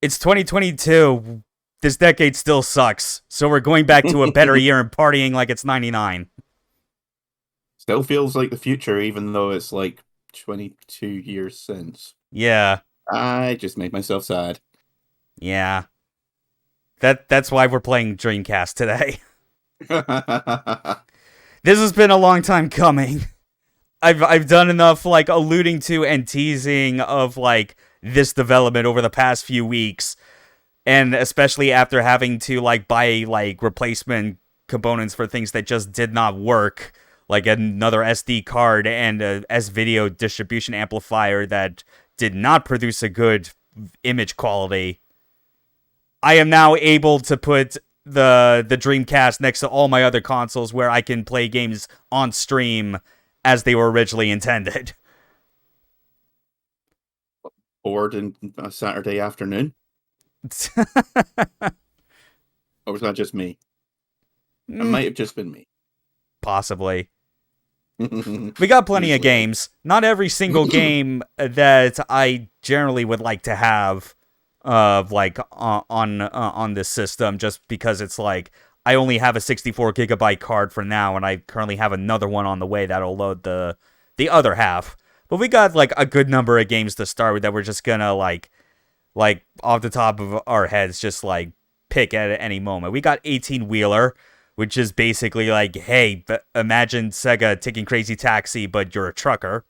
It's 2022. This decade still sucks. So we're going back to a better year and partying like it's 99. Still feels like the future, even though it's like 22 years since. Yeah. I just made myself sad. Yeah. That's why we're playing Dreamcast today. This has been a long time coming. I've done enough like alluding to and teasing of like this development over the past few weeks, and especially after having to like buy like replacement components for things that just did not work, like another SD card and a S-video distribution amplifier that did not produce a good image quality. I am now able to put the Dreamcast next to all my other consoles where I can play games on stream as they were originally intended. Bored in a Saturday afternoon? Or was that just me? It might have just been me. Possibly. We got plenty of games. Not every single game that I generally would like to have like on this system, just because it's like I only have a 64 gigabyte card for now, and I currently have another one on the way that'll load the other half. But we got like a good number of games to start with that we're just gonna like off the top of our heads just like pick at any moment. We got 18-wheeler, which is basically like, hey, imagine Sega taking Crazy Taxi, but you're a trucker.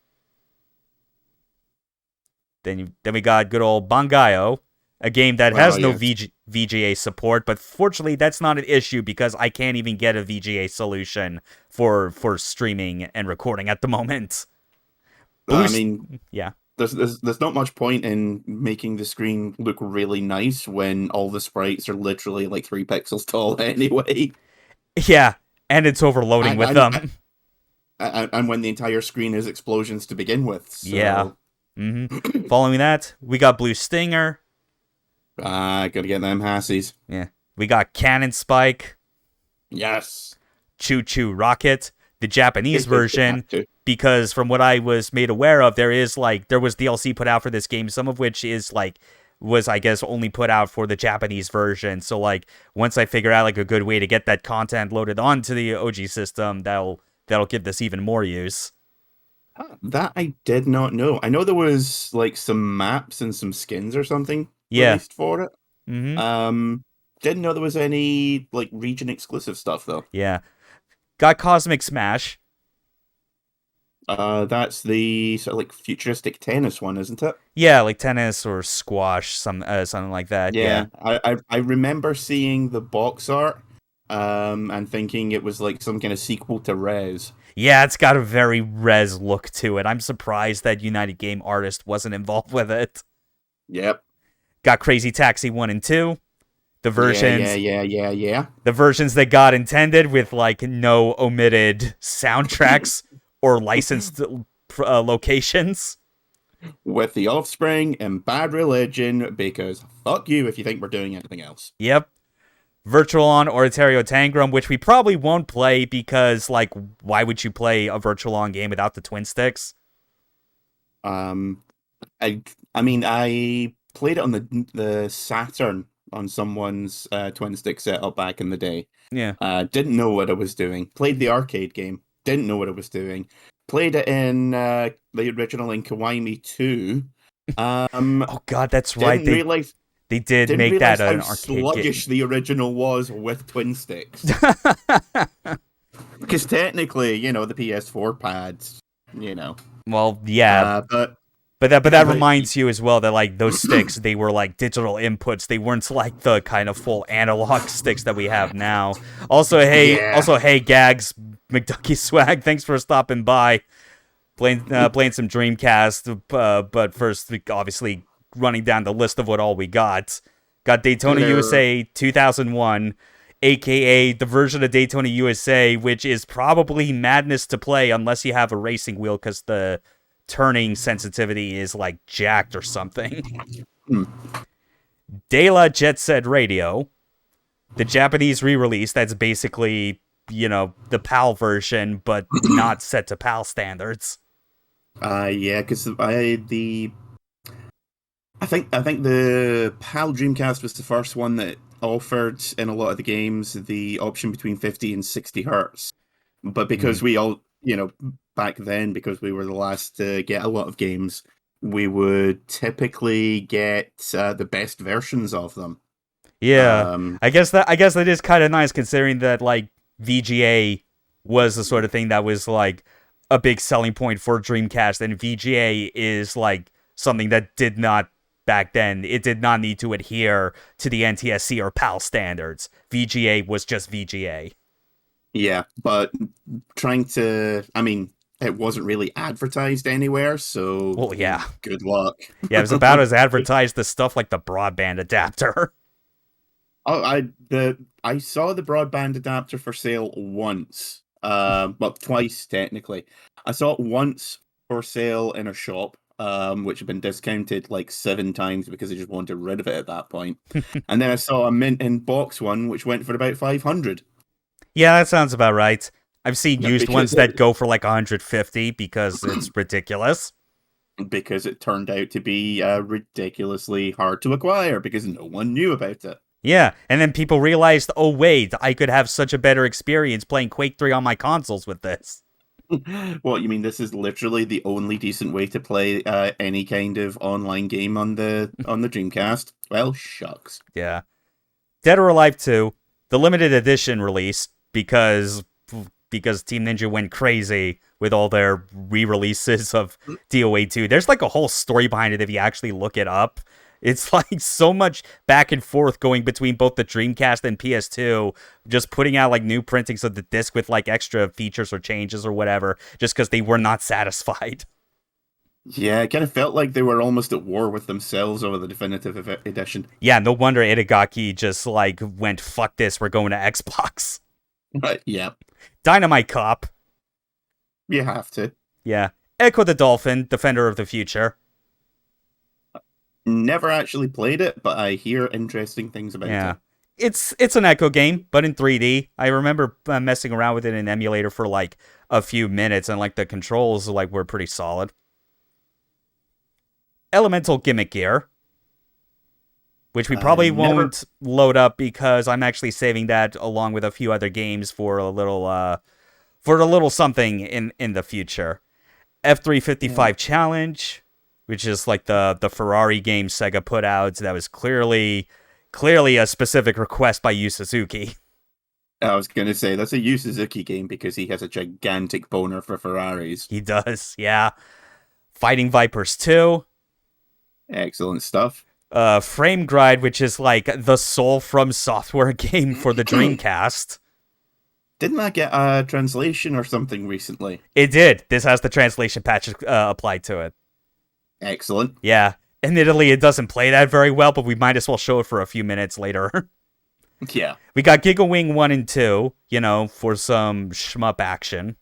Then we got good old Bangai-O, a game that has no VGA support, but fortunately that's not an issue because I can't even get a VGA solution for streaming and recording at the moment. I mean, yeah. There's not much point in making the screen look really nice when all the sprites are literally like 3 pixels tall anyway. Yeah, and it's overloading with them. And when the entire screen is explosions to begin with. So. Yeah. Following that, we got Blue Stinger. Gotta get them hassies. Yeah. We got Cannon Spike. Yes. Choo Choo Rocket, the Japanese version. Because from what I was made aware of, there was DLC put out for this game, some of which was I guess only put out for the Japanese version. So like once I figure out like a good way to get that content loaded onto the OG system, that'll give this even more use. That I did not know. I know there was like some maps and some skins or something released for it. Didn't know there was any like region exclusive stuff though. Yeah. Got Cosmic Smash. That's the sort of like futuristic tennis one, isn't it? Yeah, like tennis or squash, something like that. Yeah. I remember seeing the box art, and thinking it was like some kind of sequel to Rez. Yeah, it's got a very Rez look to it. I'm surprised that United Game Artist wasn't involved with it. Yep. Got Crazy Taxi 1 and 2. The versions. Yeah. The versions that God intended with like no omitted soundtracks or licensed locations. With The Offspring and Bad Religion, because fuck you if you think we're doing anything else. Yep. Virtual on Oratorio Tangram, which we probably won't play because, like, why would you play a Virtual on game without the twin sticks? I mean, I played it on the Saturn on someone's twin stick setup back in the day. Yeah. Didn't know what I was doing. Played the arcade game. Didn't know what I was doing. Played it in the original in Kawaii 2. Oh god, that's right. They did make that an arcade sluggish game. The original was with twin sticks. Because technically, the PS4 pads, Well, yeah. But that reminds you as well that like those sticks, they were like digital inputs. They weren't like the kind of full analog sticks that we have now. Also, hey, Gags, McDucky Swag, thanks for stopping by, playing some Dreamcast. But first, obviously, running down the list of what all we got. Got Daytona USA 2001, aka the version of Daytona USA, which is probably madness to play unless you have a racing wheel because the turning sensitivity is like jacked or something. De La Jet Set Radio, the Japanese re-release that's basically, the PAL version, but not set to PAL standards. Yeah, because I I think the PAL Dreamcast was the first one that offered in a lot of the games the option between 50 and 60 hertz. But because we all, back then, because we were the last to get a lot of games, we would typically get the best versions of them. Yeah, I guess that is kind of nice considering that like VGA was the sort of thing that was like a big selling point for Dreamcast, and VGA is like something that did not back then. It did not need to adhere to the NTSC or PAL standards. VGA was just VGA. Yeah, but it wasn't really advertised anywhere, so well, yeah, good luck. Yeah, it was about as advertised as stuff like the broadband adapter. Oh, I saw the broadband adapter for sale once. Well, twice technically. I saw it once for sale in a shop, which had been discounted like 7 times because they just wanted rid of it at that point. And then I saw a mint in box one, which went for about 500. Yeah, that sounds about right. I've seen used ones that go for like 150 because it's ridiculous. Because it turned out to be ridiculously hard to acquire because no one knew about it. Yeah, and then people realized, oh wait, I could have such a better experience playing Quake 3 on my consoles with this. Well, you mean this is literally the only decent way to play any kind of online game on the Dreamcast? Well, shucks. Yeah. Dead or Alive 2, the limited edition release, because Team Ninja went crazy with all their re-releases of DOA 2. There's like a whole story behind it if you actually look it up. It's like so much back and forth going between both the Dreamcast and PS2, just putting out like new printings of the disc with like extra features or changes or whatever, just because they were not satisfied. Yeah, it kind of felt like they were almost at war with themselves over the definitive edition. Yeah, no wonder Itagaki just like went, fuck this, we're going to Xbox. Yeah. Dynamite Cop. You have to. Yeah. Echo the Dolphin, Defender of the Future. Never actually played it, but I hear interesting things about it. It's an Echo game, but in 3D. I remember messing around with it in an emulator for like a few minutes, and like the controls like were pretty solid. Elemental Gimmick Gear, which we probably won't load up because I'm actually saving that along with a few other games for a little something in the future. F355 Challenge, which is like the Ferrari game Sega put out that was clearly a specific request by Yu Suzuki. I was going to say, that's a Yu Suzuki game because he has a gigantic boner for Ferraris. He does, yeah. Fighting Vipers 2. Excellent stuff. Frame Gride, which is like the Soul from Software game for the Dreamcast. Didn't that get a translation or something recently? It did. This has the translation patch applied to it. Excellent. Yeah. Admittedly, it doesn't play that very well, but we might as well show it for a few minutes later. Yeah. We got Giga Wing 1 and 2, for some shmup action.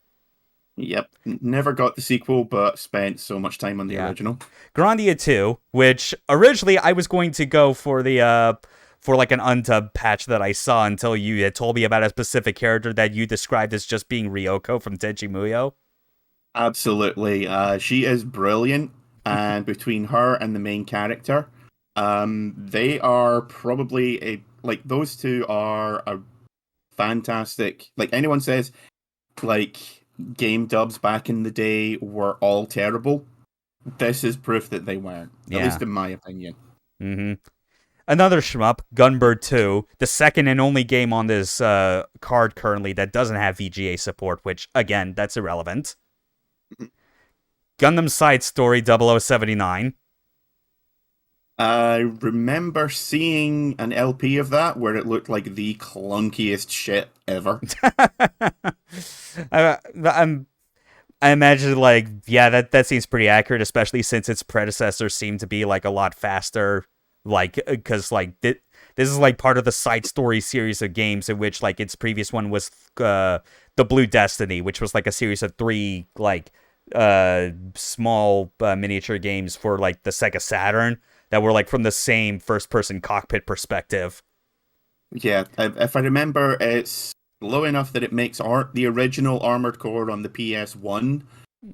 Yep. Never got the sequel, but spent so much time on the original. Grandia 2, which originally I was going to go for the for like an untub patch that I saw until you had told me about a specific character that you described as just being Ryoko from Tenchi Muyo. Absolutely. She is brilliant, and between her and the main character, they are probably those two are a fantastic. Like anyone says, like game dubs back in the day were all terrible. This is proof that they weren't, at least in my opinion. Mm-hmm. Another shmup, Gunbird 2, the second and only game on this card currently that doesn't have VGA support, which, again, that's irrelevant. Gundam Side Story 0079. I remember seeing an LP of that where it looked like the clunkiest shit ever. I imagine, that seems pretty accurate, especially since its predecessors seem to be, a lot faster, because, this is, part of the Side Story series of games in which, its previous one was, The Blue Destiny, which was, a series of 3, small miniature games for, the Sega Saturn that were, from the same first-person cockpit perspective. Yeah, if I remember, it's low enough that it makes the original Armored Core on the PS1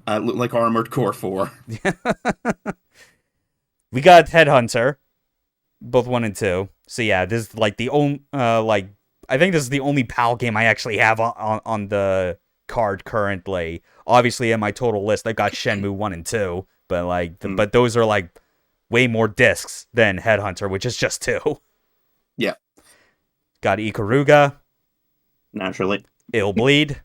look like Armored Core 4. We got Headhunter, both 1 and 2. So yeah, this is like the only I think this is the only PAL game I actually have on the card currently. Obviously, in my total list, I've got Shenmue 1 and 2, but but those are like way more discs than Headhunter, which is just 2. Yeah. Got Ikaruga. Naturally. Illbleed.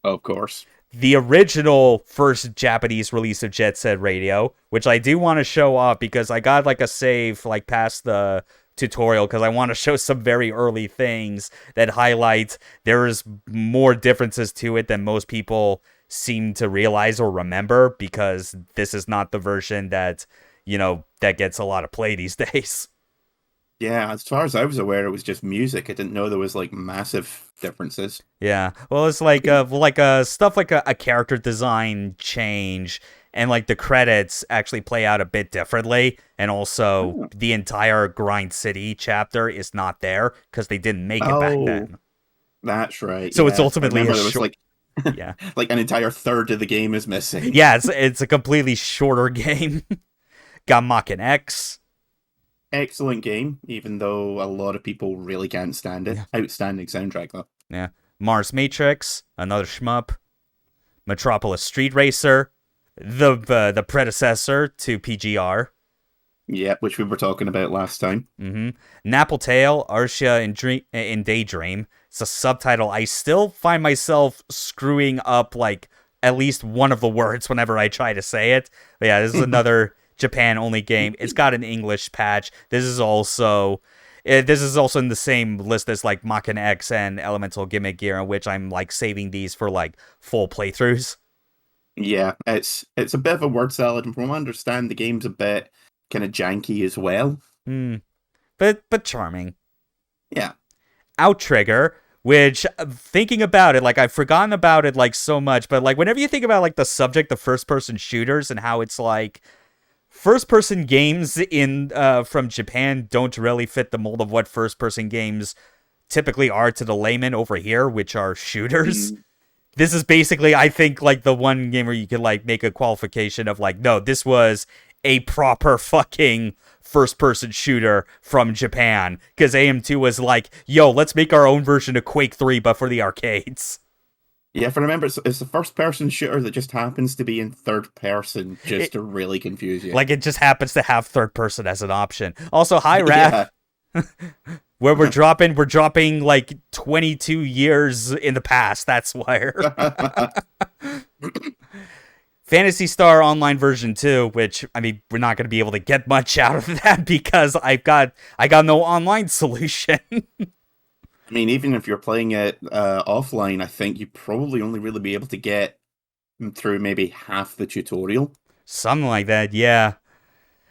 Of course. The original first Japanese release of Jet Set Radio, which I do want to show off because I got like a save like past the tutorial because I want to show some very early things that highlight there's more differences to it than most people seem to realize or remember, because this is not the version that, that gets a lot of play these days. Yeah, as far as I was aware, it was just music. I didn't know there was like massive differences. Yeah, well, it's like stuff like a character design change, and like the credits actually play out a bit differently, and also the entire Grind City chapter is not there because they didn't make it back then. That's right. So it's ultimately yeah, like an entire third of the game is missing. Yeah, it's a completely shorter game. Got Mach-In X. Excellent game, even though a lot of people really can't stand it. Yeah. Outstanding soundtrack, though. Yeah. Mars Matrix, another shmup. Metropolis Street Racer, the predecessor to PGR. Yeah, which we were talking about last time. Mm-hmm. Nappletail, Arcia in Daydream. It's a subtitle. I still find myself screwing up like at least one of the words whenever I try to say it. But yeah, this is another Japan-only game. It's got an English patch. This is also in the same list as like Mach-In X and Elemental Gimmick Gear, in which I'm like saving these for like full playthroughs. Yeah, it's a bit of a word salad, and from what I understand, the game's a bit kind of janky as well. But charming. Yeah. Outtrigger, which, thinking about it, like I've forgotten about it like so much, but like whenever you think about like the subject of first-person shooters and how it's like first-person games in from Japan don't really fit the mold of what first-person games typically are to the layman over here, which are shooters. This is basically, I think, like the one game where you could like make a qualification of like, no, this was a proper fucking first-person shooter from Japan, because AM2 was like, yo, let's make our own version of Quake 3, but for the arcades. Yeah, if I remember, it's the first-person shooter that just happens to be in third person, just to really confuse you. Like, it just happens to have third person as an option. Also, hi, Raph. Yeah. Where we're dropping like 22 years in the past. That's where. Phantasy Star Online version 2, which, I mean, we're not going to be able to get much out of that because I got no online solution. I mean, even if you're playing it offline, I think you probably only really be able to get through maybe half the tutorial. Something like that, yeah.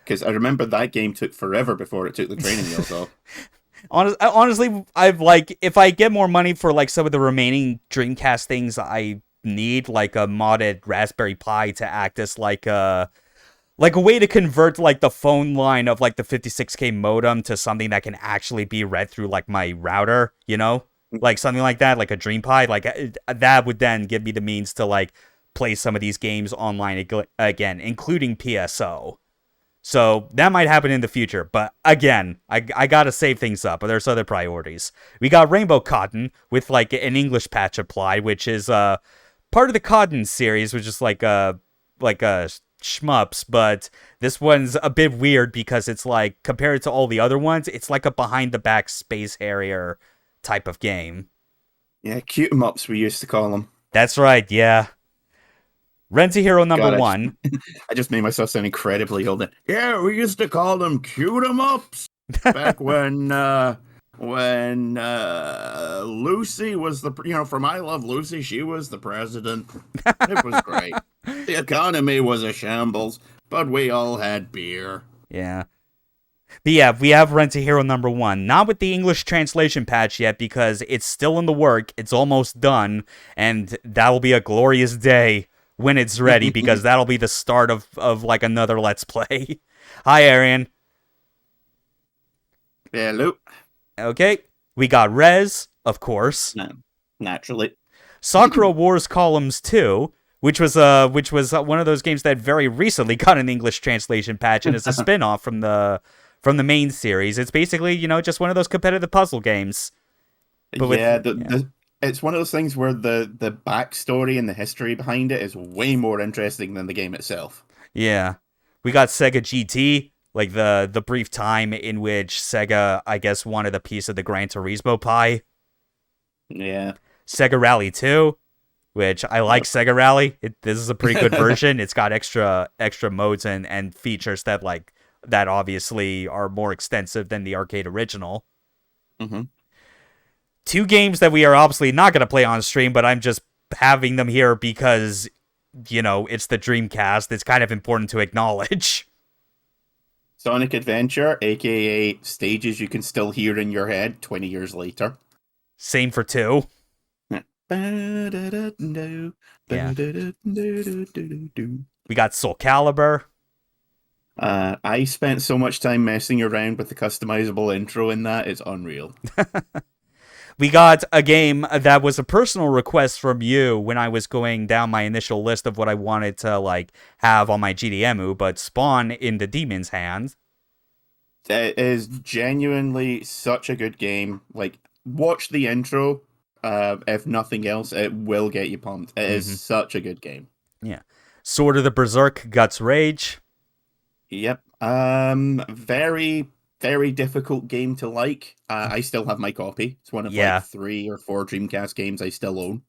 Because I remember that game took forever before it took the training wheels off. Honestly, I've like, if I get more money for like some of the remaining Dreamcast things I need, like a modded Raspberry Pi to act as like a way to convert like the phone line of like the 56K modem to something that can actually be read through like my router, like something like that, like a Dream Pi, like that would then give me the means to like play some of these games online again, including PSO. So that might happen in the future, but again, I gotta save things up, but there's other priorities. We got Rainbow Cotton with like an English patch applied, which is part of the Cotton series, which is like a shmups, but this one's a bit weird because it's like, compared to all the other ones, it's like a behind the back Space Harrier type of game. Yeah, cute 'em ups we used to call them. That's right, yeah. Rent-A-Hero number 1. I just made myself sound incredibly old. Yeah, we used to call them cute 'em ups back when Lucy was from I Love Lucy, she was the president. It was great. The economy was a shambles, but we all had beer. Yeah. But yeah, we have Rent-A-Hero number 1. Not with the English translation patch yet, because it's still in the work. It's almost done, and that'll be a glorious day when it's ready, because that'll be the start of like another Let's Play. Hi, Arian. Hello. Okay. We got Rez, of course. Naturally. Sakura Wars Columns 2, which was one of those games that very recently got an English translation patch and is a spin-off from the main series. It's basically, just one of those competitive puzzle games. But it's one of those things where the backstory and the history behind it is way more interesting than the game itself. Yeah. We got Sega Gt, like the brief time in which Sega, I guess, wanted a piece of the Gran Turismo pie. Yeah. Sega Rally 2, which I like Sega Rally. This is a pretty good version. It's got extra modes and features that obviously are more extensive than the arcade original. Mm-hmm. 2 games that we are obviously not going to play on stream, but I'm just having them here because, it's the Dreamcast. It's kind of important to acknowledge. Sonic Adventure, aka stages you can still hear in your head 20 years later. Same for 2. Yeah. We got Soul Calibur. I spent so much time messing around with the customizable intro in that, it's unreal. We got a game that was a personal request from you when I was going down my initial list of what I wanted to have on my GDEMU, but Spawn in the Demon's Hand. It is genuinely such a good game. Watch the intro. If nothing else, it will get you pumped. It is such a good game. Yeah. Sword of the Berserk Guts Rage. Yep. Very, very difficult game to like. I still have my copy. It's one of 3 or 4 Dreamcast games I still own.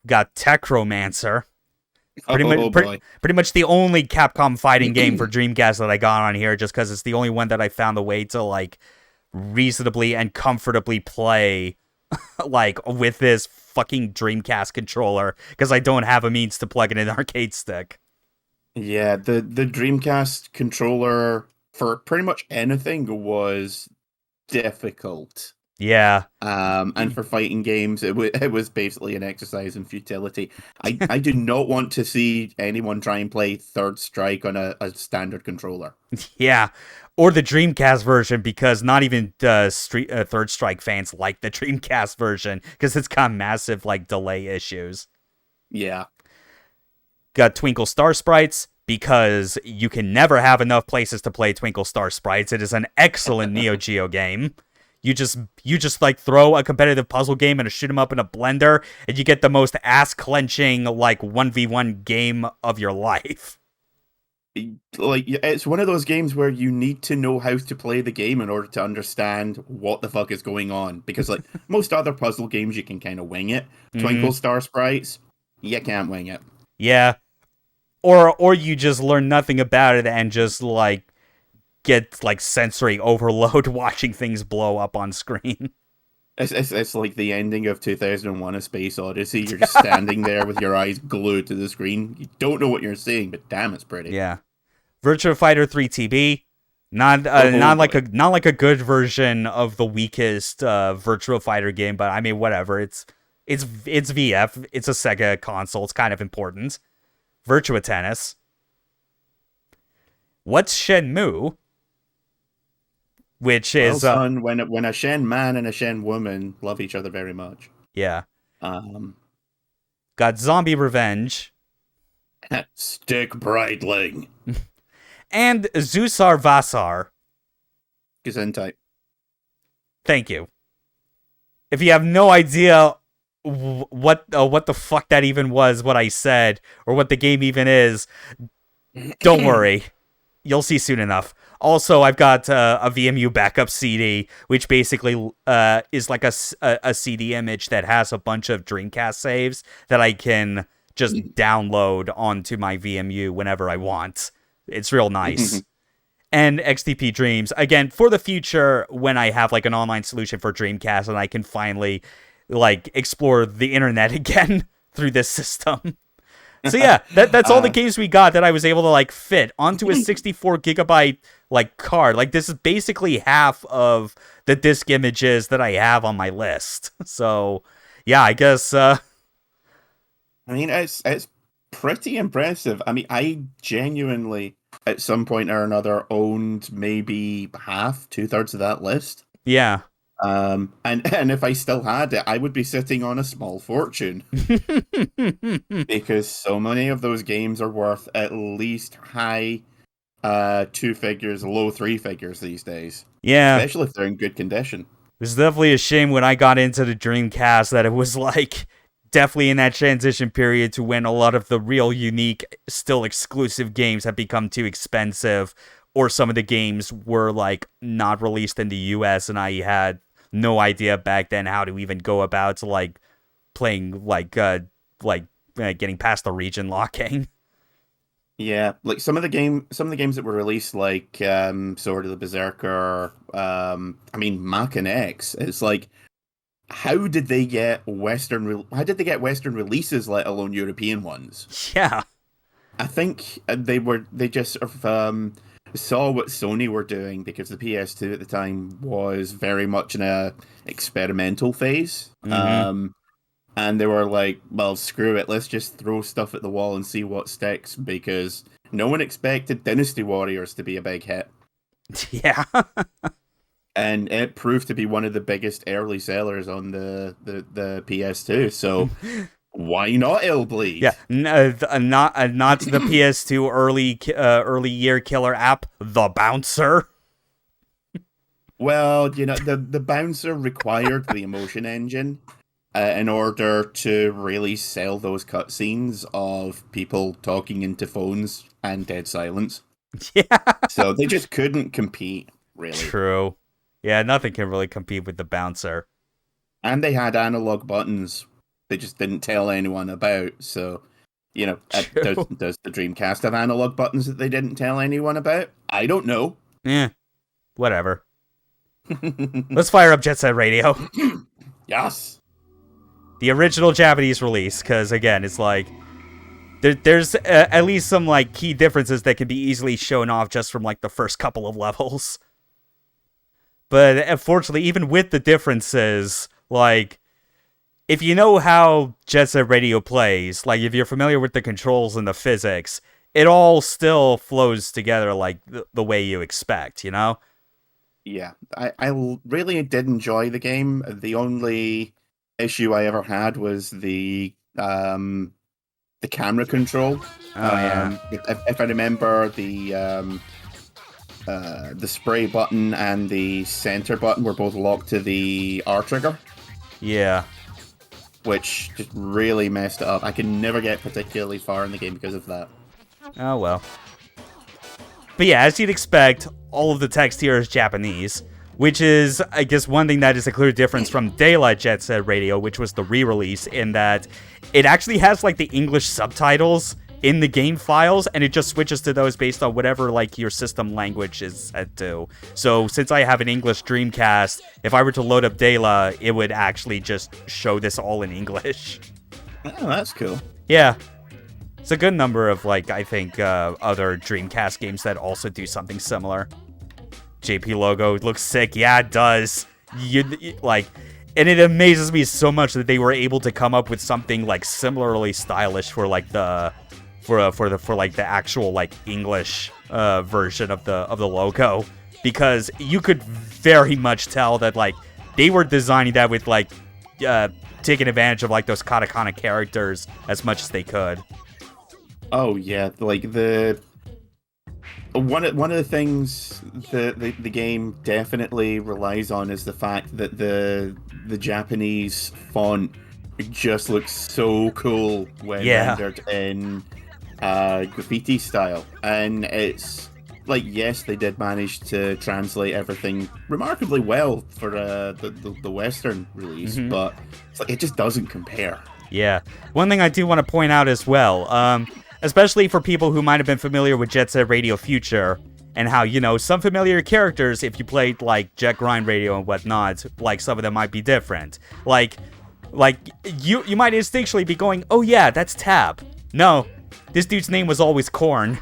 Got Techromancer. Pretty much the only Capcom fighting game for Dreamcast that I got on here, just because it's the only one that I found a way to reasonably and comfortably play with this fucking Dreamcast controller, because I don't have a means to plug in an arcade stick. Yeah, the Dreamcast controller for pretty much anything was difficult. Yeah. And for fighting games, it was basically an exercise in futility. I do not want to see anyone try and play Third Strike on a standard controller. Yeah. Or the Dreamcast version, because not even Third Strike fans like the Dreamcast version, because it's got massive delay issues. Yeah. Got Twinkle Star Sprites, because you can never have enough places to play Twinkle Star Sprites. It is an excellent Neo Geo game. You just throw a competitive puzzle game and shoot them up in a blender, and you get the most ass-clenching 1v1 game of your life. It's one of those games where you need to know how to play the game in order to understand what the fuck is going on. Because most other puzzle games, you can kind of wing it. Twinkle Star Sprites, you can't wing it. Yeah. Or you just learn nothing about it and just get sensory overload watching things blow up on screen. It's like the ending of 2001: A Space Odyssey. You're just standing there with your eyes glued to the screen. You don't know what you're seeing, but damn, it's pretty. Yeah. Virtua Fighter 3 TB, not like a good version of the weakest Virtua Fighter game, but I mean whatever. It's VF. It's a Sega console. It's kind of important. Virtua Tennis. What's Shenmue? Which is when a Shen man and a Shen woman love each other very much. Yeah. Got Zombie Revenge. Stick Breitling. And Zusar Vasar. Gesundheit. Thank you. If you have no idea what the fuck that even was, what I said, or what the game even is, don't worry. You'll see soon enough. Also, I've got a VMU backup CD, which basically is like a CD image that has a bunch of Dreamcast saves that I can just download onto my VMU whenever I want. It's real nice. And XTP Dreams, again, for the future, when I have an online solution for Dreamcast and I can finally explore the internet again through this system. So yeah, that's all the games we got that I was able to fit onto a 64 gigabyte card. This is basically half of the disc images that I have on my list. So yeah, I guess I mean it's pretty impressive. I mean, I genuinely at some point or another owned maybe half, 2/3 of that list. Yeah. And if I still had it, I would be sitting on a small fortune. Because so many of those games are worth at least high 2 figures, low 3 figures these days. Yeah. Especially if they're in good condition. It was definitely a shame when I got into the Dreamcast that it was like definitely in that transition period to when a lot of the real unique, still exclusive games have become too expensive, or some of the games were like not released in the US, and I had no idea back then how to even go about like playing getting past the region locking. Yeah, like some of the games that were released, like Sword of the Berserker, Mach and X. It's like, how did they get Western releases, let alone European ones? Yeah, I think they just sort of saw what Sony were doing, because the PS2 at the time was very much in a experimental phase. Mm-hmm. And they were like, well, screw it, let's just throw stuff at the wall and see what sticks, because no one expected Dynasty Warriors to be a big hit. Yeah. And it proved to be one of the biggest early sellers on the PS2, so why not Illbleed? Yeah, not the PS2 early year killer app, the Bouncer. Well, the Bouncer required the emotion engine in order to really sell those cutscenes of people talking into phones and dead silence. Yeah. So they just couldn't compete, really. True. Yeah, nothing can really compete with the Bouncer. And they had analog buttons they just didn't tell anyone about. So, does the Dreamcast have analog buttons that they didn't tell anyone about? I don't know. Yeah, whatever. Let's fire up Jet Set Radio. Yes. The original Japanese release, because again, it's like there's at least some like key differences that can be easily shown off just from like the first couple of levels. But unfortunately, even with the differences, like if you know how Jet Set Radio plays, like if you're familiar with the controls and the physics, it all still flows together like the way you expect, Yeah, I really did enjoy the game. The only issue I ever had was the camera control. If I remember, the spray button and the center button were both locked to the R trigger. Yeah. Which just really messed it up. I could never get particularly far in the game because of that. Oh well. But yeah, as you'd expect, all of the text here is Japanese, which is, I guess, one thing that is a clear difference from Daylight Jet Set Radio, which was the re-release, in that it actually has, like, the English subtitles in the game files, and it just switches to those based on whatever, like, your system language is set to. So, since I have an English Dreamcast, if I were to load up Dayla, it would actually just show this all in English. Oh, that's cool. Yeah. It's a good number of, like, I think, other Dreamcast games that also do something similar. JP logo looks sick. Yeah, it does. And it amazes me so much that they were able to come up with something, like, similarly stylish for, like, the actual, like, English version of the logo. Because you could very much tell that, like, they were designing that with, like, taking advantage of, like, those katakana characters as much as they could. Oh yeah, like one of the things the game definitely relies on is the fact that the Japanese font just looks so cool when rendered in graffiti style, and it's like, yes, they did manage to translate everything remarkably well for the Western release, but it's like it just doesn't compare. Yeah, one thing I do want to point out as well, especially for people who might have been familiar with Jet Set Radio Future, and how, some familiar characters, if you played, like, Jet Grind Radio and whatnot, like, some of them might be different. Like you might instinctually be going, oh yeah, that's Tab. No, this dude's name was always Korn.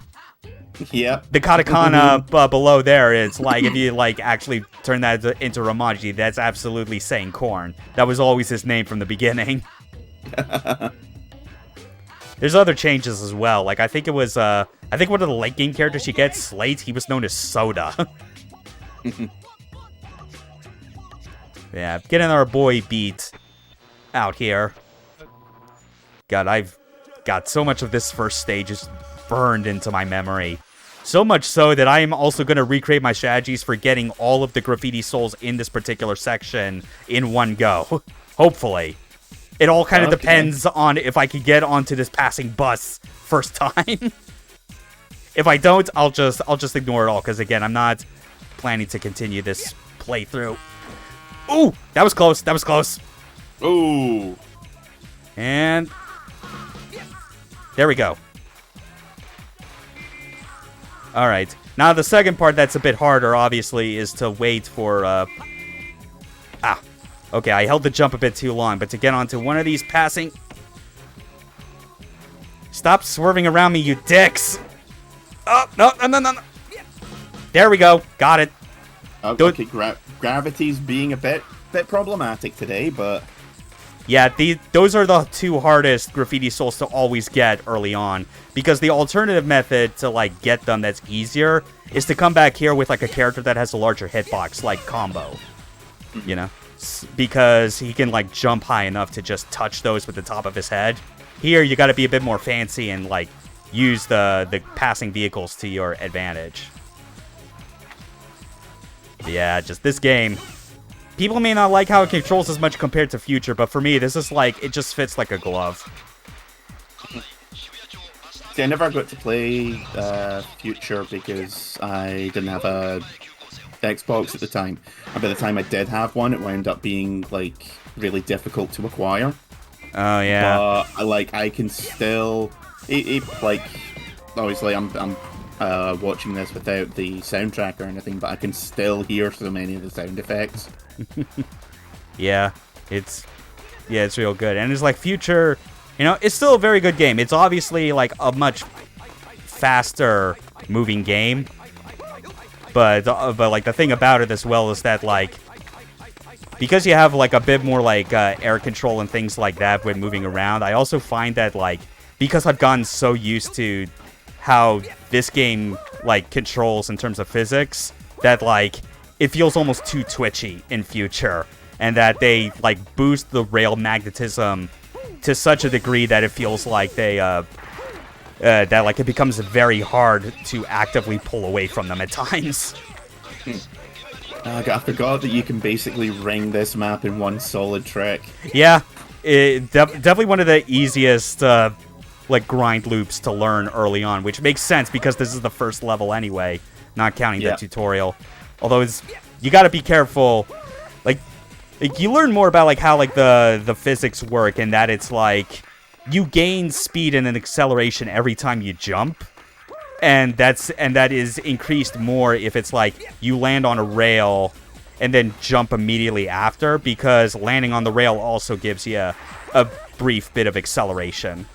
Yeah. The katakana below there is, like, if you, like, actually turn that into Romaji, that's absolutely saying Korn. That was always his name from the beginning. There's other changes as well. Like, I think one of the late game characters you get, Slate, he was known as Soda. Yeah, getting our boy beat out here. God, I've got so much of this first stage is burned into my memory. So much so that I am also going to recreate my strategies for getting all of the graffiti souls in this particular section in one go. Hopefully. It all kind of depends on if I can get onto this passing bus first time. If I don't, I'll just ignore it all, because again, I'm not planning to continue this playthrough. Ooh, that was close. That was close. Ooh. And there we go. All right. Now the second part that's a bit harder, obviously, is to wait for okay, I held the jump a bit too long, but to get onto one of these passing... Stop swerving around me, you dicks! Oh, no. There we go. Got it. Okay, gravity's being a bit problematic today, but... Yeah, those are the two hardest graffiti souls to always get early on, because the alternative method to, like, get them that's easier is to come back here with, like, a character that has a larger hitbox, like Combo. You know? Because he can, like, jump high enough to just touch those with the top of his head. Here, you gotta be a bit more fancy and, like, use the passing vehicles to your advantage. Yeah, just this game. People may not like how it controls as much compared to Future, but for me, this is like, it just fits like a glove. See, I never got to play Future because I didn't have a Xbox at the time. And by the time I did have one, it wound up being, like, really difficult to acquire. Oh, yeah. But, I can still... like, obviously, I'm watching this without the soundtrack or anything, but I can still hear so many of the sound effects. Yeah, it's real good. And it's like Future, you know, it's still a very good game. It's obviously like a much faster moving game. But like the thing about it as well is that like because you have like a bit more like air control and things like that when moving around, I also find that like because I've gotten so used to how this game like controls in terms of physics that like it feels almost too twitchy in Future, and that they like boost the rail magnetism to such a degree that it feels like they that like it becomes very hard to actively pull away from them at times. I forgot that you can basically ring this map in one solid trick. Yeah, definitely one of the easiest like grind loops to learn early on, which makes sense because this is the first level anyway, not counting the tutorial. Although you gotta be careful, like you learn more about like how like the physics work, and that it's like you gain speed and an acceleration every time you jump, and that is increased more if it's like you land on a rail and then jump immediately after, because landing on the rail also gives you a brief bit of acceleration.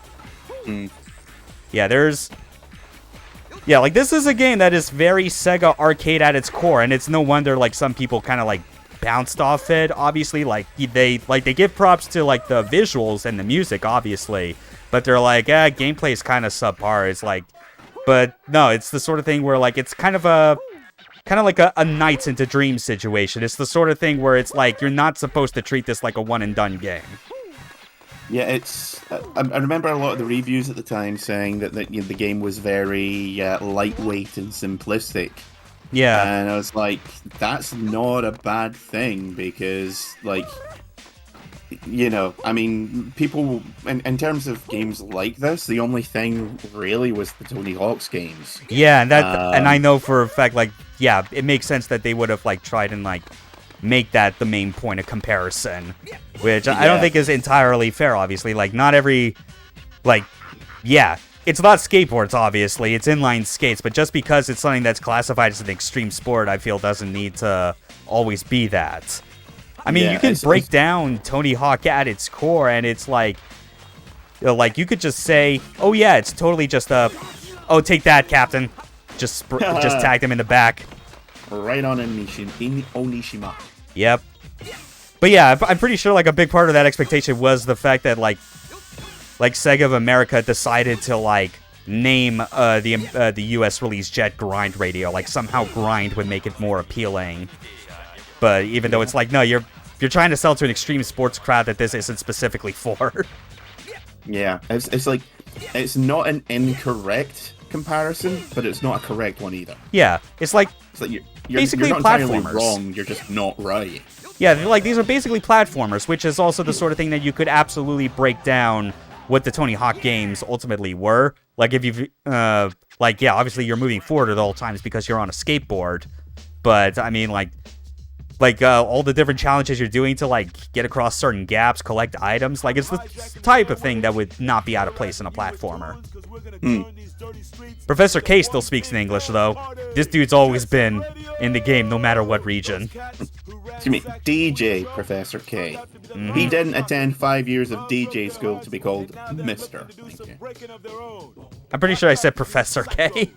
Yeah, like, this is a game that is very Sega arcade at its core, and it's no wonder, like, some people kind of, like, bounced off it, obviously. Like, they give props to, like, the visuals and the music, obviously, but they're like, gameplay is kind of subpar. It's like, but, no, it's the sort of thing where, like, it's kind of like a Nights into Dreams situation. It's the sort of thing where it's like, you're not supposed to treat this like a one-and-done game. Yeah, it's. I remember a lot of the reviews at the time saying that the game was very lightweight and simplistic. Yeah, and I was like, that's not a bad thing, because, like, you know, I mean, people in terms of games like this, the only thing really was the Tony Hawk's games. Yeah, and and I know for a fact, like, yeah, it makes sense that they would have like tried and like make that the main point of comparison, which I don't think is entirely fair, obviously. Like, not every, like, yeah, it's not skateboards, obviously, it's inline skates, but just because it's something that's classified as an extreme sport, I feel doesn't need to always be that. I mean, you can break down Tony Hawk at its core, and it's like, you could just say, oh yeah, it's totally just oh, take that, Captain. Just tagged him in the back. Right on in Onishima. Yep. But yeah, I'm pretty sure like a big part of that expectation was the fact that like Sega of America decided to like name the US release Jet Grind Radio, like somehow grind would make it more appealing. But even though it's like, no, you're you're trying to sell to an extreme sports crowd that this isn't specifically for. Yeah, it's like, it's not an incorrect comparison, but it's not a correct one either. Yeah, it's like you're basically not platformers. Entirely wrong, you're just not right. Yeah, like these are basically platformers, which is also the sort of thing that you could absolutely break down what the Tony Hawk games ultimately were. Like if you've, obviously you're moving forward at all times because you're on a skateboard, but I mean like all the different challenges you're doing to like get across certain gaps, collect items, like it's the type of thing that would not be out of place in a platformer. Professor K still speaks in English though. This dude's always been in the game no matter what region. Excuse me, DJ Professor K. Mm-hmm. He didn't attend 5 years of DJ school to be called Mr. I'm pretty sure I said Professor K.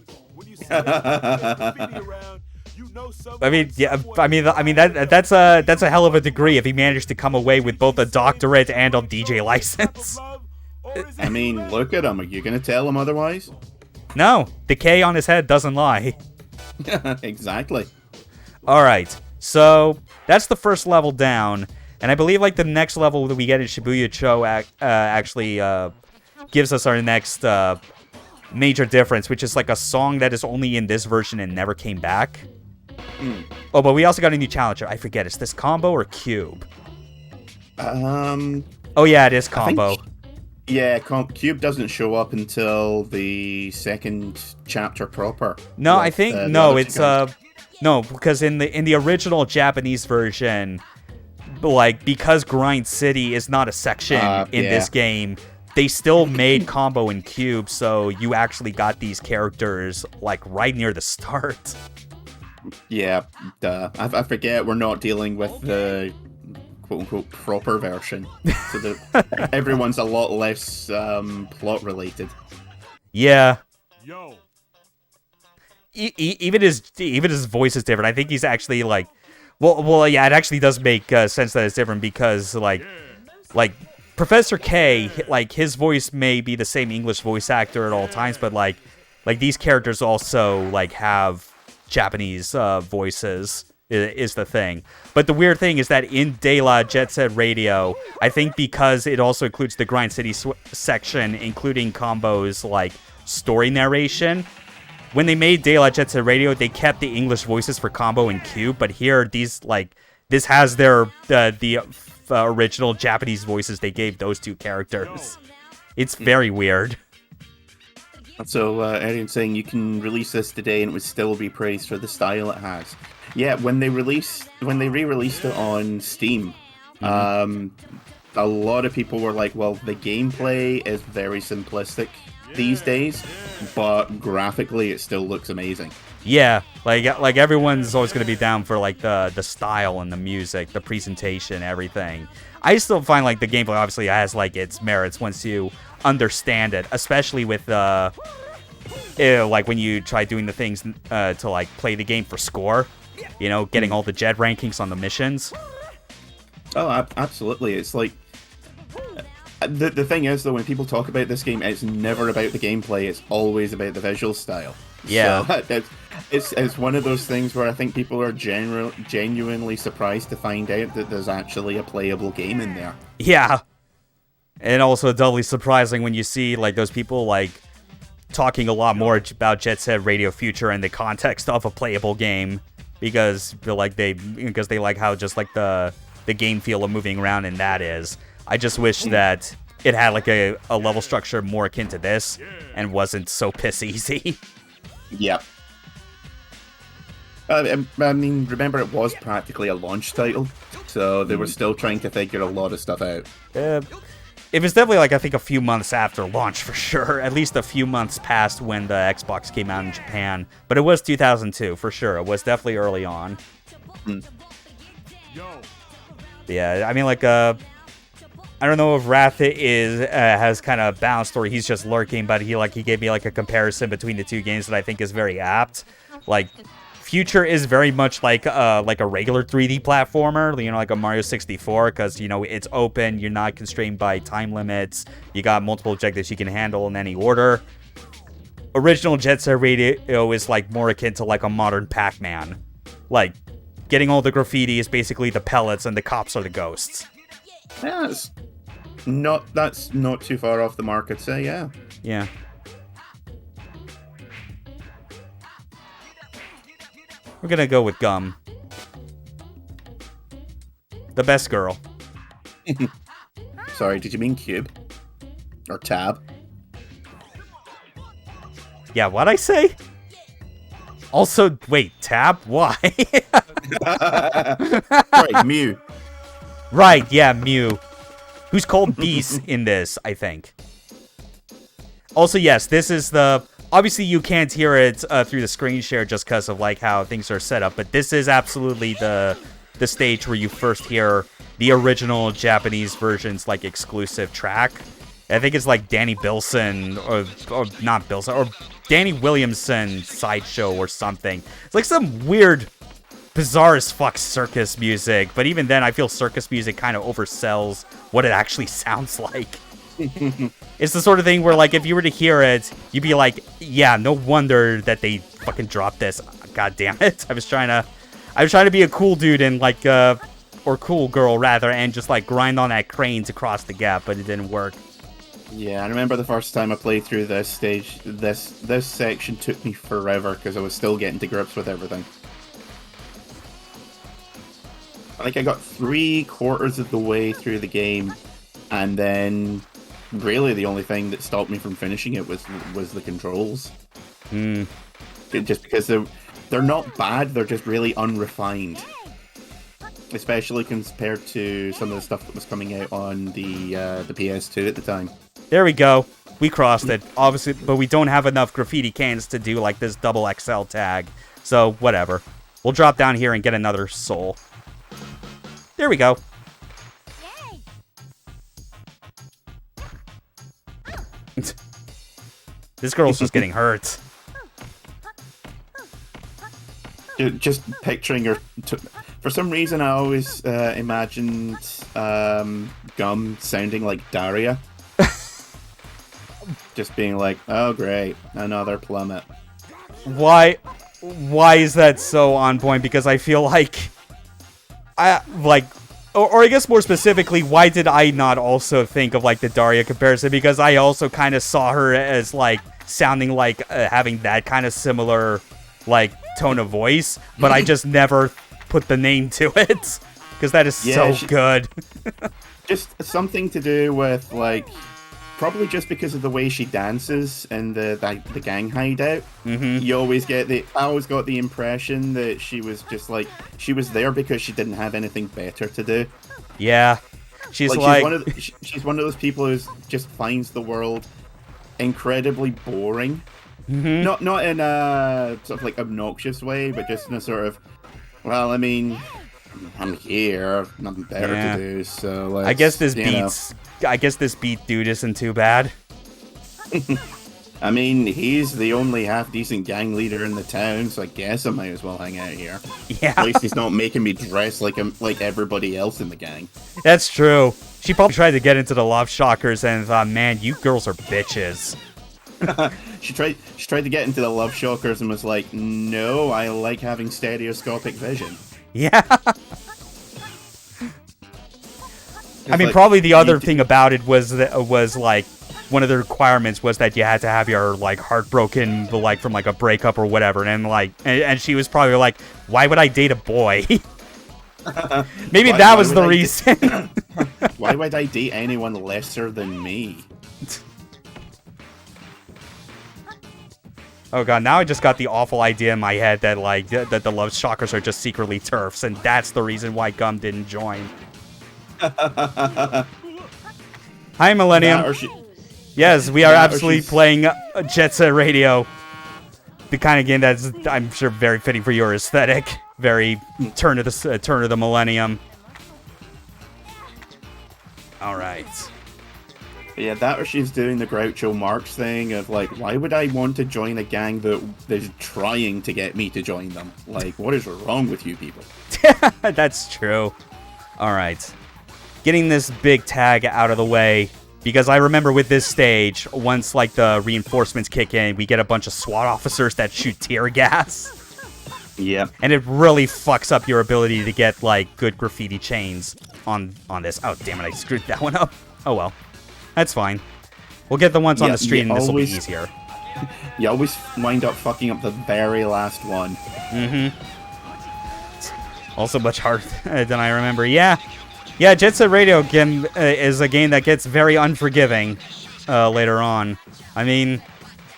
I mean, yeah. I mean that's a hell of a degree if he managed to come away with both a doctorate and a DJ license. I mean, look at him. Are you gonna tell him otherwise? No, the K on his head doesn't lie. Exactly. All right, so that's the first level down, and I believe like the next level that we get in Shibuya-cho actually gives us our next major difference, which is like a song that is only in this version and never came back. Oh, but we also got a new challenger. I forget, is this Combo or Cube? Oh yeah, it is Combo. Yeah, Cube doesn't show up until the second chapter proper. No, I think it's no, because in the original Japanese version, like because Grind City is not a section in this game, they still made Combo and Cube, so you actually got these characters like right near the start. Yeah, I forget we're not dealing with the quote-unquote proper version, so that everyone's a lot less plot-related. Yeah. Yo. Even his voice is different. I think he's actually like, well, yeah, it actually does make sense that it's different because like Professor K, like his voice may be the same English voice actor at all times, but like these characters also like have Japanese voices is the thing. But the weird thing is that in De La Jet Set Radio, I think because it also includes the Grind City section, including Combo's like story narration, when they made De La Jet Set Radio, they kept the English voices for Combo and Cube, but here this has their the original Japanese voices they gave those two characters. It's very weird. So, Arian's saying you can release this today and it would still be praised for the style it has. Yeah, when they re-released it on Steam, a lot of people were like, well, the gameplay is very simplistic these days, but graphically it still looks amazing. Yeah, like everyone's always going to be down for like the style and the music, the presentation, everything. I still find like the gameplay obviously has like its merits once you understand it, especially with like when you try doing the things to like play the game for score, you know, getting all the jet rankings on the missions. Oh, absolutely. It's like the thing is though, when people talk about this game, it's never about the gameplay, it's always about the visual style. Yeah. So it's one of those things where I think people are genuinely surprised to find out that there's actually a playable game in there. Yeah. And also doubly surprising when you see like those people like talking a lot more about Jet Set Radio Future in the context of a playable game because they like how just like the game feel of moving around in that is. I just wish that it had like a level structure more akin to this and wasn't so piss easy. Yep. I mean, remember it was practically a launch title, so they were still trying to figure a lot of stuff out. It was definitely like I think a few months after launch for sure, at least a few months past when the Xbox came out in Japan. But it was 2002 for sure. It was definitely early on. Yeah, I mean like I don't know if Wrath has kind of balanced or he's just lurking, but he gave me like a comparison between the two games that I think is very apt. Like Future is very much like a regular 3D platformer, you know, like a Mario 64, because you know it's open, you're not constrained by time limits, you got multiple objectives you can handle in any order. Original Jet Set Radio is like more akin to like a modern Pac-Man, like getting all the graffiti is basically the pellets and the cops are the ghosts. Yeah, that's not too far off the mark, I'd say, yeah. Yeah. We're gonna go with Gum. The best girl. Sorry, did you mean Cube? Or Tab? Yeah, what'd I say? Also, wait, Tab? Why? Right, Mew. Right, yeah, Mew. Who's called Beast in this, I think. Also, yes, this is the... Obviously, you can't hear it through the screen share just because of like how things are set up, but this is absolutely the stage where you first hear the original Japanese version's like exclusive track. I think it's like Danny Bilson, or not Bilson, or Danny Williamson sideshow or something. It's like some weird, bizarre as fuck circus music, but even then I feel circus music kind of oversells what it actually sounds like. It's the sort of thing where, like, if you were to hear it, you'd be like, yeah, no wonder that they fucking dropped this. God damn it. I was trying to be a cool dude and, like, or cool girl, rather, and just, like, grind on that crane to cross the gap, but it didn't work. Yeah, I remember the first time I played through this stage, this section took me forever, because I was still getting to grips with everything. I think I got 3/4 of the way through the game, and then... really the only thing that stopped me from finishing it was the controls. Just because they're not bad, they're just really unrefined. Especially compared to some of the stuff that was coming out on the PS2 at the time. There we go. We crossed it. Obviously, but we don't have enough graffiti cans to do like this double XL tag. So, whatever. We'll drop down here and get another soul. There we go. This girl's just getting hurt. Just picturing her... For some reason, I always imagined Gum sounding like Daria. Just being like, oh great, another plummet. Why is that so on point? Because I feel like... Or I guess more specifically, why did I not also think of, like, the Daria comparison? Because I also kind of saw her as, like, sounding like having that kind of similar, like, tone of voice. But I just never put the name to it. Because that is so good. Just something to do with, like... Probably just because of the way she dances in the gang hideout. Mm-hmm. I always got the impression that she was just like, she was there because she didn't have anything better to do. Yeah. She's she's one of those people who just finds the world incredibly boring. Mm-hmm. Not in a sort of like obnoxious way, but just in a sort of, well, I mean, I'm here, nothing better to do, so I guess this beat dude isn't too bad. I mean, he's the only half-decent gang leader in the town, so I guess I might as well hang out here. Yeah. At least he's not making me dress like everybody else in the gang. That's true. She probably tried to get into the Love Shockers and thought, man, you girls are bitches. She tried to get into the Love Shockers and was like, no, I like having stereoscopic vision. Yeah. I mean, probably the other thing about it was like one of the requirements was that you had to have your like heart broken, like from like a breakup or whatever, and she was probably like, why would I date a boy? Maybe that was the reason. Why would I date anyone lesser than me? Oh god, now I just got the awful idea in my head that like that the Love Shockers are just secretly TERFs, and that's the reason why Gum didn't join. Hi, Millennium. Yes, we are absolutely playing Jet Set Radio. The kind of game that's, I'm sure, very fitting for your aesthetic. Very turn of the millennium. All right. Yeah, that or she's doing the Groucho Marx thing of like, why would I want to join a gang that is trying to get me to join them? Like, what is wrong with you people? That's true. All right. Getting this big tag out of the way, because I remember with this stage, once like the reinforcements kick in, we get a bunch of SWAT officers that shoot tear gas. Yeah. And it really fucks up your ability to get, like, good graffiti chains on this. Oh, damn it, I screwed that one up. Oh, well. That's fine. We'll get the ones on the street, and this will be easier. You always wind up fucking up the very last one. Mm-hmm. Also much harder than I remember. Yeah. Yeah, Jet Set Radio game is a game that gets very unforgiving later on. I mean,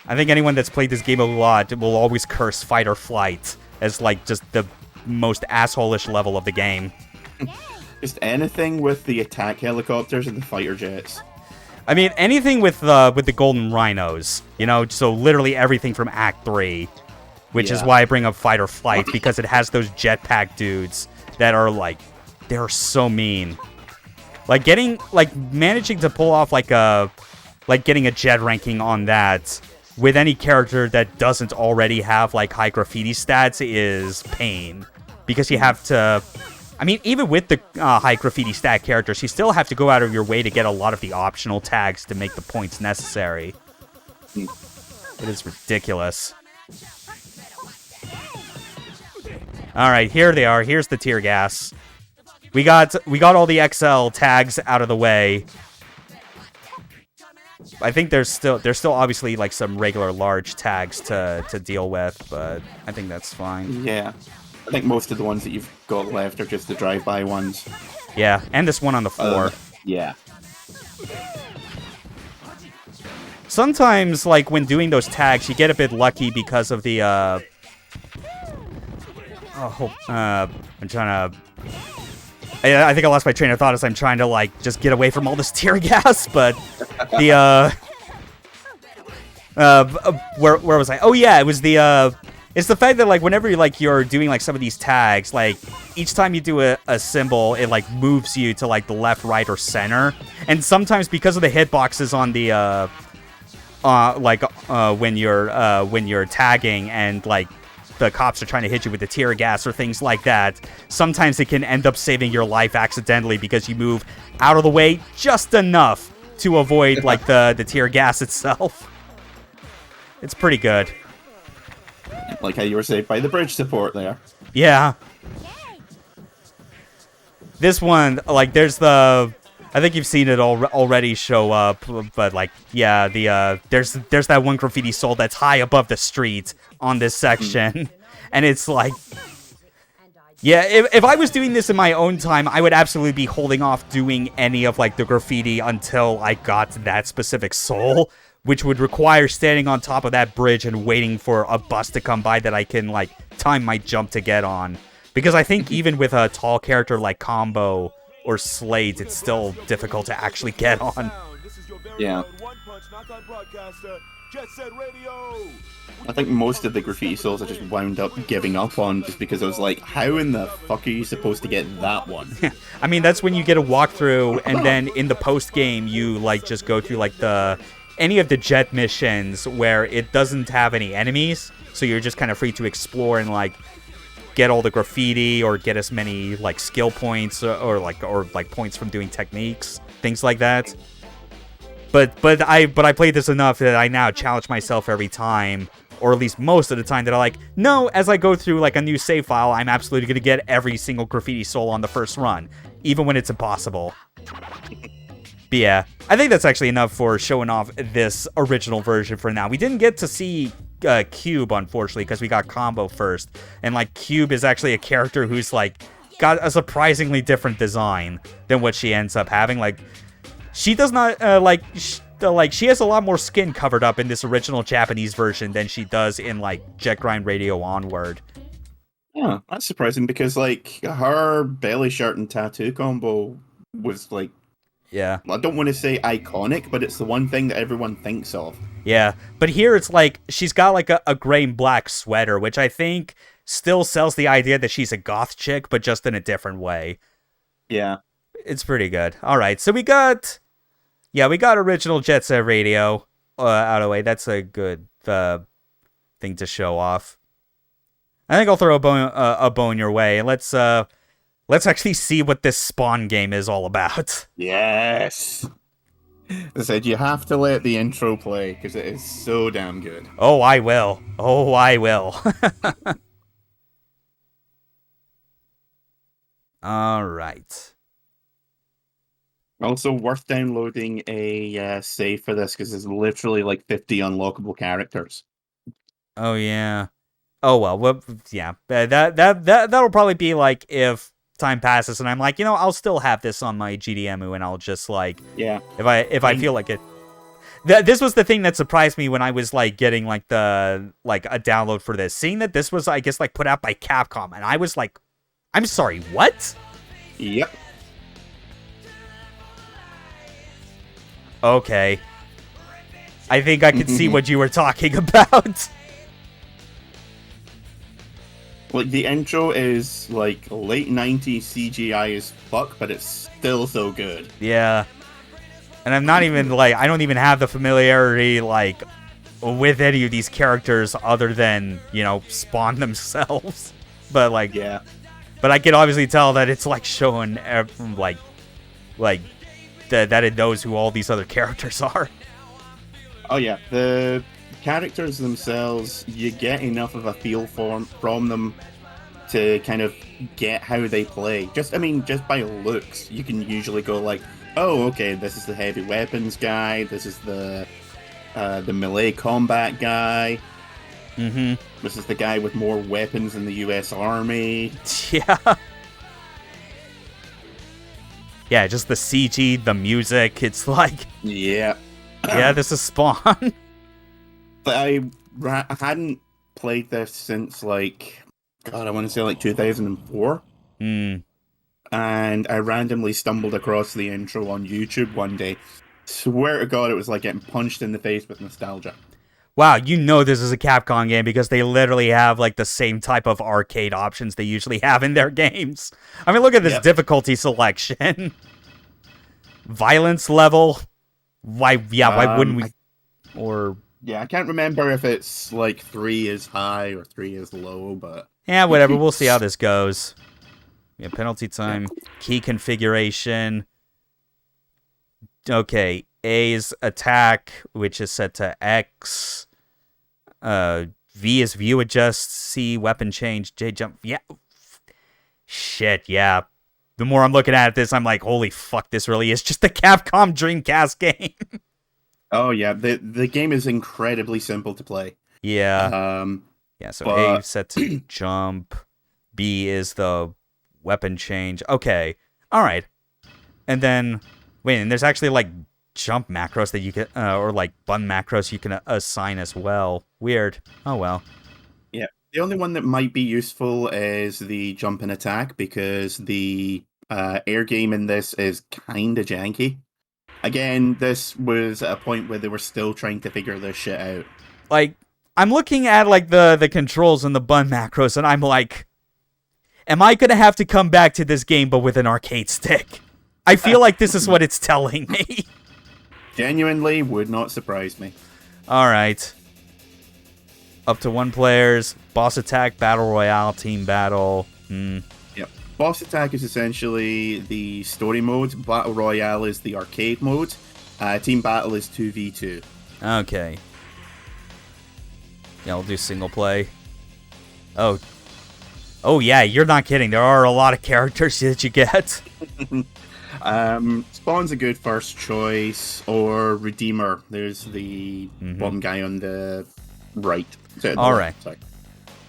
I think anyone that's played this game a lot will always curse Fight or Flight as, like, just the most asshole-ish level of the game. Just anything with the attack helicopters and the fighter jets. I mean, anything with the golden rhinos, you know, so literally everything from Act 3, which is why I bring up Fight or Flight, because it has those jetpack dudes that are, like, they're so mean. Like, managing to pull off, getting a jet ranking on that with any character that doesn't already have, like, high graffiti stats is pain. Because you have to... I mean, even with the high graffiti stat characters, you still have to go out of your way to get a lot of the optional tags to make the points necessary. It is ridiculous. Alright, here they are. Here's the tear gas. We got all the XL tags out of the way. I think there's still obviously, like, some regular large tags to deal with, but I think that's fine. Yeah. I think most of the ones that you've got left are just the drive-by ones. Yeah, and this one on the floor. Yeah. Sometimes, like, when doing those tags, you get a bit lucky because of the, I'm trying to... I think I lost my train of thought as I'm trying to, like, just get away from all this tear gas, but the, where was I? Oh, yeah, it was the, it's the fact that, like, whenever you're doing, like, some of these tags, like, each time you do a symbol, it, like, moves you to, like, the left, right, or center. And sometimes because of the hitboxes on the, when you're tagging and, like, the cops are trying to hit you with the tear gas or things like that, sometimes it can end up saving your life accidentally because you move out of the way just enough to avoid, like, the tear gas itself. It's pretty good. Like how you were saved by the bridge support there. Yeah. This one, like, there's the... I think you've seen it already show up, but, like, yeah, there's that one graffiti soul that's high above the street on this section, and it's like... Yeah, if I was doing this in my own time, I would absolutely be holding off doing any of, like, the graffiti until I got that specific soul, which would require standing on top of that bridge and waiting for a bus to come by that I can, like, time my jump to get on. Because I think even with a tall character like Combo or Slate, it's still difficult to actually get on. Yeah. I think most of the graffiti souls I just wound up giving up on just because I was like, how in the fuck are you supposed to get that one? I mean, that's when you get a walkthrough, and then in the post-game, you, like, just go through, like, any of the jet missions where it doesn't have any enemies, so you're just kind of free to explore and, like, get all the graffiti or get as many, like, skill points or points from doing techniques, things like that. But I played this enough that I now challenge myself every time, or at least most of the time, that I, like, no, as I go through, like, a new save file, I'm absolutely going to get every single graffiti soul on the first run, even when it's impossible. But yeah, I think that's actually enough for showing off this original version for now. We didn't get to see Cube, unfortunately, because we got Combo first. And, like, Cube is actually a character who's, like, got a surprisingly different design than what she ends up having. Like, she does not, she has a lot more skin covered up in this original Japanese version than she does in, like, Jet Grind Radio onward. Yeah, that's surprising because, like, her belly shirt and tattoo combo was, like, yeah, I don't want to say iconic, but it's the one thing that everyone thinks of. Yeah, but here it's like she's got like a gray and black sweater, which I think still sells the idea that she's a goth chick, but just in a different way. Yeah. It's pretty good. All right, so we got original Jet Set Radio out of the way. That's a good thing to show off. I think I'll throw a bone your way, and let's actually see what this Spawn game is all about. Yes. I said you have to let the intro play because it is so damn good. Oh, I will. Oh, I will. All right. Also worth downloading a save for this because there's literally like 50 unlockable characters. Oh yeah. Oh well, yeah. That'll probably be like if time passes and I'm like, I'll still have this on my GDEMU and I'll just like, if I feel like it. This was the thing that surprised me when I was like getting like a download for this, seeing that this was, I guess, like put out by Capcom, and I was like, I'm sorry, what? Yep. Okay. I think I could see what you were talking about. Like, the intro is like late 90s CGI as fuck, but it's still so good. Yeah. And I'm not even like, I don't even have the familiarity like with any of these characters other than, Spawn themselves. But like, yeah. But I can obviously tell that it's like showing like that it knows who all these other characters are. Oh yeah, the characters themselves, you get enough of a feel from them to kind of get how they play. Just by looks, you can usually go like, oh, okay, this is the heavy weapons guy, this is the melee combat guy. Mm-hmm. This is the guy with more weapons than the US Army. Yeah. Yeah, just the CG, the music, it's like... Yeah. Yeah, this is Spawn. But I hadn't played this since, like... God, I want to say, like, 2004. Mm. And I randomly stumbled across the intro on YouTube one day. Swear to God, it was like getting punched in the face with nostalgia. Wow, this is a Capcom game because they literally have like the same type of arcade options they usually have in their games. I mean, look at this difficulty selection. Violence level. Why wouldn't we? I can't remember if it's like 3 is high or 3 is low, but yeah, whatever. We'll see how this goes. Yeah, penalty time, key configuration. Okay, A is attack, which is set to X. V is view adjust. C, weapon change. J, jump. Yeah. Shit, yeah. The more I'm looking at this, I'm like, holy fuck, this really is just a Capcom Dreamcast game. Oh, yeah. The game is incredibly simple to play. Yeah. So A set to jump. B is the weapon change. Okay. All right. And then, wait, and there's actually, like, jump macros that you can, or like button macros you can assign as well. Weird. Oh well. Yeah, the only one that might be useful is the jump and attack because the air game in this is kind of janky. Again, this was at a point where they were still trying to figure this shit out. Like, I'm looking at like the controls and the button macros, and I'm like, am I gonna have to come back to this game but with an arcade stick? I feel like this is what it's telling me. Genuinely would not surprise me. Alright. Up to 1 players. Boss attack, battle royale, team battle. Yep. Boss attack is essentially the story mode. Battle royale is the arcade mode. Team battle is 2v2. Okay. Yeah, I'll do single play. Oh. Oh yeah, you're not kidding. There are a lot of characters that you get. Spawn's a good first choice, or Redeemer. There's the bottom guy on the right. Alright.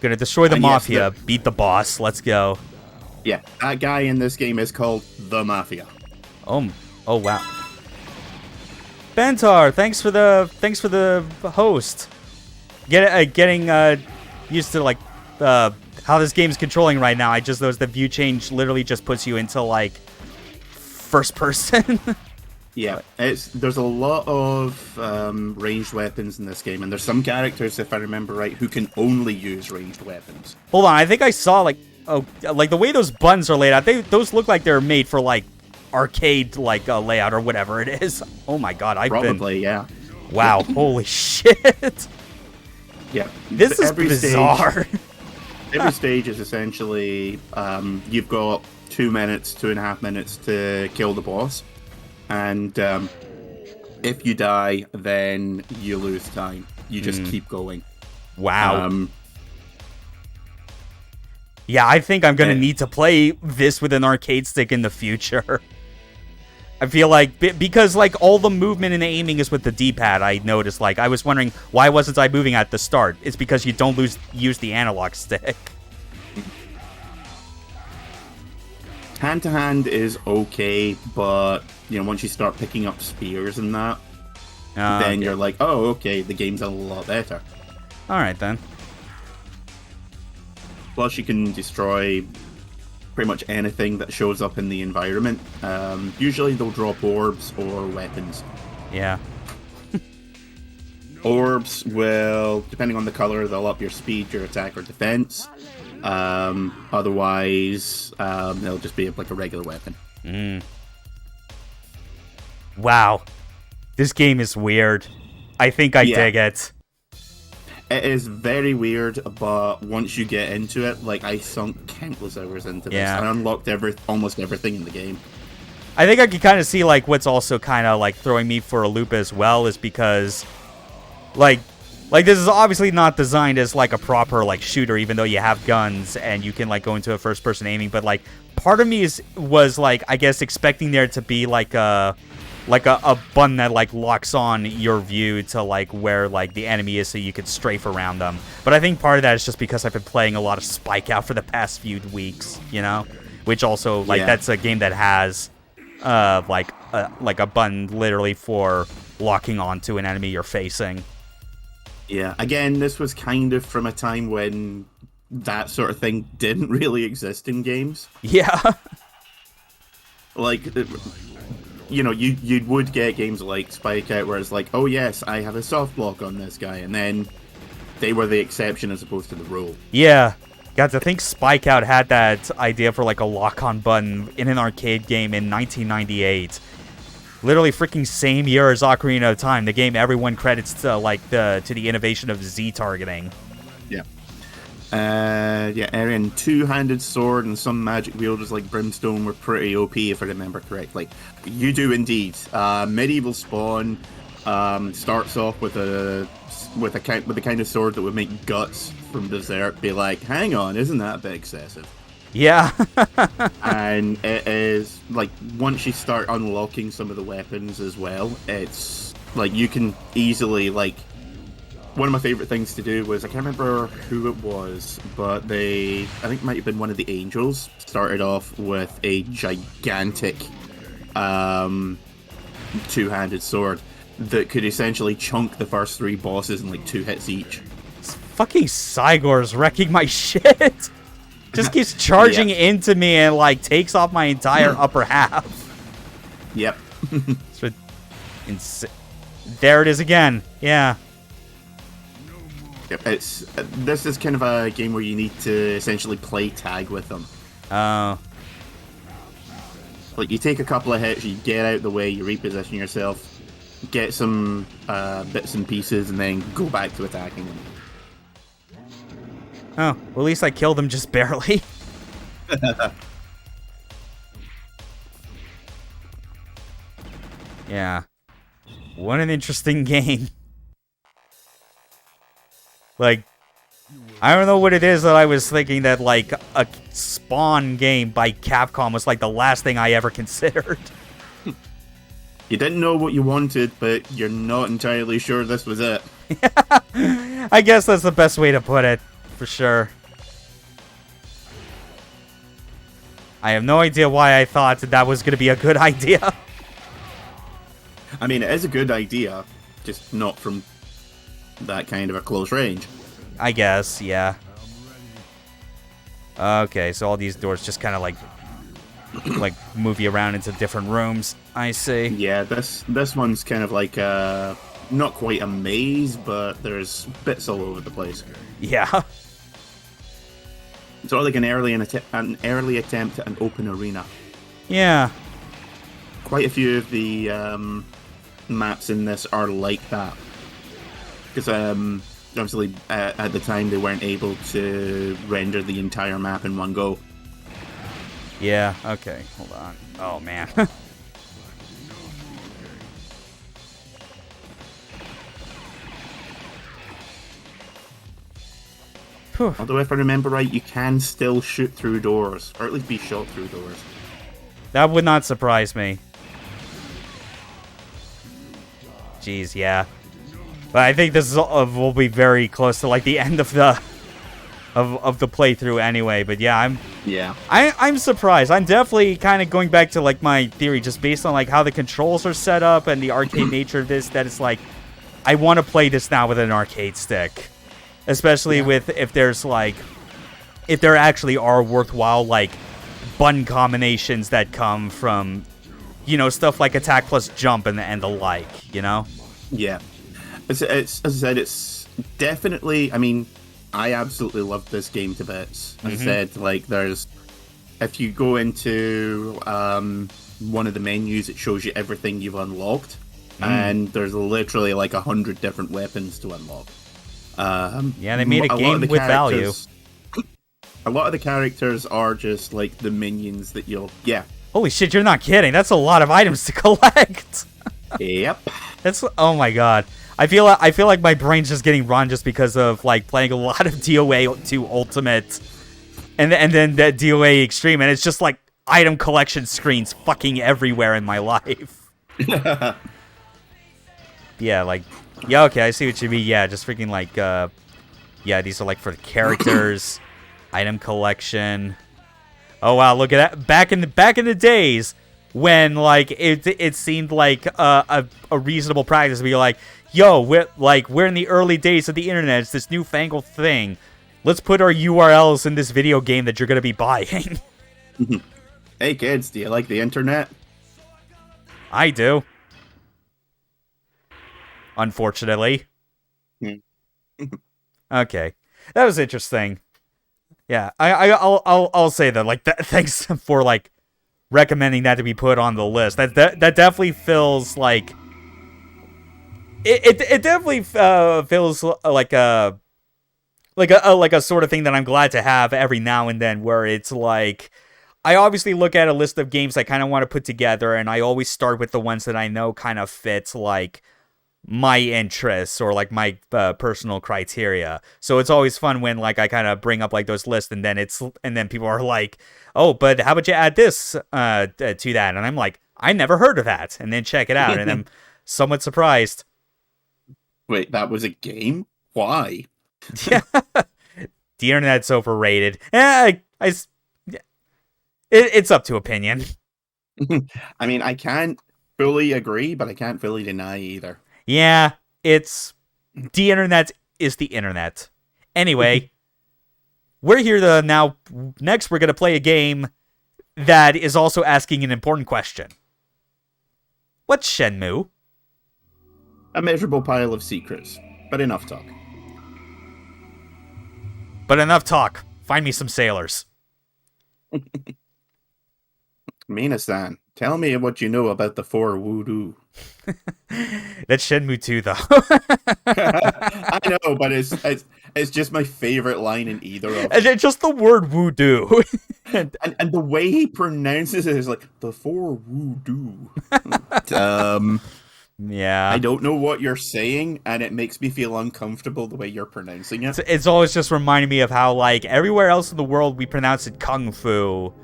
Gonna destroy the Mafia, beat the boss, let's go. Yeah, that guy in this game is called the Mafia. Oh wow. Bentar, thanks for the host. Getting used to like how this game's controlling right now. I just noticed the view change literally just puts you into like first person. Yeah, there's a lot of ranged weapons in this game, and there's some characters, if I remember right, who can only use ranged weapons. Hold on, I think I saw like the way those buttons are laid out. Those look like they're made for like arcade like layout or whatever it is. Oh my god, Yeah. Wow, holy shit. Yeah, this is bizarre. Every stage is essentially you've got 2.5 minutes to kill the boss, and if you die, then you lose time. You just keep going. Wow. Yeah, I think I'm gonna need to play this with an arcade stick in the future. I feel like, because, like, all the movement and aiming is with the D-pad, I noticed, like, I was wondering, why wasn't I moving at the start? It's because you don't use the analog stick. Hand-to-hand is okay, but, you know, once you start picking up spears and that, then you're like, oh, okay, the game's a lot better. Alright, then. Plus, you can destroy pretty much anything that shows up in the environment. Usually they'll drop orbs or weapons. Yeah. Orbs will, depending on the color, they'll up your speed, your attack, or defense. Otherwise, they'll just be like a regular weapon. Wow. This game is weird. I think I dig it. It is very weird, but once you get into it, like, I sunk countless hours into this. I unlocked almost everything in the game. I think I can kind of see, like, what's also kind of, like, throwing me for a loop as well is because, like, this is obviously not designed as, like, a proper, like, shooter, even though you have guns and you can, like, go into a first-person aiming. But, like, part of me was, like, I guess expecting there to be, like a button that, like, locks on your view to, like, where, like, the enemy is so you could strafe around them. But I think part of that is just because I've been playing a lot of Spike Out for the past few weeks, you know? Which also, like, that's a game that has, like a button literally for locking onto an enemy you're facing. Yeah, again, this was kind of from a time when that sort of thing didn't really exist in games. Yeah. Like, you know, you would get games like Spike Out where it's like, oh yes, I have a soft block on this guy, and then they were the exception as opposed to the rule. Yeah. Guys, I think Spike Out had that idea for, like, a lock-on button in an arcade game in 1998. Literally freaking same year as Ocarina of Time, the game everyone credits to, like, to the innovation of Z targeting. Yeah. Arian, two-handed sword and some magic wielders like Brimstone were pretty OP, if I remember correctly. You do indeed. Medieval Spawn starts off with the kind of sword that would make Guts from Berserk be like, hang on, isn't that a bit excessive? Yeah. And it is, like, once you start unlocking some of the weapons as well, it's, like, you can easily, like, one of my favorite things to do was, I can't remember who it was, but I think it might have been one of the Angels, started off with a gigantic two-handed sword that could essentially chunk the first three bosses in like 2 hits each. This fucking Cygor's wrecking my shit. Just keeps charging into me and, like, takes off my entire upper half. Yep. There it is again. Yeah. Yep. This is kind of a game where you need to essentially play tag with them. Oh. Like, you take a couple of hits, you get out the way, you reposition yourself, get some bits and pieces, and then go back to attacking them. Oh, well, at least I killed him just barely. Yeah. What an interesting game. Like, I don't know what it is that I was thinking that, like, a Spawn game by Capcom was, like, the last thing I ever considered. You didn't know what you wanted, but you're not entirely sure this was it. I guess that's the best way to put it, for sure. I have no idea why I thought that was going to be a good idea. I mean, it is a good idea, just not from that kind of a close range. I guess, yeah. Okay, so all these doors just kind of like move you around into different rooms. I see. Yeah, this one's kind of like not quite a maze, but there's bits all over the place. Yeah. It's all like an early attempt at an open arena. Yeah. Quite a few of the maps in this are like that. Because obviously at the time they weren't able to render the entire map in one go. Yeah, okay, hold on. Oh, man. Although, if I remember right, you can still shoot through doors, or at least be shot through doors. That would not surprise me. Jeez, yeah. But I think this will be very close to like the end of the playthrough anyway. But yeah, I'm surprised. I'm definitely kind of going back to like my theory, just based on like how the controls are set up and the arcade nature of this. That it's like I want to play this now with an arcade stick. Especially with if there actually are worthwhile like button combinations that come from, stuff like attack plus jump and the like, Yeah, as I said, it's definitely. I mean, I absolutely loved this game to bits. As I said, like if you go into one of the menus, it shows you everything you've unlocked, and there's literally like 100 different weapons to unlock. They made a game with value. A lot of the characters are just like the minions that you'll... Yeah. Holy shit, you're not kidding. That's a lot of items to collect. Yep. Oh my god. I feel like my brain's just getting run just because of like playing a lot of DOA 2 Ultimate and then that DOA Extreme, and it's just like item collection screens fucking everywhere in my life. Yeah, like... Yeah, okay, I see what you mean. Yeah, just freaking like, these are like for the characters, item collection. Oh wow, look at that! Back in the days when like it seemed like a reasonable practice to be like, yo, we're in the early days of the internet. It's this newfangled thing. Let's put our URLs in this video game that you're gonna be buying. Hey kids, do you like the internet? I do. Unfortunately. Okay, that was interesting. Yeah, I'll say that. Like, thanks for like recommending that to be put on the list. That definitely feels like it definitely feels like a sort of thing that I'm glad to have every now and then, where it's like I obviously look at a list of games I kind of want to put together, and I always start with the ones that I know kind of fit like my interests or like my personal criteria. So it's always fun when like I kind of bring up like those lists, and then people are like, oh, but how about you add this to that? And I'm like, I never heard of that, and then check it out, and I'm somewhat surprised. Wait, that was a game? Why? Yeah, the internet's overrated. It's up to opinion. I mean, I can't fully agree, but I can't fully deny either. Yeah, the internet is the internet. Anyway, we're here now. Next, we're going to play a game that is also asking an important question. What's Shenmue? A measurable pile of secrets, but enough talk. Find me some sailors. Mina-san, tell me what you know about the 4 voodoo. That's Shenmue 2, though. I know, but it's just my favorite line in either of them. And just the word voodoo. and the way he pronounces it is like, the 4 voodoo. Yeah. I don't know what you're saying, and it makes me feel uncomfortable the way you're pronouncing it. It's always just reminding me of how, like, everywhere else in the world we pronounce it kung fu.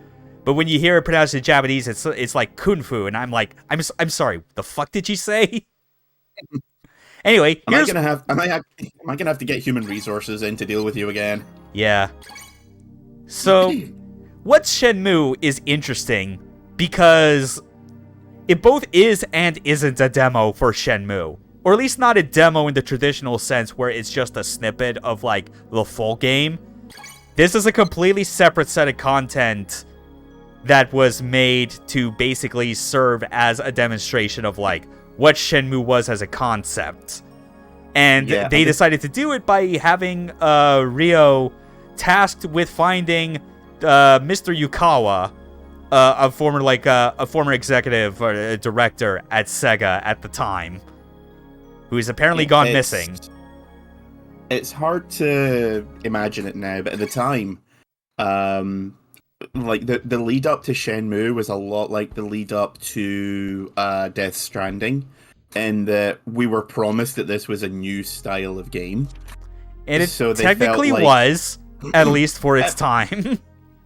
But when you hear it pronounced in Japanese, it's like kung fu, and I'm like, I'm sorry, the fuck did you say? Anyway, am I gonna have to get human resources in to deal with you again? Yeah. So, what's Shenmue is interesting because it both is and isn't a demo for Shenmue, or at least not a demo in the traditional sense where it's just a snippet of like the full game. This is a completely separate set of content that was made to basically serve as a demonstration of like what Shenmue was as a concept. And they decided to do it by having Ryo tasked with finding Mr. Yukawa, a former executive or director at Sega at the time, who's apparently gone missing. It's hard to imagine it now, but at the time, like the lead up to Shenmue was a lot like the lead up to Death Stranding, and that we were promised that this was a new style of game. And it technically was, At least for its time.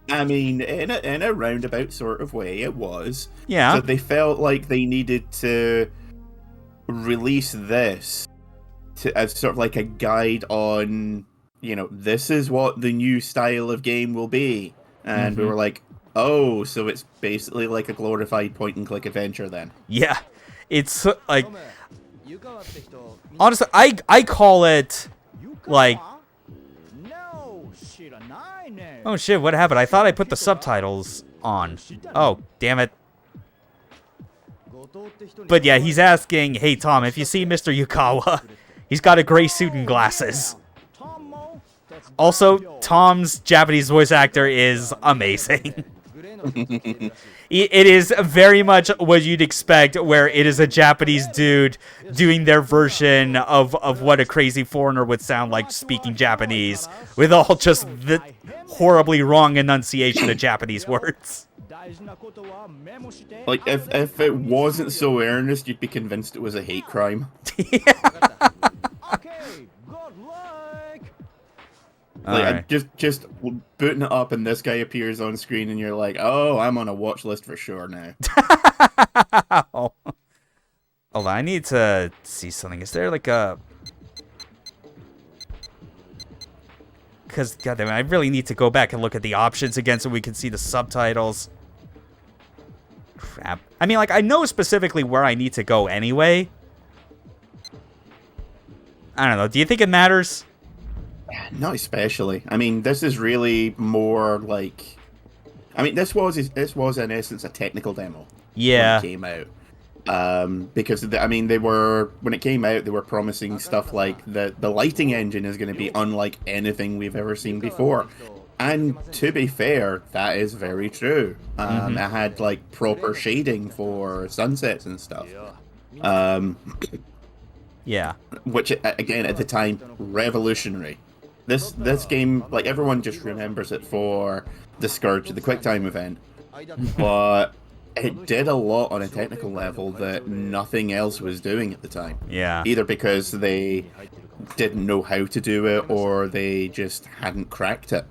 I mean, in a roundabout sort of way, it was. Yeah. So they felt like they needed to release this as sort of like a guide on, this is what the new style of game will be. And we were like, oh, so it's basically like a glorified point-and-click adventure then. Yeah. It's like... Honestly, I call it, like... Oh shit, what happened? I thought I put the subtitles on. Oh, damn it. But yeah, he's asking, hey Tom, if you see Mr. Yukawa, he's got a gray suit and glasses. Also, Tom's Japanese voice actor is amazing. It is very much what you'd expect, where it is a Japanese dude doing their version of what a crazy foreigner would sound like speaking Japanese, with all just the horribly wrong enunciation of Japanese words. Like, if it wasn't so earnest, you'd be convinced it was a hate crime. Like, just booting it up and this guy appears on screen and you're like, oh, I'm on a watch list for sure now. Hold on, I need to see something. Is there like a... Because, goddamn, I really need to go back and look at the options again so we can see the subtitles. Crap. I mean, like, I know specifically where I need to go anyway. I don't know. Do you think it matters? Not especially. I mean, this is really more like... I mean, this was in essence a technical demo. Yeah. When it came out. Because, I mean, when it came out, they were promising stuff like the lighting engine is going to be unlike anything we've ever seen before. And to be fair, that is very true. It had, like, proper shading for sunsets and stuff. Yeah. Which, again, at the time, revolutionary. This game, like, everyone just remembers it for the Scourge, the QuickTime event, but it did a lot on a technical level that nothing else was doing at the time. Yeah. Either because they didn't know how to do it, or they just hadn't cracked it,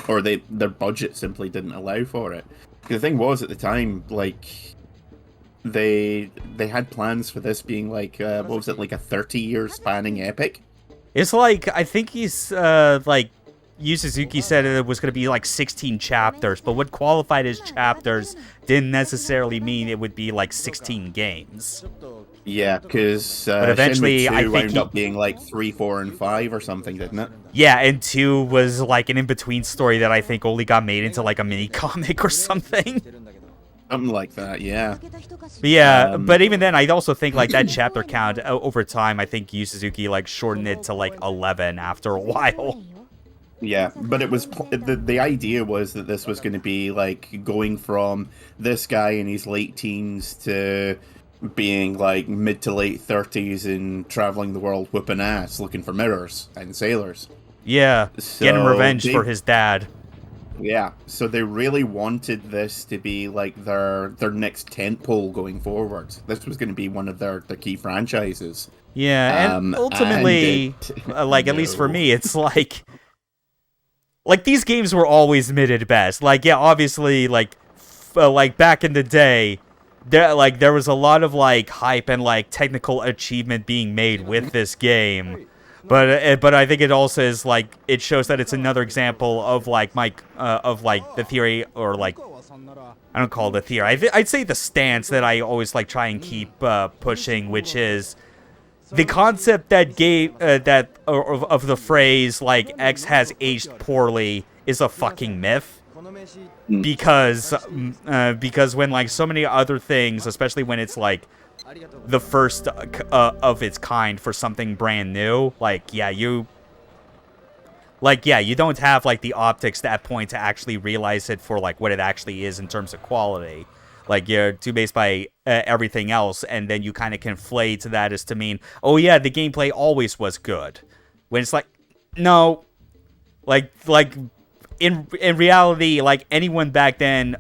or their budget simply didn't allow for it. The thing was, at the time, like, they had plans for this being like, what was it, like a 30-year spanning epic? It's like, I think he's, like, Yu Suzuki said it was going to be like 16 chapters, but what qualified as chapters didn't necessarily mean it would be like 16 games. Yeah, because but eventually, I think wound up being like 3, 4, and 5 or something, didn't it? Yeah, and 2 was like an in-between story that I think only got made into like a mini-comic or something. Something like that, yeah. But yeah, but even then, I also think like that chapter count over time, I think Yu Suzuki like shortened it to like 11 after a while. Yeah, but it was the idea was that this was going to be like going from this guy in his late teens to being like mid to late 30s and traveling the world whooping ass, looking for mirrors and sailors. Yeah, getting revenge for his dad. Yeah, so they really wanted this to be like their next tentpole going forward. This was going to be one of their key franchises. Yeah, and ultimately, like, at least for me, it's like these games were always mid at best. Like, yeah, obviously, like back in the day, there was a lot of like hype and like technical achievement being made with this game. But I think it also is like it shows that it's another example of like the theory, or like I don't call it a theory. I'd say the stance that I always like try and keep pushing, which is the concept that of the phrase like X has aged poorly is a fucking myth. Because when like so many other things, especially when it's like the first of its kind for something brand new, you don't have like the optics at that point to actually realize it for like what it actually is in terms of quality. Like, you're too based by everything else, and then you kind of conflate that as to mean, oh yeah, the gameplay always was good, when it's like, no, like in reality, like, anyone back then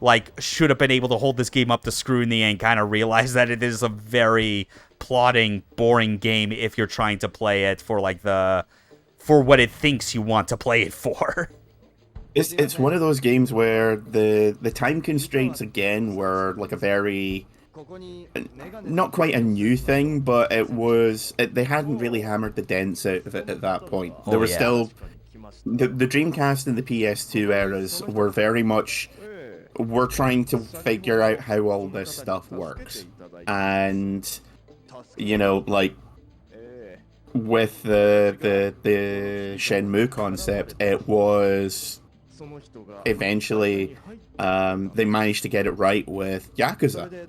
like should have been able to hold this game up to scrutiny and kind of realize that it is a very plodding, boring game if you're trying to play it for like the for what it thinks you want to play it for. It's one of those games where the time constraints again were like a very not quite a new thing, but they hadn't really hammered the dents out of it at that point. There was still the Dreamcast and the PS2 eras were very much we're trying to figure out how all this stuff works, and like with the Shenmue concept, it was eventually they managed to get it right with Yakuza.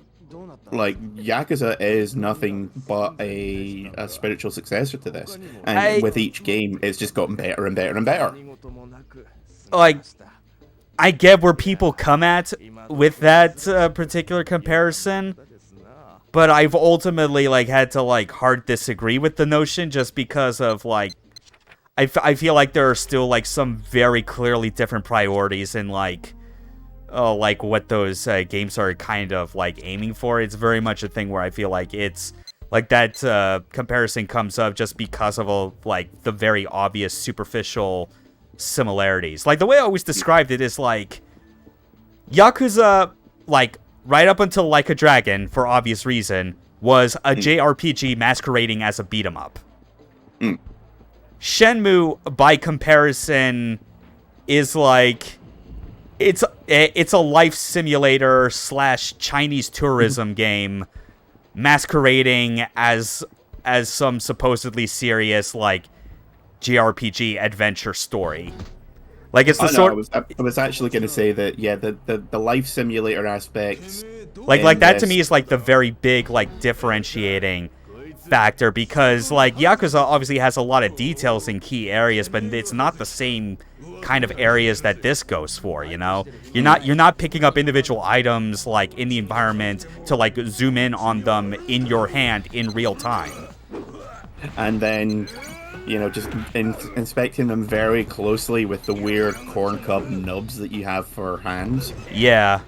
Like, Yakuza is nothing but a spiritual successor to this. And with each game, it's just gotten better and better and better. Like, I get where people come at with that particular comparison, but I've ultimately, like, had to, like, hard disagree with the notion just because of, like, I feel like there are still, like, some very clearly different priorities in, like what those games are kind of like aiming for. It's very much a thing where I feel like it's like that comparison comes up just because of like the very obvious superficial similarities. Like the way I always described it is like Yakuza, like right up until Like a Dragon, for obvious reason, was a JRPG masquerading as a beat 'em up. Shenmue, by comparison, is like it's a life simulator / Chinese tourism game masquerading as some supposedly serious like JRPG adventure story. Like it's the sort. I was actually going to say that the life simulator aspects. Like that to me is like the very big like differentiating factor, because like Yakuza obviously has a lot of details in key areas, but it's not the same kind of areas that this goes for. You're not picking up individual items like in the environment to like zoom in on them in your hand in real time, and then just inspecting them very closely with the weird corn cob nubs that you have for hands. Yeah,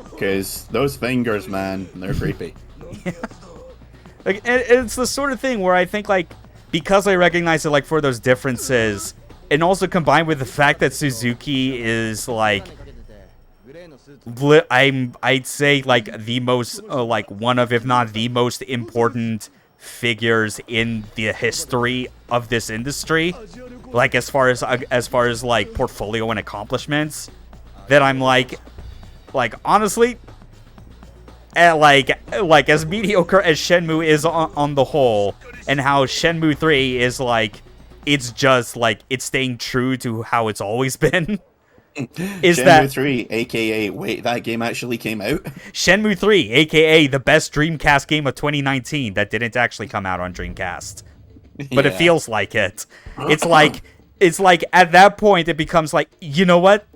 because those fingers, man, they're creepy. Like, it's the sort of thing where I think, like, because I recognize it, like, for those differences, and also combined with the fact that Suzuki is, like, I'd say, like, the most, like, one of, if not the most important figures in the history of this industry, like, as far as, like, portfolio and accomplishments, that I'm, like, honestly, like as mediocre as Shenmue is on the whole, and how Shenmue 3 is like, it's just like it's staying true to how it's always been. Is Shenmue that 3, aka wait, that game actually came out? Shenmue 3, aka the best Dreamcast game of 2019 that didn't actually come out on Dreamcast, but it feels like it. It's like at that point it becomes like, you know what?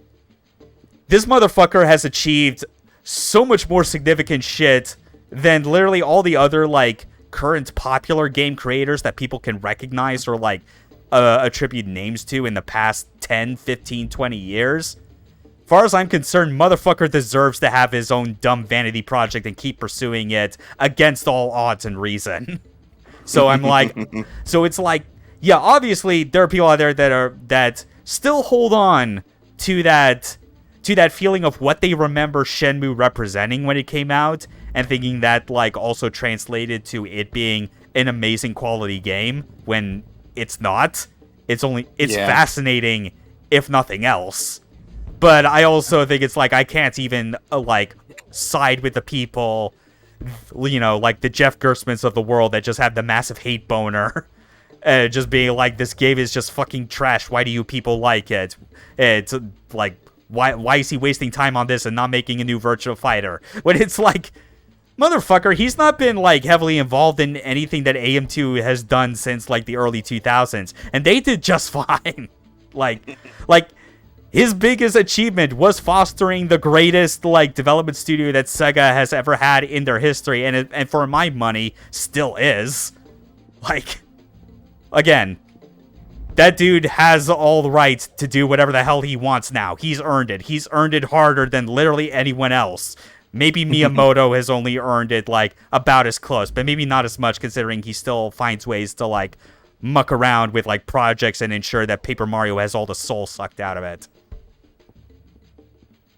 This motherfucker has achieved so much more significant shit than literally all the other, like, current popular game creators that people can recognize or, like, attribute names to in the past 10, 15, 20 years. As far as I'm concerned, motherfucker deserves to have his own dumb vanity project and keep pursuing it against all odds and reason. So I'm like, so it's like, yeah, obviously there are people out there that still hold on to that feeling of what they remember Shenmue representing when it came out, and thinking that, like, also translated to it being an amazing quality game when it's not. It's fascinating, if nothing else. But I also think it's like, I can't even, like, side with the people, like the Jeff Gerstmanns of the world that just have the massive hate boner. Just being like, this game is just fucking trash. Why do you people like it? It's like, why is he wasting time on this and not making a new Virtua Fighter? When it's like, motherfucker, he's not been, like, heavily involved in anything that AM2 has done since, like, the early 2000s. And they did just fine. Like, his biggest achievement was fostering the greatest, like, development studio that Sega has ever had in their history. And for my money, still is. Like, again, that dude has all the right to do whatever the hell he wants now. He's earned it. He's earned it harder than literally anyone else. Maybe Miyamoto has only earned it, like, about as close, but maybe not as much, considering he still finds ways to, like, muck around with like projects and ensure that Paper Mario has all the soul sucked out of it.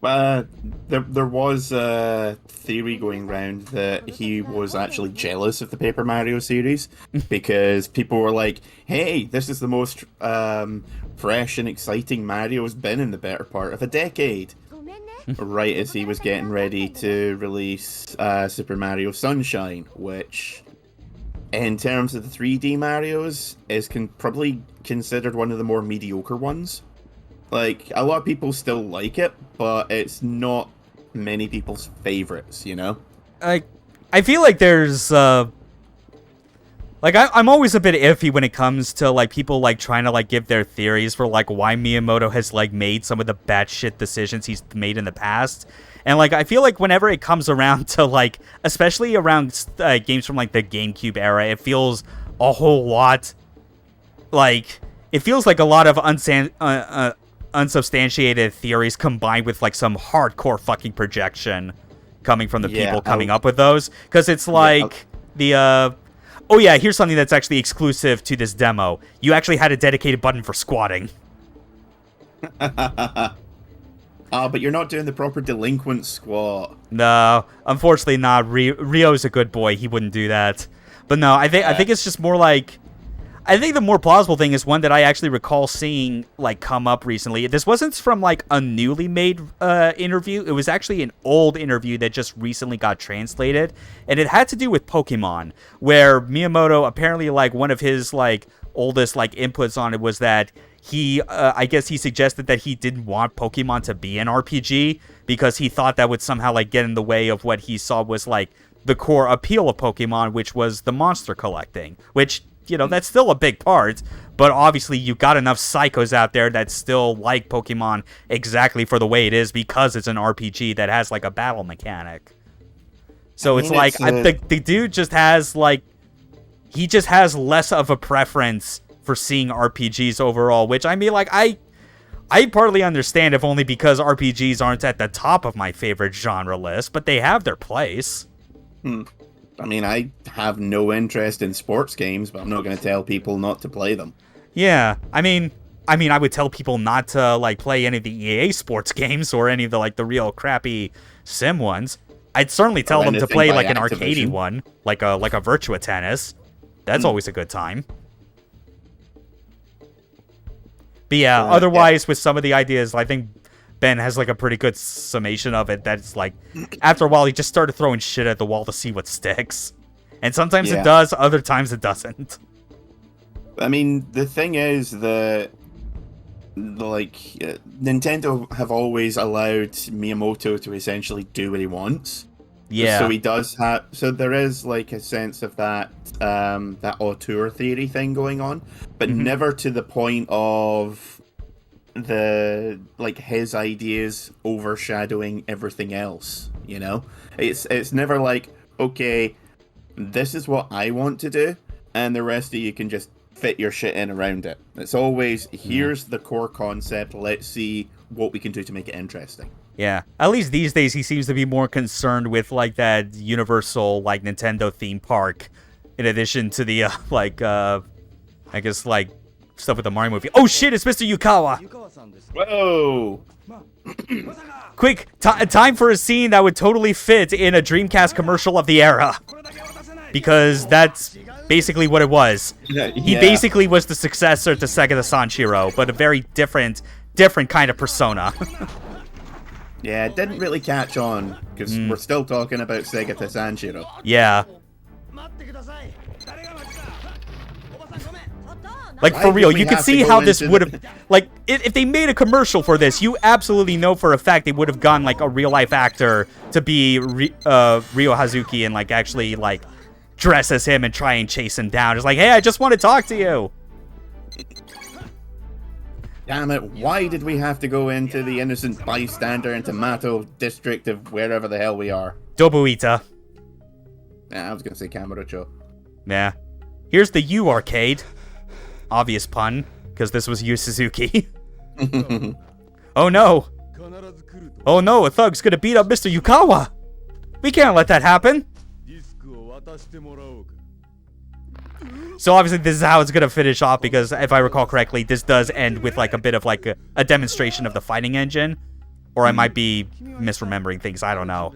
There was a theory going around that he was actually jealous of the Paper Mario series because people were like, hey, this is the most fresh and exciting Mario's been in the better part of a decade. Right as he was getting ready to release Super Mario Sunshine, which, in terms of the 3D Marios, is probably considered one of the more mediocre ones. Like, a lot of people still like it, but it's not many people's favorites, you know? I feel like there's, I'm always a bit iffy when it comes to, like, people, like, trying to, like, give their theories for, like, why Miyamoto has, like, made some of the batshit decisions he's made in the past. And, like, I feel like whenever it comes around to, like, especially around games from, like, the GameCube era, it feels a whole lot, like, it feels like a lot of unsubstantiated theories combined with, like, some hardcore fucking projection coming from the people coming up with those. Because it's like oh yeah, here's something that's actually exclusive to this demo. You actually had a dedicated button for squatting. But you're not doing the proper delinquent squat. No, unfortunately not. Rio's a good boy. He wouldn't do that. But no, I think it's just more like... I think the more plausible thing is one that I actually recall seeing, like, come up recently. This wasn't from, like, a newly made interview. It was actually an old interview that just recently got translated. And it had to do with Pokemon, where Miyamoto, apparently, like, one of his, like, oldest, like, inputs on it was that he, I guess he suggested that he didn't want Pokemon to be an RPG because he thought that would somehow, like, get in the way of what he saw was, like, the core appeal of Pokemon, which was the monster collecting, which... You know, that's still a big part, but obviously you've got enough psychos out there that still like Pokemon exactly for the way it is because it's an RPG that has, like, a battle mechanic. So it's like, the dude just has, like, he just has less of a preference for seeing RPGs overall, which, I mean, like, I partly understand if only because RPGs aren't at the top of my favorite genre list, but they have their place. I mean, I have no interest in sports games, but I'm not going to tell people not to play them. Yeah, I mean, I would tell people not to, like, play any of the EA sports games or any of the, like, the real crappy sim ones. I'd certainly tell them to play, like, an arcadey one, like a Virtua Tennis. That's always a good time. But yeah, otherwise, with some of the ideas, I think Ben has, like, a pretty good summation of it. That's, like, after a while, he just started throwing shit at the wall to see what sticks. And sometimes it does, other times it doesn't. I mean, the thing is that, like, Nintendo have always allowed Miyamoto to essentially do what he wants. Yeah. So he does have... So there is, like, a sense of that auteur theory thing going on, but never to the point of... his ideas overshadowing everything else, you know? It's never like, okay, this is what I want to do, and the rest of you can just fit your shit in around it. It's always, here's the core concept, let's see what we can do to make it interesting. Yeah, at least these days he seems to be more concerned with, like, that universal, like, Nintendo theme park, in addition to the, I guess, like, stuff with the Mario movie. Oh shit, it's Mr. Yukawa! Whoa! Quick, time for a scene that would totally fit in a Dreamcast commercial of the era. Because that's basically what it was. He basically was the successor to Sega the Sanshiro, but a very different kind of persona. Yeah, it didn't really catch on, because we're still talking about Sega to Sanshiro. Yeah. Like, for real, you can see how this would have... Like, if they made a commercial for this, you absolutely know for a fact they would have gone, like, a real-life actor to be Ryo Hazuki and, like, actually, like, dress as him and try and chase him down. It's like, hey, I just want to talk to you. Damn it, why did we have to go into the innocent bystander in Tomato district of wherever the hell we are? Dobuita. Yeah, I was going to say Kamurocho. Yeah. Here's the U arcade. Obvious pun, because this was Yu Suzuki. Oh no! Oh no, a thug's gonna beat up Mr. Yukawa! We can't let that happen! So obviously this is how it's going to finish off, because if I recall correctly, this does end with like a bit of like a demonstration of the fighting engine. Or I might be misremembering things, I don't know.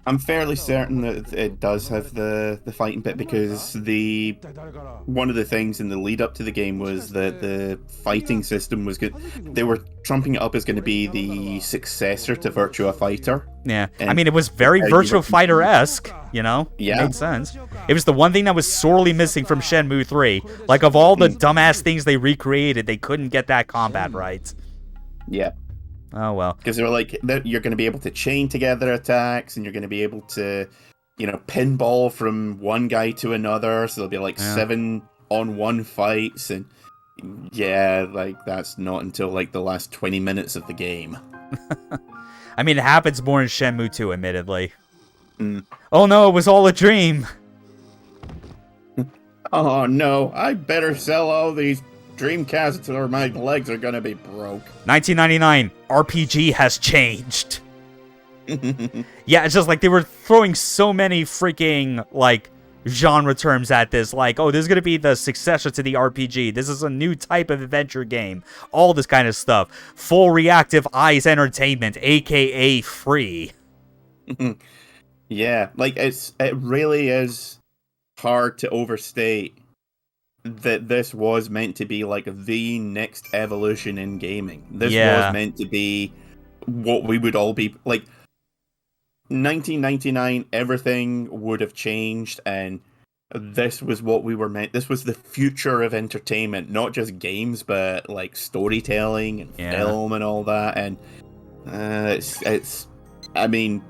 I'm fairly certain that it does have the fighting bit, because one of the things in the lead up to the game was that the fighting system was good. They were trumping it up as going to be the successor to Virtua Fighter. Yeah, I mean, it was very Virtua Fighter-esque, you know? Yeah. It made sense. It was the one thing that was sorely missing from Shenmue 3. Like, of all the dumbass things they recreated, they couldn't get that combat right. Yeah. Oh, well. Because they were like, you're going to be able to chain together attacks, and you're going to be able to, pinball from one guy to another. So there'll be like 7-on-1 fights, and like that's not until like the last 20 minutes of the game. I mean, it happens more in Shenmue 2, admittedly. Oh no, it was all a dream. Oh no, I better sell all these Dreamcasts or my legs are gonna be broke. 1999, RPG has changed. Yeah, it's just like they were throwing so many freaking, like, genre terms at this. Like, oh, this is gonna be the successor to the RPG. This is a new type of adventure game. All this kind of stuff. Full Reactive Eyes Entertainment, aka free. Yeah, like, it really is hard to overstate that this was meant to be like the next evolution in gaming. This was meant to be what we would all be like. 1999, everything would have changed, and this was what we were meant. This was the future of entertainment, not just games, but like storytelling and film and all that. And I mean,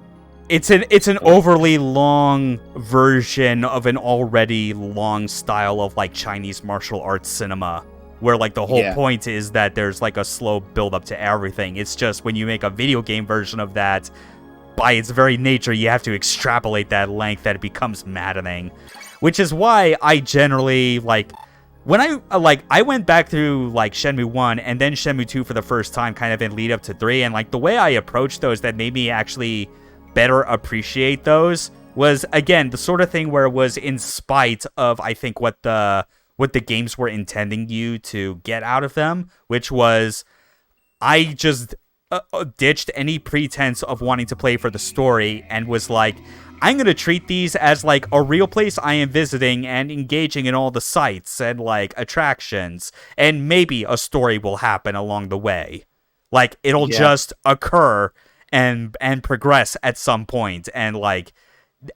it's an overly long version of an already long style of like Chinese martial arts cinema, where like the whole point is that there's like a slow build up to everything. It's just when you make a video game version of that, by its very nature, you have to extrapolate that length that it becomes maddening. Which is why I generally like when I went back through like Shenmue 1 and then Shenmue 2 for the first time, kind of in lead up to 3, and like the way I approached those that made me actually better appreciate those was, again, the sort of thing where it was in spite of, I think, what the games were intending you to get out of them, which was I just ditched any pretense of wanting to play for the story and was like, I'm going to treat these as like a real place I am visiting and engaging in all the sights and like attractions, and maybe a story will happen along the way. Like, it'll just occur and progress at some point, and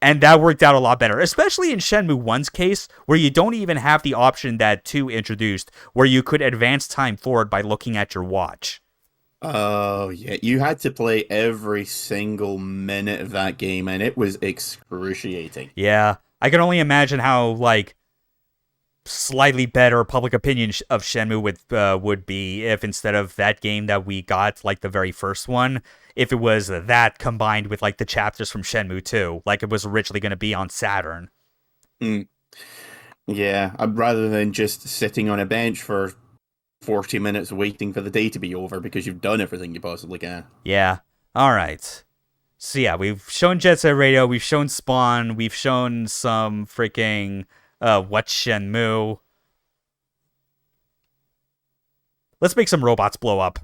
that worked out a lot better, especially in Shenmue 1's case, where you don't even have the option that 2 introduced, where you could advance time forward by looking at your watch. Oh, yeah. You had to play every single minute of that game, and it was excruciating. Yeah. I can only imagine how, like, slightly better public opinion of Shenmue would be if instead of that game that we got, like, the very first one, if it was that combined with, like, the chapters from Shenmue 2, like it was originally going to be on Saturn. Yeah, rather than just sitting on a bench for 40 minutes waiting for the day to be over because you've done everything you possibly can. Yeah. All right. So yeah, we've shown Jet Set Radio, we've shown Spawn, we've shown some freaking What's Shenmue. Let's make some robots blow up.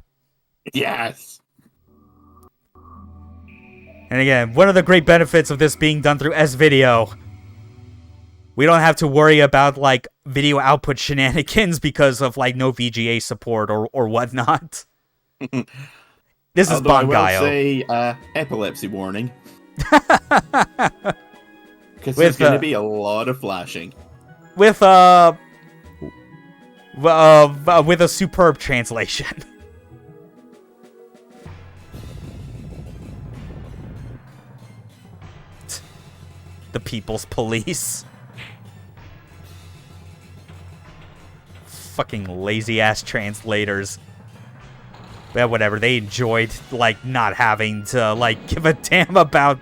Yes. And again, one of the great benefits of this being done through S-Video, we don't have to worry about, like, video output shenanigans because of, like, no VGA support or whatnot. This is Bangai-O. I will say, epilepsy warning. Because there's going to be a lot of flashing. With a superb translation. The People's Police. Fucking lazy-ass translators. But whatever, they enjoyed, like, not having to, like, give a damn about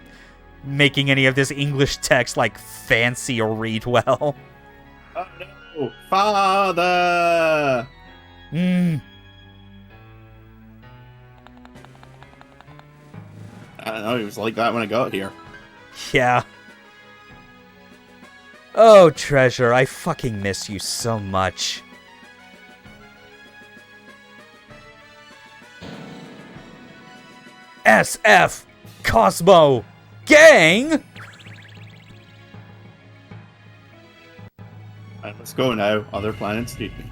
making any of this English text, like, fancy or read well. Oh, no! Father! I don't know, it was like that when I got here. Yeah. Oh, Treasure, I fucking miss you so much. SF Cosmo Gang! Alright, let's go now. Other planets need me.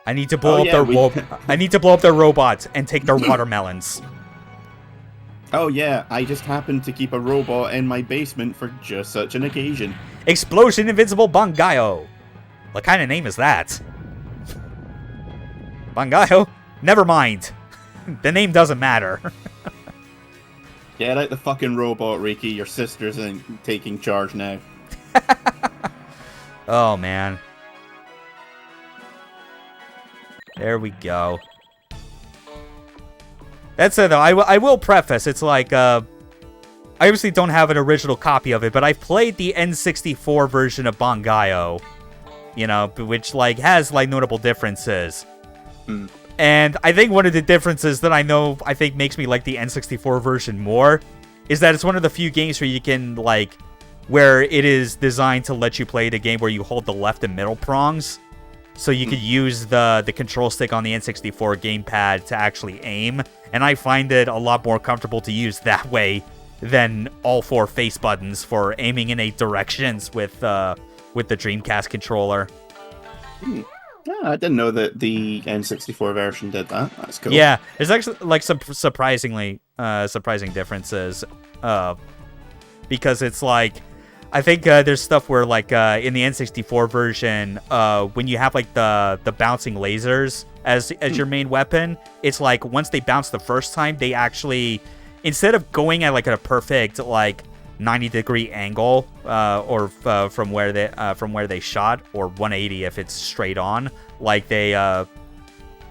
I need to blow I need to blow up their robots and take their watermelons. Oh yeah, I just happened to keep a robot in my basement for just such an occasion. Explosion Invincible Bangai-O. What kind of name is that? Bangai-O? Never mind. The name doesn't matter. Get out the fucking robot, Ricky. Your sister's taking charge now. Oh, man. There we go. That's it, though. I will preface, it's like, I obviously don't have an original copy of it, but I've played the N64 version of Bangai-O, you know, which, like, has, like, notable differences. And I think one of the differences that I think makes me like the N64 version more is that it's one of the few games where you can, like, where it is designed to let you play the game where you hold the left and middle prongs. So you could use the control stick on the N64 gamepad to actually aim. And I find it a lot more comfortable to use that way than all four face buttons for aiming in 8 directions with the Dreamcast controller. Yeah, I didn't know that the N64 version did that. That's cool. Yeah, there's actually like some surprising differences. Because it's like, I think there's stuff where like in the N64 version, when you have like the bouncing lasers as your main weapon, it's like once they bounce the first time, they actually, instead of going at like a perfect like 90-degree angle or from where they shot, or 180 if it's straight on, like they'll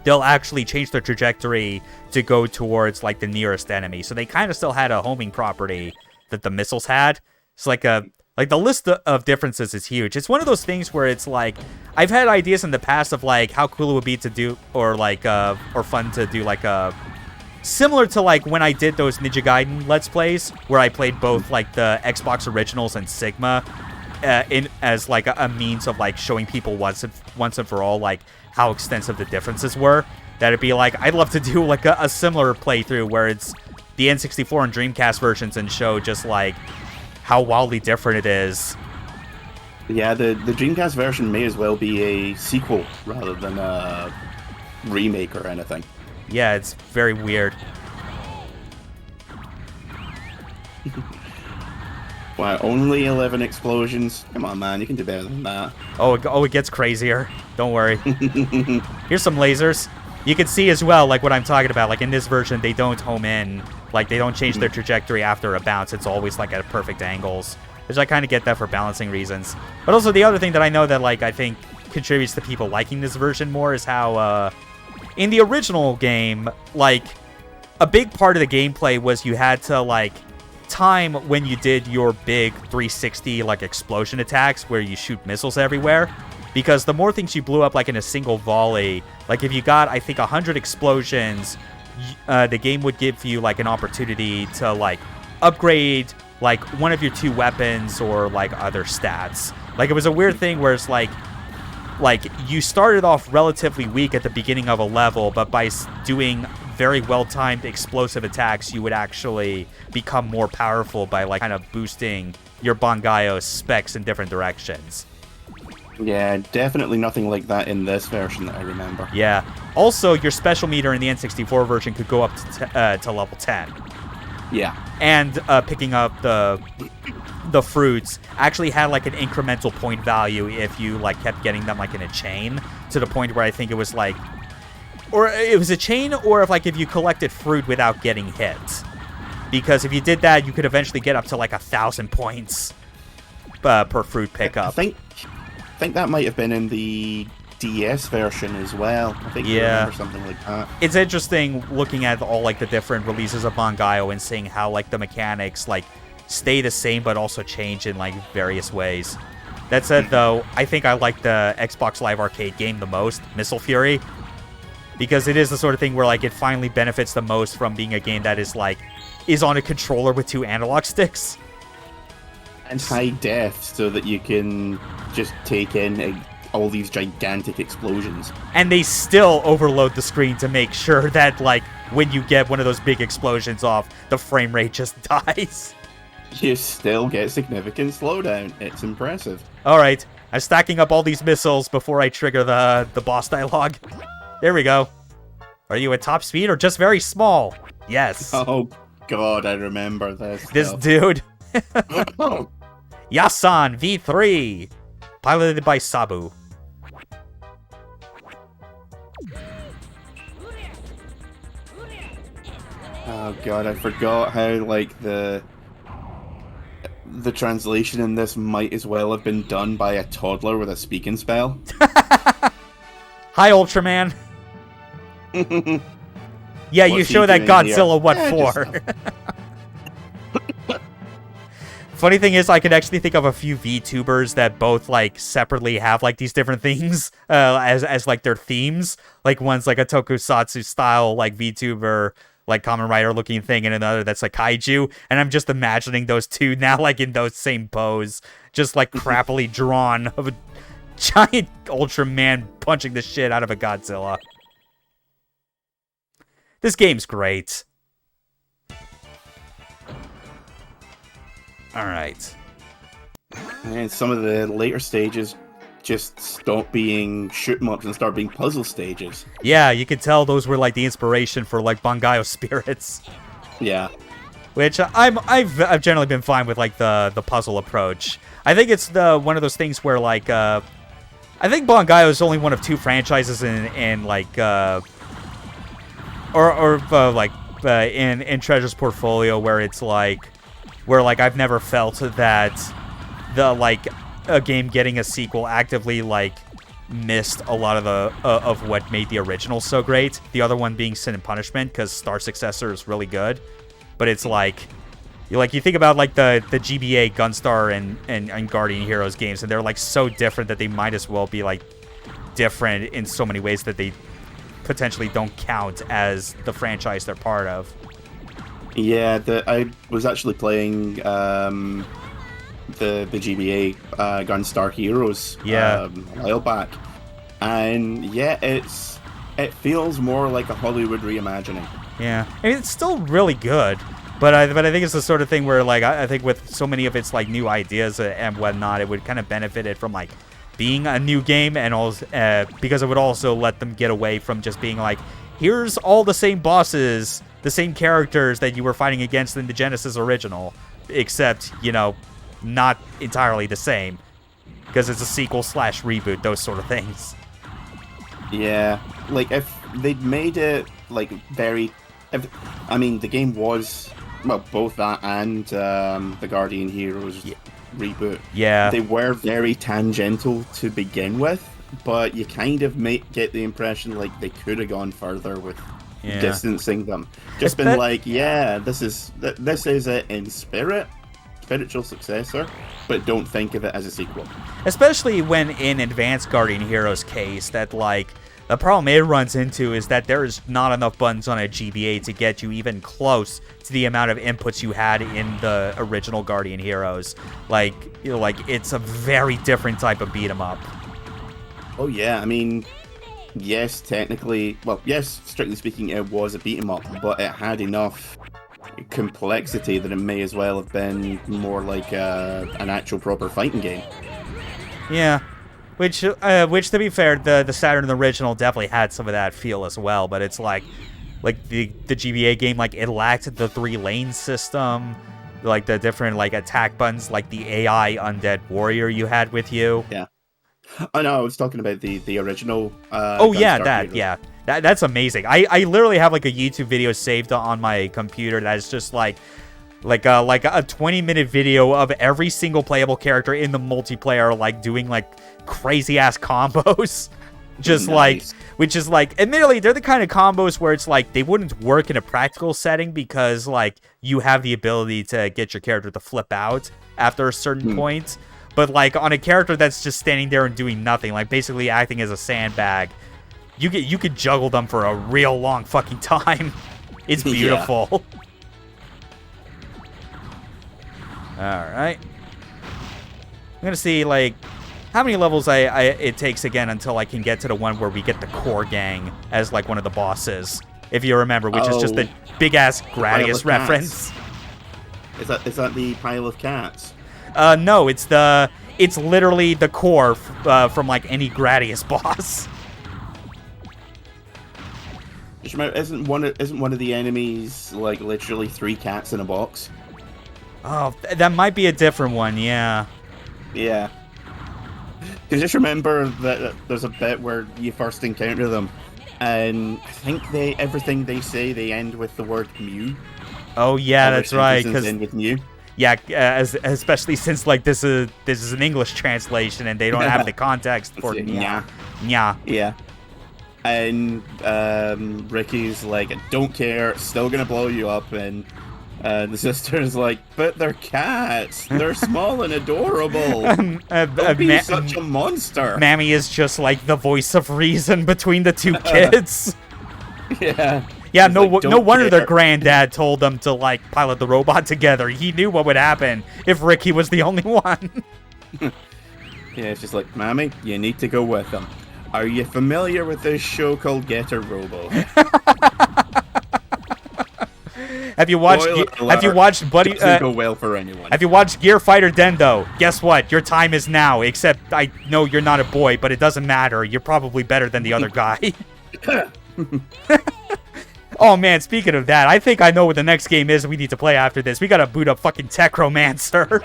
actually change their trajectory to go towards like the nearest enemy. So they kind of still had a homing property that the missiles had. It's like the list of differences is huge. It's one of those things where it's like, I've had ideas in the past of like how cool it would be to do, or like or fun to do like a similar to like when I did those Ninja Gaiden Let's Plays, where I played both like the Xbox Originals and Sigma in as like a means of like showing people once and for all like how extensive the differences were. That'd be like, I'd love to do like a similar playthrough where it's the N64 and Dreamcast versions and show just like how wildly different it is. Yeah, the Dreamcast version may as well be a sequel rather than a remake or anything. Yeah, it's very weird. Wow, only 11 explosions? Come on, man, you can do better than that. Oh, it gets crazier. Don't worry. Here's some lasers. You can see as well, like what I'm talking about. Like in this version, they don't home in. Like they don't change their trajectory after a bounce. It's always like at perfect angles. Which I kind of get that for balancing reasons. But also the other thing that I know that like I think contributes to people liking this version more is how in the original game, like a big part of the gameplay was you had to like time when you did your big 360 like explosion attacks where you shoot missiles everywhere. Because the more things you blew up like in a single volley, like if you got, I think, 100 explosions, the game would give you like an opportunity to like upgrade like one of your 2 weapons or like other stats. Like it was a weird thing where it's like you started off relatively weak at the beginning of a level, but by doing very well-timed explosive attacks, you would actually become more powerful by like kind of boosting your Bangai-O specs in different directions. Yeah, definitely nothing like that in this version that I remember. Yeah. Also, your special meter in the N64 version could go up to level 10. Yeah. And picking up the fruits actually had like an incremental point value if you like kept getting them like in a chain, to the point where I think it was like, or it was a chain, or if you collected fruit without getting hit. Because if you did that, you could eventually get up to like 1,000 points per fruit pickup. I think that might have been in the DS version as well. I think yeah, remember something like that. It's interesting looking at all like the different releases of Bangai-O and seeing how like the mechanics like stay the same but also change in like various ways. That said, though, I think I like the Xbox Live Arcade game the most, Missile Fury, because it is the sort of thing where like it finally benefits the most from being a game that is on a controller with 2 analog sticks. and high def so that you can just take in all these gigantic explosions. And they still overload the screen to make sure that, like, when you get one of those big explosions off, the frame rate just dies. You still get significant slowdown. It's impressive. Alright, I'm stacking up all these missiles before I trigger the boss dialogue. There we go. Are you at top speed or just very small? Yes. Oh god, I remember this. This dude. Yasan V3. Piloted by Sabu. Oh god, I forgot how, like, the translation in this might as well have been done by a toddler with a speaking spell. Hi, Ultraman. Yeah, you show that Godzilla what for. Funny thing is, I could actually think of a few VTubers that both, like, separately have, like, these different things as like, their themes. Like, one's, like, a tokusatsu-style, like, VTuber, like, Kamen Rider-looking thing, and another that's, like, kaiju. And I'm just imagining those two now, like, in those same pose. Just, like, crappily drawn of a giant Ultraman punching the shit out of a Godzilla. This game's great. Alright. And some of the later stages just stop being shoot 'em ups and start being puzzle stages. Yeah, you could tell those were like the inspiration for like Bangai-O spirits. Yeah. Which I've generally been fine with, like the puzzle approach. I think it's one of those things where like I think Bangai-O is only one of two franchises in like in Treasure's portfolio where it's like I've never felt that a game getting a sequel actively like missed a lot of of what made the original so great. The other one being Sin and Punishment, because Star Successor is really good, but it's like you think about like the GBA Gunstar and Guardian Heroes games, and they're like so different that they might as well be like different in so many ways that they potentially don't count as the franchise they're part of. Yeah, I was actually playing the GBA Gunstar Heroes a while back, and yeah, it feels more like a Hollywood reimagining. Yeah, I mean, it's still really good, but I think it's the sort of thing where like I think with so many of its like new ideas and whatnot, it would kind of benefit it from like being a new game, and also because it would also let them get away from just being like, here's all the same bosses, the same characters that you were fighting against in the Genesis original, except, you know, not entirely the same, because it's a sequel / reboot, those sort of things. Yeah, like if they'd made it like I mean, the game was, well, both that and the Guardian Heroes reboot. Yeah, they were very tangential to begin with, but you kind of get the impression like they could have gone further with distancing them. Just been like, yeah, this is it in spirit, spiritual successor, but don't think of it as a sequel. Especially when in Advanced Guardian Heroes case, that like the problem it runs into is that there is not enough buttons on a GBA to get you even close to the amount of inputs you had in the original Guardian Heroes. Like, you know, like it's a very different type of beat 'em up. Oh yeah, I mean, yes, technically, well, yes, strictly speaking, it was a beat 'em up, but it had enough complexity that it may as well have been more like an actual proper fighting game. Yeah. Which to be fair, the Saturn original definitely had some of that feel as well, but it's like the GBA game, like it lacked the 3-lane system, like the different like attack buttons, like the AI undead warrior you had with you. Yeah. Oh no, I was talking about the original. That's amazing. I literally have like a YouTube video saved on my computer that's just like a 20-minute video of every single playable character in the multiplayer like doing like crazy ass combos. Just nice. Which is like, admittedly, they're the kind of combos where it's like they wouldn't work in a practical setting because like you have the ability to get your character to flip out after a certain point. But like on a character that's just standing there and doing nothing, like basically acting as a sandbag, you could juggle them for a real long fucking time. It's beautiful. All right. I'm gonna see, like, how many levels it takes again until I can get to the one where we get the core gang as, like, one of the bosses. If you remember, which is just the big-ass Gradius reference. Is that the pile of cats? No, it's literally the core from, like, any Gradius boss. Just remember, isn't one of the enemies, like, literally 3 cats in a box? Oh, that might be a different one, yeah. Yeah. Because just remember that there's a bit where you first encounter them, and I think everything they say, they end with the word Mew. Oh yeah, that's right. Because end with Mew. Yeah, especially since, like, this is an English translation and they don't have the context for nya. Nya. Yeah. And Ricky's like, don't care, still gonna blow you up, and the sister's like, but they're cats. They're small and adorable. Don't be such a monster. Mammy is just like the voice of reason between the two kids. Yeah. Yeah, no wonder their granddad told them to, like, pilot the robot together. He knew what would happen if Ricky was the only one. Yeah, it's just like, Mammy, you need to go with them. Are you familiar with this show called Getter Robo? Have you watched Buddy? Doesn't go well for anyone. Have you watched Gear Fighter Dendo? Guess what? Your time is now. Except I know you're not a boy, but it doesn't matter. You're probably better than the other guy. Oh man, speaking of that, I think I know what the next game is we need to play after this. We gotta boot up fucking Techromancer.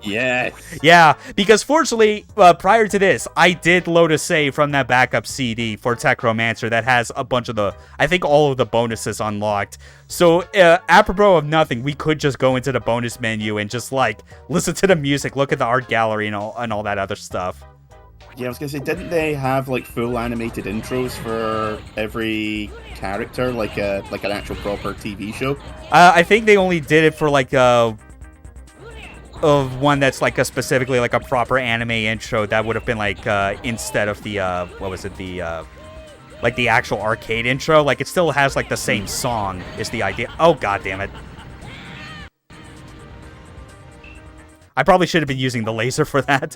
Yes. Yeah, because fortunately, prior to this, I did load a save from that backup CD for Techromancer that has a bunch of I think all of the bonuses unlocked. So, apropos of nothing, we could just go into the bonus menu and just, like, listen to the music, look at the art gallery and all that other stuff. Yeah, I was gonna say, didn't they have, like, full animated intros for every character, like an actual proper TV show? I think they only did it for, like, of one that's, like, specifically, like, a proper anime intro that would have been, like, instead of the, like, the actual arcade intro. Like, it still has, like, the same song is the idea. Oh, god damn it. I probably should have been using the laser for that.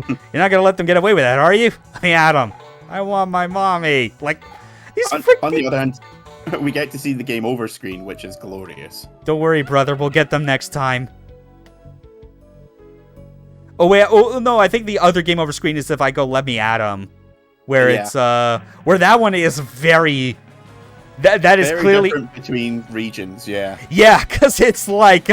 You're not gonna let them get away with that, are you? Hey, Adam, I want my mommy. Like, he's on the other hand, we get to see the game over screen, which is glorious. Don't worry, brother. We'll get them next time. Oh, wait. Oh, no. I think the other game over screen is if I go Let Me Adam. Where it's, where that one is very... That is very clearly... different between regions, yeah. Yeah, because it's like,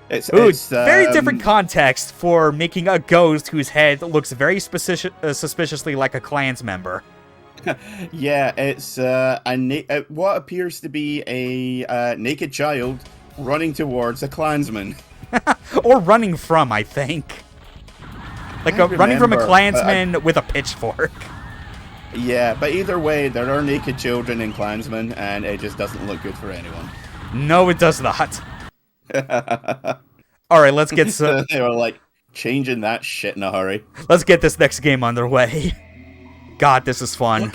It's very different context for making a ghost whose head looks very suspiciously like a Klans member. Yeah, it's what appears to be a naked child running towards a Klansman. Or running from, I think. Like running from a Klansman with a pitchfork. Yeah, but either way, there are naked children in Klansmen, and it just doesn't look good for anyone. No, it does not. Alright, let's get some... They were like, changing that shit in a hurry. Let's get this next game underway. God, this is fun.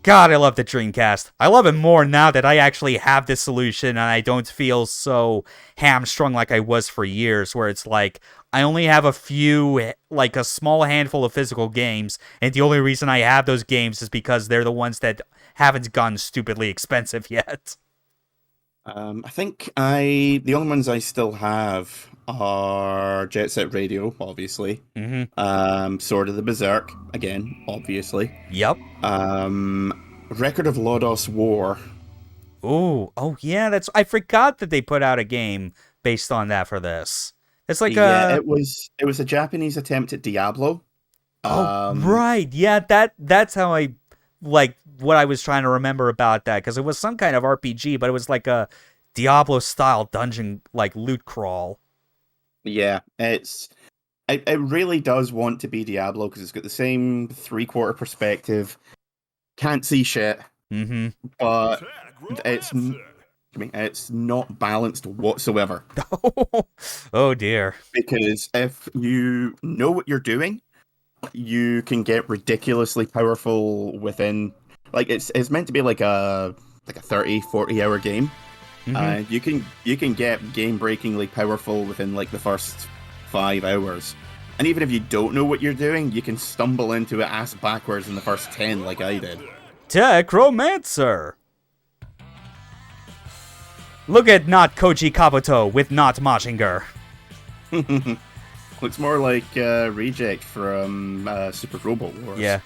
God, I love the Dreamcast. I love it more now that I actually have this solution and I don't feel so hamstrung like I was for years, where it's like, I only have a few, like a small handful of physical games, and the only reason I have those games is because they're the ones that haven't gotten stupidly expensive yet. I think the only ones I still have are Jet Set Radio, obviously. Mm-hmm. Sword of the Berserk, again, obviously. Yep. Record of Lodos War. Ooh, oh yeah, I forgot that they put out a game based on that for this. It's like it was a Japanese attempt at Diablo. Oh, right. Yeah, that's how I like what I was trying to remember about that, because it was some kind of RPG, but it was like a Diablo-style dungeon, like loot crawl. Yeah, it really does want to be Diablo because it's got the same 3/4 perspective, can't see shit, but it's not balanced whatsoever. Oh dear! Because if you know what you're doing, you can get ridiculously powerful within. Like it's meant to be like a 30-40 hour game, You can get game-breakingly powerful within like the first 5 hours. And even if you don't know what you're doing, you can stumble into it ass backwards in the first 10 like I did. Techromancer! Look at not Koji Kabuto with not Mazinger. Looks more like Reject from Super Robot Wars. Yeah.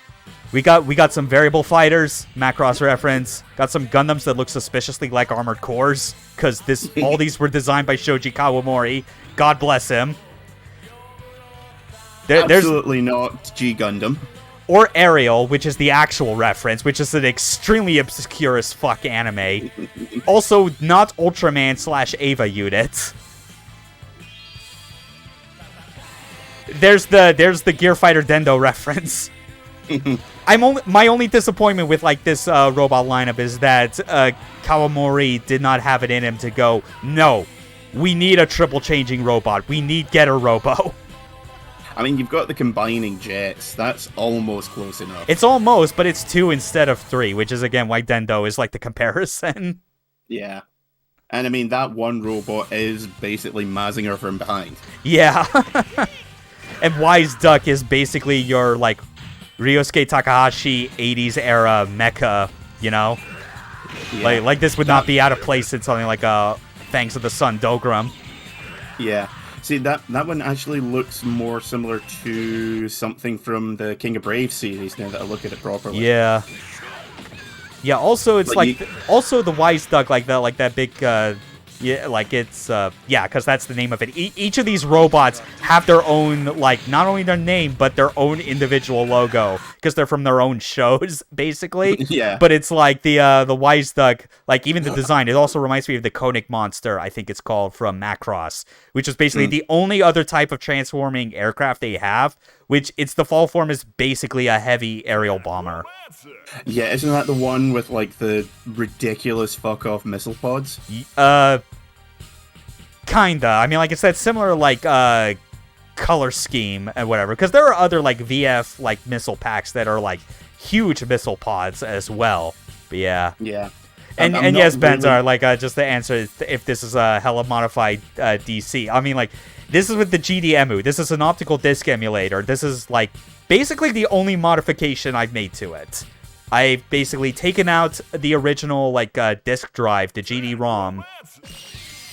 We got some variable fighters, Macross reference. Got some Gundams that look suspiciously like Armored Cores, because all these were designed by Shoji Kawamori. God bless him. Absolutely not G Gundam. Or Ariel, which is the actual reference, which is an extremely obscure as fuck anime. Also, not Ultraman/Ava unit. There's the Gear Fighter Dendo reference. My only disappointment with like this robot lineup is that Kawamori did not have it in him to go, no, we need a triple changing robot. We need Getter Robo. I mean, you've got the combining jets. That's almost close enough. It's almost, but it's 2 instead of 3, which is, again, why Dendo is, like, the comparison. Yeah. And, I mean, that one robot is basically Mazinger from behind. Yeah. And Wise Duck is basically your, like, Ryosuke Takahashi 80s era mecha, you know? Yeah. Like this would not be out of place in something like Thanks of the Sun Dogram. Yeah. See, that one actually looks more similar to something from the King of Brave series now that I look at it properly. Yeah. Yeah, also it's also the Wise Duck, like that big yeah, like it's yeah, because that's the name of it. Each of these robots have their own, like, not only their name but their own individual logo because they're from their own shows, basically. Yeah. But it's like the Wise Duck, like even the design, it also reminds me of the Koenig monster, I think it's called, from Macross, which is basically the only other type of transforming aircraft they have, which its default form is basically a heavy aerial bomber. Yeah, isn't that the one with like the ridiculous fuck off missile pods? Kinda. I mean, like, it's that similar, like, color scheme and whatever. Because there are other, like, VF, like, missile packs that are, like, huge missile pods as well. But yeah. Yeah. And yes, Benzar, like, just the answer is if this is a hella modified DC. I mean, like, this is with the GDEMU. This is an optical disc emulator. This is, like, basically the only modification I've made to it. I've basically taken out the original, like, disk drive, the GD-ROM,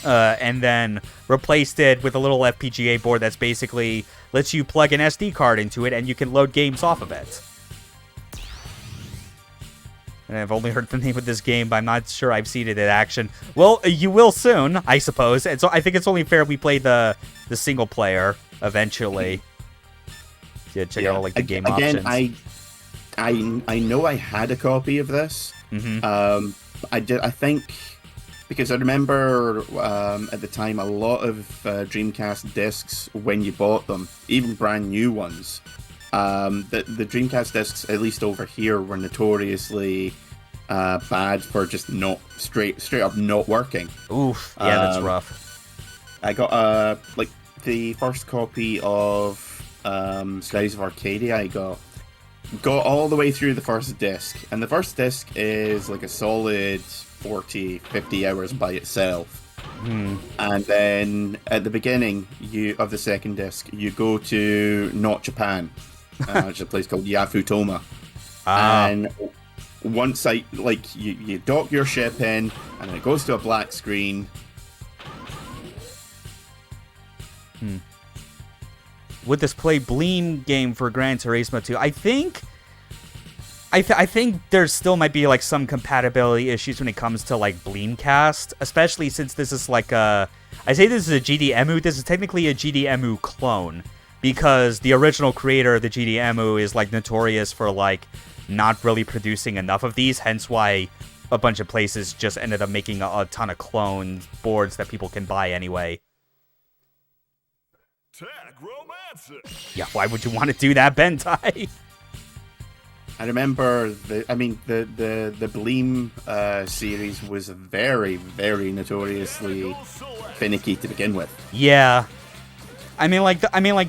and then replaced it with a little FPGA board that's basically lets you plug an SD card into it and you can load games off of it. And I've only heard the name of this game, but I'm not sure I've seen it in action. Well, you will soon, I suppose. And so I think it's only fair we play the single player eventually. Yeah, check out like the game options. I know I had a copy of this. I think because I remember at the time a lot of Dreamcast discs, when you bought them, even brand new ones, the Dreamcast discs, at least over here, were notoriously bad for just not straight up not working. Oof, yeah, that's rough. I got like the first copy of Skies of Arcadia. I got all the way through the first disc, and the first disc is like a solid 40-50 hours by itself. And then at the beginning of the second disc, you go to not Japan, which is a place called Yafutoma. And once you dock your ship in, and it goes to a black screen. Would this play Bleem game for Gran Turismo 2? I think there still might be like some compatibility issues when it comes to like Bleemcast, especially since this is like I say this is a GDEMU. This is technically a GDEMU clone because the original creator of the GDEMU is like notorious for like not really producing enough of these, hence why a bunch of places just ended up making a ton of clone boards that people can buy anyway. Yeah, why would you want to do that, Bentai? I remember the Bleem series was very, very notoriously finicky to begin with. Yeah, I mean,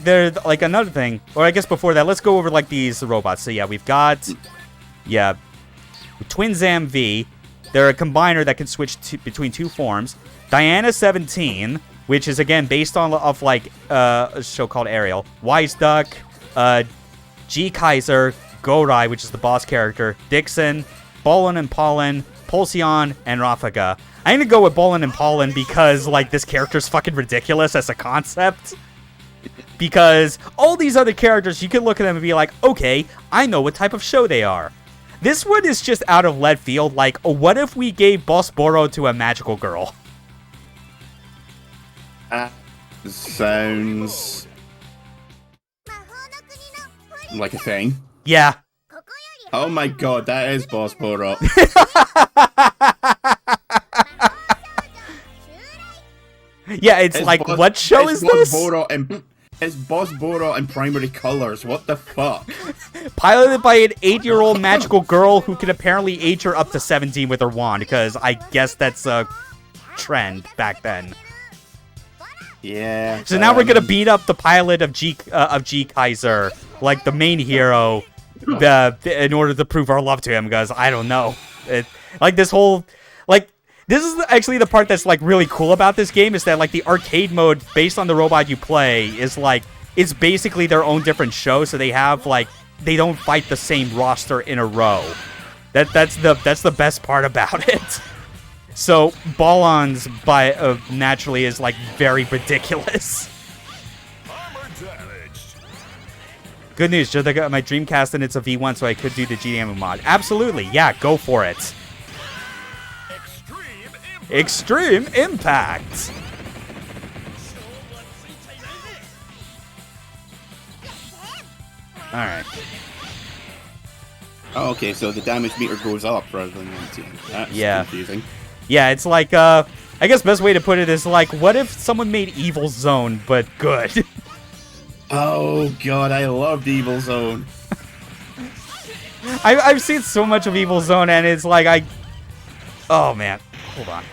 there's like another thing, or I guess before that, let's go over like these robots. So yeah, we've got Twin Zam V, They're a combiner that can switch between two forms. Diana 17, which is again based on a show called Ariel. Wise Duck, G Kaiser, Gorai, which is the boss character, Dixon, Bolin and Pollen, Pulsion, and Rafaga. I'm gonna go with Bolin and Pollen because this character's fucking ridiculous as a concept. Because all these other characters, you can look at them and be like, okay, I know what type of show they are. This one is just out of left field, what if we gave Boss Boro to a magical girl? Sounds like a thing. Yeah. Oh my god, that is Boss Boro. Yeah, it's what show is this? It's Boss Boro in primary colors. What the fuck? Piloted by an 8-year-old magical girl who can apparently age her up to 17 with her wand, because I guess that's a trend back then. Yeah. So now we're gonna beat up the pilot of G Kaiser, the main hero, in order to prove our love to him. Because I don't know, this whole this is actually the part that's really cool about this game, is that the arcade mode based on the robot you play is it's basically their own different show. So they have they don't fight the same roster in a row. That's the best part about it. So Ballon's naturally is very ridiculous. Good news, Joe. I got my Dreamcast and it's a V1, so I could do the GDEMU mod. Absolutely, yeah, go for it. Extreme Impact. All right. Oh, okay, so the damage meter goes up rather than empty. That's confusing. Yeah, it's I guess best way to put it is what if someone made Evil Zone, but good? Oh god, I loved Evil Zone. I've seen so much of Evil Zone, and it's oh man, hold on.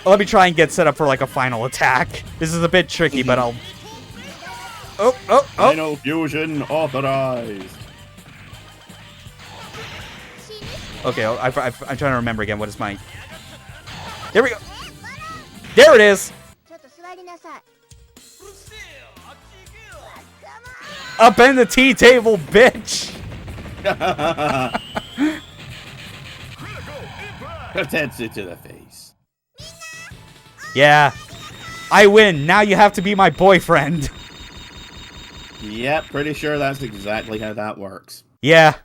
Let me try and get set up for a final attack. This is a bit tricky, but I'll... Oh. Final fusion authorized. Okay, I'm trying to remember again. What is my... There we go. There it is. Upend the tea table, bitch. Attention to the face. Yeah. I win. Now you have to be my boyfriend. Yep, pretty sure that's exactly how that works. Yeah.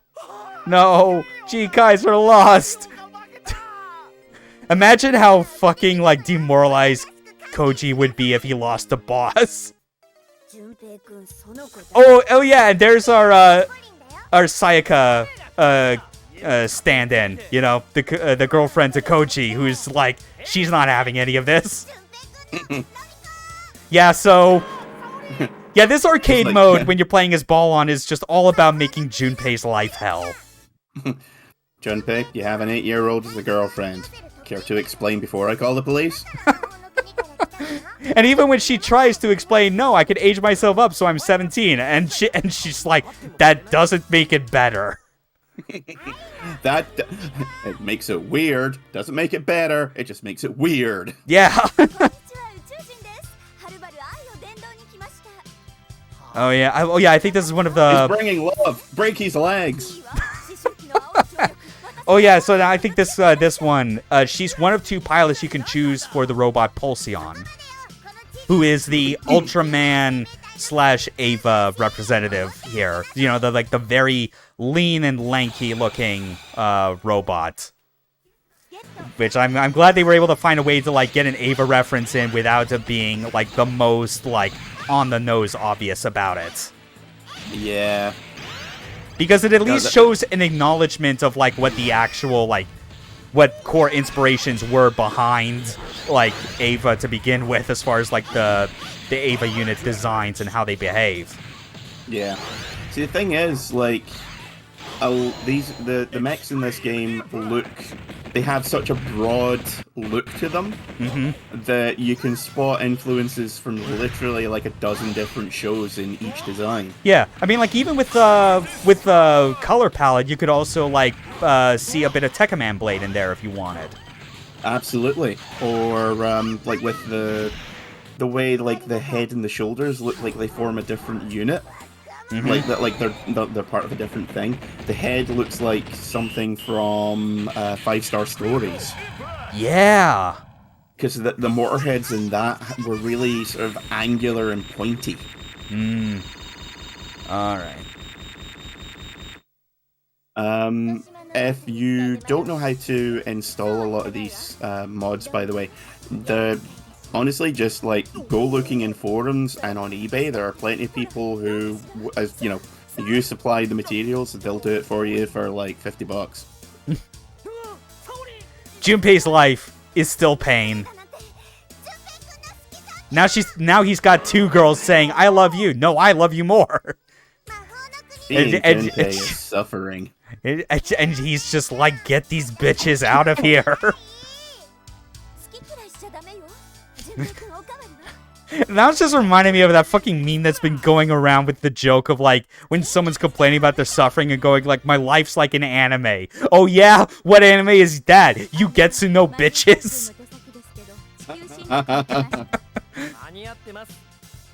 No. G Kaiser lost. Imagine how fucking, demoralized Koji would be if he lost the boss. Oh yeah, and there's our Sayaka, stand-in, the girlfriend to Koji, who's she's not having any of this. Yeah, so... Yeah, this arcade mode, when you're playing as Ballon, is just all about making Junpei's life hell. Junpei, you have an 8-year-old as a girlfriend. Care to explain before I call the police? And even when she tries to explain, no, I could age myself up so I'm 17, and she's that doesn't make it better. It makes it weird. Doesn't make it better. It just makes it weird. Yeah. Oh yeah. I think this is one of the... He's bringing love. Break his legs. Oh yeah, so now I think this one, she's one of 2 pilots you can choose for the robot Pulsion, who is the Ultraman / Ava representative here. The very lean and lanky looking robot. Which I'm glad they were able to find a way to get an Ava reference in without it being the most on the nose obvious about it. Yeah. Because it at least shows an acknowledgement of what the actual what core inspirations were behind Ava to begin with, as far as the Ava unit designs and how they behave. Yeah. See, the thing is the mechs in this game look they have such a broad look to them that you can spot influences from literally like a dozen different shows in each design. Yeah, I mean, like even with the color palette, you could also like see a bit of Tekkaman Blade in there if you wanted. Absolutely, or like with the way like the head and the shoulders look like they form a different unit. Like that, like they're part of a different thing. The head looks like something from 5-Star Stories. Yeah, because the mortar heads in that were really sort of angular and pointy. All right. If you don't know how to install a lot of these mods, by the way, honestly, just like go looking in forums and on eBay. There are plenty of people who, as you know, you supply the materials, they'll do it for you for like $50. Junpei's life is still pain. Now he's got 2 girls saying, "I love you." No, I love you more. And is suffering. And he's just like, get these bitches out of here. That was just reminding me of that fucking meme that's been going around with the joke of like when someone's complaining about their suffering and going like, my life's like an anime. Oh yeah? What anime is that? Yugetsu no bitches?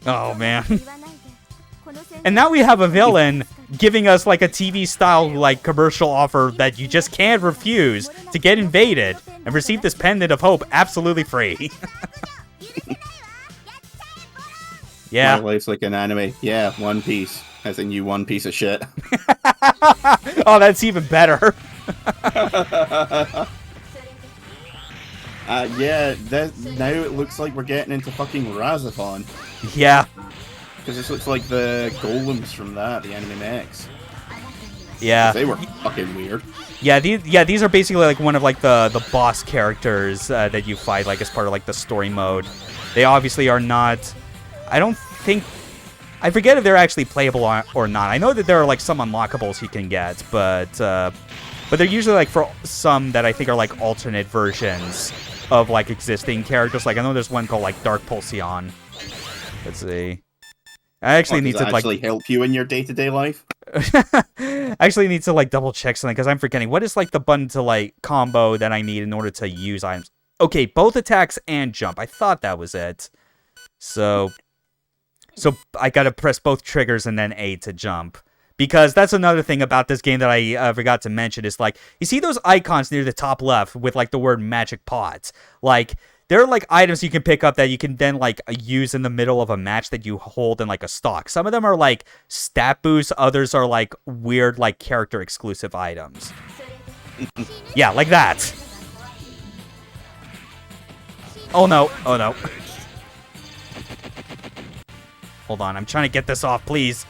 Oh man. And now we have a villain giving us like a TV style like commercial offer that you just can't refuse to get invaded and receive this pendant of hope absolutely free. Yeah. My life's like an anime. Yeah, One Piece. As in you one piece of shit. Oh, that's even better. Yeah, now it looks like we're getting into fucking Razafon. Yeah. Because this looks like the golems from that, the anime mechs. Yeah. They were fucking weird. Yeah, these are basically like one of like the boss characters that you fight like as part of like the story mode. They obviously are not. I don't think. I forget if they're actually playable or not. I know that there are like some unlockables you can get, but they're usually like for some that I think are like alternate versions of like existing characters. Like I know there's one called like Dark Pulsion. Let's see. I actually need to like help you in your day-to-day life. I actually need to like double check something because I'm forgetting what is like the button to like combo that I need in order to use items. Okay, both attacks and jump. I thought that was it. So I gotta press both triggers and then A to jump. Because that's another thing about this game that I forgot to mention is like, you see those icons near the top left with like the word magic pots? Like, there are like items you can pick up that you can then like use in the middle of a match that you hold in like a stock. Some of them are like stat boosts, others are like weird like character exclusive items. Yeah, like that. Oh no, oh no. Hold on, I'm trying to get this off, please.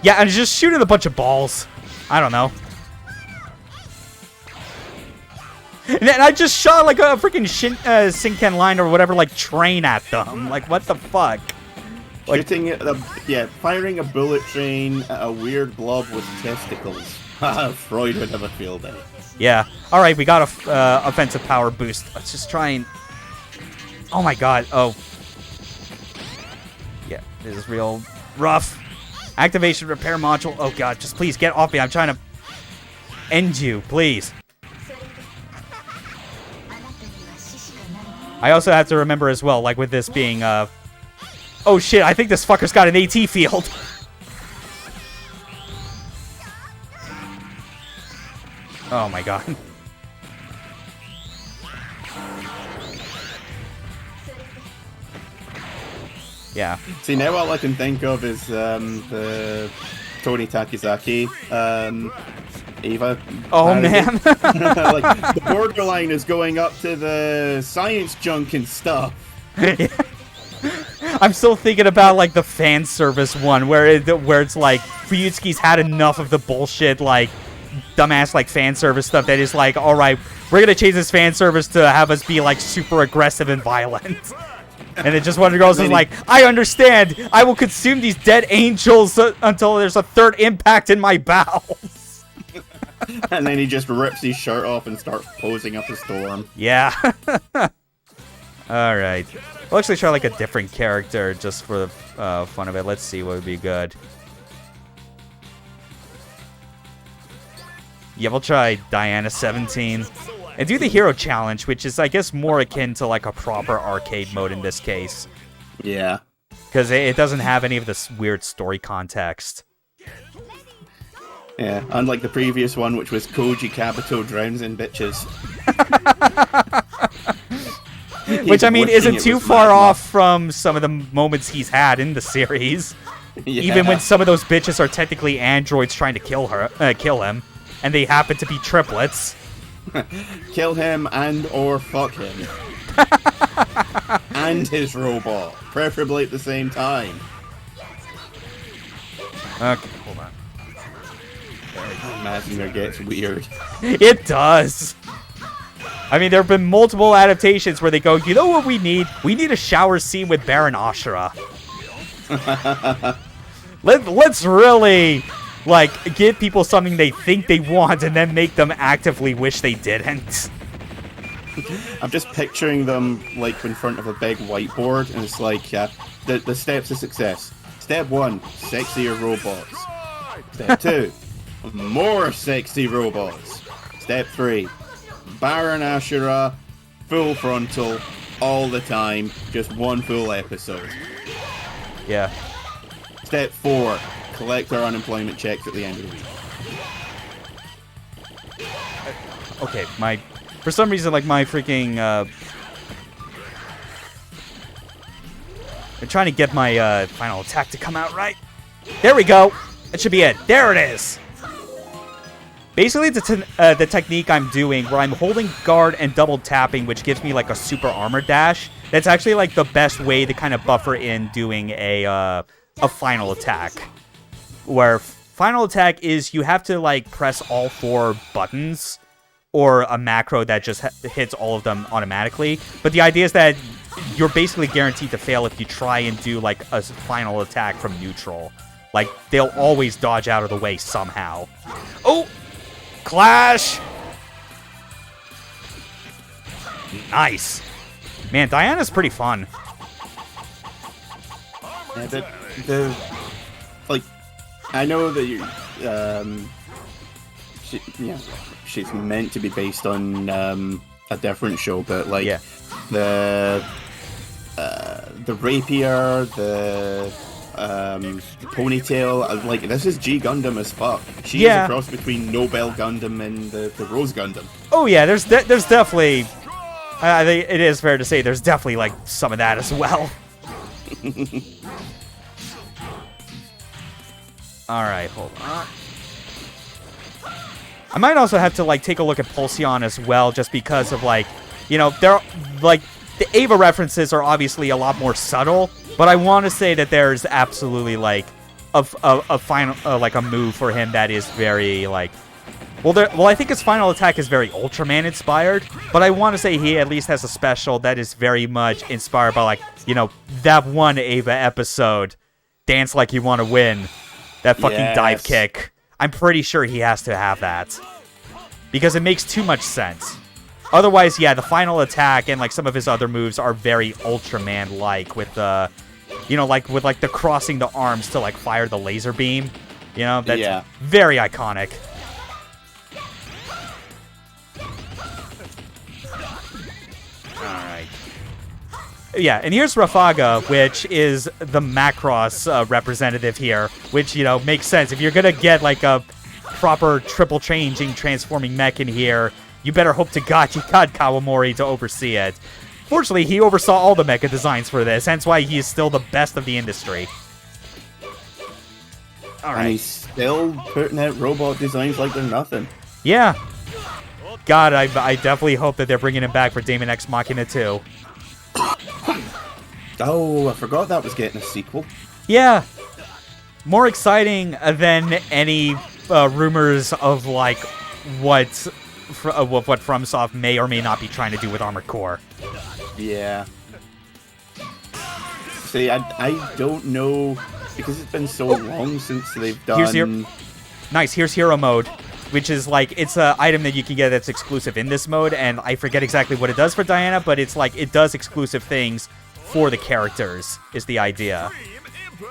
Yeah, I'm just shooting a bunch of balls. I don't know. And then I just shot like a freaking Shinken line or whatever, like train at them. Like, what the fuck? Like, firing a bullet train at a weird blob with testicles. Freud would have a field day. Yeah. All right, we got a offensive power boost. Let's just try and. Oh my god. Oh. Yeah, this is real rough. Activation repair module. Oh god, just please get off me. I'm trying to end you, please. I also have to remember as well, like with this being, oh shit, I think this fucker's got an AT field. Oh my god. Yeah. See, now all I can think of is the Tony Takizaki Eva. Oh man. Like the borderline is going up to the science junk and stuff. Yeah. I'm still thinking about like the fan service one where it's like Fuyutsuki's had enough of the bullshit like dumbass like fan service stuff that is like, all right, we're gonna change this fan service to have us be like super aggressive and violent. And then just one of the girls is like, I understand. I will consume these dead angels until there's a third impact in my bowels. And then he just rips his shirt off and starts posing up a storm. Yeah. Alright. We'll actually try like a different character just for the fun of it. Let's see what would be good. Yeah, we'll try Diana 17. And do the hero challenge, which is, I guess, more akin to like a proper arcade mode in this case. Yeah. Because it doesn't have any of this weird story context. Yeah, unlike the previous one, which was Koji Kabuto drowns in bitches. Which, I mean, isn't too far off from some of the moments he's had in the series. Yeah. Even when some of those bitches are technically androids trying to kill him, and they happen to be triplets. Kill him and or fuck him. And his robot, preferably at the same time. Okay, hold on. Imagine it gets weird. It does. I mean, there have been multiple adaptations where they go, you know what we need? We need a shower scene with Baron Ashura. Let's really, like, give people something they think they want and then make them actively wish they didn't. I'm just picturing them, like, in front of a big whiteboard, and it's like, the steps to success. Step 1, sexier robots. Step 2, more sexy robots. Step 3, Baron Ashura, full frontal, all the time, just one full episode. Yeah. Step 4, collect our unemployment checks at the end of the week. Okay, for some reason, like, my freaking, I'm trying to get my, final attack to come out right. There we go! That should be it. There it is! Basically, the technique I'm doing, where I'm holding guard and double tapping, which gives me, like, a super armor dash, that's actually, like, the best way to kind of buffer in doing a final attack. Where final attack is you have to, like, press all 4 buttons, or a macro that just hits all of them automatically. But the idea is that you're basically guaranteed to fail if you try and do, like, a final attack from neutral. Like, they'll always dodge out of the way somehow. Oh! Clash! Nice. Man, Diana's pretty fun. Yeah, like, I know that you, she's meant to be based on a different show, but like, yeah. the rapier, the ponytail, like, this is G Gundam as fuck. She's a cross between Nobel Gundam and the Rose Gundam. Oh yeah, there's definitely, I think it is fair to say there's definitely, like, some of that as well. Alright, hold on. I might also have to, like, take a look at Pulsion as well, just because of, like, you know, there, like, the Ava references are obviously a lot more subtle, but I want to say that there's absolutely, like, a final, like, a move for him that is very, like, well, I think his final attack is very Ultraman inspired, but I want to say he at least has a special that is very much inspired by, like, you know, that one Ava episode, Dance Like You Want to Win, that fucking dive kick. I'm pretty sure he has to have that, because it makes too much sense. Otherwise, yeah, the final attack and, like, some of his other moves are very Ultraman-like with the, you know, like, with, like, the crossing the arms to, like, fire the laser beam. You know, that's very iconic. Alright. Yeah, and here's Rafaga, which is the Macross representative here, which, you know, makes sense. If you're gonna get, like, a proper triple changing transforming mech in here, you better hope to God you got Kawamori to oversee it. Fortunately, he oversaw all the mecha designs for this, hence why he is still the best of the industry. Alright. And he's still putting out robot designs like they're nothing. Yeah. God, I definitely hope that they're bringing him back for Daemon X Machina 2. Oh, I forgot that was getting a sequel. Yeah. More exciting than any rumors of, like, what FromSoft may or may not be trying to do with Armored Core. Yeah. See, I don't know, because it's been so long since they've done... Nice, here's Hero Mode. which is like, it's an item that you can get that's exclusive in this mode, and I forget exactly what it does for Diana, but it's like, it does exclusive things for the characters, is the idea.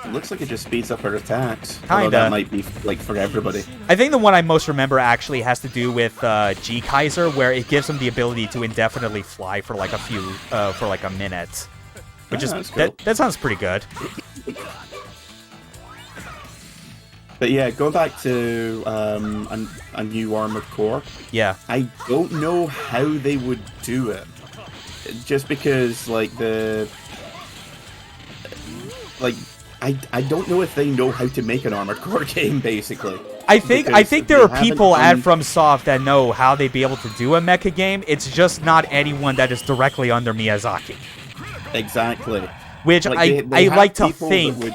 It looks like it just speeds up her attacks. Kinda. Although that might be, like, for everybody. I think the one I most remember actually has to do with G Kaiser, where it gives him the ability to indefinitely fly for like for like a minute. Which is, cool. that sounds pretty good. But yeah, going back to a new Armored Core. Yeah. I don't know how they would do it. Just because, like, I don't know if they know how to make an Armored Core game, basically. I think there are people at FromSoft that know how they'd be able to do a mecha game. It's just not anyone that is directly under Miyazaki. Exactly. Which like, I like to think...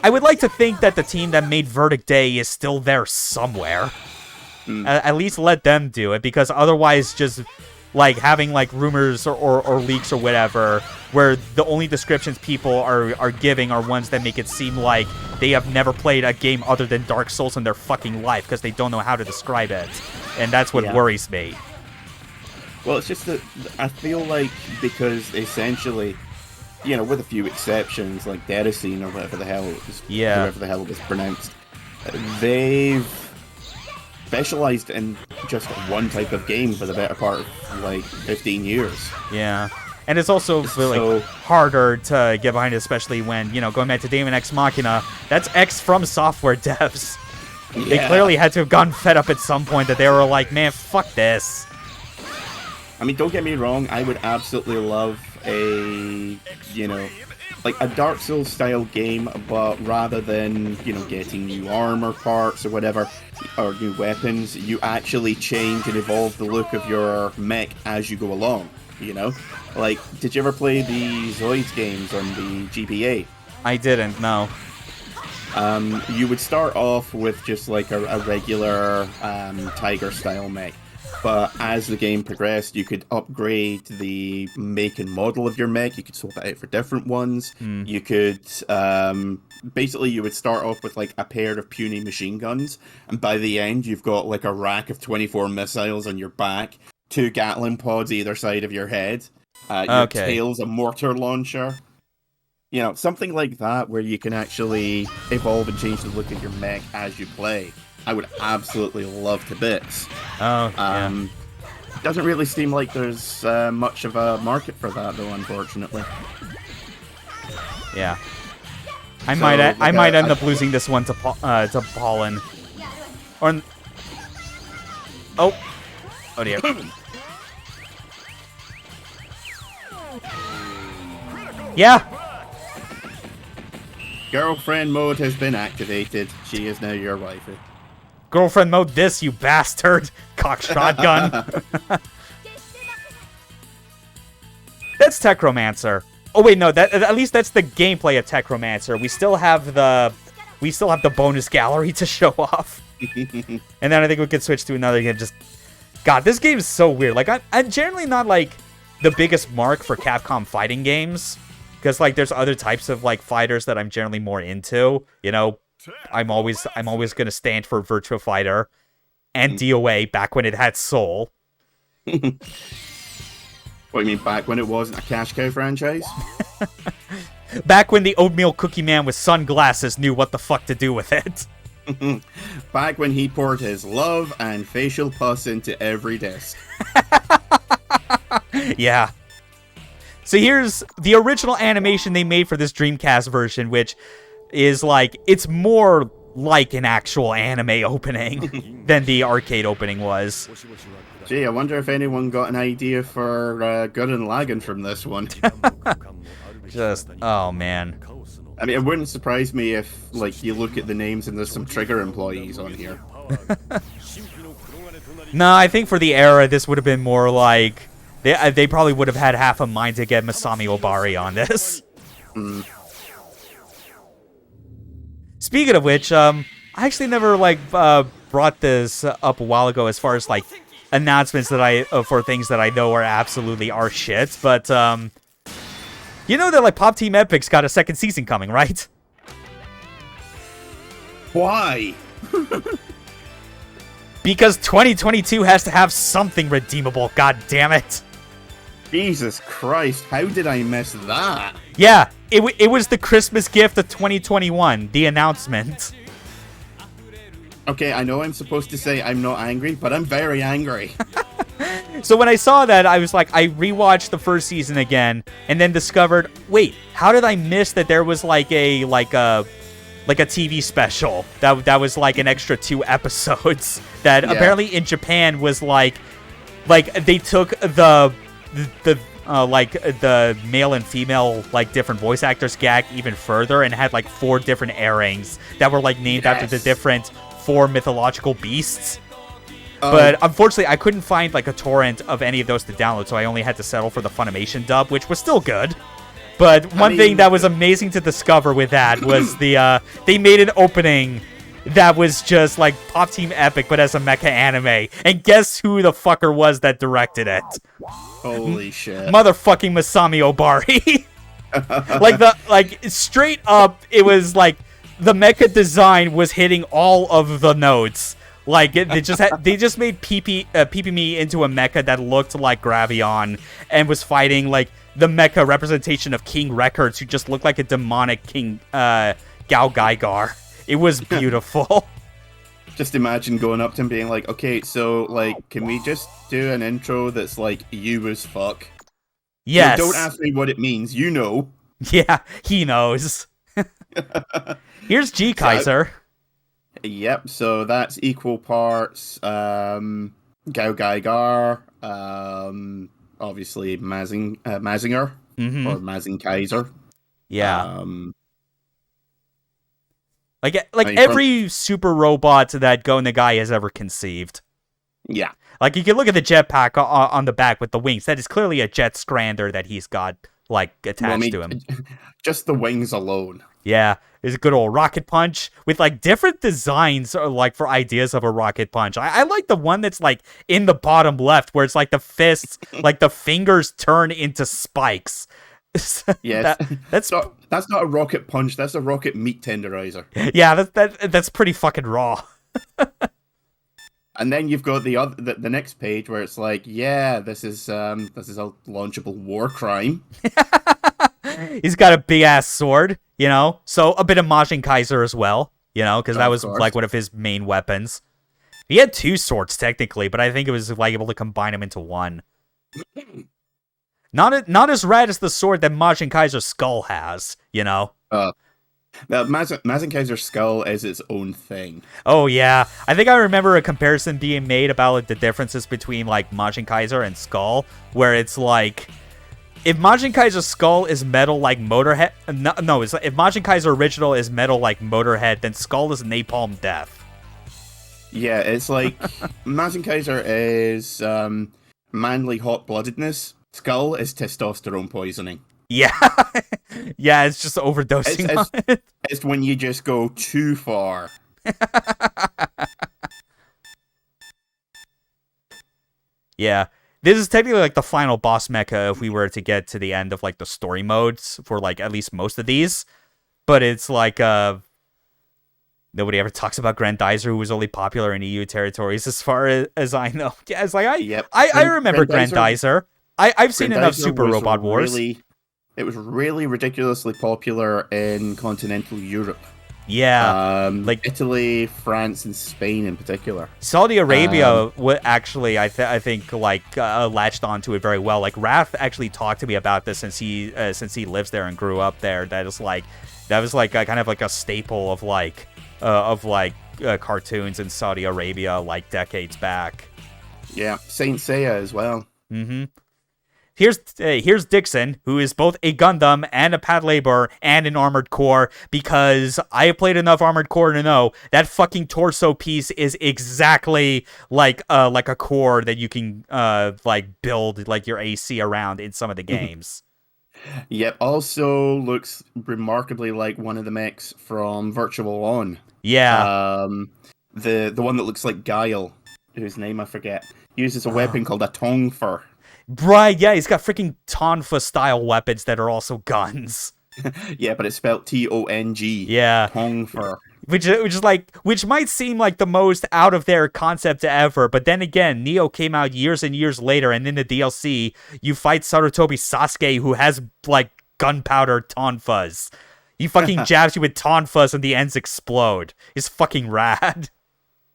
I would like to think that the team that made Verdict Day is still there somewhere. At least let them do it, because otherwise just like having like rumors or leaks or whatever, where the only descriptions people are giving are ones that make it seem like they have never played a game other than Dark Souls in their fucking life because they don't know how to describe it. And that's what worries me. Well, it's just that I feel like because essentially, you know, with a few exceptions, like Deracine or whatever the hell it was pronounced, they've specialized in just one type of game for the better part of, like, 15 years. Yeah. And it's also really harder to get behind, especially when, you know, going back to Daemon X Machina, that's X from software devs. Yeah. They clearly had to have gotten fed up at some point that they were like, man, fuck this. I mean, don't get me wrong, I would absolutely love a, you know, like a Dark Souls style game, but rather than, you know, getting new armor parts or whatever, or new weapons, you actually change and evolve the look of your mech as you go along, you know? Like, did you ever play the Zoids games on the GBA? I didn't, no. You would start off with just like a regular Tiger style mech. But as the game progressed, you could upgrade the make and model of your mech. You could swap it out for different ones. You could, basically, you would start off with like a pair of puny machine guns. And by the end, you've got like a rack of 24 missiles on your back, 2 Gatling pods either side of your head. Your tail's a mortar launcher. You know, something like that where you can actually evolve and change the look of your mech as you play. I would absolutely love to bits. Doesn't really seem like there's much of a market for that, though, unfortunately. Yeah, I might end up losing this one to Pollen. Or oh dear. Yeah. Girlfriend mode has been activated. She is now your waifu. Girlfriend mode this, you bastard! Cock shotgun. That's Techromancer. Oh wait, no, that at least that's the gameplay of Techromancer. We still have the bonus gallery to show off. And then I think we could switch to another game. Just God, this game is so weird. Like I'm generally not like the biggest mark for Capcom fighting games, because like there's other types of like fighters that I'm generally more into. You know, I'm always gonna stand for Virtua Fighter and DOA back when it had soul. What, you mean back when it wasn't a cash cow franchise? Back when the oatmeal cookie man with sunglasses knew what the fuck to do with it. Back when he poured his love and facial pus into every disc. Yeah. So here's the original animation they made for this Dreamcast version, which is like, it's more like an actual anime opening than the arcade opening was. Gee, I wonder if anyone got an idea for Gurren Lagann from this one. Just, oh man. I mean, it wouldn't surprise me if, like, you look at the names and there's some Trigger employees on here. No, I think for the era, this would have been more like, they probably would have had half a mind to get Masami Obari on this. Speaking of which, I actually never like brought this up a while ago as far as like announcements that for things that I know are shit, but you know that like Pop Team Epic's got a second season coming, right? Because 2022 has to have something redeemable, god damn it. Jesus Christ, how did I miss that? Yeah, it was the Christmas gift of 2021, the announcement. Okay, I know I'm supposed to say I'm not angry, but I'm very angry. So when I saw that, I was like, I rewatched the first season again, and then discovered, wait, how did I miss that there was like a TV special that was like an extra 2 episodes that apparently in Japan was like they took the male and female like different voice actors gag even further and had like 4 different airings that were like named after the different 4 mythological beasts. But unfortunately, I couldn't find like a torrent of any of those to download, so I only had to settle for the Funimation dub, which was still good. But one thing that was amazing to discover with that was they made an opening that was just like Pop Team Epic, but as a mecha anime. And guess who the fucker was that directed it? Holy shit. Motherfucking Masami Obari. Straight up, it was like the mecha design was hitting all of the notes. Like they just made PP into a mecha that looked like Gravion and was fighting like the mecha representation of King Records, who just looked like a demonic King Gao Gaigar. It was beautiful. Just imagine going up to him being like, okay, so like, can we just do an intro that's like you as fuck? Yes. No, don't ask me what it means. You know. Yeah, he knows. Here's G Kaiser. Yep, so that's equal parts Gao Gaigar, obviously Mazinger, or Mazing Kaiser. Yeah. Every super robot that Go Nagai has ever conceived. Yeah. Like, you can look at the jetpack on the back with the wings. That is clearly a jet scrander that he's got, like, attached to him. Just the wings alone. Yeah. There's a good old rocket punch with like different designs like for ideas of a rocket punch. I like the one that's like in the bottom left where it's like the fists, like the fingers turn into spikes. Yes, that's not a rocket punch. That's a rocket meat tenderizer. Yeah, that's pretty fucking raw. And then you've got the next page where it's like, yeah, this is a launchable war crime. He's got a big ass sword, you know, so a bit of Majin Kaiser as well, you know, because that was like one of his main weapons. He had 2 swords technically, but I think it was like able to combine them into one. Not as rad as the sword that Majin Kaiser's skull has, you know. Now, Mazin Kaiser's skull is its own thing. Oh, yeah. I think I remember a comparison being made about like, the differences between like Majin Kaiser and Skull, where it's like, if Majin Kaiser's skull is metal like Motorhead... if Majin Kaiser original is metal like Motorhead, then Skull is Napalm Death. Yeah, it's like, Mazin Kaiser is manly hot-bloodedness. Skull is testosterone poisoning. Yeah. Yeah, it's just overdosing on it. It's when you just go too far. Yeah. This is technically like the final boss mecha if we were to get to the end of like the story modes for like at least most of these. But it's like nobody ever talks about Grandizer, who was only popular in EU territories as far as I know. Yeah, it's like I remember Grandizer. I've seen enough Super Robot Wars. It was really ridiculously popular in continental Europe. Yeah, like Italy, France, and Spain in particular. Saudi Arabia actually, I think, like latched onto it very well. Like Raph actually talked to me about this since he lives there and grew up there. That was like kind of like a staple of cartoons in Saudi Arabia like decades back. Yeah, Saint Seiya as well. Mm-hmm. Here's Dixon, who is both a Gundam and a Patlabor and an Armored Core, because I have played enough Armored Core to know that fucking torso piece is exactly like a core that you can like build like your AC around in some of the games. Yep, also looks remarkably like one of the mechs from Virtual On. Yeah. The one that looks like Guile, whose name I forget, uses a weapon called a Tongfer. Right, yeah, he's got freaking Tonfa-style weapons that are also guns. Yeah, but it's spelled Tong. Yeah. Tongfer. which might seem like the most out of their concept ever, but then again, Neo came out years and years later, and in the DLC, you fight Sarutobi Sasuke, who has like gunpowder tonfas. He fucking jabs you with tonfas and the ends explode. It's fucking rad.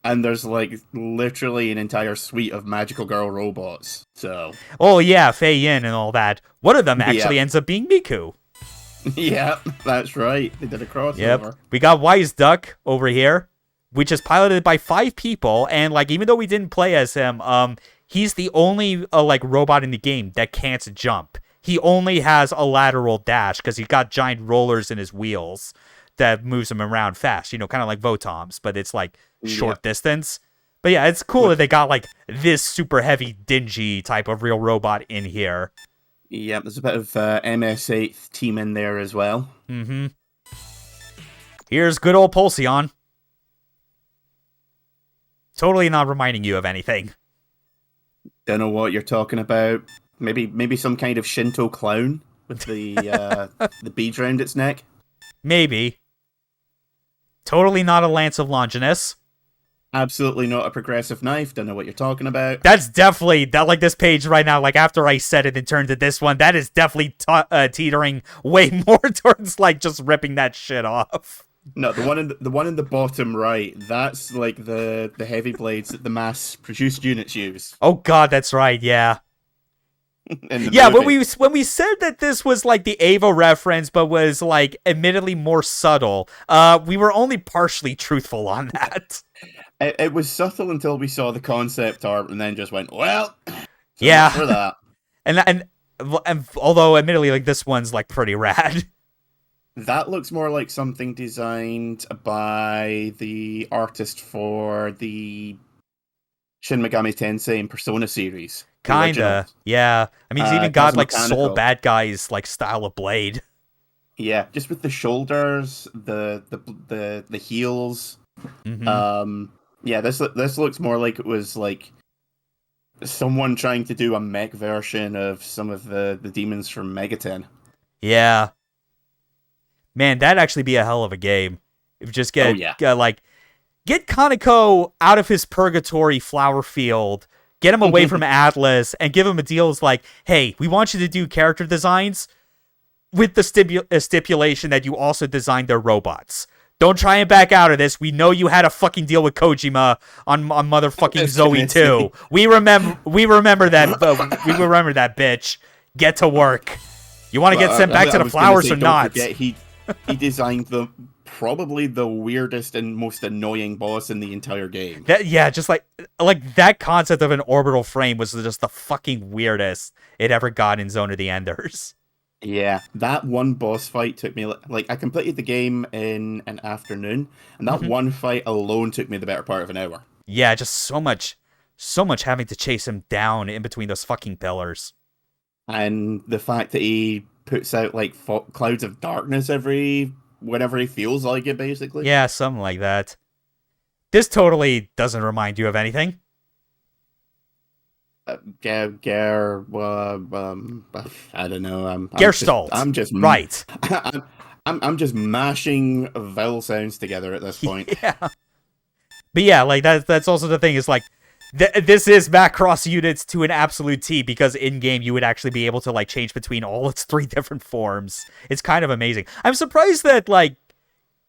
And there's like literally an entire suite of magical girl robots. So. Oh yeah, Fei Yin and all that. One of them actually ends up being Miku. Yeah, that's right. They did a crossover. Yep. We got Wise Duck over here, which is piloted by 5 people, and like even though we didn't play as him, he's the only like robot in the game that can't jump. He only has a lateral dash because he's got giant rollers in his wheels that moves him around fast. You know, kind of like Votom's, but it's like short distance. But yeah, it's cool that they got like this super heavy, dingy type of real robot in here. Yeah, there's a bit of MS8 team in there as well. Mm-hmm. Here's good old Pulsion. Totally not reminding you of anything. Don't know what you're talking about. Maybe some kind of Shinto clown with the the beads around its neck. Maybe. Totally not a Lance of Longinus. Absolutely not a progressive knife. Don't know what you're talking about. That's definitely that. Like this page right now. Like after I said it and turned to this one, that is definitely teetering way more towards like just ripping that shit off. No, the one in the bottom right. That's like the heavy blades that the mass-produced units use. Oh god, that's right. Yeah. Yeah, movie. when we said that this was like the Ava reference, but was like admittedly more subtle, we were only partially truthful on that. It was subtle until we saw the concept art, and then just went, well, yeah, for that. and although admittedly, like this one's like pretty rad. That looks more like something designed by the artist for the Shin Megami Tensei and Persona series. Kinda, yeah. I mean, he's even got like Soul Bad Guy's like style of blade. Yeah, just with the shoulders, the heels. Mm-hmm. Yeah, this looks more like it was like someone trying to do a mech version of some of the demons from Megaten. Yeah. Man, that'd actually be a hell of a game. If you just get get Kaneko out of his purgatory flower field, get him away from Atlas, and give him a deal that's like, hey, we want you to do character designs with the stipulation that you also designed their robots. Don't try and back out of this. We know you had a fucking deal with Kojima on motherfucking Zoe 2. We remember that. We remember that, bitch. Get to work. You want to get sent back to the flowers or not? He designed probably the weirdest and most annoying boss in the entire game. Just like that concept of an orbital frame was just the fucking weirdest it ever got in Zone of the Enders. Yeah, that one boss fight took me I completed the game in an afternoon, and that one fight alone took me the better part of an hour. Yeah, just so much having to chase him down in between those fucking pillars. And the fact that he puts out like clouds of darkness whenever he feels like it, basically. Yeah, something like that. This totally doesn't remind you of anything. I don't know. Gerstalt. I'm just right. I'm just mashing vowel sounds together at this point. Yeah. But yeah, like that's also the thing is like this is Macross units to an absolute T, because in game you would actually be able to like change between all its 3 different forms. It's kind of amazing. I'm surprised that like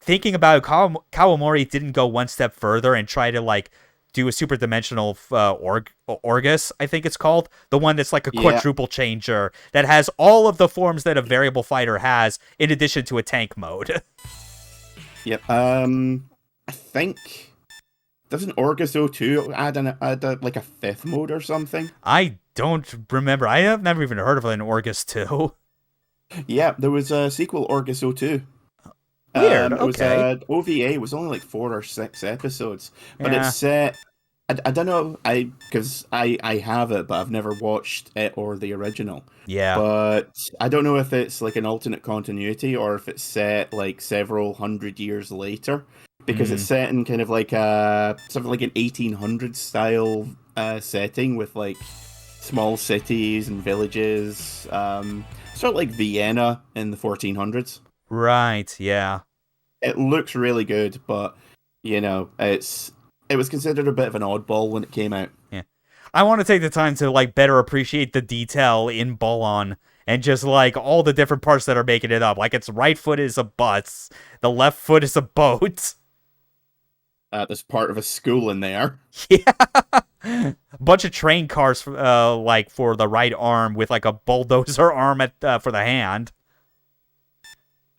thinking about it, Kawamori didn't go one step further and try to like do a super dimensional Orgus, I think it's called. The one that's like a quadruple changer that has all of the forms that a variable fighter has in addition to a tank mode. Yep. I think doesn't Orgus 02 add like a 5th mode or something? I don't remember. I have never even heard of an Orgus 2. Yeah, there was a sequel, Orgus 02. Weird. Okay. OVA was only like 4 or 6 episodes, but it's set. I don't know. Because I have it, but I've never watched it or the original. Yeah. But I don't know if it's like an alternate continuity or if it's set like several hundred years later, because it's set in kind of like something like an 1800s style setting with like small cities and villages, sort of like Vienna in the 1400s. Right, yeah. It looks really good, but it was considered a bit of an oddball when it came out. Yeah. I want to take the time to like better appreciate the detail in Ballon and just like all the different parts that are making it up. Like its right foot is a bus, the left foot is a boat. There's part of a school in there. Yeah. A bunch of train cars like for the right arm with like a bulldozer arm for the hand.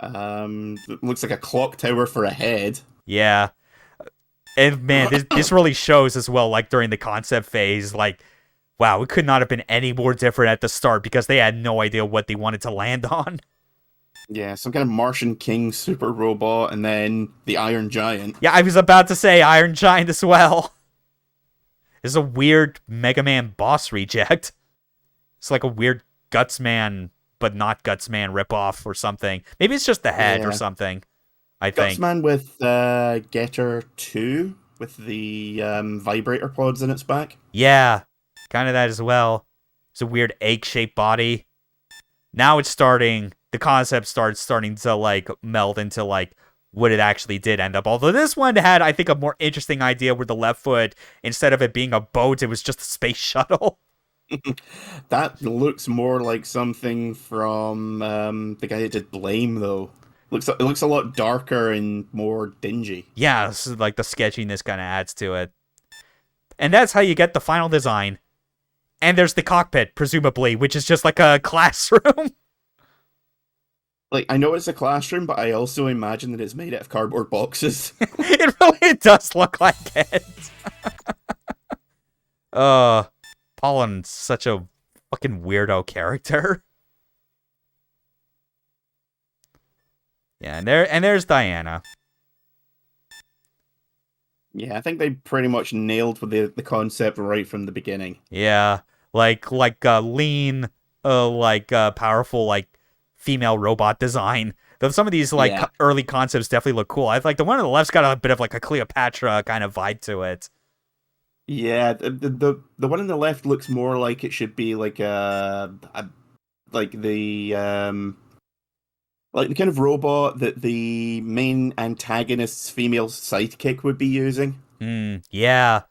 It looks like a clock tower for a head. Yeah. And man, this really shows as well, like during the concept phase, like, wow, it could not have been any more different at the start because they had no idea what they wanted to land on. Yeah, some kind of Martian King super robot, and then the Iron Giant. Yeah, I was about to say Iron Giant as well. This is a weird Mega Man boss reject. It's like a weird Gutsman, but not Gutsman ripoff or something. Maybe it's just the head or something. I think Gutsman with Getter 2 with the vibrator pods in its back. Yeah, kind of that as well. It's a weird egg-shaped body. Now it's starting. The concept starting to like meld into like what it actually did end up. Although this one had, I think, a more interesting idea where the left foot, instead of it being a boat, it was just a space shuttle. That looks more like something from the guy that did Blame, though. It looks a lot darker and more dingy. Yeah, so like the sketchiness kind of adds to it. And that's how you get the final design. And there's the cockpit, presumably, which is just like a classroom. Like, I know it's a classroom, but I also imagine that it's made out of cardboard boxes. It really does look like it. Pollen's such a fucking weirdo character. Yeah, and there's Diana. Yeah, I think they pretty much nailed the concept right from the beginning. Yeah, like lean, powerful, like female robot design. Though some of these early concepts definitely look cool. I like the one on the left's got a bit of like a Cleopatra kind of vibe to it. Yeah, the one on the left looks more like it should be like like the kind of robot that the main antagonist's female sidekick would be using. Yeah.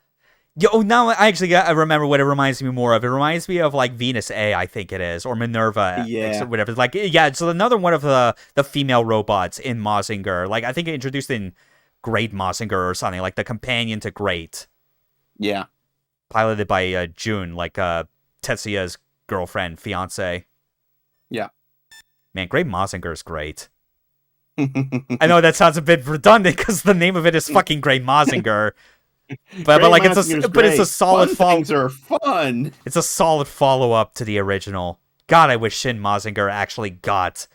Yo, now I remember what it reminds me more of. It reminds me of like Venus A, I think it is, or Minerva, or whatever. Like, yeah, it's another one of the female robots in Mazinger. Like, I think it introduced in Great Mazinger or something, like the companion to Great. Yeah, piloted by June, like Tetsuya's girlfriend, fiance. Yeah, man, Great Mazinger is great. I know that sounds a bit redundant because the name of it is fucking Great Mazinger. But like it's a solid things are fun. It's a solid follow-up to the original. God, I wish Shin Mazinger actually got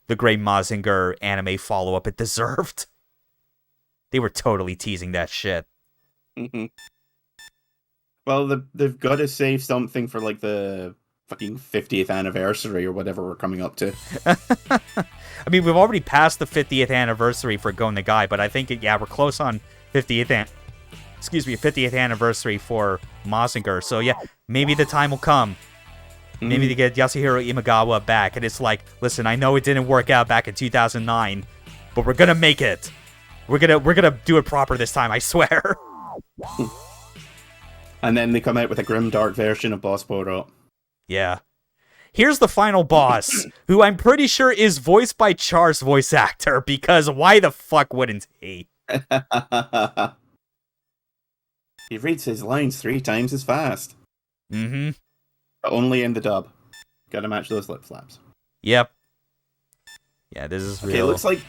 the Great Mazinger anime follow-up it deserved. They were totally teasing that shit. Mm-hmm. Well, they've got to save something for like the fucking 50th anniversary or whatever we're coming up to. I mean, we've already passed the 50th anniversary for Gon the Guy, but I think we're close on 50th anniversary for Mazinger. So yeah, maybe the time will come. Maybe to get Yasuhiro Imagawa back, and it's like, listen, I know it didn't work out back in 2009, but we're gonna make it. We're gonna do it proper this time, I swear. And then they come out with a grim dark version of Boss Borot. Yeah. Here's the final boss, who I'm pretty sure is voiced by Char's voice actor, because why the fuck wouldn't he? He reads his lines 3 times as fast. Mm-hmm. But only in the dub. Gotta match those lip flaps. Yep. Yeah, this is real. Okay, it looks like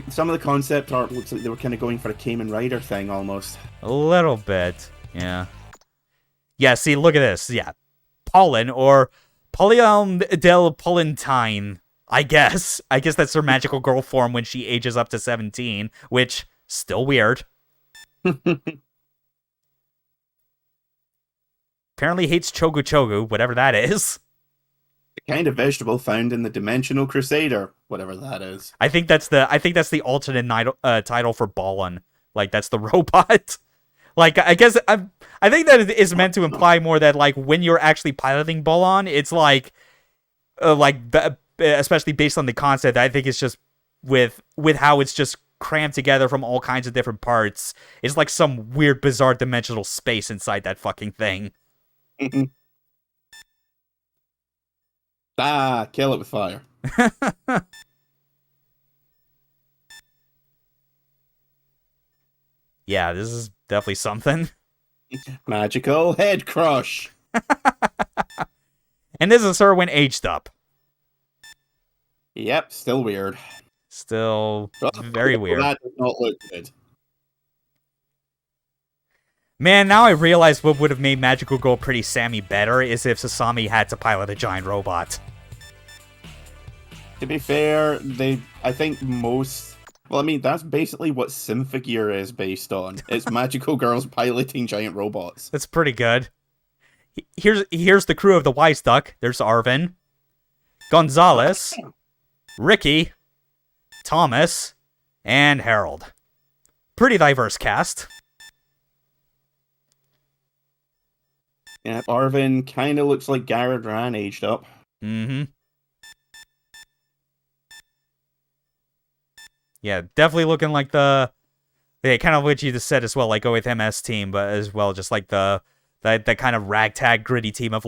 some of the concept art looks like they were kind of going for a Kamen Rider thing, almost. A little bit, yeah. Yeah, see, look at this. Yeah. Pollen, or Pollen del Pollentine, I guess. I guess that's her magical girl form when she ages up to 17, which, still weird. Apparently hates Chogu Chogu, whatever that is. The kind of vegetable found in the Dimensional Crusader, whatever that is. I think that's the alternate title for Ballon. Like, that's the robot. Like, I guess I think that it is meant to imply more that like when you're actually piloting Ballon, it's like especially based on the concept. I think it's just with how it's just crammed together from all kinds of different parts. It's like some weird, bizarre dimensional space inside that fucking thing. Kill it with fire. Yeah, this is definitely something. Magical head crush. And this is her when aged up. Yep, still weird. Still very weird. That does not look good. Man, now I realize what would have made Magical Girl Pretty Sammy better is if Sasami had to pilot a giant robot. To be fair, I think most... Well, I mean, that's basically what Symphogear is based on. It's magical girls piloting giant robots. That's pretty good. Here's the crew of the Wise Duck. There's Arvin, Gonzalez, Ricky, Thomas, and Harold. Pretty diverse cast. Yeah, Arvin kind of looks like Garrett Ran aged up. Mm-hmm. Yeah, definitely looking like the kind of what you just said as well, like go with MS team, but as well just like the kind of ragtag gritty team of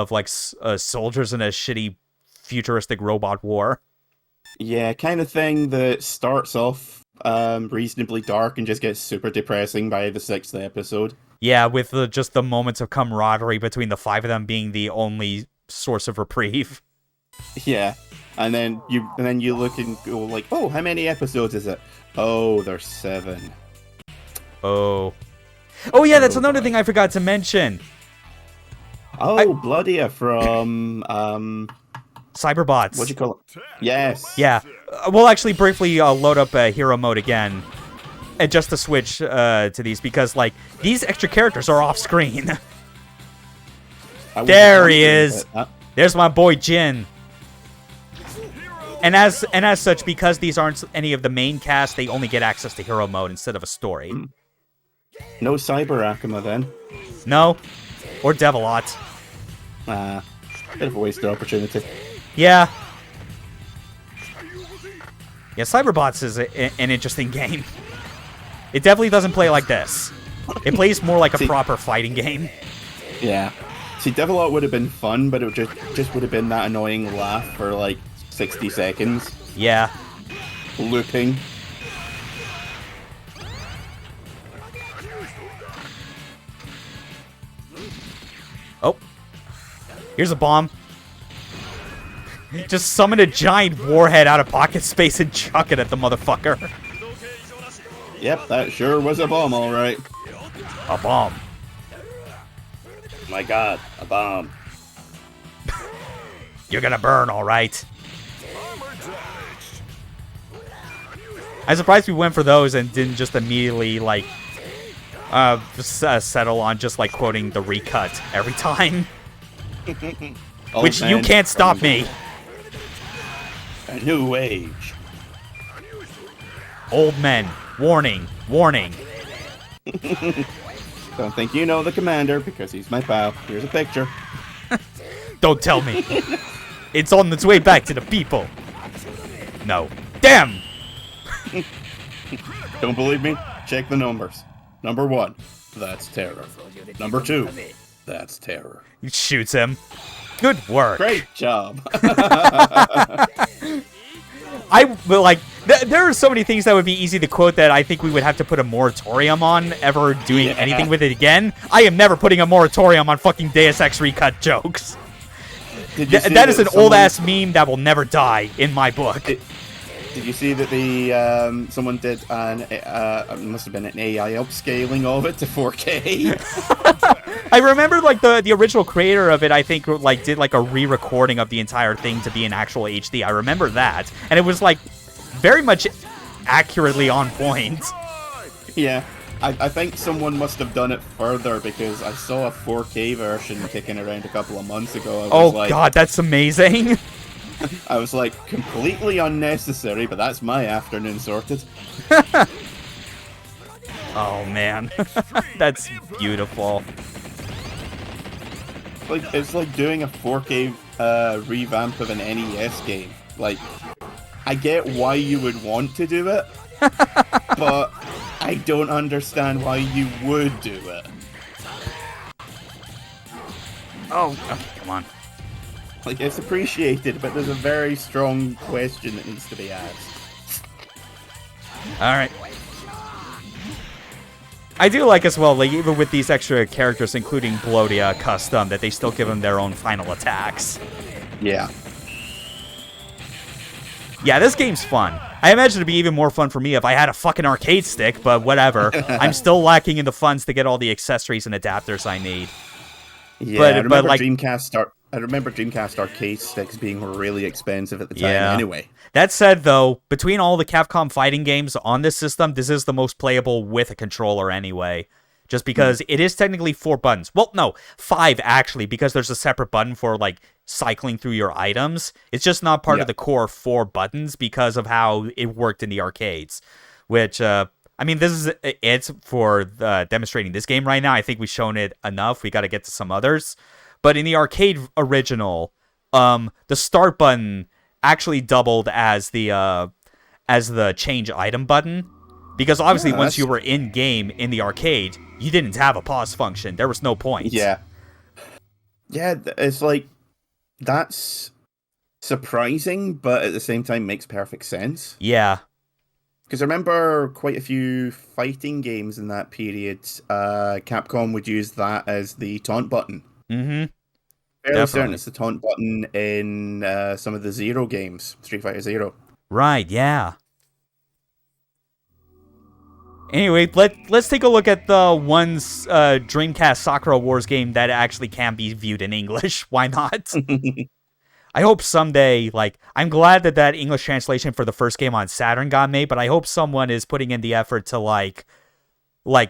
soldiers in a shitty futuristic robot war. Yeah, kind of thing that starts off reasonably dark and just gets super depressing by the 6th episode. Yeah, with just the moments of camaraderie between the 5 of them being the only source of reprieve. Yeah. And then you look and go like, oh, how many episodes is it? Oh, there's 7. Oh yeah, that's another thing I forgot to mention. Bloodia from Cyberbots. What'd you call it? Yes. Yeah. We'll actually briefly load up hero mode again, and just to switch to these because like these extra characters are off screen. There he is. There's my boy Jin. And as such, because these aren't any of the main cast, they only get access to hero mode instead of a story. No Cyber Akuma then? No. Or Devilot. Bit of a wasted opportunity. Yeah. Yeah, Cyberbots is an interesting game. It definitely doesn't play like this. It plays more like a proper fighting game. Yeah. See, Devilot would have been fun, but it just would have been that annoying laugh for like 60 seconds. Yeah. Looping. Oh. Here's a bomb. Just summon a giant warhead out of pocket space and chuck it at the motherfucker. Yep, that sure was a bomb, alright. A bomb. My god, a bomb. You're gonna burn, alright. I'm surprised we went for those and didn't just immediately, like, settle on just, like, quoting the recut every time. Which you can't stop me. A new age. Old men. Warning. Warning. Don't think you know the commander because he's my pal. Here's a picture. Don't tell me. It's on its way back to the people. No. Damn! Don't believe me? Check the numbers. Number 1, that's terror. Number 2, that's terror. He shoots him. Good work. Great job. There are so many things that would be easy to quote that I think we would have to put a moratorium on ever doing anything with it again. I am never putting a moratorium on fucking Deus Ex recut jokes. That is an old-ass meme that will never die in my book. Did you see that someone did it must have been an AI upscaling of it to 4K? I remember like the original creator of it, I think like did like a re-recording of the entire thing to be an actual HD. I remember that. And it was like very much accurately on point. Yeah. I think someone must have done it further because I saw a 4K version kicking around a couple of months ago. God, that's amazing. I was like, completely unnecessary, but that's my afternoon sorted. Oh, man. That's beautiful. It's like doing a 4K revamp of an NES game. Like, I get why you would want to do it, but I don't understand why you would do it. Oh, okay, come on. Like, it's appreciated, but there's a very strong question that needs to be asked. Alright. I do like as well, like, even with these extra characters, including Blodia Custom, that they still give them their own final attacks. Yeah. Yeah, this game's fun. I imagine it'd be even more fun for me if I had a fucking arcade stick, but whatever. I'm still lacking in the funds to get all the accessories and adapters I need. Yeah, I remember Dreamcast arcade sticks being really expensive at the time anyway. That said, though, between all the Capcom fighting games on this system, this is the most playable with a controller anyway. Just because it is technically 4 buttons. Well, no, 5 actually, because there's a separate button for, like, cycling through your items. It's just not part of the core 4 buttons because of how it worked in the arcades. Which, I mean, this is it for demonstrating this game right now. I think we've shown it enough. We got to get to some others. But in the arcade original, the start button actually doubled as the change item button. Because obviously once you were in-game in the arcade, you didn't have a pause function. There was no point. Yeah. Yeah, it's like, that's surprising, but at the same time makes perfect sense. Yeah. Because I remember quite a few fighting games in that period, Capcom would use that as the taunt button. Mm-hmm. Fairly certain it's the taunt button in some of the Zero games, Street Fighter Zero. Right, yeah. Anyway, let's take a look at the one Dreamcast Sakura Wars game that actually can be viewed in English. Why not? I hope someday, like, I'm glad that English translation for the first game on Saturn got made, but I hope someone is putting in the effort to, like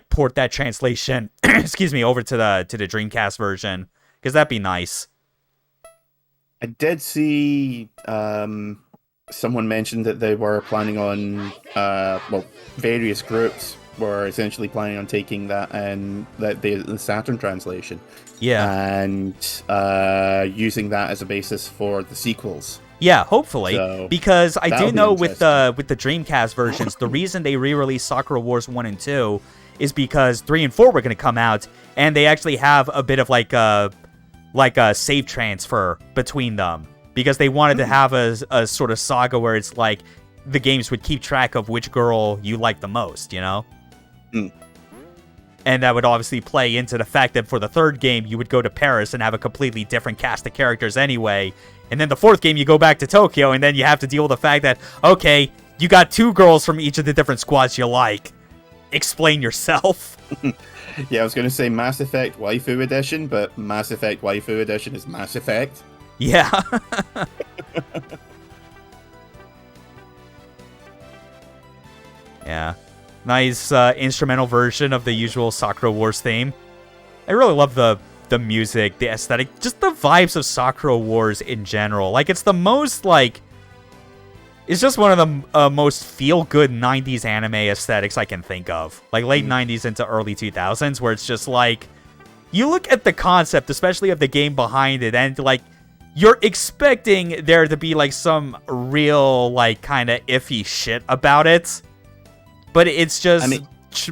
port that translation, excuse me, over to the Dreamcast version, because that'd be nice. I did see someone mentioned that they were planning on, various groups were essentially planning on taking that and the Saturn translation. Yeah. And using that as a basis for the sequels. Yeah, hopefully. So, because I do know with the Dreamcast versions, the reason they re-released Sakura Wars 1 and 2 is because 3 and 4 were going to come out, and they actually have a bit of like a save transfer between them. Because they wanted to have a sort of saga where it's like the games would keep track of which girl you like the most, you know? Mm. And that would obviously play into the fact that for the third game, you would go to Paris and have a completely different cast of characters anyway. And then the fourth game, you go back to Tokyo, and then you have to deal with the fact that, okay, you got 2 girls from each of the different squads you like. Explain yourself. Yeah, I was going to say Mass Effect Waifu Edition, but Mass Effect Waifu Edition is Mass Effect. Yeah. Yeah. Nice instrumental version of the usual Sakura Wars theme. I really love the music, the aesthetic, just the vibes of Sakura Wars in general. Like, it's the most, like... It's just one of the most feel-good 90s anime aesthetics I can think of. Like, late 90s into early 2000s, where it's just like... You look at the concept, especially of the game behind it, and, like... You're expecting there to be, like, some real, like, kind of iffy shit about it. But it's just...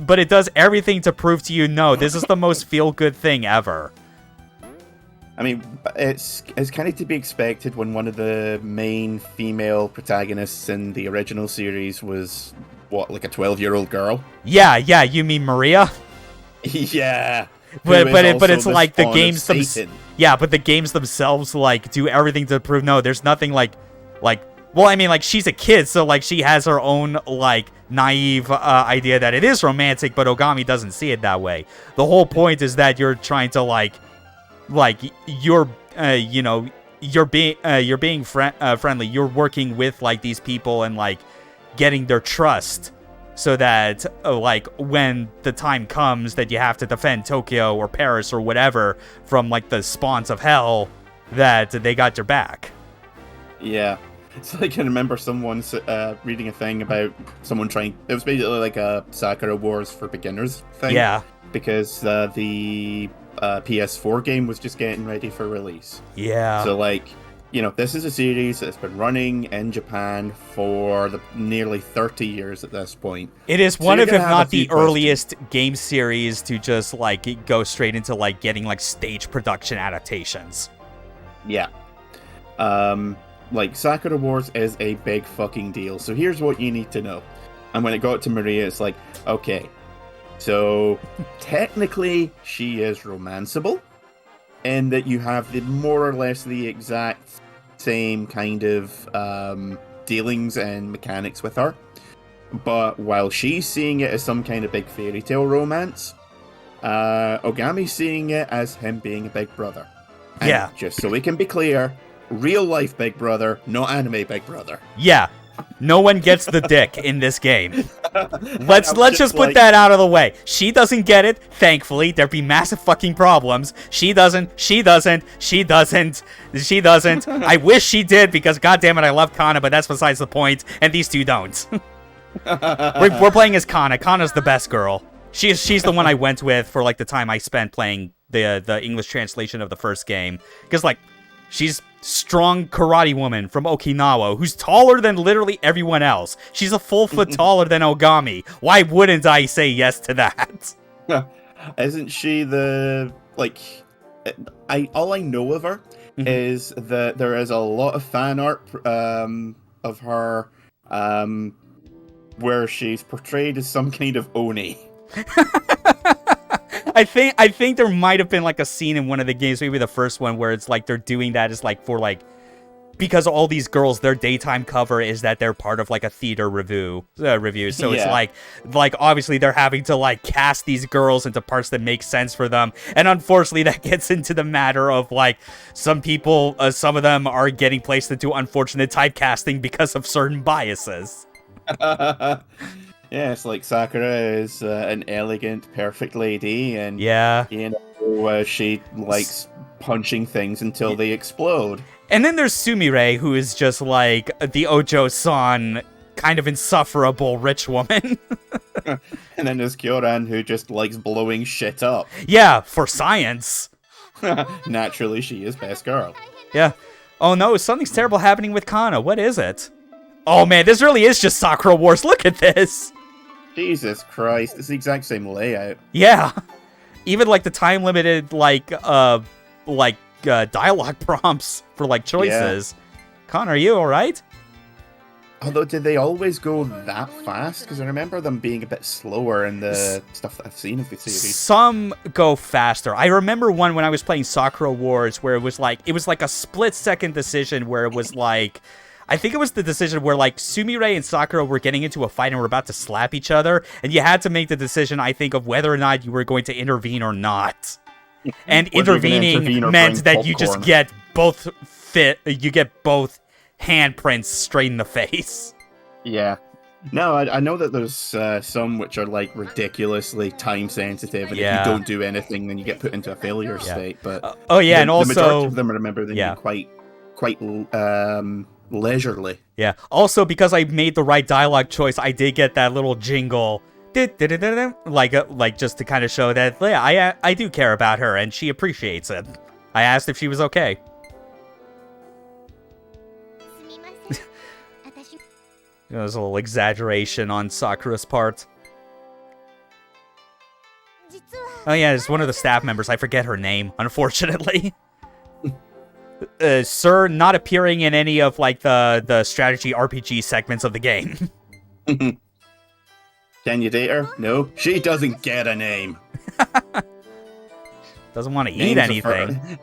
but it does everything to prove to you, no, this is the most feel-good thing ever. I mean, it's kind of to be expected when one of the main female protagonists in the original series was, what, like a 12-year-old girl? Yeah, you mean Maria? Yeah. But it's like the games themselves. Yeah, but the games themselves, like, do everything to prove, no, there's nothing like, well, I mean, like, she's a kid, so, like, she has her own, like, naive idea that it is romantic, but Ogami doesn't see it that way. The whole point is that you're trying to, like, you're being friendly. You're working with, like, these people and, like, getting their trust so that, like, when the time comes that you have to defend Tokyo or Paris or whatever from, like, the spawns of hell, that they got your back. Yeah. So I can remember someone reading a thing about someone trying... It was basically like a Sakura Wars for beginners thing. Yeah. Because the PS4 game was just getting ready for release. Yeah. So, like, this is a series that's been running in Japan for nearly 30 years at this point. It is one of, if not the earliest game series to just, like, go straight into, like, getting, like, stage production adaptations. Yeah. Like, Sakura Wars is a big fucking deal. So here's what you need to know. And when it got to Maria, it's like, okay, so technically she is romanceable, in that you have more or less the exact same kind of dealings and mechanics with her. But while she's seeing it as some kind of big fairy tale romance, Ogami's seeing it as him being a big brother. And yeah. Just so we can be clear, real life big brother, not anime big brother. Yeah. No one gets the dick in this game. Let's just put that out of the way. She doesn't get it, thankfully. There'd be massive fucking problems. She doesn't. I wish she did, because goddammit, I love Kana, but that's besides the point, and these two don't. We're playing as Kana. Kana's the best girl. She's the one I went with for, like, the time I spent playing the English translation of the first game. Because, like, she's strong karate woman from Okinawa who's taller than literally everyone else. She's a full foot taller than Ogami. Why wouldn't I say yes to that? Isn't she the, like, all I know of her is that there is a lot of fan art of her where she's portrayed as some kind of Oni. I think there might have been, like, a scene in one of the games, maybe the first one, where it's like they're doing that as, like, for, like, because all these girls, their daytime cover is that they're part of, like, a theater review. So it's like obviously they're having to, like, cast these girls into parts that make sense for them. And unfortunately that gets into the matter of, like, some people, some of them are getting placed into unfortunate typecasting because of certain biases. Yeah, it's like Sakura is an elegant, perfect lady, and she likes punching things until they explode. And then there's Sumire, who is just like the Ojo-san, kind of insufferable rich woman. And then there's Kyoran, who just likes blowing shit up. Yeah, for science. Naturally, she is best girl. Yeah. Oh no, something's terrible happening with Kana. What is it? Oh man, this really is just Sakura Wars. Look at this. Jesus Christ, it's the exact same layout. Yeah. Even, like, the time-limited, dialogue prompts for, like, choices. Yeah. Con, are you alright? Although, did they always go that fast? Because I remember them being a bit slower in the stuff that I've seen of the series. Some go faster. I remember one when I was playing Sakura Wars where it was like a split-second decision where it was like... I think it was the decision where, like, Sumire and Sakura were getting into a fight and were about to slap each other, and you had to make the decision, I think, of whether or not you were going to intervene or not. And intervening meant that you just get both handprints straight in the face. Yeah. No, I know that there's some which are, like, ridiculously time sensitive, and if you don't do anything, then you get put into a failure state. But and also the majority of them, I remember them being quite leisurely. Yeah. Also, because I made the right dialogue choice, I did get that little jingle, like just to kind of show that I do care about her and she appreciates it. I asked if she was okay. There's a little exaggeration on Sakura's part. Oh yeah, it's one of the staff members. I forget her name, unfortunately. Sir not appearing in any of, like, the strategy RPG segments of the game. Can you date her? No. She doesn't get a name. Doesn't want to eat anything.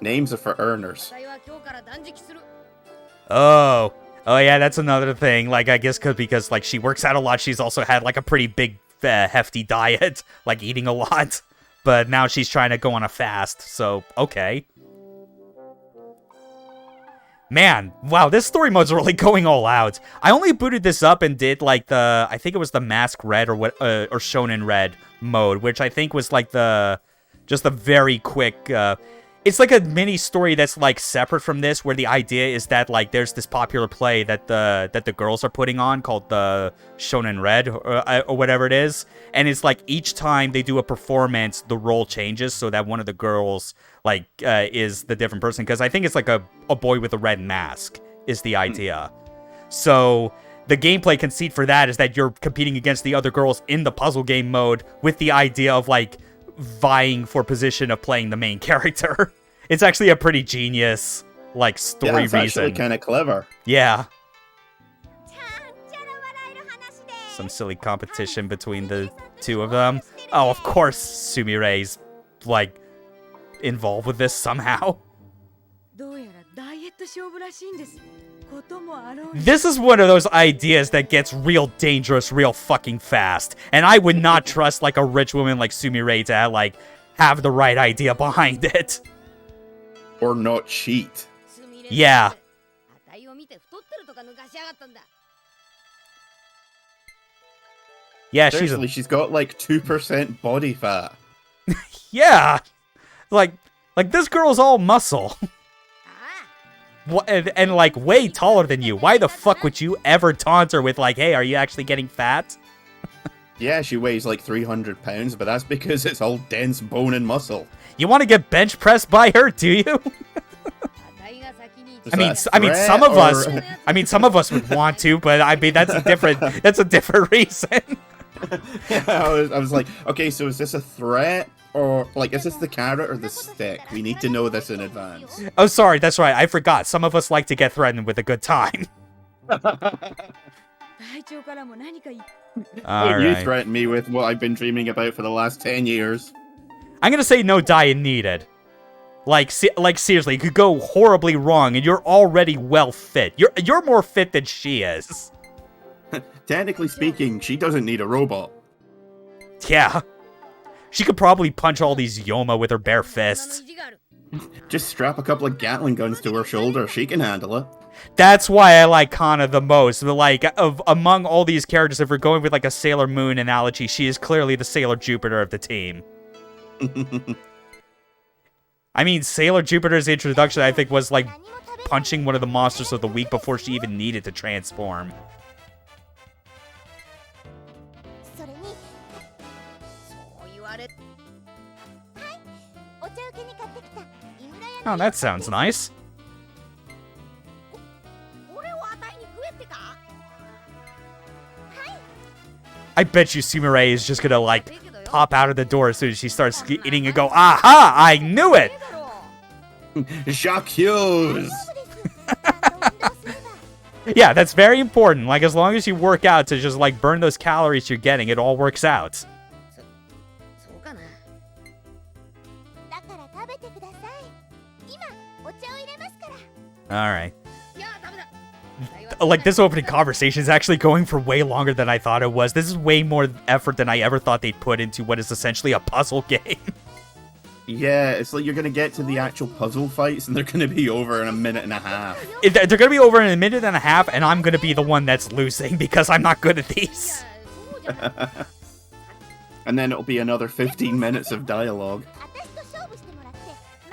Names are for earners. Oh yeah, that's another thing. Like, I guess because like she works out a lot, she's also had, like, a pretty big hefty diet, like eating a lot. But now she's trying to go on a fast, so okay. Man, wow, this story mode's really going all out. I only booted this up and did, like, I think it was the Mask Red or Shonen Red mode, which I think was, like, just a very quick, It's like a mini story that's like separate from this, where the idea is that like there's this popular play that the girls are putting on called the Shonen Red or whatever it is, and it's like each time they do a performance, the role changes so that one of the girls like is the different person, because I think it's like a boy with a red mask is the idea. So the gameplay conceit for that is that you're competing against the other girls in the puzzle game mode with the idea of like vying for position of playing the main character. It's actually a pretty genius like story reason. It's actually kind of clever. Yeah. Some silly competition between the two of them. Oh, of course Sumire's like involved with this somehow. This is one of those ideas that gets real dangerous real fucking fast. And I would not trust like a rich woman like Sumire to like have the right idea behind it. Or not cheat. Yeah. Yeah, seriously, she's got like 2% body fat. Yeah. Like this girl's all muscle. And like way taller than you. Why the fuck would you ever taunt her with like, hey, are you actually getting fat? Yeah, she weighs like 300 pounds, but that's because it's all dense bone and muscle. You want to get bench pressed by her, do you? I mean, some of us would want to, but I mean, that's a different reason. Yeah, I was like, okay, so is this a threat? Or, like, is this the carrot or the stick? We need to know this in advance. Oh, sorry, that's right. I forgot. Some of us like to get threatened with a good time. You threaten me with what I've been dreaming about for the last 10 years. I'm gonna say no diet needed. Like seriously, it could go horribly wrong, and you're already well fit. You're more fit than she is. Technically speaking, she doesn't need a robot. Yeah. She could probably punch all these Yoma with her bare fists. Just strap a couple of Gatling guns to her shoulder. She can handle it. That's why I like Kana the most. Like, among all these characters, if we're going with like a Sailor Moon analogy, she is clearly the Sailor Jupiter of the team. I mean, Sailor Jupiter's introduction, I think, was like punching one of the monsters of the week before she even needed to transform. Oh, that sounds nice. I bet you Sumire is just gonna, like, pop out of the door as soon as she starts eating and go, aha! I knew it! Jacques Hughes! Yeah, that's very important. Like, as long as you work out to just, like, burn those calories you're getting, it all works out. Alright. Like, this opening conversation is actually going for way longer than I thought it was. This is way more effort than I ever thought they'd put into what is essentially a puzzle game. Yeah, it's like you're going to get to the actual puzzle fights and they're going to be over in a minute and a half. They're going to be over in a minute and a half, and I'm going to be the one that's losing because I'm not good at these. And then it'll be another 15 minutes of dialogue.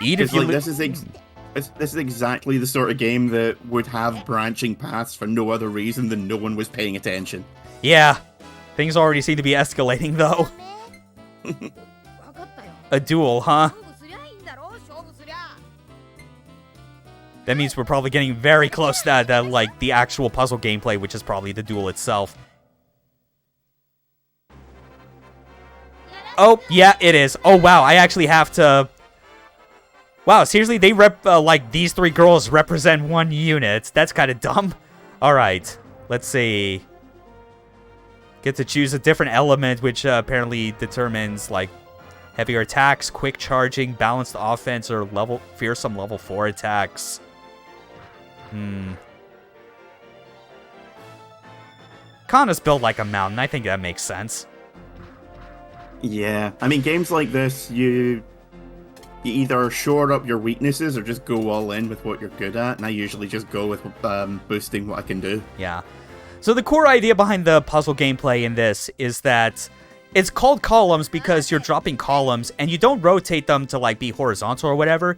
Eat if you This is exactly the sort of game that would have branching paths for no other reason than no one was paying attention. Yeah. Things already seem to be escalating, though. A duel, huh? That means we're probably getting very close to that, like, the actual puzzle gameplay, which is probably the duel itself. Oh, yeah, it is. Oh, wow, I actually have to... Wow, seriously, they like, these three girls represent one unit. That's kind of dumb. Alright, let's see. Get to choose a different element, which apparently determines, like, heavier attacks, quick charging, balanced offense, or fearsome level 4 attacks. Kana's built like a mountain. I think that makes sense. Yeah, I mean, games like this, you either shore up your weaknesses or just go all in with what you're good at, and I usually just go with boosting what I can do. Yeah. So the core idea behind the puzzle gameplay in this is that it's called columns because you're dropping columns, and you don't rotate them to, like, be horizontal or whatever.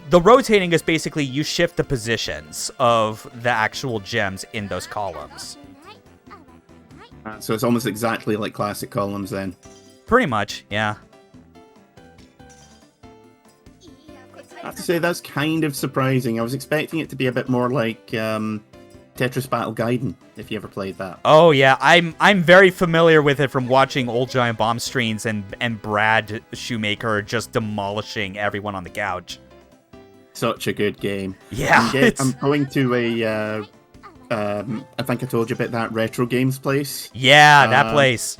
The rotating is basically you shift the positions of the actual gems in those columns. So it's almost exactly like classic columns then. Pretty much, yeah. I have to say, that's kind of surprising. I was expecting it to be a bit more like Tetris Battle Gaiden, if you ever played that. Oh, yeah. I'm very familiar with it from watching Old Giant Bomb streams and Brad Shoemaker just demolishing everyone on the couch. Such a good game. Yeah. I'm going to I think I told you about that retro games place. Yeah, that place.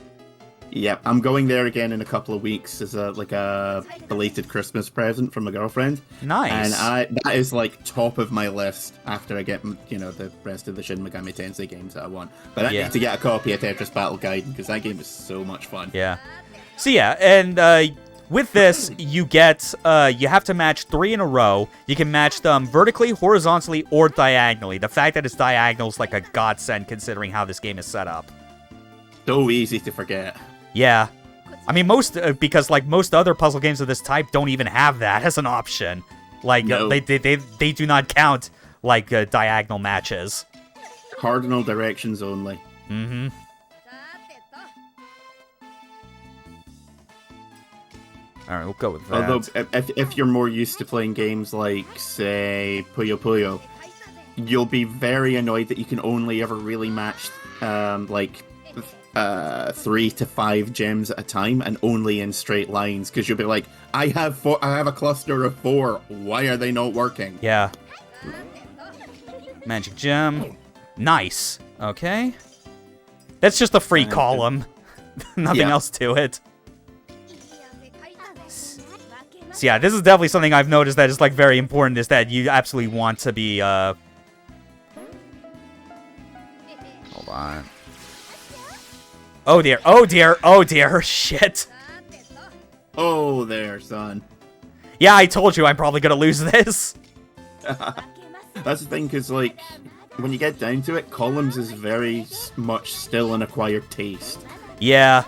Yeah, I'm going there again in a couple of weeks as a belated Christmas present from my girlfriend. Nice. And that is like top of my list after I get the rest of the Shin Megami Tensei games that I want. But I need to get a copy of Tetris Battle Gaiden because that game is so much fun. Yeah. So yeah, and with this you get you have to match 3 in a row. You can match them vertically, horizontally, or diagonally. The fact that it's diagonal is like a godsend considering how this game is set up. So easy to forget. Yeah. I mean, because like most other puzzle games of this type don't even have that as an option. Like, no. they do not count, like, diagonal matches. Cardinal directions only. Mm-hmm. Alright, we'll go with that. Although, if you're more used to playing games like, say, Puyo Puyo, you'll be very annoyed that you can only ever really match, 3 to 5 gems at a time and only in straight lines, because you'll be like, I have a cluster of 4. Why are they not working? Yeah. Magic gem. Nice. Okay. That's just a free column. Nothing else to it. So yeah, this is definitely something I've noticed that is like very important, is that you absolutely want to be hold on. Oh dear, oh dear, oh dear, shit. Oh there, son. Yeah, I told you I'm probably gonna lose this. That's the thing, because, like, when you get down to it, columns is very much still an acquired taste. Yeah.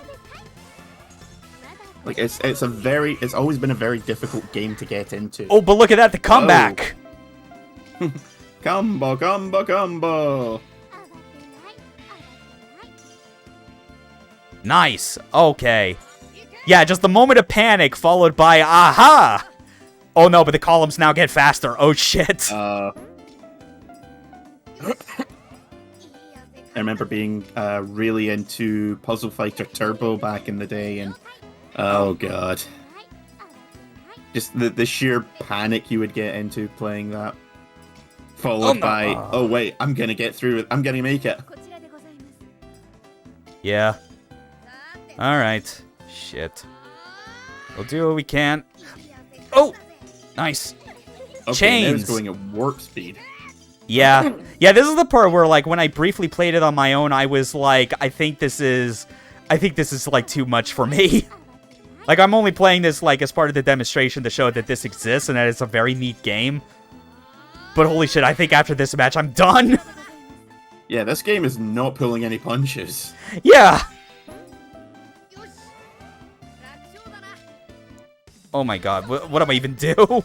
Like, it's always been a very difficult game to get into. Oh, but look at that, the comeback! Oh. Combo, combo, combo! Nice. Okay. Yeah, just the moment of panic followed by aha! Oh no, but the columns now get faster. Oh shit. I remember being really into Puzzle Fighter Turbo back in the day, and oh god. Just the sheer panic you would get into playing that. Followed by, oh wait, I'm gonna get through it. I'm gonna make it. Yeah. Alright. Shit. We'll do what we can. Oh! Nice. Okay, Chains. now it's going at warp speed. Yeah. Yeah, this is the part where, like, when I briefly played it on my own, I was like, I think this is like too much for me. Like, I'm only playing this like as part of the demonstration to show that this exists and that it's a very neat game. But holy shit, I think after this match I'm done. Yeah, this game is not pulling any punches. Yeah. Oh my god, what do I even do?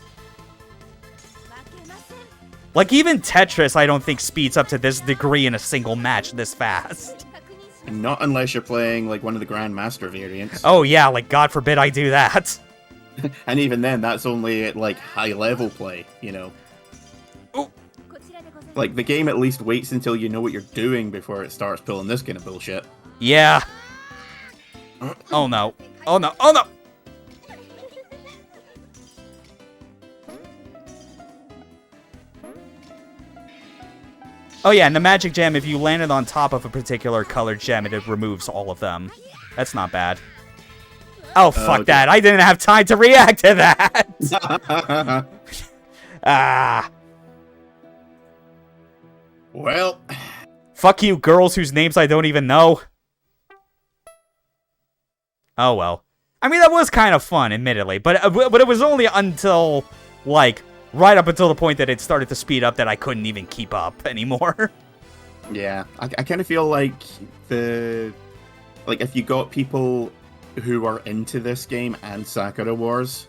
Like, even Tetris, I don't think speeds up to this degree in a single match this fast. Not unless you're playing, like, one of the Grandmaster variants. Oh yeah, like, God forbid I do that. And even then, that's only at, like, high-level play, you know? Oh. Like, the game at least waits until you know what you're doing before it starts pulling this kind of bullshit. Yeah. Oh no. Oh no. Oh no! Oh yeah, and the magic gem, if you landed on top of a particular colored gem, it removes all of them. That's not bad. Oh, fuck that. I didn't have time to react to that! Ah. Well. Fuck you, girls whose names I don't even know. Oh well. I mean, that was kind of fun, admittedly, but it was only until, like, right up until the point that it started to speed up that I couldn't even keep up anymore. Yeah, I kind of feel like if you got people who are into this game and Sakura Wars,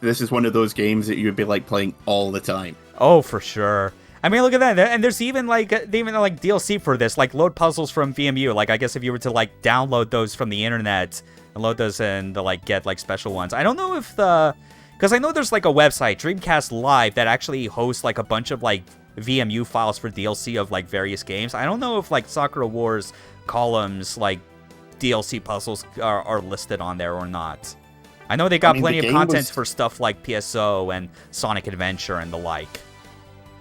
this is one of those games that you'd be like playing all the time. Oh, for sure. I mean, look at that. And there's even like DLC for this, like load puzzles from VMU. Like, I guess if you were to like download those from the internet and load those in to like get like special ones. I don't know if because I know there's like a website, Dreamcast Live, that actually hosts like a bunch of like VMU files for DLC of like various games. I don't know if like Sakura Wars Columns like DLC puzzles are listed on there or not. I know they got plenty of content for stuff like PSO and Sonic Adventure and the like.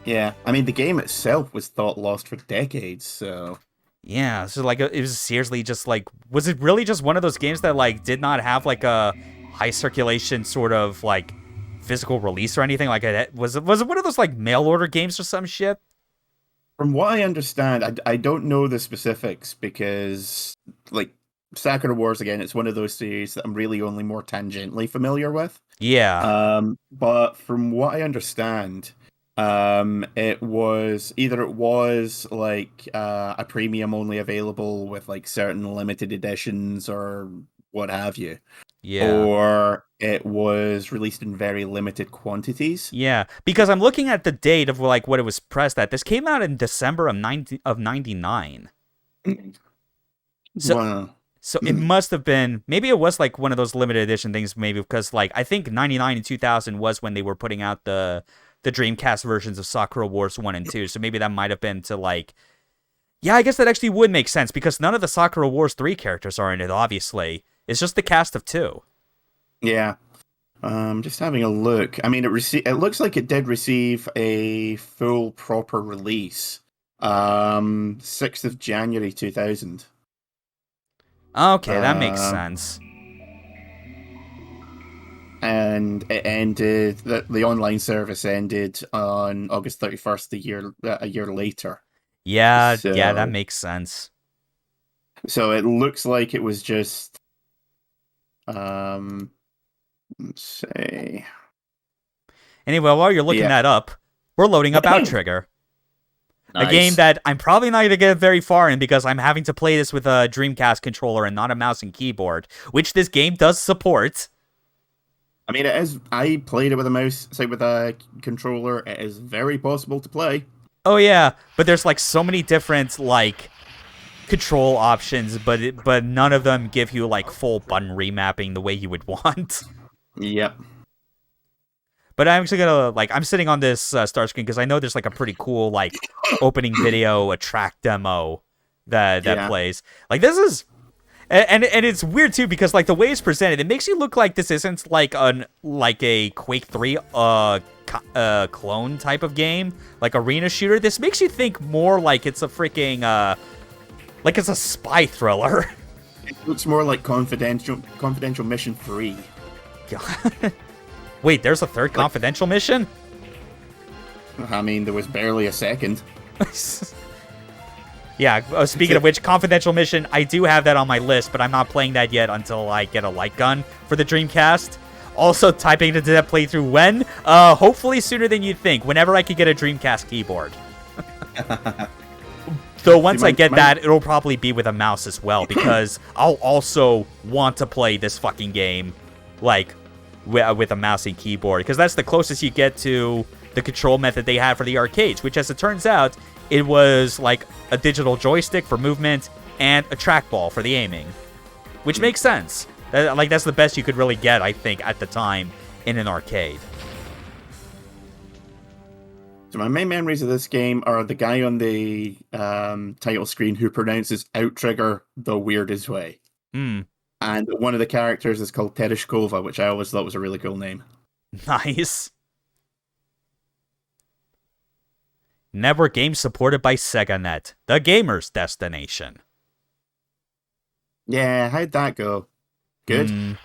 Yeah, I mean, the game itself was thought lost for decades, so... Yeah, so, like, it was seriously just, like... Was it really just one of those games that, like, did not have, like, a high circulation sort of, like, physical release or anything? Like, was it one of those, like, mail-order games or some shit? From what I understand, I don't know the specifics, because, like, Sakura Wars, again, it's one of those series that I'm really only more tangentially familiar with. Yeah. But from what I understand... it was like a premium only available with like certain limited editions or what have you. Yeah. Or it was released in very limited quantities. Yeah, because I'm looking at the date of like what it was pressed at. This came out in December of 99. So, wow. So it must have been, maybe it was like one of those limited edition things, maybe because like I think 99 and 2000 was when they were putting out the Dreamcast versions of Sakura Wars 1 and 2. So maybe that might have been to like... Yeah, I guess that actually would make sense because none of the Sakura Wars 3 characters are in it, obviously. It's just the cast of 2. Yeah. Just having a look. I mean, it looks like it did receive a full proper release. 6th of January 2000. Okay, that makes sense. And it ended. The online service ended on August 31st, a year later. Yeah, yeah, that makes sense. So it looks like it was just, let's see. Anyway, while you're looking that up, we're loading up Outrigger. Nice. A game that I'm probably not going to get very far in because I'm having to play this with a Dreamcast controller and not a mouse and keyboard, which this game does support. I mean, it is. I played it with a mouse, with a controller. It is very possible to play. Oh yeah, but there's like so many different like control options, but none of them give you like full button remapping the way you would want. Yep. But I'm actually gonna I'm sitting on this start screen because I know there's like a pretty cool like opening video, a track demo that plays. Like this is. And it's weird too because like the way it's presented, it makes you look like this isn't like a Quake 3 clone type of game, like arena shooter. This makes you think more like it's a freaking like it's a spy thriller. It looks more like Confidential Mission 3. God. Wait, there's a third Confidential mission? I mean, there was barely a second. Yeah, speaking of which, Confidential Mission, I do have that on my list, but I'm not playing that yet until I get a light gun for the Dreamcast. Also, typing into that playthrough when? Hopefully sooner than you'd think, whenever I could get a Dreamcast keyboard. Though once I get that, it'll probably be with a mouse as well, because I'll also want to play this fucking game, like, with a mouse and keyboard, because that's the closest you get to the control method they had for the arcades, which, as it turns out, it was like a digital joystick for movement and a trackball for the aiming, which makes sense. That's the best you could really get, I think, at the time in an arcade. So my main memories of this game are the guy on the title screen who pronounces Outrigger the weirdest way. Mm. And one of the characters is called Tereshkova, which I always thought was a really cool name. Nice. Network game supported by Sega Net, the gamer's destination. Yeah, how'd that go? Good?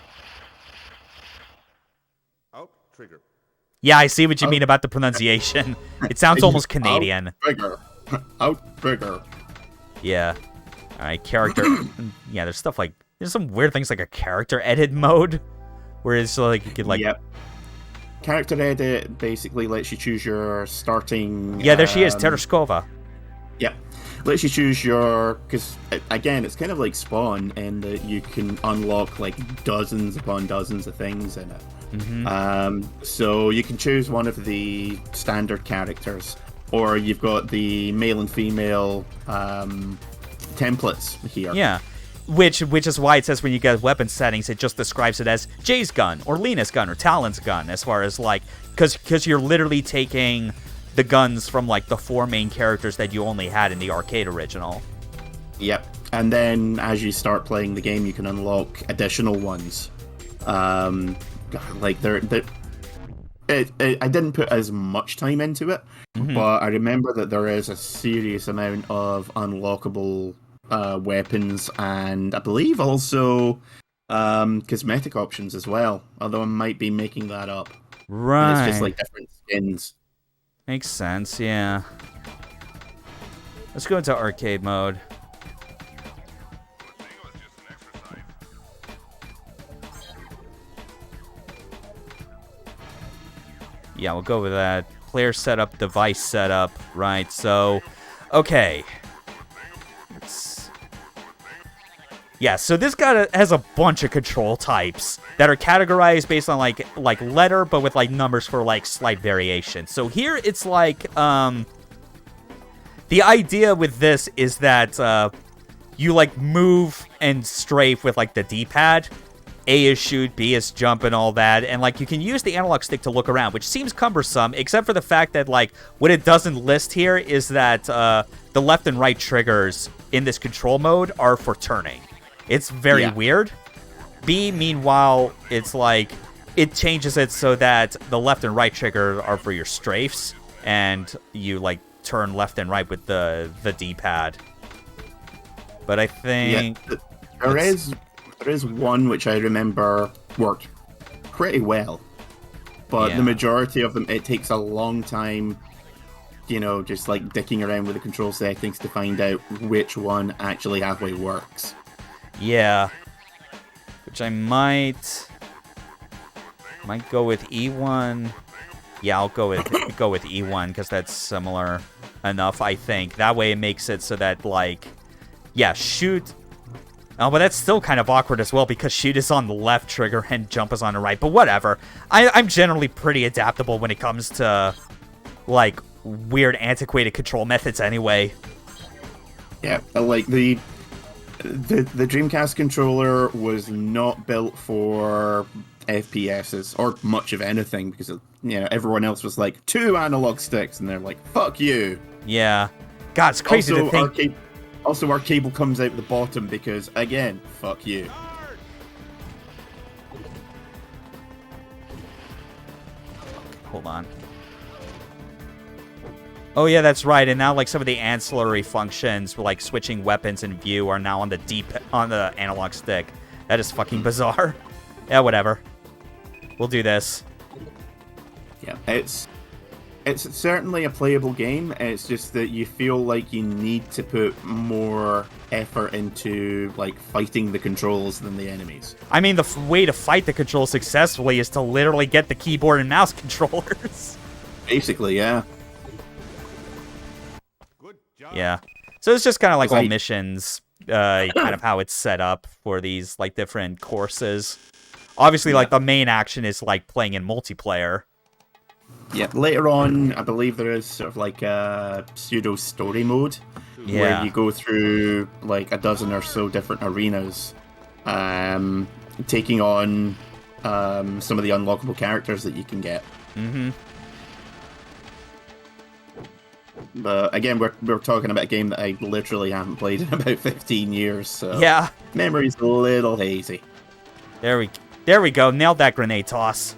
Outrigger. Yeah, I see what you mean about the pronunciation. It sounds almost Canadian. Outrigger. Yeah. Alright, character. Yeah, there's stuff like... There's some weird things like a character edit mode. Where it's like you could like... Yep. Character edit basically lets you choose your starting... Yeah, there she is, Tereshkova. Yep. Lets you choose your, because again, it's kind of like Spawn in that you can unlock like dozens upon dozens of things in it. So you can choose one of the standard characters, or you've got the male and female templates here. Yeah. Which is why it says when you get weapon settings, it just describes it as Jay's gun, or Lena's gun, or Talon's gun, as far as, like, because you're literally taking the guns from, like, the 4 main characters that you only had in the arcade original. Yep. And then as you start playing the game, you can unlock additional ones. Like, I didn't put as much time into it, but I remember that there is a serious amount of unlockable weapons, and I believe also cosmetic options as well, although I might be making that up. Right. And it's just like different skins. Makes sense, yeah. Let's go into arcade mode. Yeah, we'll go with that. Player setup, device setup, right? So, okay. Yeah, so this guy has a bunch of control types that are categorized based on like letter, but with like numbers for like slight variation. So here it's like the idea with this is that you like move and strafe with like the D-pad. A is shoot, B is jump, and all that, and like you can use the analog stick to look around, which seems cumbersome, except for the fact that like what it doesn't list here is that the left and right triggers in this control mode are for turning. It's very weird. B, meanwhile, it's like it changes it so that the left and right trigger are for your strafes, and you like turn left and right with the D-pad. But I think there is one which I remember worked pretty well, but the majority of them, it takes a long time, you know, just like dicking around with the control settings to find out which one actually halfway works. Yeah, which I might go with E1. Yeah, I'll go with E1 because that's similar enough. I think that way it makes it so that like, yeah, shoot. Oh, but that's still kind of awkward as well because shoot is on the left trigger and jump is on the right. But whatever. I'm generally pretty adaptable when it comes to like weird, antiquated control methods anyway. Yeah, like the Dreamcast controller was not built for FPSs or much of anything because, you know, everyone else was like 2 analog sticks and they're like, fuck you. Yeah. God, it's crazy to think. Also, our cable comes out the bottom because, again, fuck you. Okay, hold on. Oh yeah, that's right. And now like some of the ancillary functions, like switching weapons and view, are now on the analog stick. That is fucking bizarre. Yeah, whatever. We'll do this. Yeah, it's certainly a playable game. It's just that you feel like you need to put more effort into like fighting the controls than the enemies. I mean, the way to fight the controls successfully is to literally get the keyboard and mouse controllers. Basically, yeah. Yeah. So it's just kind of like all missions, kind of how it's set up for these like different courses. Obviously, like the main action is like playing in multiplayer. Yeah, later on, I believe there is sort of like a pseudo story mode where you go through like a dozen or so different arenas, taking on some of the unlockable characters that you can get. Mm-hmm. But again, we're talking about a game that I literally haven't played in about 15 years, so yeah, memory's a little hazy. There we go. Nailed that grenade toss.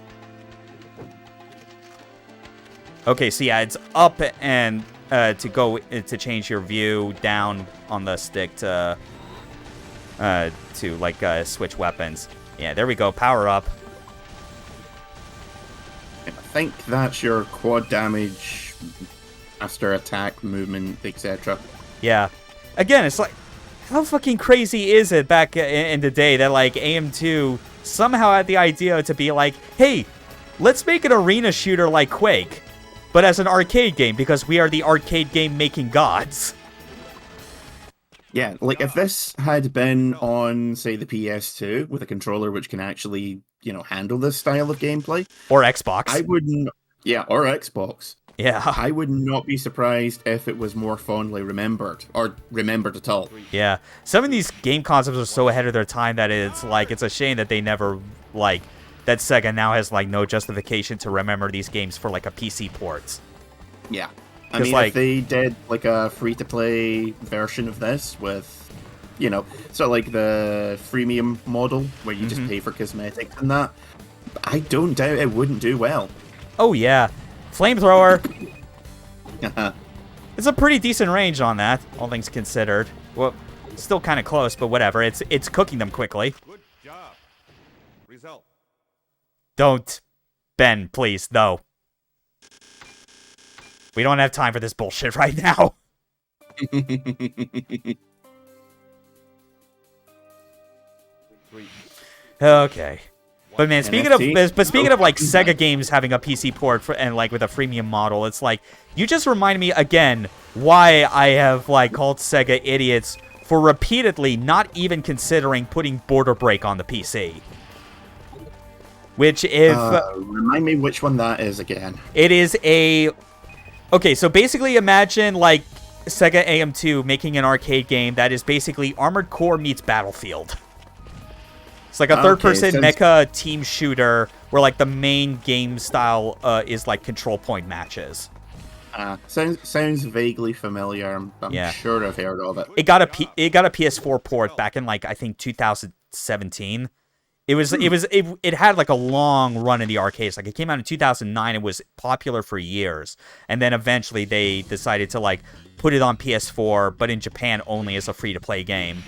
Okay, so yeah, it's up and to change your view, down on the stick to like switch weapons. Yeah, there we go. Power up. I think that's your quad damage, master attack, movement, etc. Yeah. Again, it's like, how fucking crazy is it back in the day that like AM2 somehow had the idea to be like, hey, let's make an arena shooter like Quake, but as an arcade game, because we are the arcade game making gods. Yeah, like if this had been on, say, the PS2 with a controller which can actually, handle this style of gameplay, or Xbox, I wouldn't. Yeah, or Xbox. yeah, I would not be surprised if it was more fondly remembered, or remembered at all. yeah. Some of these game concepts are so ahead of their time that it's a shame that they never that Sega now has no justification to remember these games for a PC port. Yeah. I mean, if they did a free-to-play version of this with, sort of like the freemium model where you just pay for cosmetics and that, I don't doubt it wouldn't do well. Oh yeah, flamethrower. It's a pretty decent range on that, all things considered. Well, still kind of close, but whatever. It's cooking them quickly. Good job. Result. Don't, Ben, please, no. We don't have time for this bullshit right now. Okay. But man, speaking of Sega games having a PC port and with a freemium model, it's you just remind me again why I have called Sega idiots for repeatedly not even considering putting Border Break on the PC. Which remind me which one that is again. It is a... Okay, so basically imagine, Sega AM2 making an arcade game that is basically Armored Core meets Battlefield. It's a third-person mecha team shooter where, the main game style is, control point matches. Sounds vaguely familiar. I'm sure I've heard of it. It got a PS4 port back in, I think 2017. It had a long run in the arcades. It came out in 2009. It was popular for years, and then eventually they decided to put it on PS4, but in Japan only as a free to play game.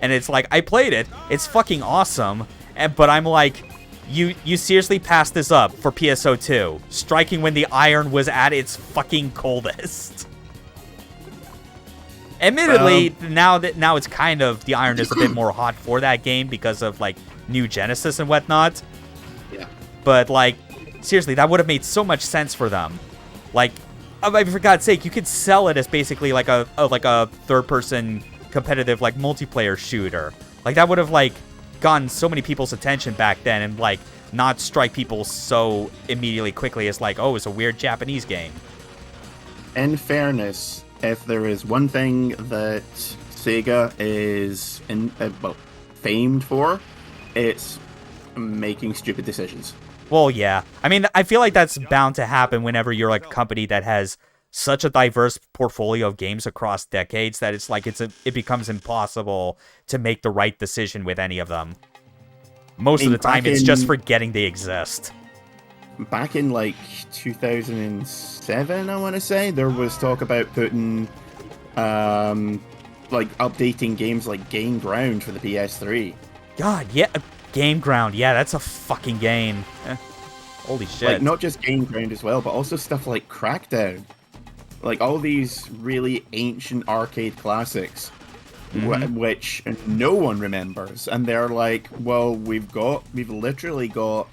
And it's I played it. It's fucking awesome, but I'm you seriously passed this up for PSO2, striking when the iron was at its fucking coldest. Admittedly, now it's kind of the iron is a bit more hot for that game because of New Genesis and whatnot. Yeah. But seriously, that would have made so much sense for them. For God's sake, you could sell it as basically a third-person competitive multiplayer shooter. That would have gotten so many people's attention back then and not strike people so immediately quickly as oh, it's a weird Japanese game. In fairness, if there is one thing that Sega is famed for, it's making stupid decisions. Well, yeah. I mean, I feel that's bound to happen whenever you're a company that has such a diverse portfolio of games across decades that it's it becomes impossible to make the right decision with any of them. Most of the time, it's just forgetting they exist. Back in 2007, I want to say, there was talk about putting updating games like Game Ground for the PS3. God, yeah, Game Ground, yeah, that's a fucking game. Holy shit. Not just Game Ground as well, but also stuff like Crackdown. All these really ancient arcade classics, which no one remembers. And they're well, we've literally got,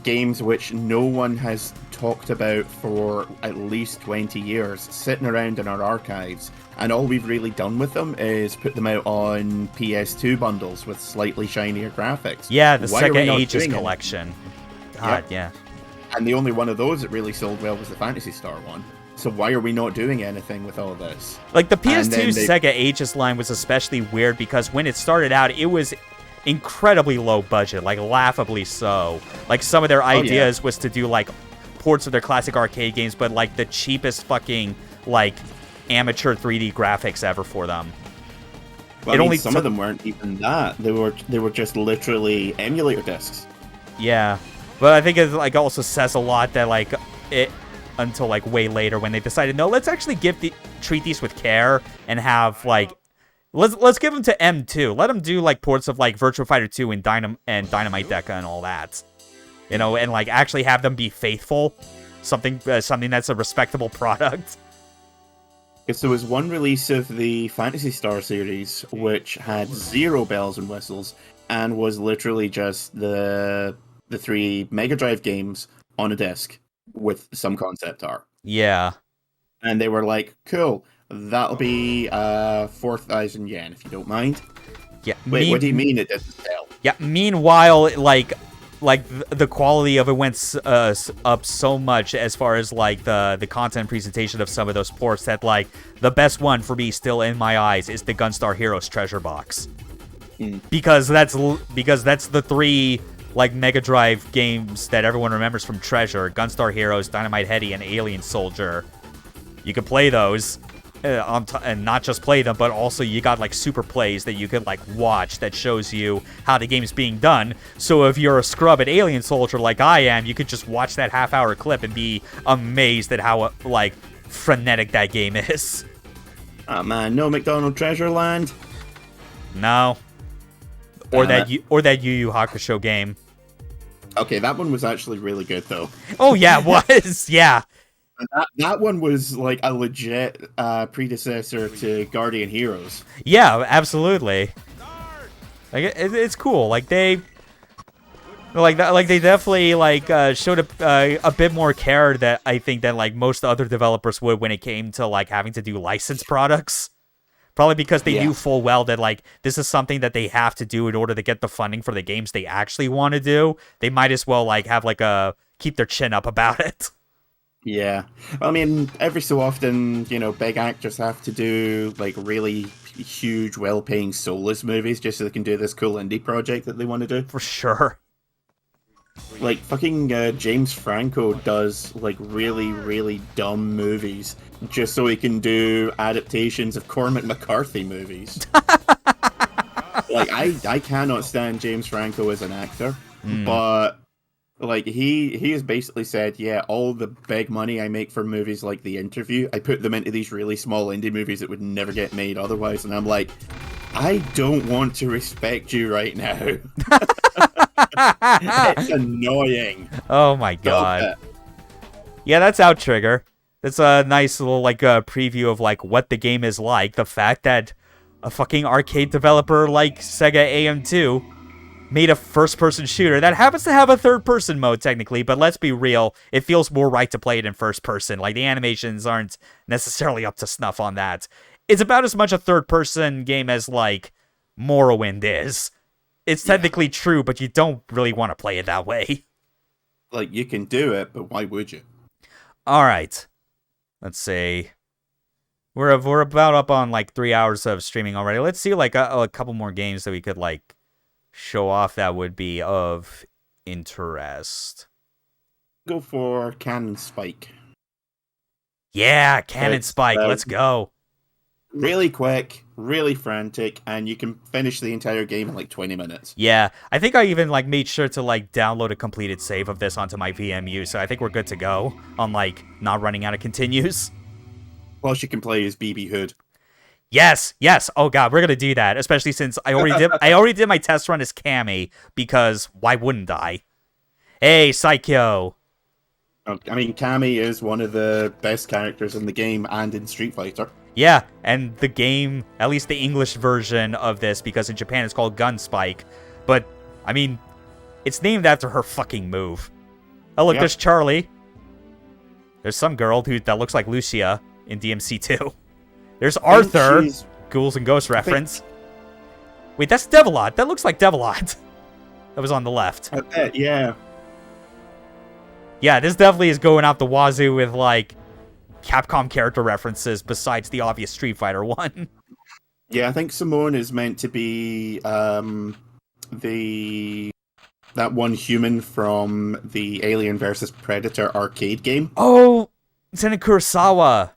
games which no one has talked about for at least 20 years sitting around in our archives, and all we've really done with them is put them out on PS2 bundles with slightly shinier graphics. Yeah, the Sega Ages collection. God, yeah. And the only one of those that really sold well was the Phantasy Star one. So why are we not doing anything with all this? The PS2 Sega Ages line was especially weird because when it started out, it was incredibly low budget, laughably so. Some of their ideas was to do ports of their classic arcade games, but the cheapest fucking amateur 3D graphics ever for them. Well, some of them weren't even that. They were just literally emulator discs. Yeah, but I think it also says a lot that it until way later when they decided no, let's actually treat these with care and have let's give them to M2. Let them do ports of Virtua Fighter 2 and Dynamite Deca and all that. And actually have them be faithful. Something that's a respectable product. Because there was one release of the Phantasy Star series which had zero bells and whistles and was literally just the 3 Mega Drive games on a disc with some concept art. Yeah. And they were like, cool, that'll be 4,000 yen, if you don't mind. Yeah. Wait, what do you mean it doesn't sell? Yeah, meanwhile, like the quality of it went up so much as far as like the content presentation of some of those ports that like the best one for me still in my eyes is the Gunstar Heroes treasure box. Because that's the 3 like Mega Drive games that everyone remembers from Treasure: Gunstar Heroes, Dynamite Headdy, and Alien Soldier. You could play those and not just play them, but also you got like super plays that you could like watch that shows you how the game's being done. So if you're a scrub at Alien Soldier like I am, you could just watch that half-hour clip and be amazed at how like frenetic that game is. Oh man, no McDonald Treasure Land. No. Or that Yu Yu Hakusho game. Okay, that one was actually really good though. Oh yeah, it was. Yeah. That one was like a legit predecessor to Guardian Heroes. Yeah, absolutely. Like it's cool. Like they definitely like showed a bit more care that I think than like most other developers would when it came to like having to do licensed products. Probably because they knew full well that like this is something that they have to do in order to get the funding for the games they actually want to do. They might as well like have like keep their chin up about it. Yeah. I mean, every so often, you know, big actors have to do, like, really huge, well-paying soulless movies just so they can do this cool indie project that they want to do. For sure. Like, fucking James Franco does, like, really, really dumb movies just so he can do adaptations of Cormac McCarthy movies. Like, I cannot stand James Franco as an actor, but... Like, he has basically said, yeah, all the big money I make for movies like The Interview, I put them into these really small indie movies that would never get made otherwise. And I'm like, I don't want to respect you right now. It's annoying. Oh my god. Yeah, that's Outtrigger. That's a nice little, like, preview of, like, what the game is like. The fact that a fucking arcade developer like Sega AM2 made a first-person shooter that happens to have a third-person mode, technically, but let's be real, it feels more right to play it in first-person. Like, the animations aren't necessarily up to snuff on that. It's about as much a third-person game as, like, Morrowind is. It's technically true, but you don't really want to play it that way. Like, you can do it, but why would you? Alright. Let's see. We're about up on, like, 3 hours of streaming already. Let's see, like, a couple more games that we could, like, show off that would be of interest. Go for Cannon Spike. Yeah, Cannon Spike. Let's go. Really quick, really frantic, and you can finish the entire game in like 20 minutes. Yeah, I think I even like made sure to like download a completed save of this onto my VMU, so I think we're good to go on like not running out of continues. Plus, you can play as BB Hood. Yes. Oh god, we're gonna do that, especially since I already did my test run as Cammy, because why wouldn't I? Hey, Psycho. I mean, Cammy is one of the best characters in the game and in Street Fighter. Yeah, and the game, at least the English version of this, because in Japan it's called Gunspike, but I mean, it's named after her fucking move. Oh look, there's Charlie. There's some girl that looks like Lucia in DMC2. There's Arthur, Ghouls and Ghosts reference. Wait, that's Devilot. That looks like Devilot. That was on the left. I bet, yeah. Yeah, this definitely is going out the wazoo with, like, Capcom character references besides the obvious Street Fighter one. Yeah, I think Simone is meant to be that one human from the Alien vs. Predator arcade game. Oh, it's in Kurosawa.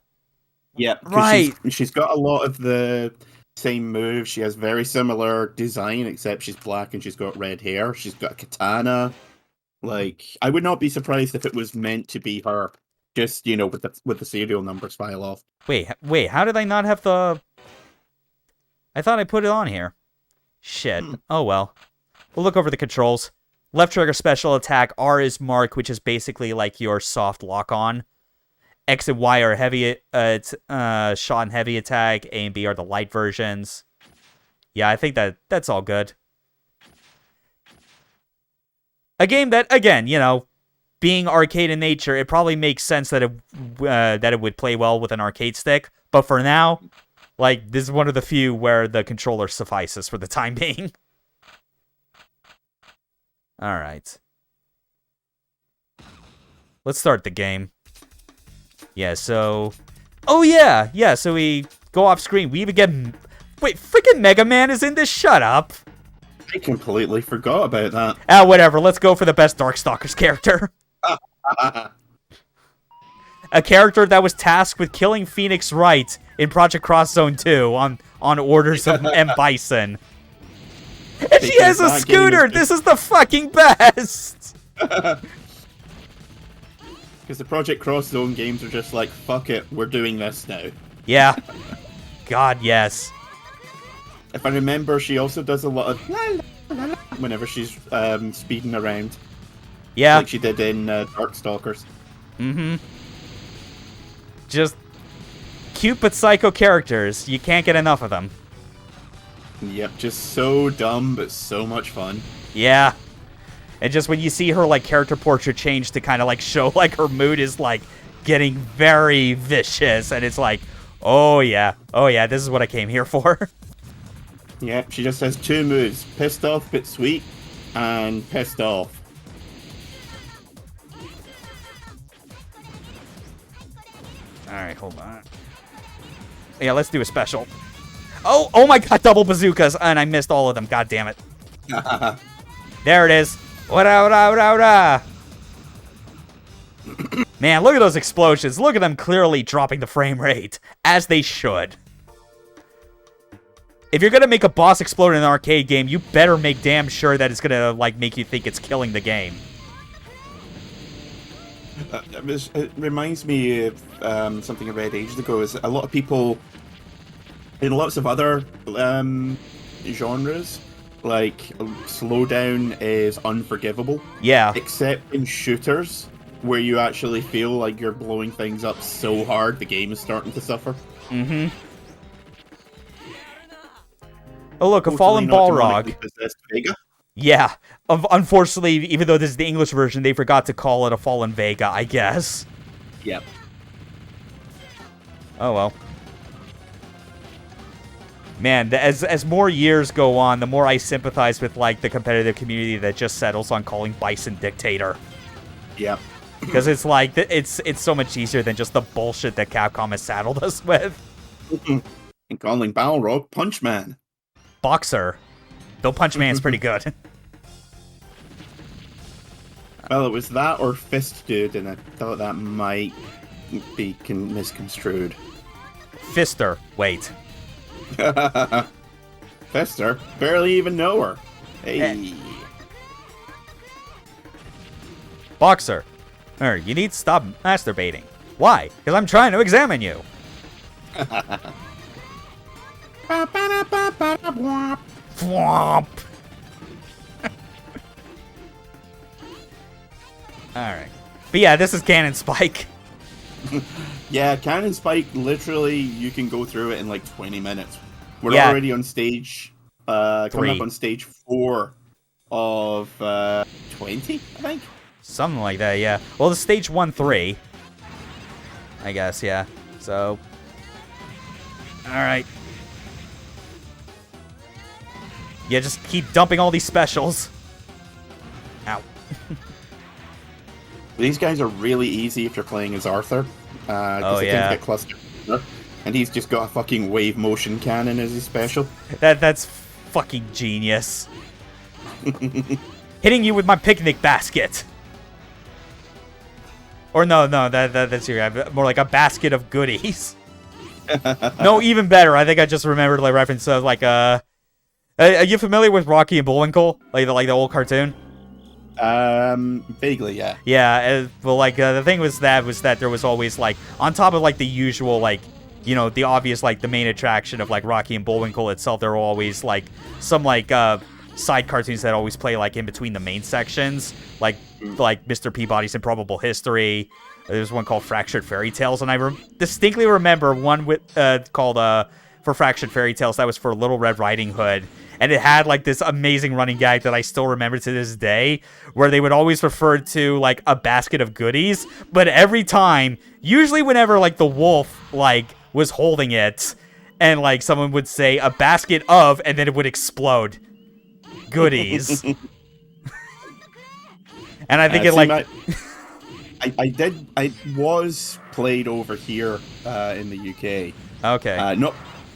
Yeah, right. She's got a lot of the same moves. She has very similar design, except she's black and she's got red hair. She's got a katana. Like, I would not be surprised if it was meant to be her. Just, you know, with the serial numbers file off. Wait, how did I not have the... I thought I put it on here. Shit. Oh well. We'll look over the controls. Left trigger special attack. R is mark, which is basically like your soft lock-on. X and Y are heavy, shot and heavy attack. A and B are the light versions. Yeah, I think that's all good. A game that, again, you know, being arcade in nature, it probably makes sense that it would play well with an arcade stick. But for now, like, this is one of the few where the controller suffices for the time being. All right. Let's start the game. Yeah, so... Oh, yeah! Yeah, so we go off screen. We even get... Wait, freaking Mega Man is in this? Shut up! I completely forgot about that. Ah, whatever. Let's go for the best Darkstalkers character. A character that was tasked with killing Phoenix Wright in Project Cross Zone 2 on orders of M. Bison. And she has a scooter! This is the fucking best! Because the Project Cross Zone games are just like, fuck it, we're doing this now. Yeah. God, yes. If I remember, she also does a lot of la, la, la, whenever she's speeding around. Yeah. Like she did in Darkstalkers. Mm-hmm. Just cute but psycho characters. You can't get enough of them. Yep, just so dumb, but so much fun. Yeah. And just when you see her, like, character portrait change to kind of, like, show, like, her mood is, like, getting very vicious. And it's like, oh, yeah, this is what I came here for. Yep, she just has two moves. Pissed off but sweet, and pissed off. Alright, hold on. Yeah, let's do a special. Oh my god, double bazookas, and I missed all of them. God damn it. There it is. Man, look at those explosions. Look at them clearly dropping the frame rate, as they should. If you're gonna make a boss explode in an arcade game, you better make damn sure that it's gonna, like, make you think it's killing the game. It reminds me of something I read ages ago. Is a lot of people in lots of other genres, like, slowdown is unforgivable. Yeah. Except in shooters, where you actually feel like you're blowing things up so hard the game is starting to suffer. Mm-hmm. Oh, look, a fallen Balrog. Yeah. Unfortunately, even though this is the English version, they forgot to call it a fallen Vega, I guess. Yep. Oh, well. Man, as more years go on, the more I sympathize with, like, the competitive community that just settles on calling Bison Dictator. Yep. Because it's like, it's so much easier than just the bullshit that Capcom has saddled us with. And calling Balrog Punchman. Boxer. Though Punchman's pretty good. Well, it was that or Fist Dude, and I thought that might be misconstrued. Fister. Wait. Fister? Barely even know her. Hey. Boxer. You need to stop masturbating. Why? Because I'm trying to examine you. Flomp. Alright. But yeah, this is Cannon Spike. Yeah, Cannon Spike, literally, you can go through it in like 20 minutes. We're already on stage, coming up on stage 4 of 20, I think? Something like that, yeah. Well, the stage 1-3. I guess, yeah. So. Alright. Yeah, just keep dumping all these specials. Ow. These guys are really easy if you're playing as Arthur. Because they tend to get clustered. And he's just got a fucking wave motion cannon as his special. That's fucking genius. Hitting you with my picnic basket. Or no, that's more like a basket of goodies. No, even better. I think I just remembered like reference of like are you familiar with Rocky and Bullwinkle? Like the old cartoon? Vaguely, yeah. Yeah, well, like, the thing was that there was always, like, on top of, like, the usual, like, you know, the obvious, like, the main attraction of, like, Rocky and Bullwinkle itself, there were always, like, some, like, side cartoons that always play, like, in between the main sections, like Mr. Peabody's Improbable History. There's one called Fractured Fairy Tales, and I distinctly remember one with, called, for Fraction Fairy Tales. That was for Little Red Riding Hood. And it had, like, this amazing running gag that I still remember to this day, where they would always refer to, like, a basket of goodies. But every time, usually whenever, like, the wolf, like, was holding it, and, like, someone would say, a basket of, and then it would explode. Goodies. And I think I was played over here in the UK. Okay.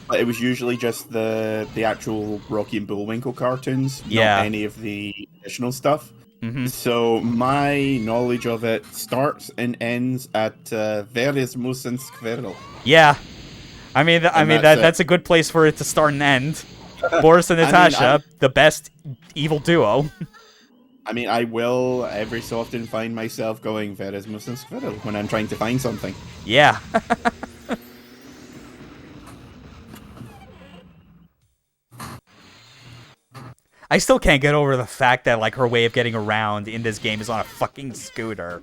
But it was usually just the actual Rocky and Bullwinkle cartoons, not any of the additional stuff. Mm-hmm. So my knowledge of it starts and ends at Wer ist Musen Squirrel. Yeah. I mean that's a good place for it to start and end. Boris and Natasha, the best evil duo. I mean, I will every so often find myself going Wer ist Musen Squirrel when I'm trying to find something. Yeah. I still can't get over the fact that, like, her way of getting around in this game is on a fucking scooter.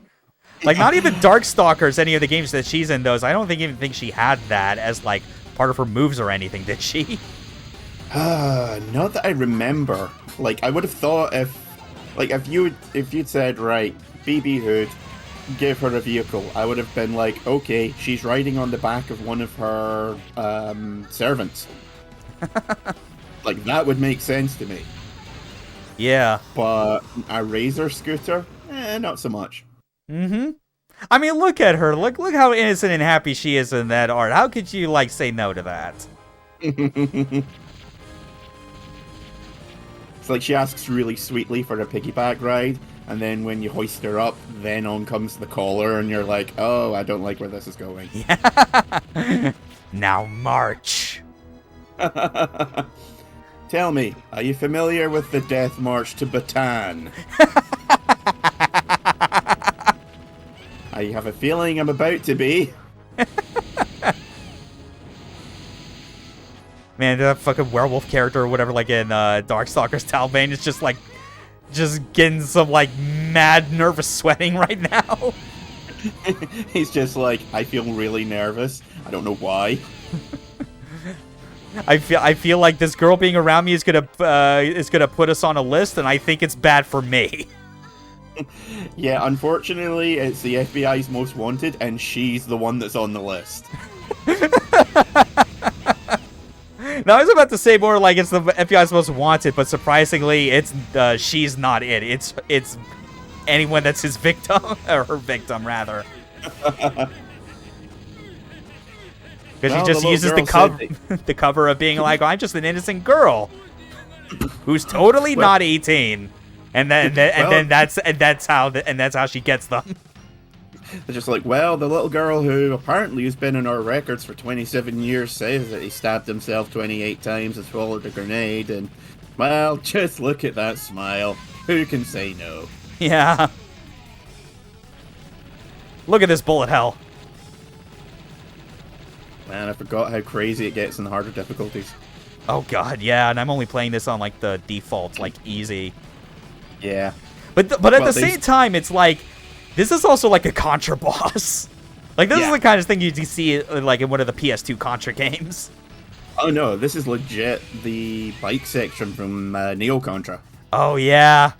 Like, not even Darkstalkers, any of the games that she's in, those, I don't even think she had that as, like, part of her moves or anything, did she? Not that I remember. Like, I would have thought if you'd said, right, BB Hood, give her a vehicle, I would have been like, okay, she's riding on the back of one of her servants. Like, that would make sense to me. Yeah. But a Razor scooter? Not so much. Mm-hmm. I mean, look at her. Look how innocent and happy she is in that art. How could you, like, say no to that? It's like she asks really sweetly for a piggyback ride, and then when you hoist her up, then on comes the collar, and you're like, oh, I don't like where this is going. Yeah. Now march. Tell me, are you familiar with the Death March to Bataan? I have a feeling I'm about to be. Man, that fucking werewolf character or whatever, like in Darkstalkers Talbane, is just, like, just getting some, like, mad nervous sweating right now. He's just like, I feel really nervous. I don't know why. I feel like this girl being around me is gonna put us on a list, and I think it's bad for me. Yeah, unfortunately, it's the FBI's most wanted, and she's the one that's on the list. Now, I was about to say more like it's the FBI's most wanted, but surprisingly, it's she's not it. It's anyone that's his victim, or her victim, rather. Because she just uses the cover of being like, oh, I'm just an innocent girl who's totally not 18, and then that's how she gets them. They're just like, well, the little girl who apparently has been in our records for 27 years says that he stabbed himself 28 times and swallowed a grenade, and well, just look at that smile. Who can say no? Yeah. Look at this bullet hell. Man, I forgot how crazy it gets in the harder difficulties. Oh god, yeah, and I'm only playing this on, like, the default, like, easy. Yeah. But at the same time, it's like, this is also like a Contra boss. Like, this is the kind of thing you see, like, in one of the PS2 Contra games. Oh no, this is legit the bike section from Neo Contra. Oh yeah.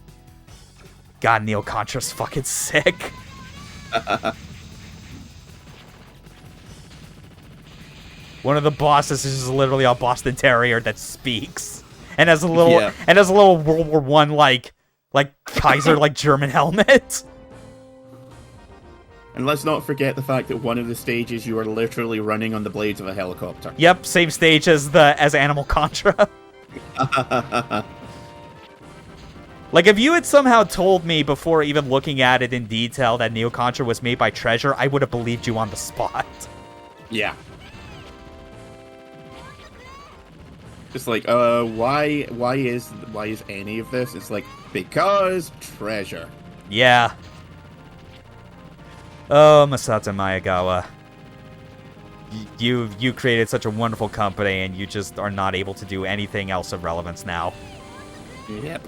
God, Neo Contra's fucking sick. One of the bosses is just literally a Boston Terrier that speaks, and has a little World War I like Kaiser like German helmet. And let's not forget the fact that one of the stages you are literally running on the blades of a helicopter. Yep, same stage as Animal Contra. Like, if you had somehow told me before even looking at it in detail that Neo Contra was made by Treasure, I would have believed you on the spot. Yeah. Just like, why is any of this? It's like, because Treasure. Yeah. Oh, Masato Mayagawa. You created such a wonderful company, and you just are not able to do anything else of relevance now. Yep.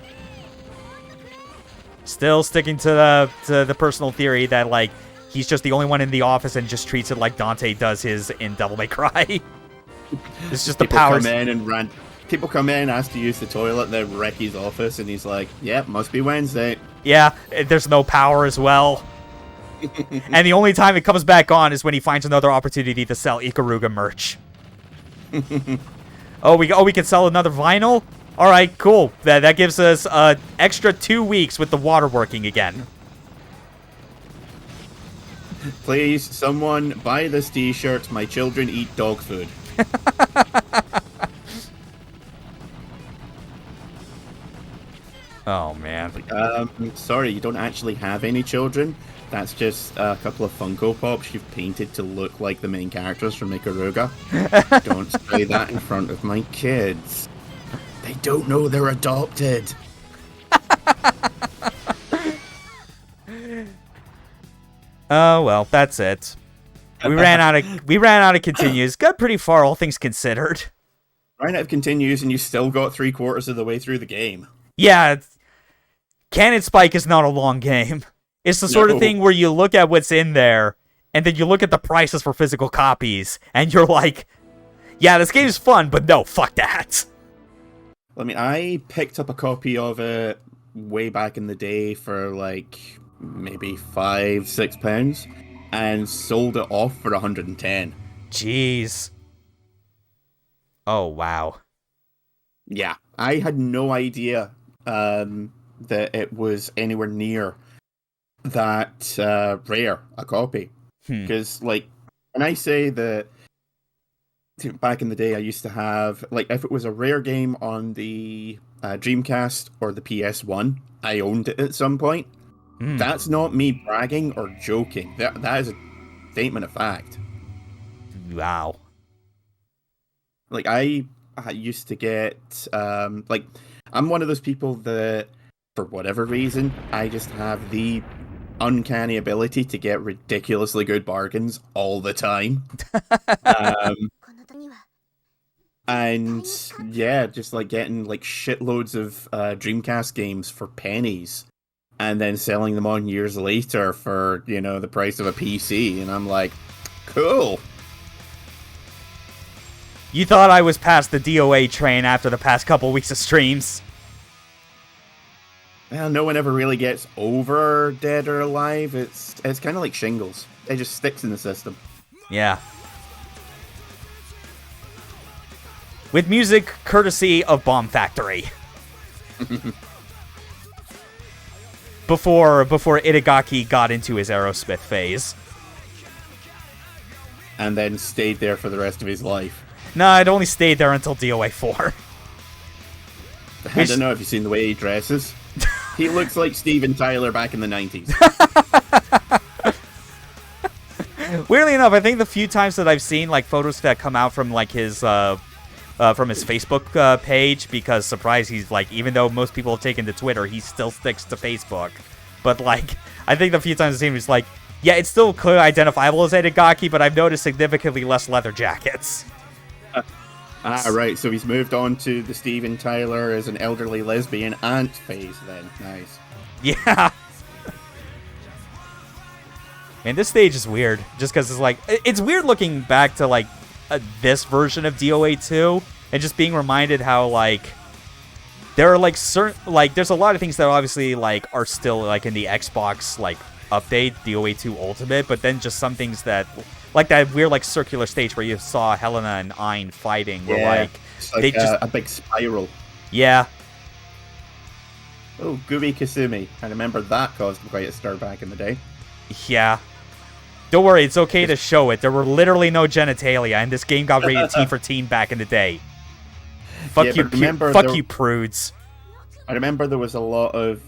Still sticking to the personal theory that, like, he's just the only one in the office and just treats it like Dante does his in Devil May Cry. It's just the powers. People come in, ask to use the toilet, then Recky's office, and he's like, "Yep, must be Wednesday." Yeah, there's no power as well. And the only time it comes back on is when he finds another opportunity to sell Ikaruga merch. We can sell another vinyl? Alright, cool. That gives us extra 2 weeks with the water working again. Please, someone buy this t-shirt, my children eat dog food. Oh, man. Sorry, you don't actually have any children? That's just a couple of Funko Pops you've painted to look like the main characters from Ikaruga. Don't say that in front of my kids. They don't know they're adopted. Oh, well, that's it. We ran out of continues. Got pretty far, all things considered. Ran out of continues, and you still got 3/4 of the way through the game. Yeah, Cannon Spike is not a long game. It's the sort of thing where you look at what's in there, and then you look at the prices for physical copies, and you're like, yeah, this game is fun, but no, fuck that. I mean, I picked up a copy of it way back in the day for like maybe £5-6 and sold it off for 110. Jeez. Oh, wow. Yeah, I had no idea that it was anywhere near that rare a copy. Because, like, when I say that back in the day I used to have, like, if it was a rare game on the Dreamcast or the PS1, I owned it at some point. That's not me bragging or joking. That is a statement of fact. Wow. Like, I used to get, like, I'm one of those people that, for whatever reason, I just have the uncanny ability to get ridiculously good bargains all the time. And yeah, just like getting like shitloads of Dreamcast games for pennies and then selling them on years later for, you know, the price of a PC. And I'm like, cool. You thought I was past the DOA train after the past couple weeks of streams. Well, no one ever really gets over Dead or Alive. It's kind of like shingles. It just sticks in the system. Yeah. With music courtesy of Bomb Factory. Before Itagaki got into his Aerosmith phase. And then stayed there for the rest of his life. No, it only stayed there until DOA 4. I don't know if you've seen the way he dresses. He looks like Steven Tyler back in the 90s. Weirdly enough, I think the few times that I've seen like photos that come out from like his Facebook page, because surprise, he's like, even though most people have taken to Twitter, he still sticks to Facebook. But like, I think the few times I've seen him, he's like, yeah, it's still clearly identifiable as Itagaki, but I've noticed significantly less leather jackets. Right, so he's moved on to the Steven Tyler as an elderly lesbian aunt phase then. Nice. Yeah. Man, this stage is weird, just because it's like, it's weird looking back to like this version of DOA 2 and just being reminded how like there are like certain, like there's a lot of things that obviously like are still like in the Xbox like update, DOA 2 Ultimate, but then just some things that, like that weird like circular stage where you saw Helena and Ein fighting, where like it's like they just a big spiral. Yeah. Oh, Gooby Kasumi. I remember that caused quite a stir back in the day. Yeah. Don't worry, it's okay to show it. There were literally no genitalia, and this game got rated T for teen back in the day. Fuck you, prudes. I remember there was a lot of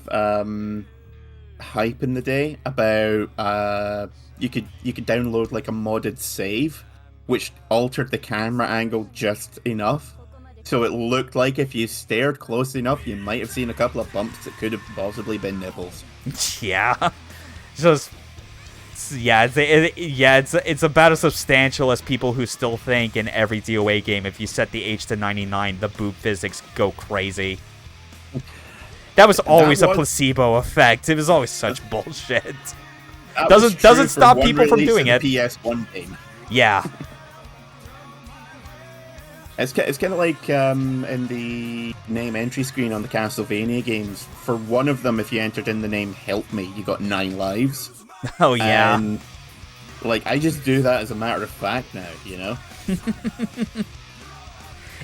hype in the day about you could download like a modded save, which altered the camera angle just enough, so it looked like if you stared close enough, you might have seen a couple of bumps that could have possibly been nipples. Yeah. Just. Yeah, it's about as substantial as people who still think in every DOA game, if you set the H to 99, the boob physics go crazy. That was always a placebo effect. It was always such bullshit. Doesn't stop people from doing it. PS1 game. Yeah. It's kind of like in the name entry screen on the Castlevania games. For one of them, if you entered in the name "Help Me," you got 9 lives. Oh yeah. And like I just do that as a matter of fact now, you know.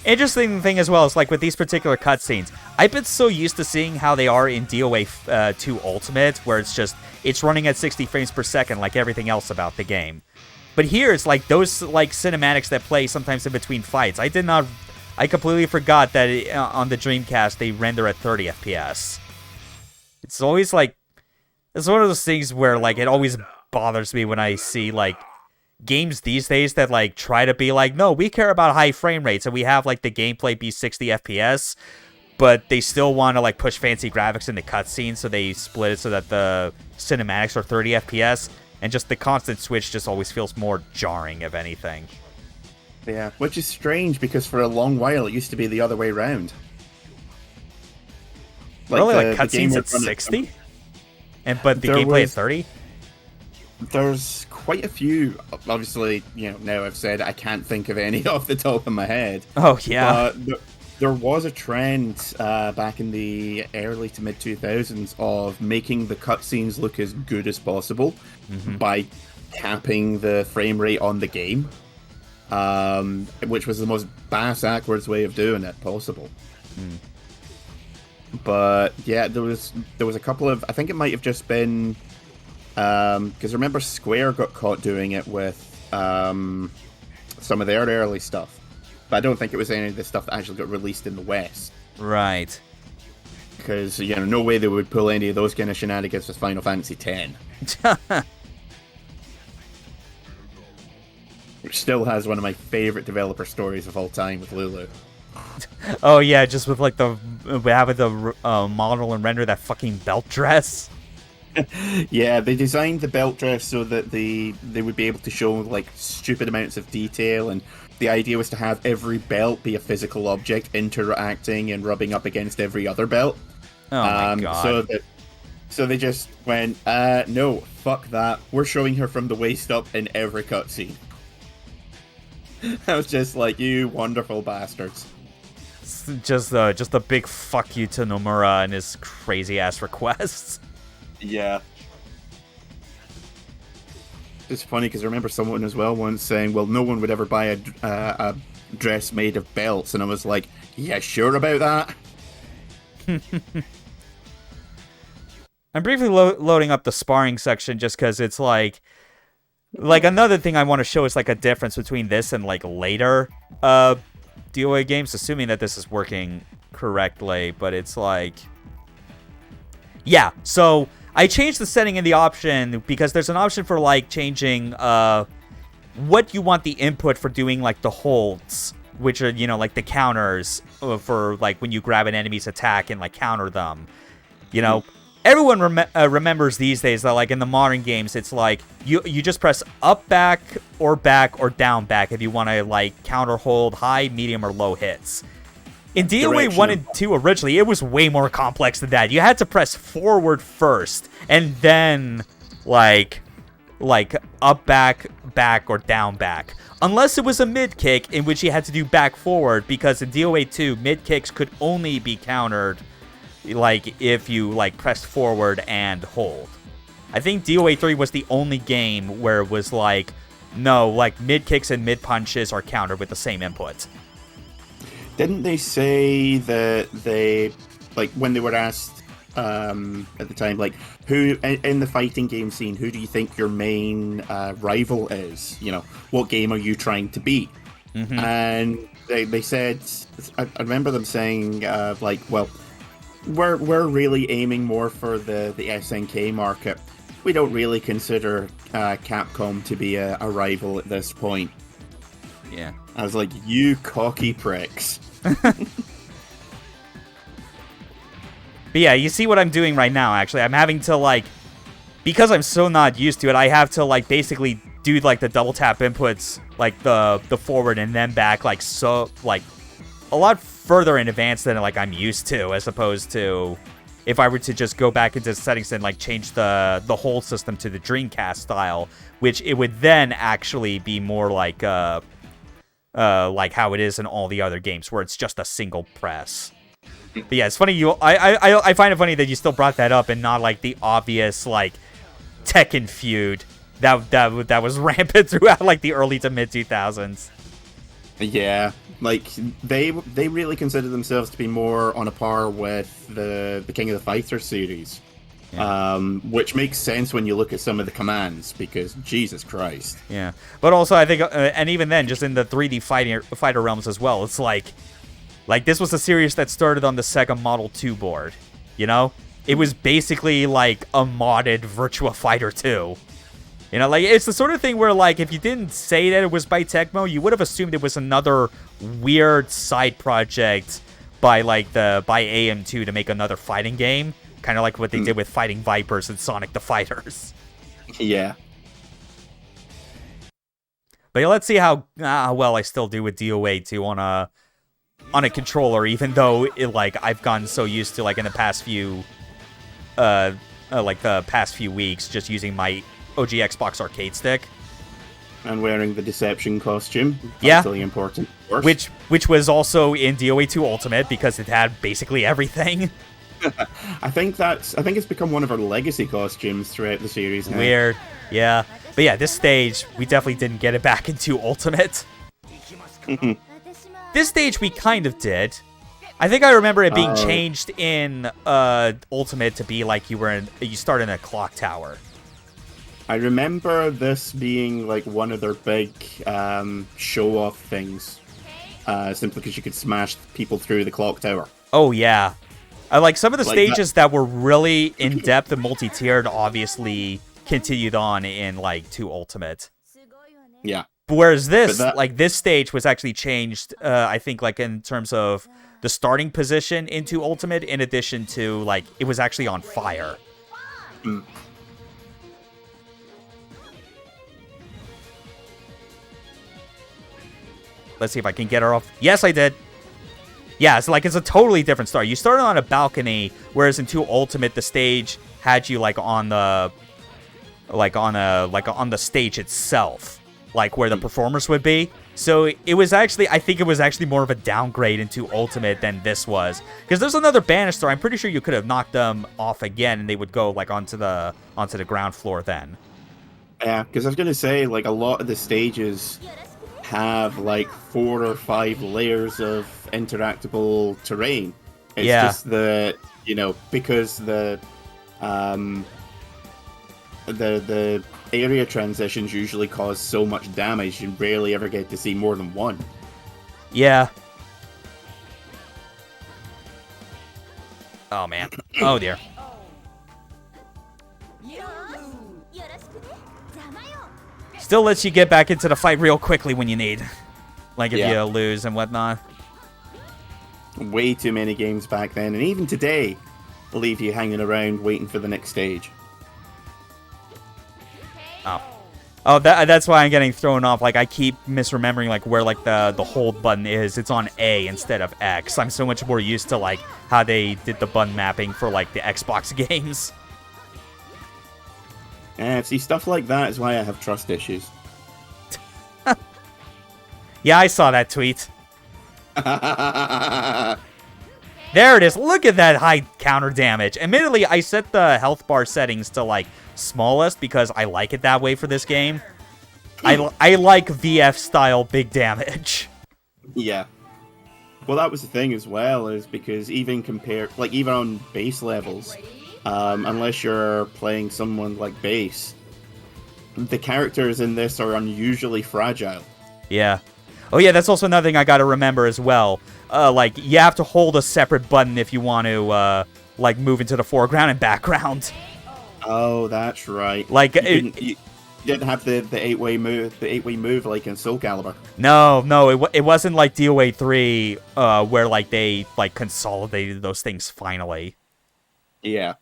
Interesting thing as well is like with these particular cutscenes, I've been so used to seeing how they are in DOA 2 Ultimate, where it's running at 60 frames per second like everything else about the game. But here it's like those like cinematics that play sometimes in between fights. I completely forgot that on the Dreamcast they render at 30 FPS. It's always like it's one of those things where like it always bothers me when I see like games these days that like try to be like, no, we care about high frame rates and we have like the gameplay be 60 FPS, but they still want to like push fancy graphics in the cutscenes, so they split it so that the cinematics are 30 FPS, and just the constant switch just always feels more jarring, if anything. Yeah, which is strange because for a long while it used to be the other way around. Really, like cutscenes at 60, but the gameplay at 30. There's quite a few. Obviously, you know, now I've said I can't think of any off the top of my head. Oh, yeah. There was a trend back in the early to mid-2000s of making the cutscenes look as good as possible by capping the frame rate on the game, which was the most bass-ackwards way of doing it possible. But, yeah, there was a couple of... I think it might have just been... Because remember Square got caught doing it with some of their early stuff. But I don't think it was any of the stuff that actually got released in the West. Right. Because, you know, no way they would pull any of those kind of shenanigans with Final Fantasy X. Which still has one of my favorite developer stories of all time with Lulu. Oh, yeah, just with, like, having the model and render that fucking belt dress. Yeah, they designed the belt dress so that they would be able to show, like, stupid amounts of detail, and the idea was to have every belt be a physical object interacting and rubbing up against every other belt. Oh my god. So they just went, no, fuck that. We're showing her from the waist up in every cutscene. I was just like, you wonderful bastards. Just a big fuck you to Nomura and his crazy ass requests. Yeah. It's funny because I remember someone as well once saying, well, no one would ever buy a dress made of belts. And I was like, yeah, sure about that? I'm briefly loading up the sparring section just because it's like another thing I want to show is like a difference between this and like later DOA games, assuming that this is working correctly. But it's like, yeah, so I changed the setting in the option because there's an option for like changing what you want the input for doing like the holds, which are, you know, like the counters for like when you grab an enemy's attack and like counter them. You know, everyone remembers these days that like in the modern games it's like you just press up back or down back if you want to like counter hold high, medium, or low hits. In DOA 1 and 2 originally, it was way more complex than that. You had to press forward first, and then, like up back, or down back. Unless it was a mid-kick, in which you had to do back forward, because in DOA 2, mid-kicks could only be countered, like, if you, like, pressed forward and hold. I think DOA 3 was the only game where it was like, no, like, mid-kicks and mid-punches are countered with the same input. Didn't they say that they, like, when they were asked at the time, like, who, in the fighting game scene, who do you think your main rival is? You know, what game are you trying to beat? And they said, I remember them saying, like, well, we're really aiming more for the SNK market. We don't really consider Capcom to be a rival at this point. Yeah. I was like, you cocky pricks. But yeah, you see what I'm doing right now, actually. I'm having to, like, because I'm so not used to it, I have to, like, basically do, like, the double tap inputs, like, the forward and then back, like, so, like, a lot further in advance than, like, I'm used to, as opposed to if I were to just go back into settings and, like, change the whole system to the Dreamcast style, which it would then actually be more like, like how it is in all the other games, where it's just a single press. But yeah, it's funny. I find it funny that you still brought that up and not like the obvious like Tekken feud that was rampant throughout like the early to mid 2000s. Yeah, like they really consider themselves to be more on a par with the King of the Fighters series, which makes sense when you look at some of the commands, because Jesus Christ. Yeah, but also I think, and even then, just in the 3D fighter realms as well, it's like this was a series that started on the Sega Model 2 board. You know, it was basically like a modded Virtua Fighter 2. You know, like, it's the sort of thing where, like, if you didn't say that it was by Tecmo, you would have assumed it was another weird side project by AM2 to make another fighting game. Kind of like what they did with Fighting Vipers and Sonic the Fighters. Yeah. But yeah, let's see how well I still do with DOA 2 on a controller, even though, I've gotten so used to, like, in the past few, the past few weeks, just using my OG Xbox arcade stick. And wearing the Deception costume. Yeah. Really important, of course. Which was also in DOA 2 Ultimate, because it had basically everything. I think it's become one of our legacy costumes throughout the series now. Weird. Yeah. But yeah, this stage, we definitely didn't get it back into Ultimate. This stage we kind of did. I think I remember it being changed in Ultimate to be like you start in a clock tower. I remember this being like one of their big show-off things, simply because you could smash people through the clock tower. Oh yeah, I like some of the stages that were really in-depth and multi-tiered. Obviously, continued on in like 2 Ultimate. Yeah. Whereas this stage was actually changed. I think like in terms of the starting position into Ultimate, in addition to like it was actually on fire. Mm. Let's see if I can get her off. Yes, I did. Yeah, it's like it's a totally different start. You started on a balcony, whereas in 2 Ultimate, the stage had you like on the stage itself, like where the performers would be. So it was actually, I think it was actually more of a downgrade into Ultimate than this was, because there's another banister. I'm pretty sure you could have knocked them off again, and they would go like onto the ground floor then. Yeah, because I was gonna say like a lot of the stages have like 4 or 5 layers of interactable terrain. It's just because the area transitions usually cause so much damage, you rarely ever get to see more than one. Yeah. Oh man. Oh dear. Still lets you get back into the fight real quickly when you need. Like if you lose and whatnot. Way too many games back then, and even today, leave you hanging around waiting for the next stage. Oh, that's why I'm getting thrown off. Like I keep misremembering like where like the hold button is. It's on A instead of X. I'm so much more used to like how they did the button mapping for like the Xbox games. See, stuff like that is why I have trust issues. Yeah, I saw that tweet. There it is. Look at that high counter damage. Admittedly, I set the health bar settings to like smallest because I like it that way for this game. I like VF style big damage. Yeah. Well, that was the thing as well, is because even on base levels, unless you're playing someone like base, the characters in this are unusually fragile. Yeah. Oh yeah, that's also another thing I gotta remember as well. Like, you have to hold a separate button if you want to, like, move into the foreground and background. Oh, that's right. Like, you didn't have the 8-way move like in Soul Calibur. No, it wasn't like DOA 3, where, like, they, like, consolidated those things finally. Yeah.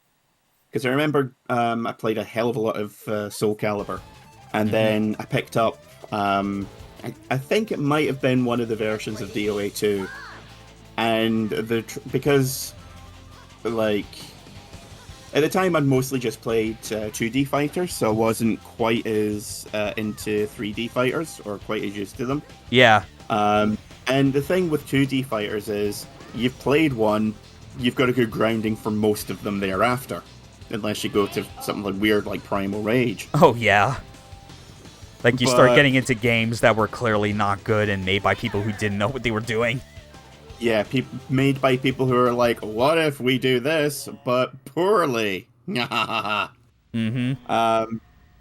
Because I remember I played a hell of a lot of Soul Calibur, and then I picked up, I think it might have been one of the versions of DOA 2, and because, like, at the time I'd mostly just played 2D fighters, so I wasn't quite as into 3D fighters, or quite as used to them. Yeah. And the thing with 2D fighters is, you've played one, you've got a good grounding for most of them thereafter. Unless you go to something like weird like Primal Rage. Oh, yeah. Like, you start getting into games that were clearly not good and made by people who didn't know what they were doing. Yeah, made by people who are like, what if we do this, but poorly? Mm-hmm.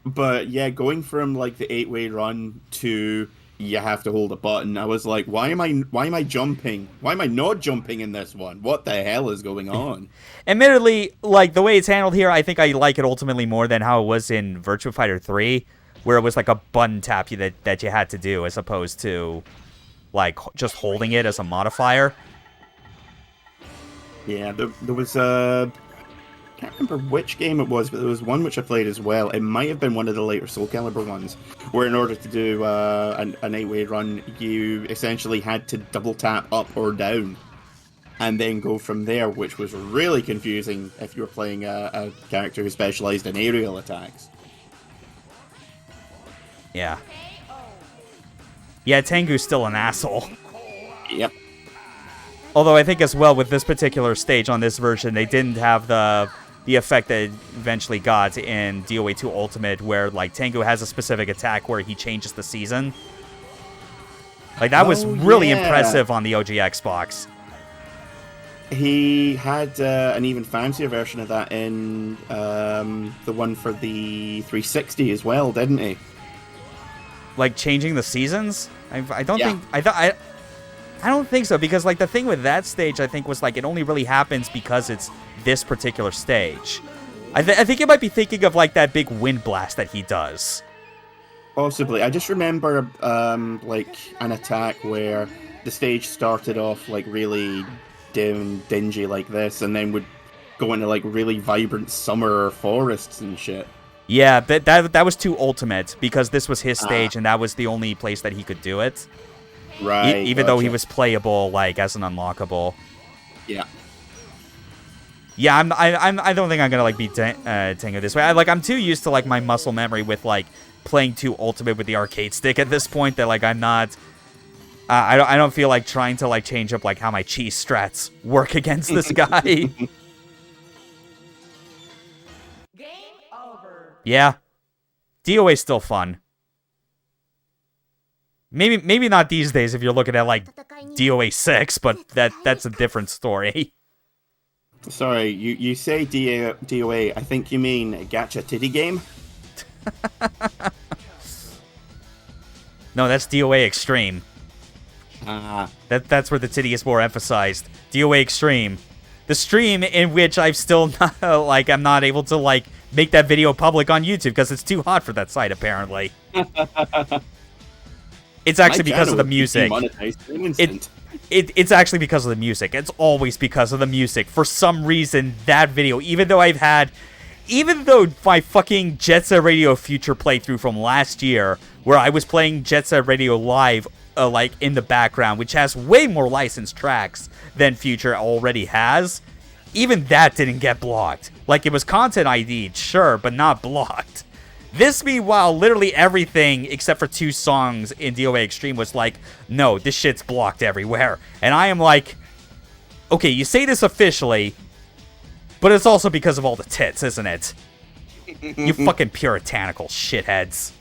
But yeah, going from like the 8-way run to you have to hold a button, I was like, why am I jumping? Why am I not jumping in this one? What the hell is going on? Admittedly, like, the way it's handled here, I think I like it ultimately more than how it was in Virtua Fighter 3, where it was like a button tap that you had to do, as opposed to, like, just holding it as a modifier. Yeah, there was I can't remember which game it was, but there was one which I played as well. It might have been one of the later Soul Calibur ones, where in order to do an 8-way run, you essentially had to double tap up or down, and then go from there, which was really confusing if you were playing a character who specialized in aerial attacks. Yeah. Yeah, Tengu's still an asshole. Yep. Although I think as well with this particular stage on this version, they didn't have the effect that it eventually got in DOA 2 Ultimate, where like Tengu has a specific attack where he changes the season. Like that was really impressive on the OG Xbox. He had an even fancier version of that in the one for the 360 as well, didn't he? Like changing the seasons? I don't think so, because like the thing with that stage, I think, was like it only really happens because it's this particular stage. I think you might be thinking of like that big wind blast that he does. Possibly. I just remember like an attack where the stage started off like really dingy like this, and then would go into like really vibrant summer forests and shit. Yeah, that was too Ultimate, because this was his stage and that was the only place that he could do it. Right. Even though he was playable like as an unlockable. Yeah. Yeah, I don't think I'm gonna like beat Tengu this way. I'm too used to like my muscle memory with like playing 2 Ultimate with the arcade stick at this point that like I'm not. I don't feel like trying to like change up like how my cheese strats work against this guy. Game over. Yeah, DOA's still fun. Maybe not these days if you're looking at like DOA 6, but that's a different story. Sorry, you say DOA, I think you mean a gacha titty game? No, that's DOA Extreme. That's where the titty is more emphasized. DOA Extreme. The stream in which I've still not, like, I'm not able to like make that video public on YouTube because it's too hot for that site, apparently. It's actually because of the music. It's actually because of the music. It's always because of the music. For some reason, that video, even though my fucking Jet Set Radio Future playthrough from last year, where I was playing Jet Set Radio Live, like, in the background, which has way more licensed tracks than Future already has, even that didn't get blocked. Like, it was content ID'd, sure, but not blocked. This, meanwhile, literally everything except for 2 songs in DOA Extreme was like, no, this shit's blocked everywhere. And I am like, okay, you say this officially, but it's also because of all the tits, isn't it? You fucking puritanical shitheads.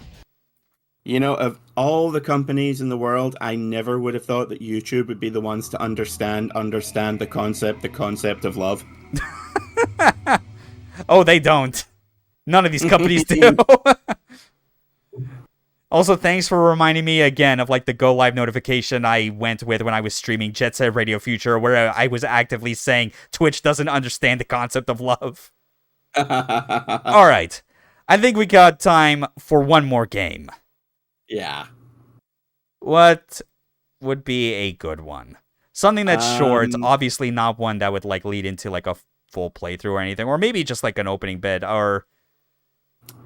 You know, of all the companies in the world, I never would have thought that YouTube would be the ones to understand the concept of love. Oh, they don't. None of these companies do. Also, thanks for reminding me again of like the go live notification I went with when I was streaming Jet Set Radio Future, where I was actively saying Twitch doesn't understand the concept of love. All right. I think we got time for one more game. Yeah. What would be a good one? Something that's short, obviously not one that would like lead into like a full playthrough or anything, or maybe just like an opening bit, or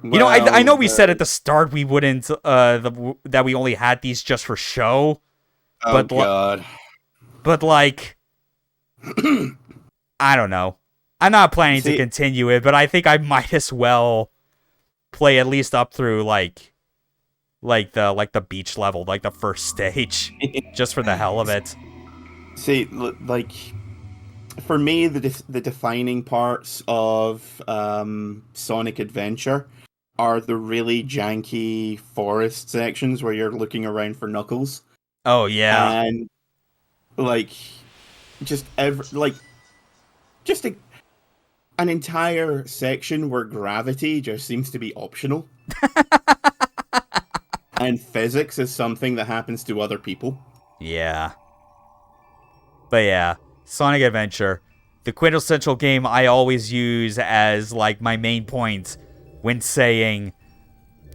you know, I know we said at the start we wouldn't that we only had these just for show. Oh God. But like I don't know. I'm not planning to continue it, but I think I might as well play at least up through like the beach level, like the first stage, just for the hell of it. See, like, for me, the defining parts of Sonic Adventure are the really janky forest sections where you're looking around for Knuckles. Oh yeah, and like just an entire section where gravity just seems to be optional. And physics is something that happens to other people. Yeah. But yeah, Sonic Adventure, the quintessential game I always use as like my main point when saying,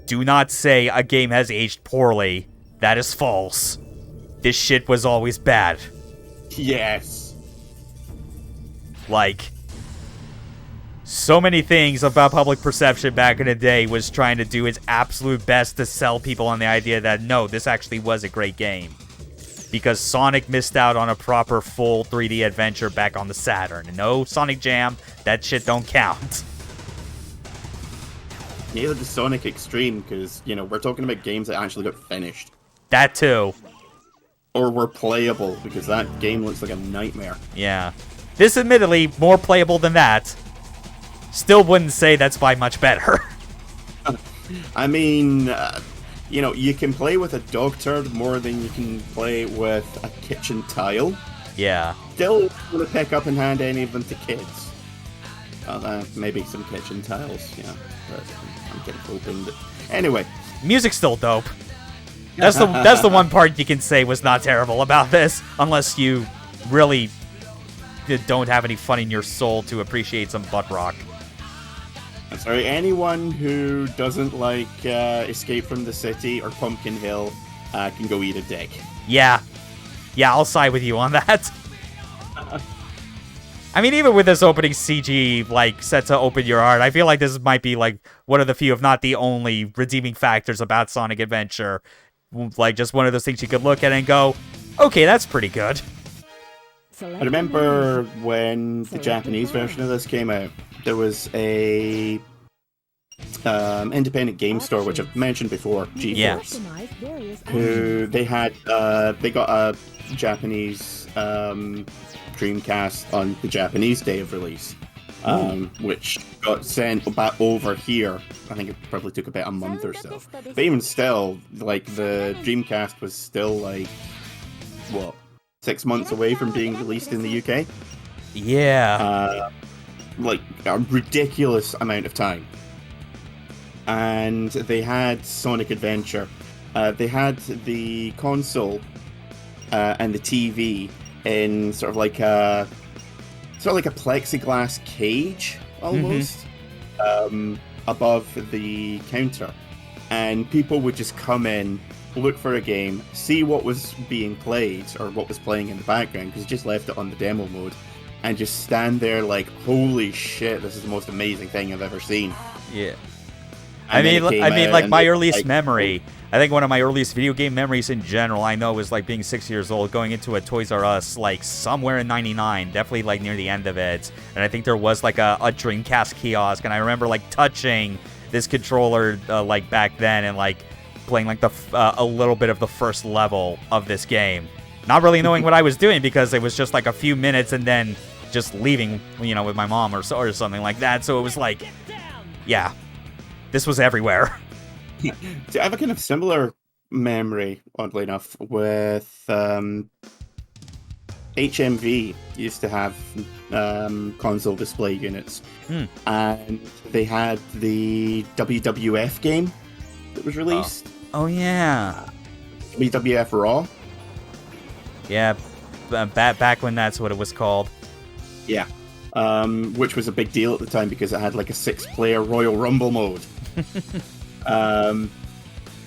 do not say a game has aged poorly. That is false. This shit was always bad. Yes. Like, so many things about public perception back in the day was trying to do its absolute best to sell people on the idea that, no, this actually was a great game. Because Sonic missed out on a proper full 3D adventure back on the Saturn. No Sonic Jam, that shit don't count. Neither does Sonic Extreme, because, we're talking about games that actually got finished. That too. Or were playable, because that game looks like a nightmare. Yeah. This admittedly more playable than that. Still wouldn't say that's by much better. I mean, you can play with a dog turd more than you can play with a kitchen tile. Yeah. Still want to pick up and hand any of them to kids. Maybe some kitchen tiles, yeah. But I'm kind of hoping that... Anyway. Music's still dope. That's the one part you can say was not terrible about this, unless you really don't have any fun in your soul to appreciate some butt rock. I'm sorry, anyone who doesn't like Escape from the City or Pumpkin Hill can go eat a dick. Yeah. Yeah, I'll side with you on that. I mean, even with this opening CG, set to open your heart, I feel like this might be, one of the few, if not the only, redeeming factors about Sonic Adventure. Just one of those things you could look at and go, okay, that's pretty good. I remember when the Japanese version of this came out, there was a independent game store, which I've mentioned before, GeForce, who they got a Japanese Dreamcast on the Japanese day of release, which got sent back over here. I think it probably took about a month or so. But even still, the Dreamcast was still 6 months away from being released in the UK. Yeah. A ridiculous amount of time. And they had Sonic Adventure. They had the console and the TV in sort of like a plexiglass cage almost, above the counter, and people would just come in, look for a game, see what was being played or what was playing in the background, because it just left it on the demo mode, and just stand there like, holy shit, this is the most amazing thing I've ever seen. Yeah. I mean, my earliest memory, I think one of my earliest video game memories in general, I know, was being 6 years old, going into a Toys R Us, somewhere in '99, definitely near the end of it. And I think there was a Dreamcast kiosk, and I remember touching this controller back then and playing a little bit of the first level of this game, not really knowing what I was doing because it was just a few minutes and then just leaving, with my mom or something like that. So it was yeah. This was everywhere. See, I have a kind of similar memory, oddly enough, with HMV used to have console display units. And they had the WWF game that was released. Oh yeah. WWF Raw. Yeah, back when that's what it was called. Yeah. Which was a big deal at the time because it had a 6-player Royal Rumble mode.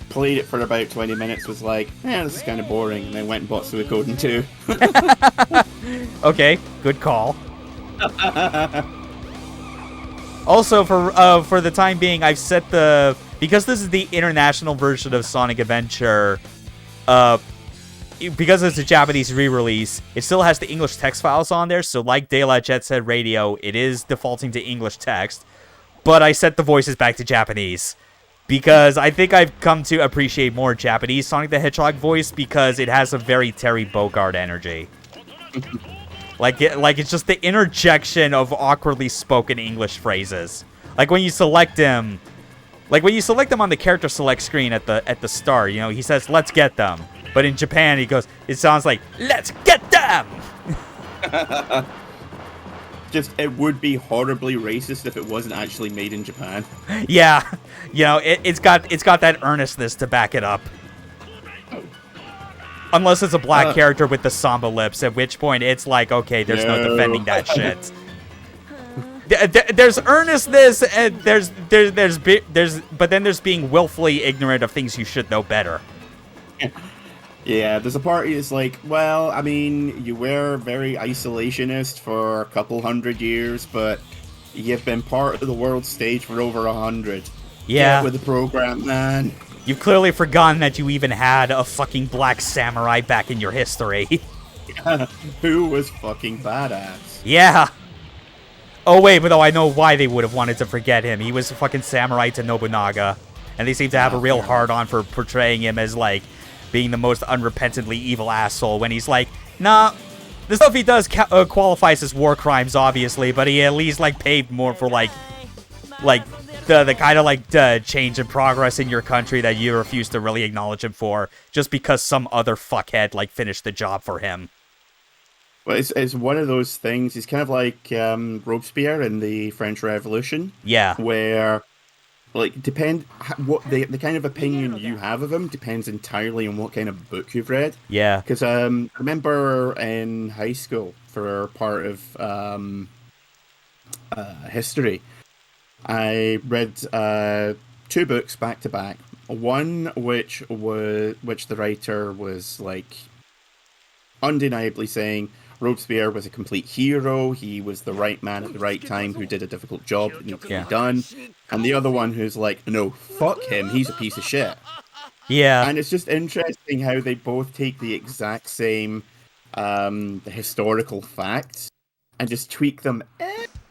Played it for about 20 minutes, was this is kind of boring, and then went and bought Suikoden 2. Okay, good call. Also, for the time being, I've set because this is the international version of Sonic Adventure, because it's a Japanese re-release, it still has the English text files on there, so like De La Jet Set Radio, it is defaulting to English text, but I set the voices back to Japanese. Because I think I've come to appreciate more Japanese Sonic the Hedgehog voice because it has a very Terry Bogard energy. Like it's just the interjection of awkwardly spoken English phrases. Like when you select him on the character select screen at the start, you know, he says, "Let's get them." But in Japan, it sounds like, "Let's get them." Just, it would be horribly racist if it wasn't actually made in Japan. Yeah, you know, it's got that earnestness to back it up. Unless it's a black character with the Samba lips, at which point it's like, okay, there's no defending that shit. There's earnestness, and but then there's being willfully ignorant of things you should know better. Yeah, there's a party that's like, well, I mean, you were very isolationist for a couple hundred years, but you've been part of the world stage for over 100. Yeah. Get with the program, man. You've clearly forgotten that you even had a fucking black samurai back in your history. Who was fucking badass. Yeah. Oh, wait, but though I know why they would have wanted to forget him. He was a fucking samurai to Nobunaga. And they seem to have a real hard-on for portraying him as, like, being the most unrepentantly evil asshole when he's like, nah, the stuff he does qualifies as war crimes, obviously, but he at least, like, paved more for, like the kind of, like, change and progress in your country that you refuse to really acknowledge him for, just because some other fuckhead, like, finished the job for him. Well, it's one of those things, it's kind of like Robespierre in the French Revolution. Yeah. Where, like, what the kind of opinion you have of him depends entirely on what kind of book you've read. Yeah. Because I remember in high school, for part of history, I read 2 books back to back. One which the writer was, like, undeniably saying Robespierre was a complete hero. He was the right man at the right time who did a difficult job that needed to be done. And the other one who's like, no, fuck him. He's a piece of shit. Yeah. And it's just interesting how they both take the exact same the historical facts and just tweak them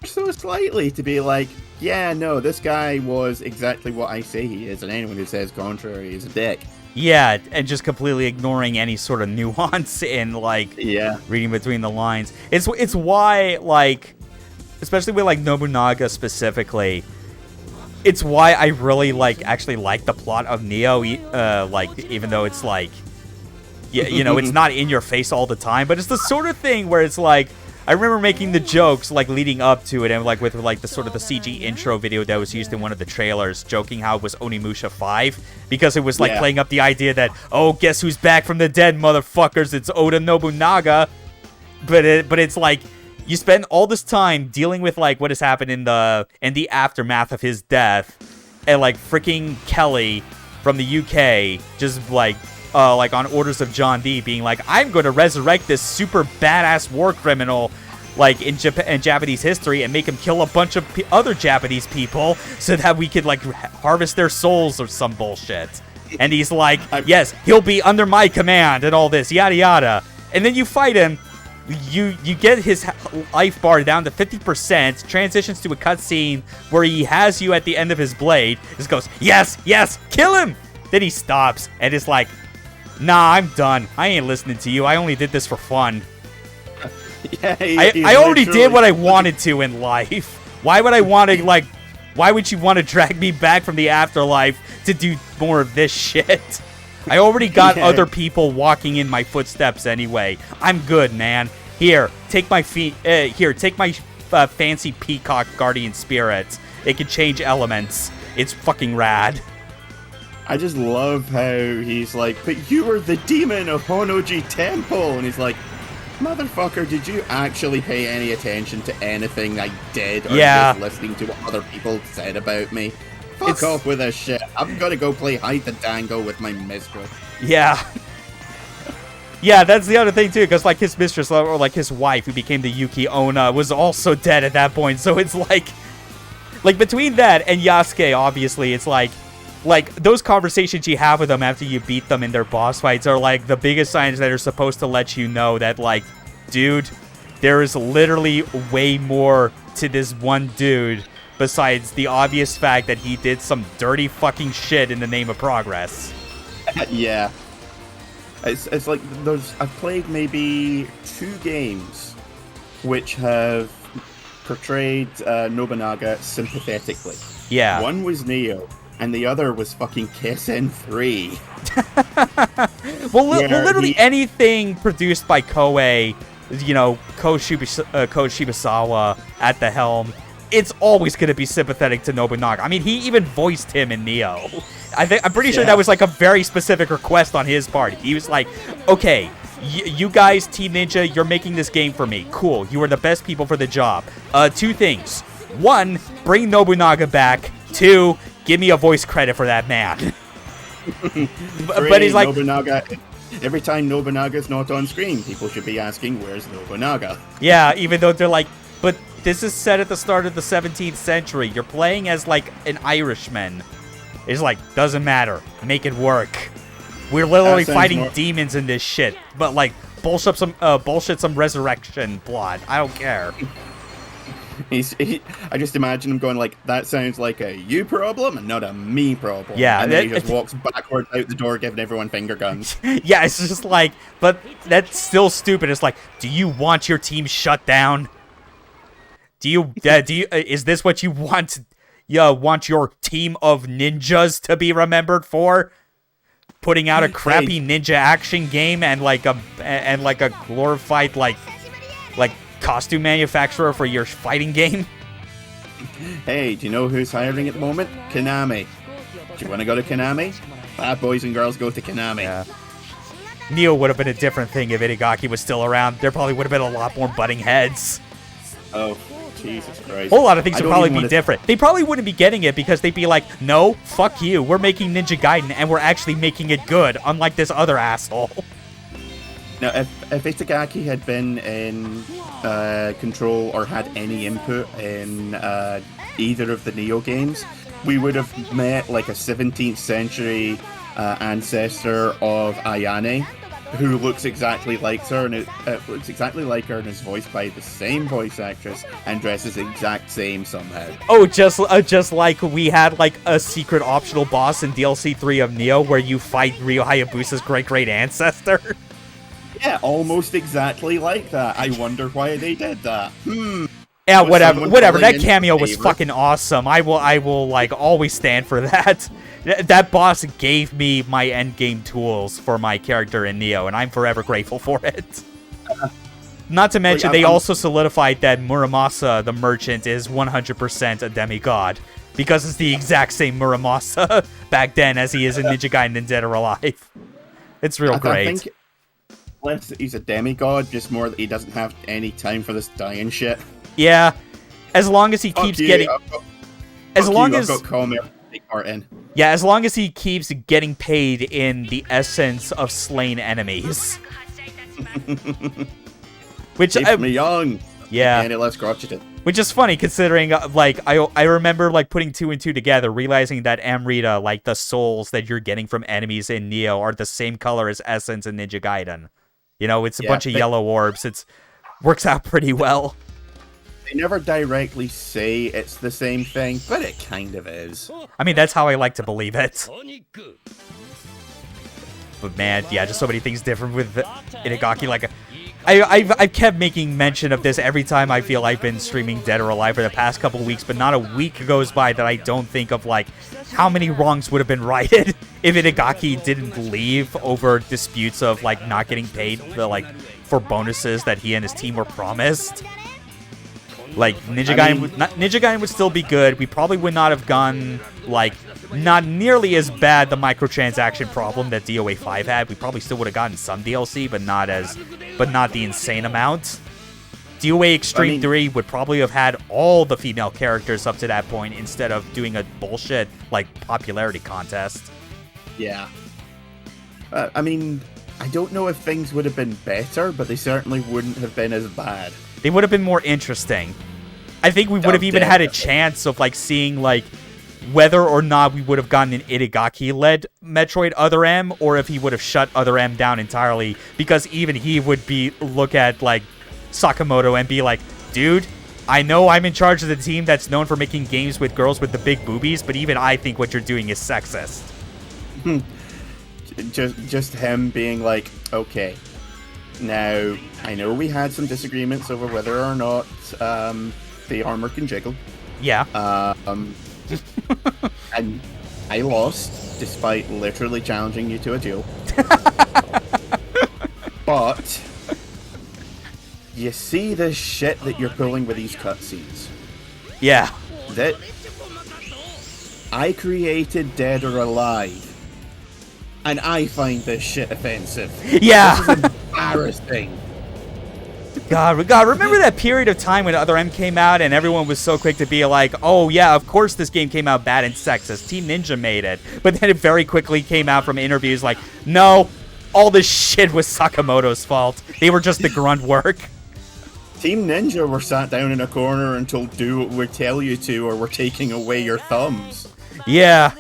so slightly to be like, yeah, no, this guy was exactly what I say he is, and anyone who says contrary is a dick. Yeah, and just completely ignoring any sort of nuance in, like, reading between the lines. It's why, like, especially with, like, Nobunaga specifically, it's why I really, like, actually like the plot of Neo, like, even though it's, like, yeah, you know, it's not in your face all the time, but it's the sort of thing where it's, like, I remember making the jokes, like, leading up to it, and, like, with, like, the sort of the CG intro video that was used in one of the trailers, joking how it was Onimusha 5, because it was, like, playing up the idea that, oh, guess who's back from the dead, motherfuckers, it's Oda Nobunaga, but it's, like, you spend all this time dealing with, like, what has happened in the aftermath of his death, and, like, freaking Kelly from the UK, just, like on orders of John D, being like, I'm going to resurrect this super badass war criminal, like, in Japanese history, and make him kill a bunch of other Japanese people so that we could, like, harvest their souls or some bullshit. And he's like, yes, he'll be under my command and all this, yada yada. And then you fight him, you get his life bar down to 50%, transitions to a cutscene where he has you at the end of his blade, just goes, yes, yes, kill him! Then he stops, and is like, nah, I'm done. I ain't listening to you. I only did this for fun. Yeah, I already did what I wanted to in life. Why would I want to, like, why would you want to drag me back from the afterlife to do more of this shit? I already got other people walking in my footsteps anyway. I'm good, man. Here, take my fancy peacock guardian spirit. It can change elements. It's fucking rad. I just love how he's like, but you were the demon of Honoji Temple, and he's like, motherfucker, did you actually pay any attention to anything I did, or just listening to what other people said about me? Fuck off with this shit. I'm gonna go play hide the dango with my mistress. Yeah. Yeah, that's the other thing too, because, like, his mistress, or, like, his wife, who became the Yuki Onna, was also dead at that point, so it's like between that and Yasuke, obviously, it's like, those conversations you have with them after you beat them in their boss fights are, like, the biggest signs that are supposed to let you know that, like, dude, there is literally way more to this one dude besides the obvious fact that he did some dirty fucking shit in the name of progress. Yeah. It's like I've played maybe 2 games which have portrayed Nobunaga sympathetically. Yeah. One was Neo, and the other was fucking Kessen 3. Well, literally anything produced by Koei, you know, Ko Shibusawa at the helm, it's always going to be sympathetic to Nobunaga. I mean, he even voiced him in Neo. I'm pretty sure that was like a very specific request on his part. He was like, okay, you guys, Team Ninja, you're making this game for me. Cool, you are the best people for the job. 2 things. 1, bring Nobunaga back. 2, give me a voice credit for that man. But he's like, Nobunaga. Every time Nobunaga's not on screen, people should be asking, where's Nobunaga? Yeah, even though they're like, but this is set at the start of the 17th century. You're playing as, like, an Irishman. It's like, doesn't matter. Make it work. We're literally fighting demons in this shit. But, like, bullshit some resurrection plot. I don't care. I just imagine him going like, that sounds like a you problem and not a me problem. Yeah. And then he just walks backwards out the door giving everyone finger guns. Yeah, it's just like, but that's still stupid. It's like, do you want your team shut down? Is this what you want? You want your team of ninjas to be remembered for? Putting out a crappy ninja action game and like a glorified like costume manufacturer for your fighting game? Hey, do you know who's hiring at the moment? Konami. Do you want to go to Konami? Bad boys and girls go to Konami. Yeah. Neo would have been a different thing if Itagaki was still around. There probably would have been a lot more butting heads. Oh, Jesus Christ. A whole lot of things would probably be different. They probably wouldn't be getting it because they'd be like, no, fuck you. We're making Ninja Gaiden and we're actually making it good, unlike this other asshole. Now, if Itagaki had been in control or had any input in either of the Neo games, we would have met like a 17th century ancestor of Ayane, who looks exactly like her and is voiced by the same voice actress and dresses the exact same somehow. Oh, just like we had like a secret optional boss in DLC 3 of Neo where you fight Ryo Hayabusa's great ancestor. Yeah, almost exactly like that. I wonder why they did that. Yeah, whatever. That cameo was fucking awesome. I will like always stand for that. That boss gave me my endgame tools for my character in Neo, and I'm forever grateful for it. Not to mention, they also solidified that Muramasa, the merchant, is 100% a demigod, because it's the exact same Muramasa back then as he is in Ninja Gaiden and Dead or Alive. It's real great. I think less that he's a demigod, just more that he doesn't have any time for this dying shit. Yeah, as long as he keeps getting... As long as he keeps getting paid in the essence of slain enemies. Which keeps me young. Yeah. And it less crotchety. Which is funny considering, like, I remember, like, putting 2 and 2 together, realizing that Amrita, like, the souls that you're getting from enemies in Neo are the same color as Essence in Ninja Gaiden. You know, it's a bunch of yellow orbs. It works out pretty well. They never directly say it's the same thing, but it kind of is. I mean, that's how I like to believe it. But man, yeah, just so many things different with Itagaki. Like, I've kept making mention of this every time I feel I've been streaming Dead or Alive for the past couple weeks, but not a week goes by that I don't think of, like, how many wrongs would have been righted if Itagaki didn't leave over disputes of, like, not getting paid for bonuses that he and his team were promised. Like, Ninja Gaiden would still be good. We probably would not have gone, like, not nearly as bad the microtransaction problem that DOA 5 had. We probably still would have gotten some DLC, but not the insane amount. DOA Extreme 3 would probably have had all the female characters up to that point instead of doing a bullshit, like, popularity contest. Yeah. I mean, I don't know if things would have been better, but they certainly wouldn't have been as bad. They would have been more interesting. I think we would have even had a chance of, like, seeing, like, whether or not we would have gotten an Itagaki-led Metroid Other M, or if he would have shut Other M down entirely, because even he would look at, like, Sakamoto and be like, dude, I know I'm in charge of the team that's known for making games with girls with the big boobies, but even I think what you're doing is sexist. Just him being like, okay, now I know we had some disagreements over whether or not the armor can jiggle. Yeah. And I lost, despite literally challenging you to a duel. But you see the shit that you're pulling with these cutscenes. Yeah. That I created Dead or Alive, and I find this shit offensive. Yeah. This is embarrassing. God, remember that period of time when Other M came out and everyone was so quick to be like, oh yeah, of course this game came out bad and sexist. Team Ninja made it. But then it very quickly came out from interviews like, no, all this shit was Sakamoto's fault. They were just the grunt work. Team Ninja were sat down in a corner and told, do what we tell you to or we're taking away your thumbs. Yeah.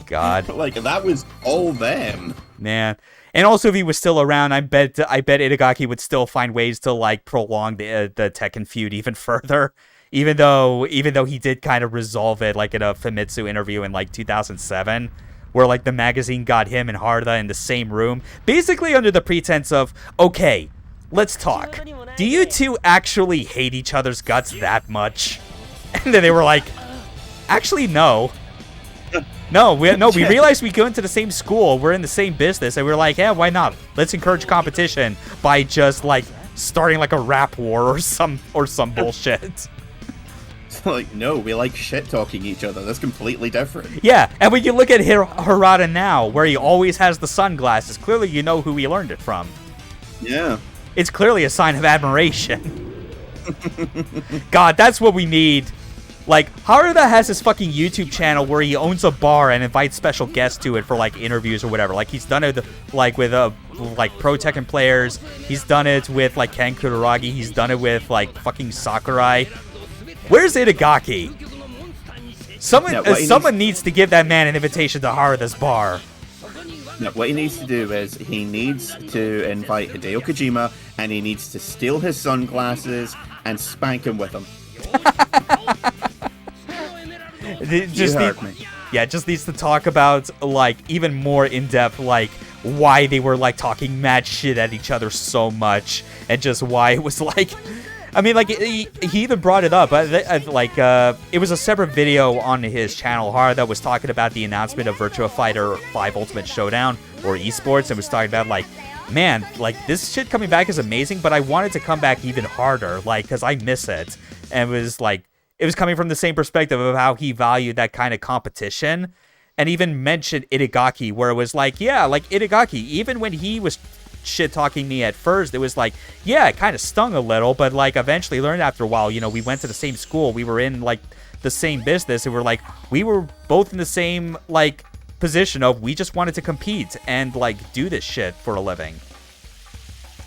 God. Like, that was all them. Man. And also, if he was still around, I bet Itagaki would still find ways to like prolong the Tekken feud even further. Even though he did kind of resolve it, like in a Famitsu interview in like 2007, where like the magazine got him and Harda in the same room, basically under the pretense of, okay, let's talk. Do you two actually hate each other's guts that much? And then they were like, actually, no. No, we realized we go into the same school, we're in the same business, and we're like, yeah, why not? Let's encourage competition by just like starting like a rap war or some bullshit. Like, no, we like shit talking each other. That's completely different. Yeah, and when you look at Harada now, where he always has the sunglasses, clearly you know who he learned it from. Yeah. It's clearly a sign of admiration. God, that's what we need. Like, Harada has his fucking YouTube channel where he owns a bar and invites special guests to it for, like, interviews or whatever. Like, he's done it, like, with, Pro Tekken players. He's done it with, like, Ken Kuraragi. He's done it with, like, fucking Sakurai. Where's Itagaki? Someone needs to give that man an invitation to Harada's bar. No, what he needs to do is he needs to invite Hideo Kojima and he needs to steal his sunglasses and spank him with them. Just needs to talk about, like, even more in-depth, like, why they were, like, talking mad shit at each other so much, and just why it was, like... I mean, like, he even brought it up, it was a separate video on his channel, that was talking about the announcement of Virtua Fighter 5 Ultimate Showdown, or esports, and was talking about, like, man, like, this shit coming back is amazing, but I want it to come back even harder, like, because I miss it, and it was, like... It was coming from the same perspective of how he valued that kind of competition, and even mentioned Itagaki, where it was like, yeah, like Itagaki, even when he was shit-talking me at first, it was like, yeah, it kind of stung a little, but like eventually learned after a while, you know, we went to the same school, we were in like the same business, and we were both in the same like position of we just wanted to compete and like do this shit for a living.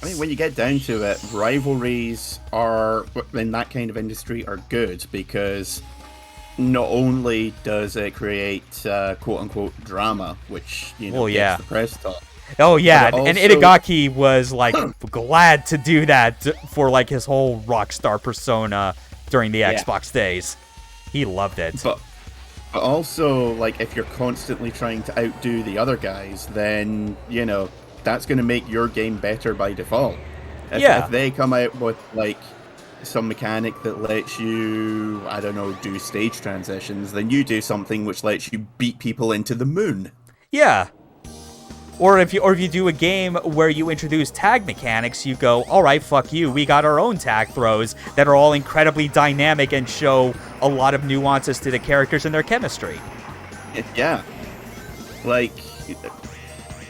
I mean, when you get down to it, rivalries are, in that kind of industry, are good because not only does it create quote-unquote drama, which, you know, gets the press talk. Oh, yeah, and Itagaki was, like, glad to do that for, like, his whole rockstar persona during the Xbox days. He loved it. But also, like, if you're constantly trying to outdo the other guys, then, you know... that's going to make your game better by default. If they come out with, like, some mechanic that lets you, I don't know, do stage transitions, then you do something which lets you beat people into the moon. Yeah. Or if you do a game where you introduce tag mechanics, you go, all right, fuck you, we got our own tag throws that are all incredibly dynamic and show a lot of nuances to the characters and their chemistry. Yeah. Like...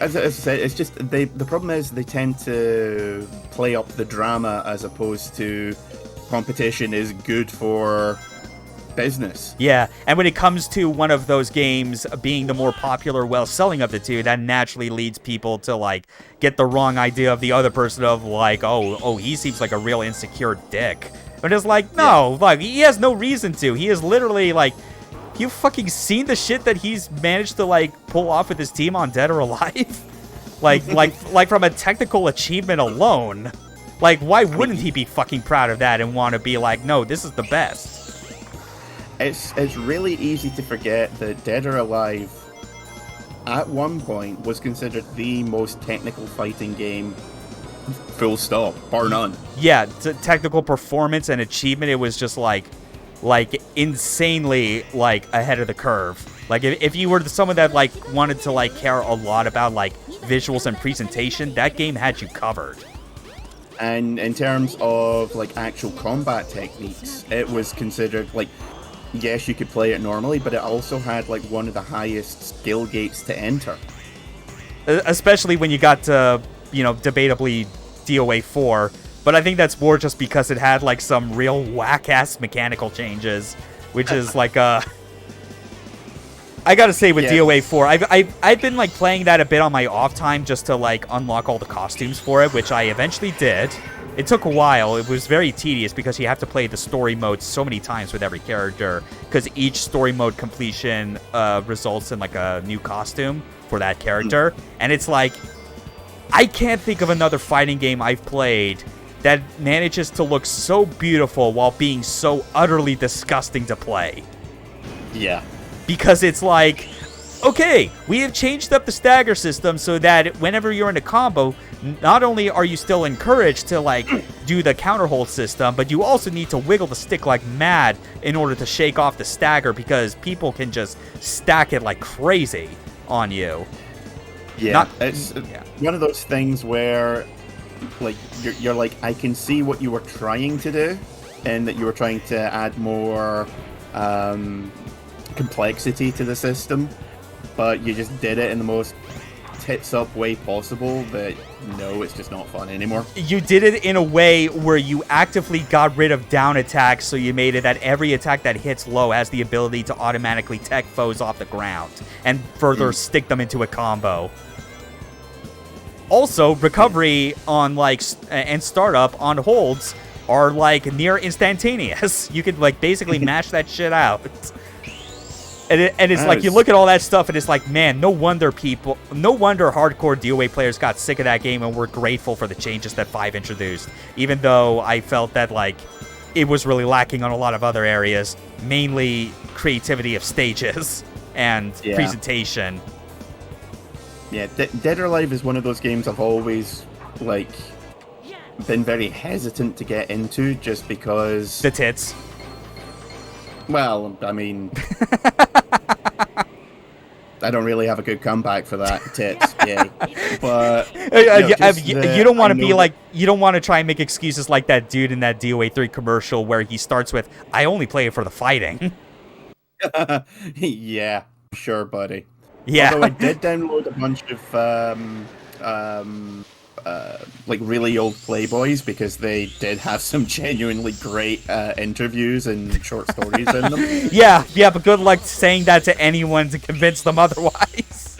As I said, it's just the problem is they tend to play up the drama as opposed to competition is good for business. Yeah, and when it comes to one of those games being the more popular, well-selling of the two, that naturally leads people to like get the wrong idea of the other person of like, oh, he seems like a real insecure dick. But it's like, no, like he has no reason to. He is literally like. You fucking seen the shit that he's managed to, like, pull off with his team on Dead or Alive? like from a technical achievement alone. Like, why wouldn't he be fucking proud of that and want to be like, no, this is the best? It's really easy to forget that Dead or Alive, at one point, was considered the most technical fighting game, full stop, bar none. Yeah, technical performance and achievement, it was just like insanely like ahead of the curve. Like if you were someone that like wanted to like care a lot about like visuals and presentation, that game had you covered. And in terms of like actual combat techniques, it was considered like, yes, you could play it normally, but it also had like one of the highest skill gates to enter. Especially when you got to, you know, debatably DOA 4, but I think that's more just because it had like some real whack-ass mechanical changes, which is like I gotta say with DOA 4, I've been like playing that a bit on my off time just to like unlock all the costumes for it, which I eventually did. It took a while. It was very tedious because you have to play the story mode so many times with every character, because each story mode completion results in like a new costume for that character. And it's like, I can't think of another fighting game I've played that manages to look so beautiful while being so utterly disgusting to play. Yeah. Because it's like, okay, we have changed up the stagger system so that whenever you're in a combo, not only are you still encouraged to like do the counter hold system, but you also need to wiggle the stick like mad in order to shake off the stagger, because people can just stack it like crazy on you. Yeah, it's one of those things where like you're like, I can see what you were trying to do, and that you were trying to add more complexity to the system, but you just did it in the most tits up way possible. But no, it's just not fun anymore. You did it in a way where you actively got rid of down attacks, so you made it that every attack that hits low has the ability to automatically tech foes off the ground and further stick them into a combo. Also, recovery on like and startup on holds are like near instantaneous. You could like basically mash that shit out. And it's like, you look at all that stuff and it's like, man, no wonder hardcore DOA players got sick of that game and were grateful for the changes that 5 introduced. Even though I felt that like it was really lacking on a lot of other areas, mainly creativity of stages and presentation. Yeah, Dead or Alive is one of those games I've always like been very hesitant to get into, just because the tits. Well, I mean, I don't really have a good comeback for that. Tits, yeah. But you don't want to be like, you don't want to try and make excuses like that dude in that DOA 3 commercial where he starts with, "I only play it for the fighting." Yeah, sure, buddy. Yeah. Although I did download a bunch of like really old Playboys, because they did have some genuinely great interviews and short stories in them. Yeah, but good luck saying that to anyone to convince them otherwise.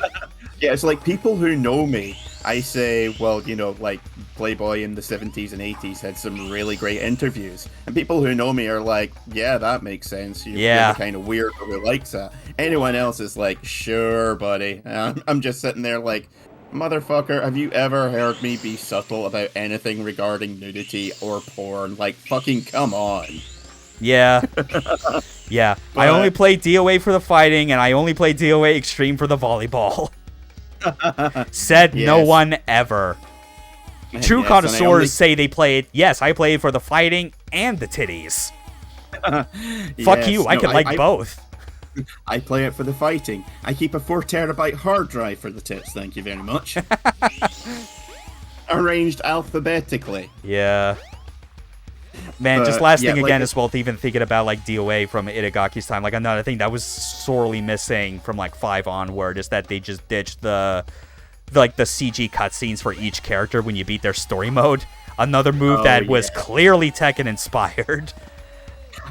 Yeah, it's like, people who know me, I say, well, you know, like Playboy in the 70s and 80s had some really great interviews. And people who know me are like, yeah, that makes sense. You're the kind of weirdo who likes that. Anyone else is like, sure, buddy. I'm just sitting there like, motherfucker, have you ever heard me be subtle about anything regarding nudity or porn? Like, fucking come on. Yeah. Yeah. But I only play DOA for the fighting, and I only play DOA Extreme for the volleyball. Said no one ever. True connoisseurs say they play it. Yes, I play it for the fighting and the titties. Fuck you, I could like both. I play it for the fighting. I keep a 4 terabyte hard drive for the tits, thank you very much. Arranged alphabetically. Yeah. Man, just last thing again as well, even thinking about like DOA from Itagaki's time, like another thing that was sorely missing from like 5 onward is that they just ditched the CG cutscenes for each character when you beat their story mode. Another move that was clearly Tekken inspired.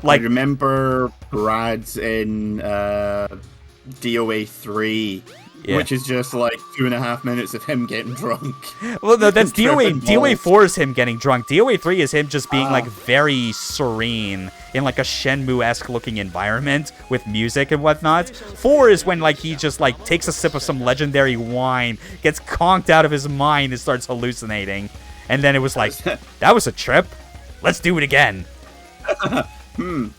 Like, I remember Brad's in DOA 3, which is just like 2.5 minutes of him getting drunk. Well, no, that's DOA. DOA 4 is him getting drunk. DOA 3 is him just being like very serene in like a Shenmue-esque looking environment with music and whatnot. 4 is when like he just like takes a sip of some legendary wine, gets conked out of his mind, and starts hallucinating. And then it was like, that was a trip. Let's do it again.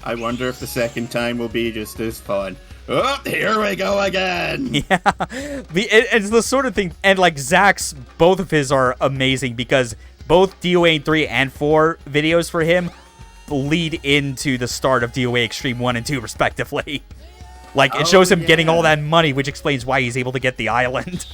I wonder if the second time will be just as fun. Oh, here we go again. Yeah. It's the sort of thing, and like Zach's, both of his are amazing because both DOA 3 and 4 videos for him lead into the start of DOA Extreme 1 and 2 respectively. Like, it shows him getting all that money, which explains why he's able to get the island.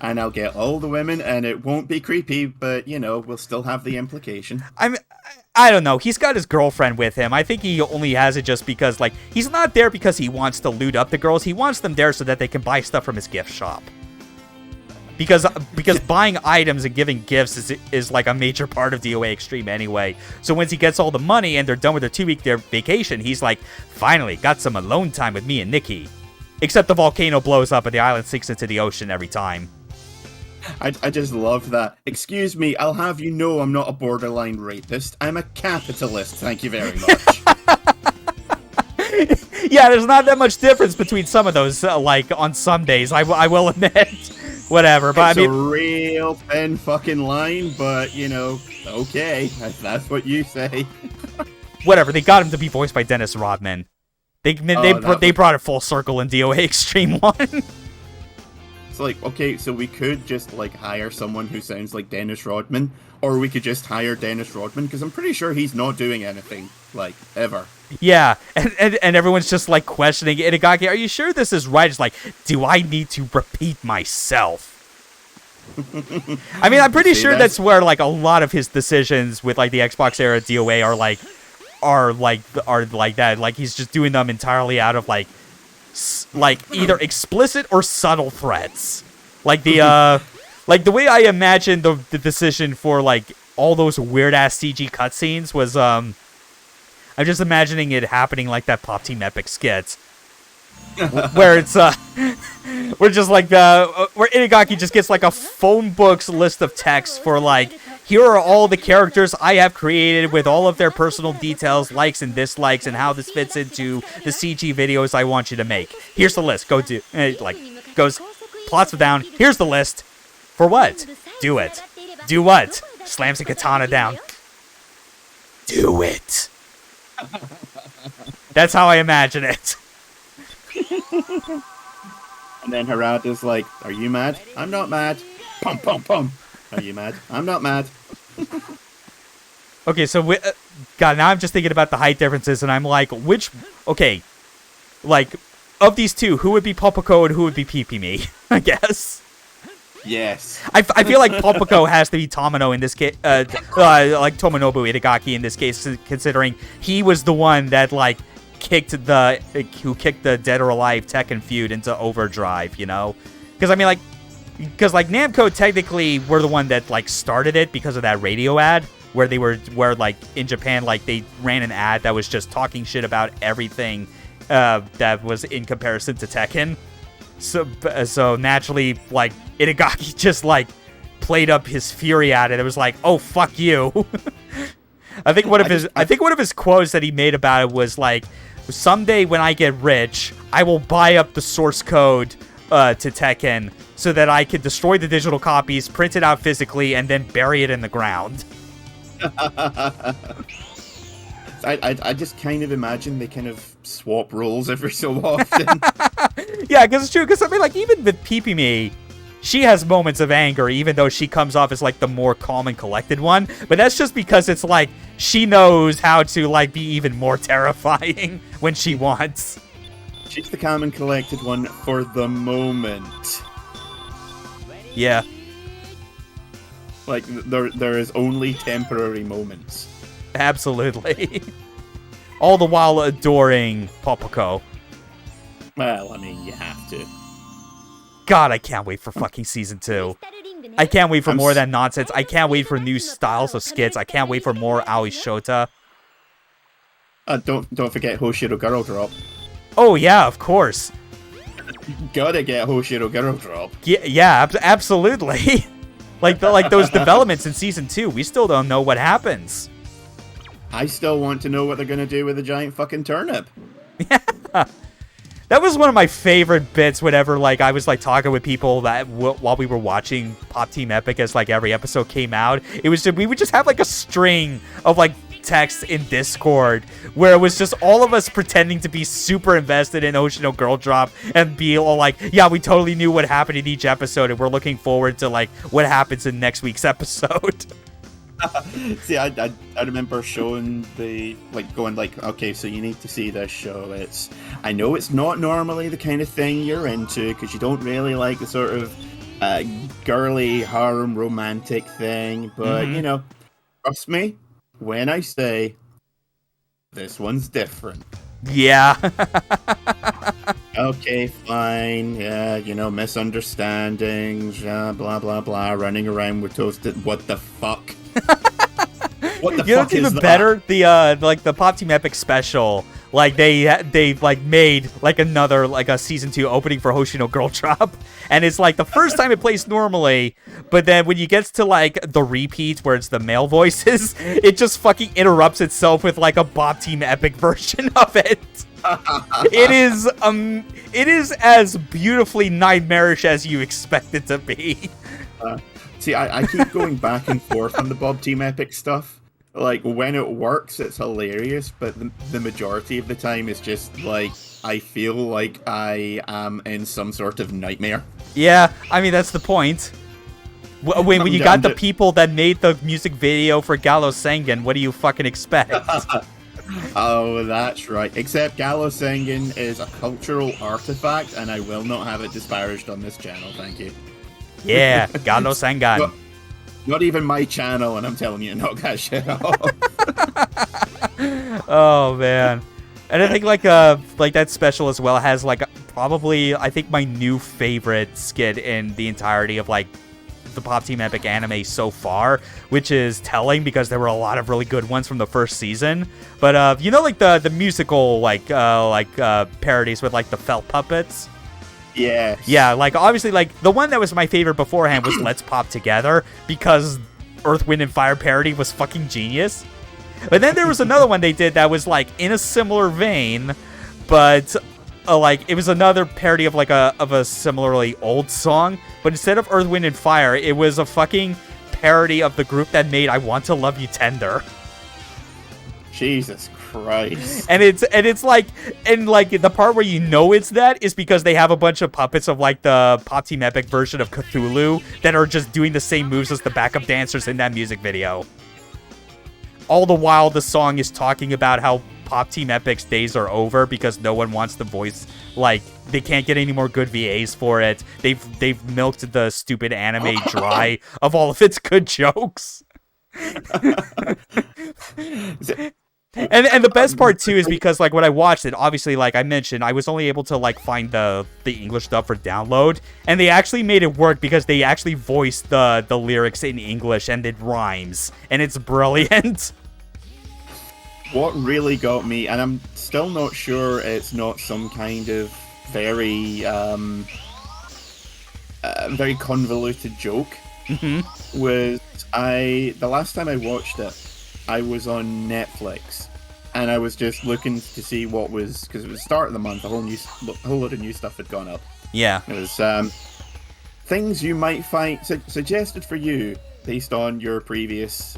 And I'll get all the women, and it won't be creepy, but, you know, we'll still have the implication. I don't know. He's got his girlfriend with him. I think he only has it just because, like, he's not there because he wants to loot up the girls. He wants them there so that they can buy stuff from his gift shop. Because buying items and giving gifts is like a major part of DOA Extreme anyway. So once he gets all the money and they're done with their 2-week vacation, he's like, finally, got some alone time with me and Nikki. Except the volcano blows up and the island sinks into the ocean every time. I just love that. Excuse me, I'll have you know I'm not a borderline rapist. I'm a capitalist, thank you very much. Yeah, there's not that much difference between some of those, like, on some days, I will admit. Whatever, but it's I mean... a real thin fucking line, but, you know, okay, that's what you say. Whatever, they got him to be voiced by Dennis Rodman. They brought it full circle in DOA Extreme 1. It's like, okay, so we could just, like, hire someone who sounds like Dennis Rodman, or we could just hire Dennis Rodman, because I'm pretty sure he's not doing anything, like, ever. Yeah, and everyone's just, like, questioning Itagaki, are you sure this is right? It's like, do I need to repeat myself? I mean, I'm pretty sure that's where, like, a lot of his decisions with, like, the Xbox era DOA are like that. Like, he's just doing them entirely out of, like either explicit or subtle threats. Like the way I imagine the decision for, like, all those weird-ass CG cutscenes was, I'm just imagining it happening like that Pop Team Epic skit. Where it's, we're just like, where Itagaki just gets, like, a phone book's list of text for, like, here are all the characters I have created with all of their personal details, likes and dislikes, and how this fits into the CG videos I want you to make. Here's the list. Go do, goes, plots it down. Here's the list. For what? Do it. Do what? Slams a katana down. Do it. That's how I imagine it. And then Harada's like, are you mad? I'm not mad. Pum, pum, pum. Are you mad? I'm not mad. Okay, so, God, now I'm just thinking about the height differences, and I'm like, okay, like, of these two, who would be Popoko and who would be Pee-Pee-Me, I guess? Yes. I feel like Popoko has to be Tomino in this case, like Tomonobu Itagaki in this case, considering he was the one that, like, kicked the Dead or Alive Tekken feud into overdrive, you know? Because, I mean, like, Namco technically were the one that, like, started it because of that radio ad, where like, in Japan, like, they ran an ad that was just talking shit about everything that was in comparison to Tekken. So naturally, like, Itagaki just, like, played up his fury at it. It was like, oh, fuck you. I think one of his quotes that he made about it was like, someday when I get rich, I will buy up the source code to Tekken so that I can destroy the digital copies, print it out physically, and then bury it in the ground. I just kind of imagine they kind of swap roles every so often. Yeah, because it's true. Because, I mean, like, even with Pee-Pee-Me, she has moments of anger, even though she comes off as, like, the more calm and collected one. But that's just because it's, like, she knows how to, like, be even more terrifying when she wants. She's the calm and collected one for the moment. Yeah. Like, there is only temporary moments. Absolutely. All the while adoring Popoko. Well, I mean, you have to. God, I can't wait for fucking Season 2. I can't wait for more of that nonsense. I can't wait for new styles of skits. I can't wait for more Aoi Shota. Don't forget Hoshiro Girl Drop. Oh, yeah, of course. Gotta get Hoshiro Girl Drop. Yeah, absolutely. like those developments in Season 2, we still don't know what happens. I still want to know what they're gonna do with the giant fucking turnip. Yeah. That was one of my favorite bits whenever, like, I was, like, talking with people that while we were watching Pop Team Epic as, like, every episode came out. It was just, we would just have, like, a string of, like, text in Discord where it was just all of us pretending to be super invested in Oshino Girl Drop and be all like, yeah, we totally knew what happened in each episode and we're looking forward to, like, what happens in next week's episode. See, I remember showing going like, okay, so you need to see this show. I know it's not normally the kind of thing you're into because you don't really like the sort of girly harem romantic thing, but you know, trust me when I say this one's different. Yeah. Okay, fine. Yeah, you know, misunderstandings, blah blah blah, running around with toasted. What the fuck? What the fuck is that? Better? The like the Pop Team Epic special, like they like made like another like a season 2 opening for Hoshino Girl Drop, and it's like the first time it plays normally, but then when you get to like the repeat where it's the male voices, it just fucking interrupts itself with like a Pop Team Epic version of it. It is as beautifully nightmarish as you expect it to be. See, I keep going back and forth on the Bob Team Epic stuff. Like, when it works, it's hilarious, but the majority of the time it's just, like, I feel like I am in some sort of nightmare. Yeah, I mean, that's the point. When you got the people that made the music video for Gallo Sengen, what do you fucking expect? Oh, that's right. Except Gallo Sengen is a cultural artifact, and I will not have it disparaged on this channel, thank you. Yeah, Gallo Sengen. Not even my channel, and I'm telling you, knock that shit off. Oh man, and I think like that special as well has like probably I think my new favorite skit in the entirety of like the Pop Team Epic anime so far, which is telling because there were a lot of really good ones from the first season. But you know, like the musical like parodies with like the felt puppets. Yes. Yeah, like, obviously, like, the one that was my favorite beforehand was Let's Pop Together, because Earth, Wind, and Fire parody was fucking genius. But then there was another one they did that was, like, in a similar vein, but, like, it was another parody of, like, of a similarly old song, but instead of Earth, Wind, and Fire, it was a fucking parody of the group that made I Want to Love You Tender. Jesus Christ. And it's like, and like the part where you know it's that is because they have a bunch of puppets of like the Pop Team Epic version of Cthulhu that are just doing the same moves as the backup dancers in that music video. All the while the song is talking about how Pop Team Epic's days are over because no one wants to voice, like, they can't get any more good VAs for it. They've milked the stupid anime dry of all of its good jokes. And the best part too is because like when I watched it, obviously like I mentioned, I was only able to like find the English dub for download, and they actually made it work because they actually voiced the lyrics in English and it rhymes, and it's brilliant. What really got me, and I'm still not sure it's not some kind of very very convoluted joke, was the last time I watched it, I was on Netflix, and I was just looking to see what was, because it was the start of the month, a whole load of new stuff had gone up. Yeah. It was things you might find suggested for you based on your previous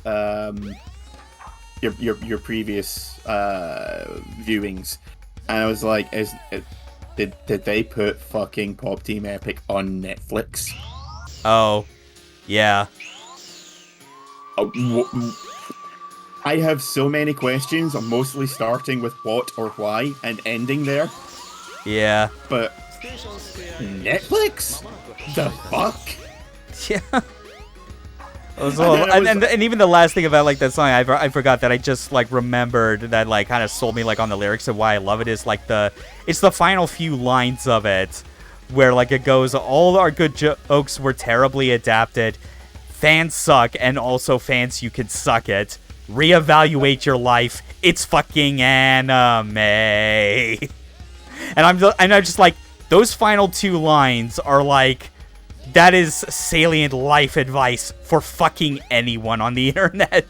your previous viewings, and I was like, did they put fucking Pop Team Epic on Netflix? Oh, yeah. I have so many questions. I'm mostly starting with what or why and ending there. Yeah. But Netflix? The fuck? Yeah. And even the last thing about like that song, I forgot that I just like remembered that like kind of sold me like on the lyrics and why I love it is like it's the final few lines of it where like it goes, all our good jokes were terribly adapted. Fans suck, and also fans, you can suck it. Reevaluate your life. It's fucking anime. And I'm just like, those final two lines are like, that is salient life advice for fucking anyone on the internet.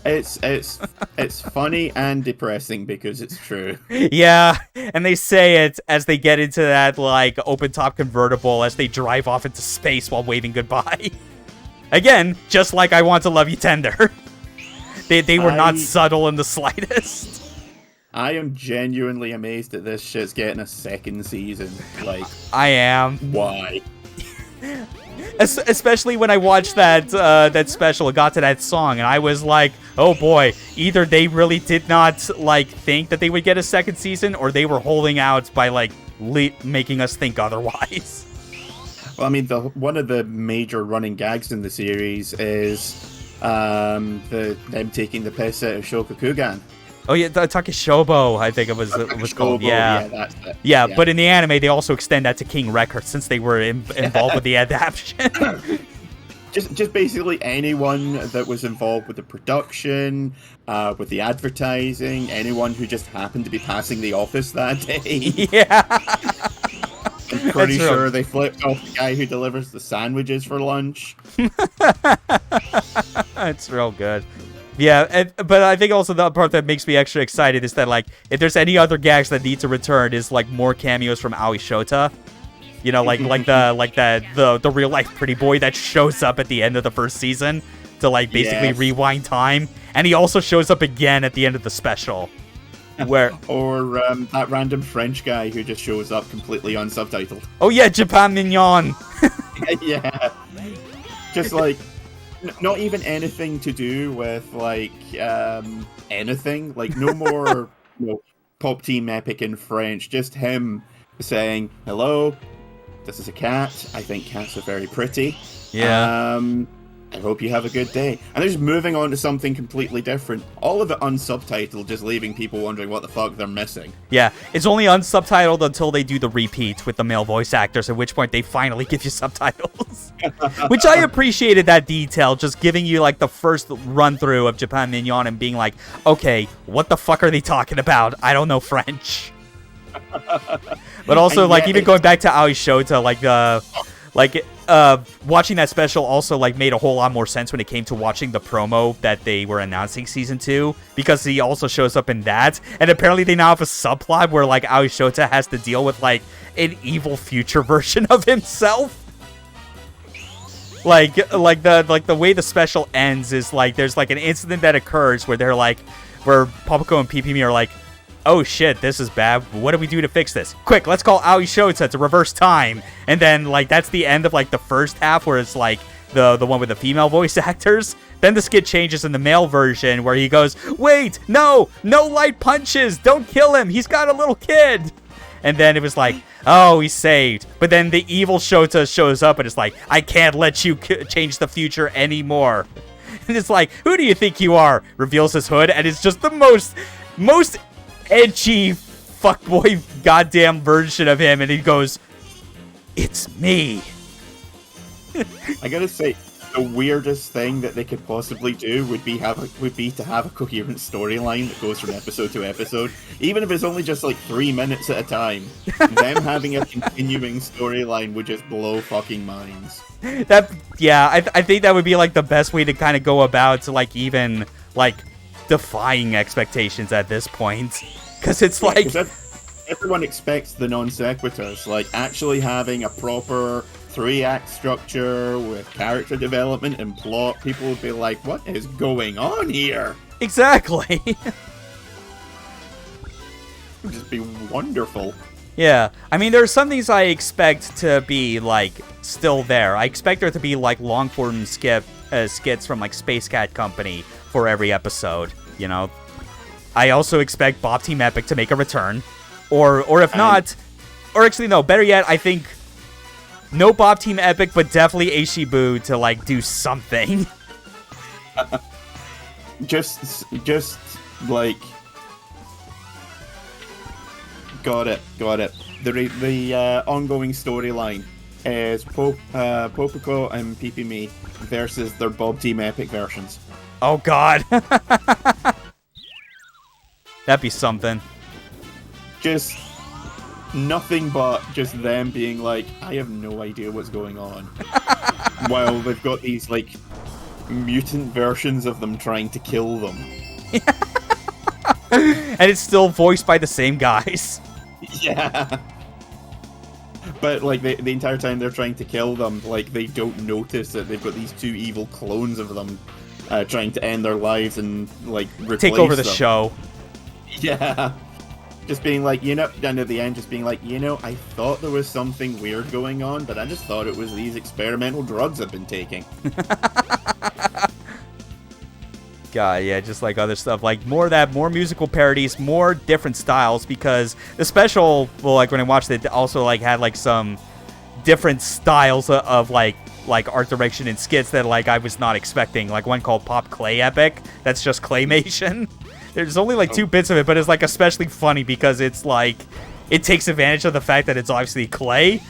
It's funny and depressing because it's true. Yeah, and they say it as they get into that like open top convertible as they drive off into space while waving goodbye. Again, just like I Want to Love You Tender. They were not subtle in the slightest. I am genuinely amazed that this shit's getting a second season. Like, I am. Why? Especially when I watched that special, got to that song, and I was like, oh boy, either they really did not like think that they would get a second season, or they were holding out by like making us think otherwise. Well, I mean, one of the major running gags in the series is them taking the piss out of Shokakugan. Oh yeah, the Takeshobo, I think it was called. Yeah. That's it. Yeah, but in the anime, they also extend that to King Records since they were involved with the adaptation. just basically anyone that was involved with the production, with the advertising, anyone who just happened to be passing the office that day. Yeah. I'm pretty sure they flipped off the guy who delivers the sandwiches for lunch. It's real good. Yeah, but I think also the part that makes me extra excited is that, like, if there's any other gags that need to return, is like more cameos from Aoi Shota. You know, like the real life pretty boy that shows up at the end of the first season to like basically rewind time, and he also shows up again at the end of the special. Where or that random French guy who just shows up completely unsubtitled. Oh yeah, Japan Mignon. Yeah, just like. Not even anything to do with, like, anything. Like, no more Pop Team Epic in French. Just him saying, hello, this is a cat. I think cats are very pretty. Yeah. I hope you have a good day. And they're just moving on to something completely different. All of it unsubtitled, just leaving people wondering what the fuck they're missing. Yeah, it's only unsubtitled until they do the repeat with the male voice actors, at which point they finally give you subtitles. Which I appreciated that detail, just giving you like the first run through of Japan Mignon and being like, okay, what the fuck are they talking about? I don't know French. But also, like, even going back to Aoi Shota, watching that special also like made a whole lot more sense when it came to watching the promo that they were announcing season 2, because he also shows up in that, and apparently they now have a subplot where like Aoi Shota has to deal with like an evil future version of himself. Like the way the special ends is like there's like an incident that occurs where they're like, where Papaco and Pipimi are like, oh shit, this is bad. What do we do to fix this? Quick, let's call Aoi Shota to reverse time. And then, like, that's the end of, like, the first half where it's, like, the one with the female voice actors. Then the skit changes in the male version where he goes, wait, no light punches. Don't kill him. He's got a little kid. And then it was like, oh, he's saved. But then the evil Shota shows up and it's like, I can't let you change the future anymore. And it's like, who do you think you are? Reveals his hood, and it's just the most edgy fuckboy goddamn version of him, and he goes, it's me. I gotta say, the weirdest thing that they could possibly do would be to have a coherent storyline that goes from episode to episode, even if it's only just like 3 minutes at a time. Them having a continuing storyline would just blow fucking minds. I think that would be like the best way to kind of go about to like even like defying expectations at this point, because it's like everyone expects the non sequiturs, like actually having a proper 3-act structure with character development and plot. People would be like, what is going on here? Exactly. It would just be wonderful. Yeah, I mean, there are some things I expect to be like still there. I expect there to be like long form skits from like Space Cat Company for every episode, you know. I also expect Bob Team Epic to make a return, or if not, or actually no, better yet, I think no Bob Team Epic, but definitely Eishibu to like do something. just like got it. The ongoing storyline is Popico and Pipimi versus their Bob Team Epic versions. Oh god. That'd be something. Just nothing but just them being like, I have no idea what's going on. While they've got these like mutant versions of them trying to kill them. And it's still voiced by the same guys. Yeah. But, like, the entire time they're trying to kill them, like, they don't notice that they've got these two evil clones of them trying to end their lives and, like, replace Take over the them. show. Yeah. Just being like, down at the end, just being like, I thought there was something weird going on, but I just thought it was these experimental drugs I've been taking. God, yeah, just like other stuff. Like, more of that, more musical parodies, more different styles, because the special, well, like, when I watched it, also, like, had, like, some different styles of like art direction and skits that, like, I was not expecting. Like, one called Pop Clay Epic, that's just claymation. There's only, like, 2 bits of it, but it's, like, especially funny because it's, like, it takes advantage of the fact that it's obviously clay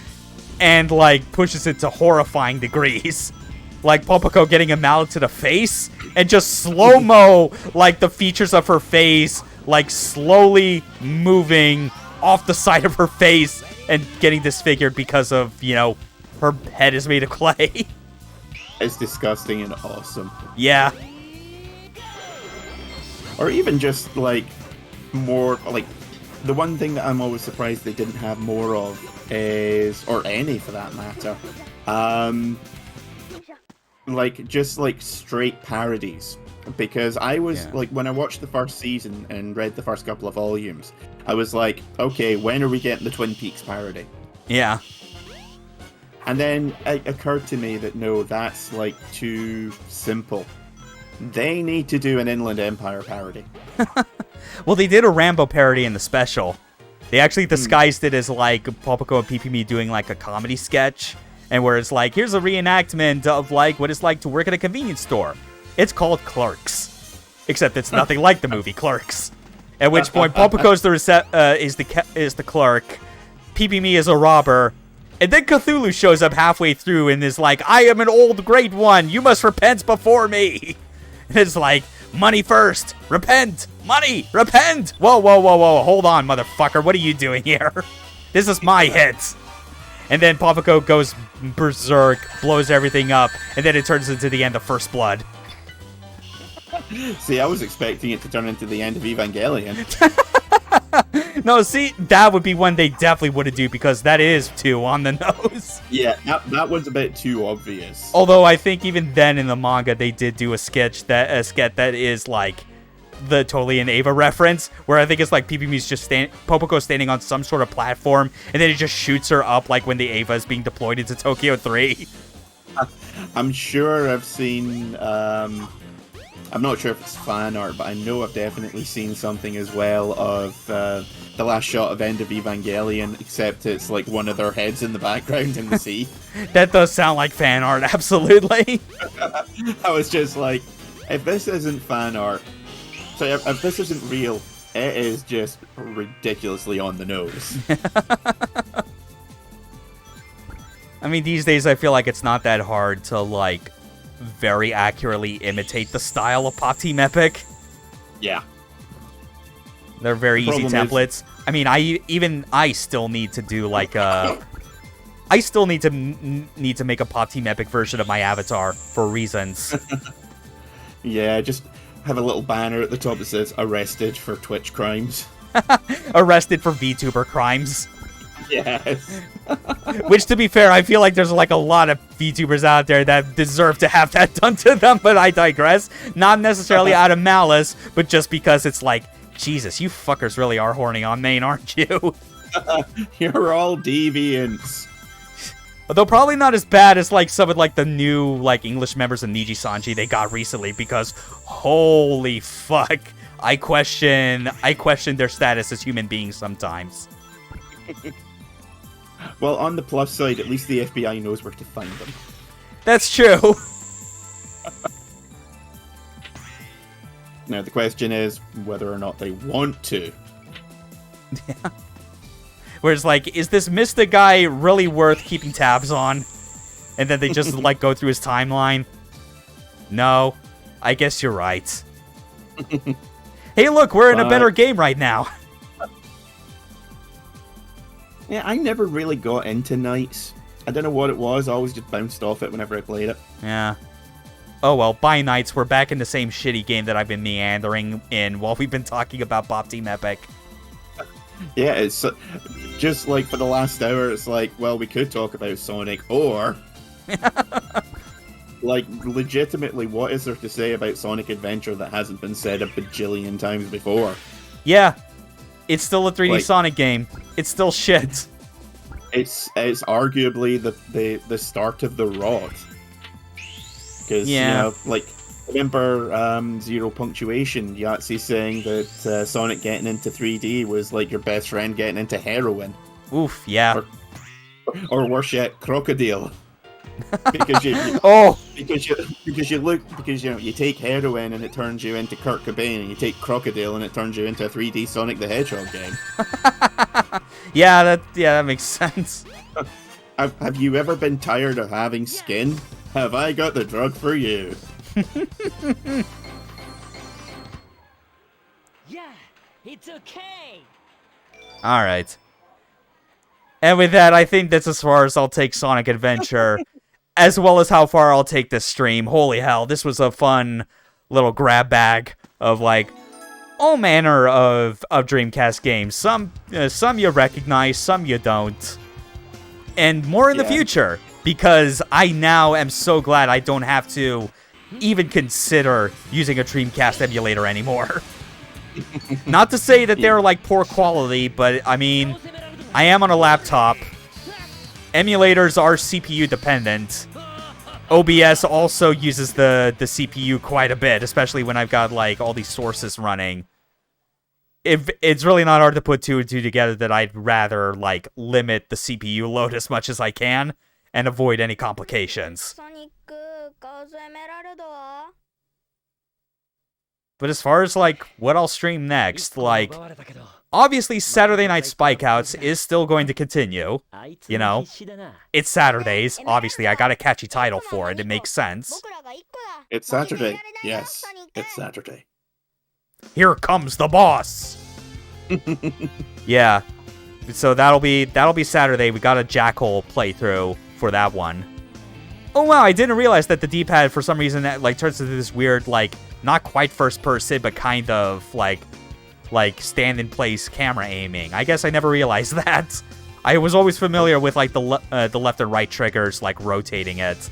and, like, pushes it to horrifying degrees. Like, Popoko getting a mallet to the face and just slow-mo, like, the features of her face, like, slowly moving off the side of her face and getting disfigured because of, her head is made of clay. It's disgusting and awesome. Yeah. Or even just, like, more, like, the one thing that I'm always surprised they didn't have more of is, or any for that matter, like, just, like, straight parodies. Because I was, like, when I watched the first season and read the first couple of volumes, I was like, okay, when are we getting the Twin Peaks parody? Yeah. And then it occurred to me that, no, that's, like, too simple. They need to do an Inland Empire parody. Well, they did a Rambo parody in the special. They actually disguised it as, like, Popoko and PP doing, like, a comedy sketch. And where it's like, here's a reenactment of, like, what it's like to work at a convenience store. It's called Clerks. Except it's nothing like the movie Clerks. At which point, Popoko is the clerk, PP is a robber, and then Cthulhu shows up halfway through and is like, I am an old great one, you must repent before me. And it's like, money first, repent, money, repent. Whoa, hold on, motherfucker, what are you doing here? This is my hit. And then Popoko goes berserk, blows everything up, and then it turns into the end of First Blood. See, I was expecting it to turn into the end of Evangelion. No, see, that would be one they definitely wouldn't do, because that is too on the nose. Yeah, that was a bit too obvious. Although I think even then in the manga they did do a sketch that is like the totally an Ava reference, where I think it's like PPM's just Popoko standing on some sort of platform, and then it just shoots her up like when the Ava is being deployed into Tokyo 3. I'm sure I've seen, I'm not sure if it's fan art, but I know I've definitely seen something as well of the last shot of End of Evangelion, except it's like one of their heads in the background in the sea. That does sound like fan art, absolutely. I was just like, if this isn't fan art, so if this isn't real, it is just ridiculously on the nose. I mean, these days I feel like it's not that hard to, like, very accurately imitate the style of Pop Team Epic. Yeah. They're very easy templates. I mean, I still need to do, like, I still need to make a Pop Team Epic version of my avatar for reasons. Yeah, just have a little banner at the top that says arrested for Twitch crimes. Arrested for VTuber crimes. Yes. Which, to be fair, I feel like there's like a lot of VTubers out there that deserve to have that done to them, but I digress. Not necessarily out of malice, but just because it's like, Jesus, you fuckers really are horny on main, aren't you? You're all deviants. Although probably not as bad as like some of like the new like English members of Niji Sanji they got recently, because holy fuck, I question their status as human beings sometimes. Well, on the plus side, at least the FBI knows where to find them. That's true. Now, the question is whether or not they want to. Yeah. Where it's like, is this Mista guy really worth keeping tabs on? And then they just, like, go through his timeline. No, I guess you're right. Hey, look, we're in a better game right now. Yeah, I never really got into Knights. I don't know what it was. I always just bounced off it whenever I played it. Yeah. oh well, bye nights, we're back in the same shitty game that I've been meandering in while we've been talking about Pop Team Epic. Yeah, it's just like for the last hour, it's like, well, we could talk about Sonic, or like, legitimately, what is there to say about Sonic Adventure that hasn't been said a bajillion times before? Yeah, it's still a 3D Sonic game. It's still shit. It's arguably the start of the rot. Because, you know, like, remember Zero Punctuation, Yahtzee saying that Sonic getting into 3D was like your best friend getting into heroin. Oof, yeah. Or worse yet, Crocodile. Because you take heroin and it turns you into Kurt Cobain, and you take Crocodile and it turns you into a 3D Sonic the Hedgehog game. Yeah, that makes sense. Have you ever been tired of having skin? Have I got the drug for you? Yeah, it's okay. All right. And with that, I think that's as far as I'll take Sonic Adventure, as well as how far I'll take this stream. Holy hell, this was a fun little grab bag of, like, all manner of Dreamcast games. Some you recognize, some you don't. And more in the future, because I now am so glad I don't have to even consider using a Dreamcast emulator anymore. Not to say that they're, like, poor quality, but, I mean, I am on a laptop. Emulators are CPU dependent. OBS also uses the CPU quite a bit, especially when I've got, like, all these sources running. It's really not hard to put two and two together that I'd rather, like, limit the CPU load as much as I can and avoid any complications. But as far as, like, what I'll stream next, like, obviously Saturday Night Spikeouts is still going to continue. You know, it's Saturdays. Obviously, I got a catchy title for it. It makes sense. It's Saturday. Yes, it's Saturday. Here comes the boss. Yeah. So that'll be Saturday. We got a Jackal playthrough for that one. Oh wow, I didn't realize that the D-pad for some reason that, like, turns into this weird, like, not quite first person, but kind of like stand in place camera aiming. I guess I never realized that. I was always familiar with, like, the left and right triggers, like, rotating it.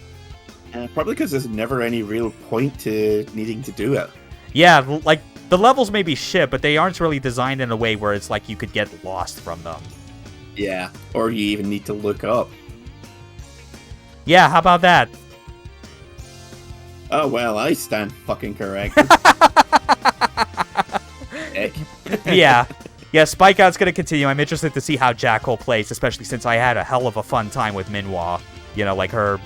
Probably because there's never any real point to needing to do it. Yeah, like, the levels may be shit, but they aren't really designed in a way where it's like you could get lost from them. Yeah, or you even need to look up. Yeah, how about that? Oh, well, I stand fucking corrected. Yeah, Spikeout's gonna continue. I'm interested to see how Jackal plays, especially since I had a hell of a fun time with Minhwa. You know, like, her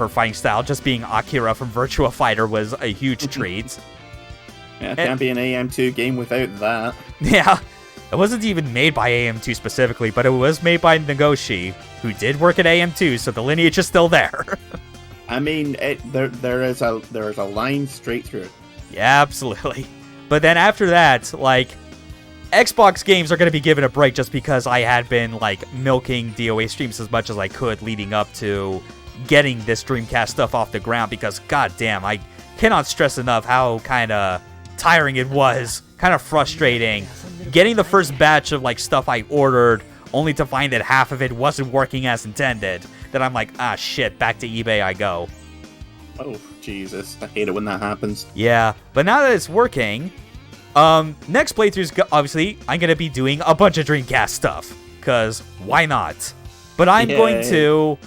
fighting style, just being Akira from Virtua Fighter was a huge treat. Yeah, can't be an AM2 game without that. Yeah, it wasn't even made by AM2 specifically, but it was made by Nagoshi, who did work at AM2, so the lineage is still there. I mean, there is a line straight through it. Yeah, absolutely. But then after that, like, Xbox games are going to be given a break just because I had been, like, milking DOA streams as much as I could leading up to getting this Dreamcast stuff off the ground, because, goddamn, I cannot stress enough how kind of tiring it was, kind of frustrating. Getting the first batch of, like, stuff I ordered, only to find that half of it wasn't working as intended. Then I'm like, ah, shit, back to eBay I go. Oh, Jesus. I hate it when that happens. Yeah, but now that it's working, next playthroughs, obviously, I'm going to be doing a bunch of Dreamcast stuff, because why not? But I'm going to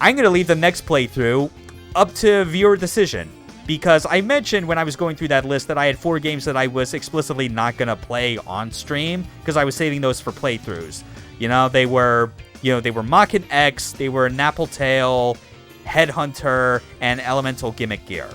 leave the next playthrough up to viewer decision, because I mentioned when I was going through that list that I had 4 games that I was explicitly not going to play on stream, because I was saving those for playthroughs. You know, they were Mach-In X, they were Nappletail, Headhunter, and Elemental Gimmick Gear.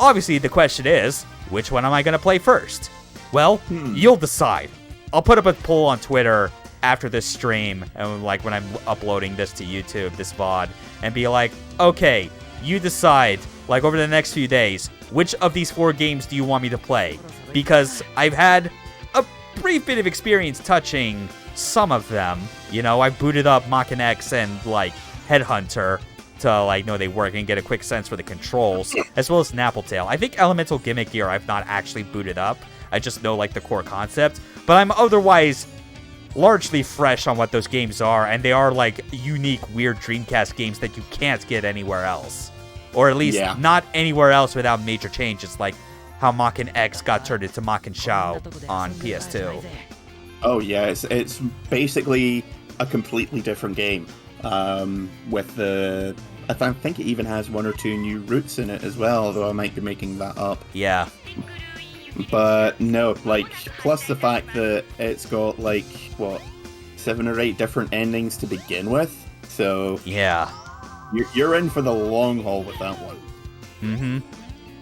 Obviously, the question is, which one am I going to play first? Well, you'll decide. I'll put up a poll on Twitter after this stream, and, like, when I'm uploading this to YouTube, this VOD, and be like, okay, you decide, like, over the next few days, which of these 4 games do you want me to play? Because I've had a brief bit of experience touching some of them. You know, I booted up Mach-In X and, like, Headhunter to like know they work and get a quick sense for the controls, as well as Nappletail. I think Elemental Gimmick Gear I've not actually booted up. I just know like the core concept, but I'm otherwise largely fresh on what those games are, and they are like unique, weird Dreamcast games that you can't get anywhere else. Or at least not anywhere else without major changes, like how Makken X got turned into Makken Shao on PS2. Oh yeah, it's basically a completely different game. With the... I think it even has 1 or 2 new routes in it as well, though I might be making that up. Yeah. But no, like, plus the fact that it's got, like, what, 7 or 8 different endings to begin with? So... yeah. You're in for the long haul with that one. Mm-hmm.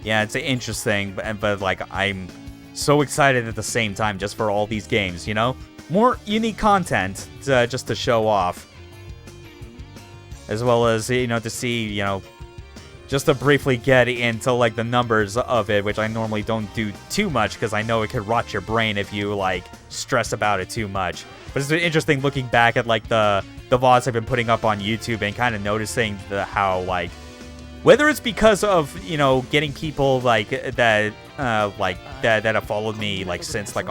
Yeah, it's interesting, but like, I'm so excited at the same time just for all these games, you know? More unique content just to show off. As well as, you know, to see, you know, just to briefly get into, like, the numbers of it, which I normally don't do too much because I know it could rot your brain if you, like, stress about it too much. But it's been interesting looking back at, like, the VODs I've been putting up on YouTube and kind of noticing how, like, whether it's because of, you know, getting people, like, that have followed me, like, since, like,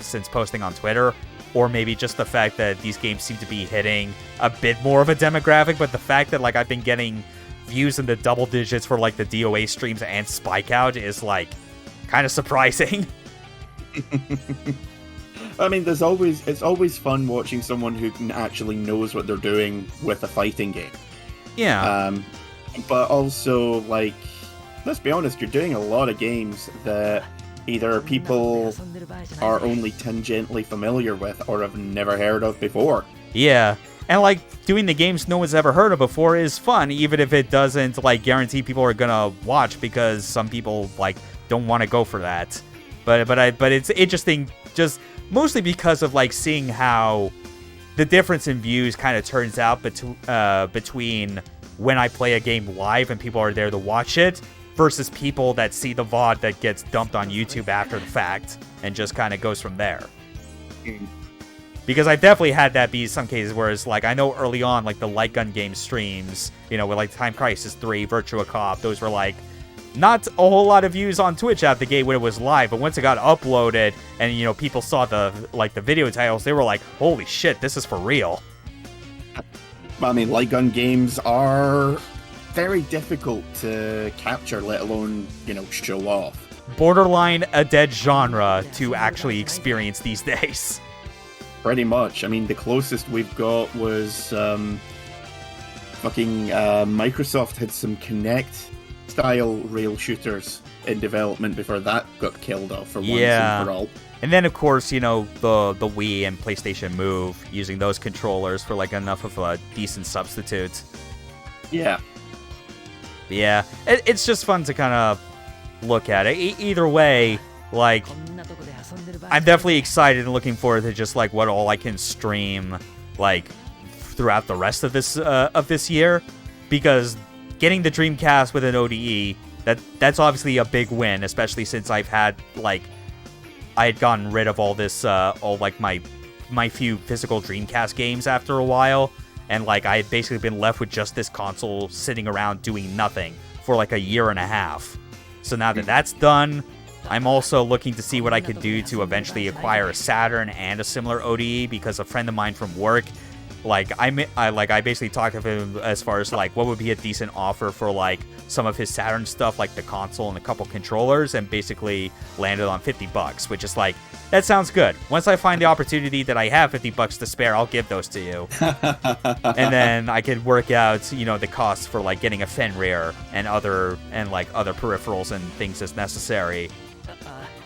since posting on Twitter, or maybe just the fact that these games seem to be hitting a bit more of a demographic, but the fact that, like, I've been getting views in the double digits for, like, the DOA streams and Spike Out is, like, kind of surprising. I mean, it's always fun watching someone who actually knows what they're doing with a fighting game. Yeah. But also, like, let's be honest, you're doing a lot of games that either people are only tangentially familiar with or have never heard of before. Yeah. And, like, doing the games no one's ever heard of before is fun, even if it doesn't, like, guarantee people are gonna watch, because some people, like, don't want to go for that. But it's interesting, just mostly because of, like, seeing how the difference in views kind of turns out between when I play a game live and people are there to watch it, versus people that see the VOD that gets dumped on YouTube after the fact and just kind of goes from there. Because I've definitely had that be some cases where it's like, I know early on, like, the Light Gun game streams, you know, with, like, Time Crisis 3, Virtua Cop, those were, like, not a whole lot of views on Twitch out the gate when it was live, but once it got uploaded and, you know, people saw the video titles, they were like, holy shit, this is for real. I mean, Light Gun games are very difficult to capture, let alone, you know, show off. Borderline a dead genre to actually experience these days. Pretty much. I mean, the closest we've got was Microsoft had some Kinect-style rail shooters in development before that got killed off for once and for all. And then, of course, you know, the Wii and PlayStation Move, using those controllers for, like, enough of a decent substitute. Yeah. Yeah, it's just fun to kind of look at it. Either way, like, I'm definitely excited and looking forward to just, like, what all I can stream, like, throughout the rest of this year, because getting the Dreamcast with an ODE, that's obviously a big win, especially since I've had, like, I had gotten rid of all this, all, like, my few physical Dreamcast games after a while. And, like, I had basically been left with just this console sitting around doing nothing for, like, a year and a half. So now that that's done, I'm also looking to see what I could do to eventually acquire a Saturn and a similar ODE, because a friend of mine from work, like, I basically talked to him as far as, like, what would be a decent offer for, like, some of his Saturn stuff, like the console and a couple controllers, and basically landed on $50, which is like, that sounds good. Once I find the opportunity that I have $50 to spare, I'll give those to you. And then I could work out, you know, the costs for, like, getting a Fenrir and other peripherals and things as necessary.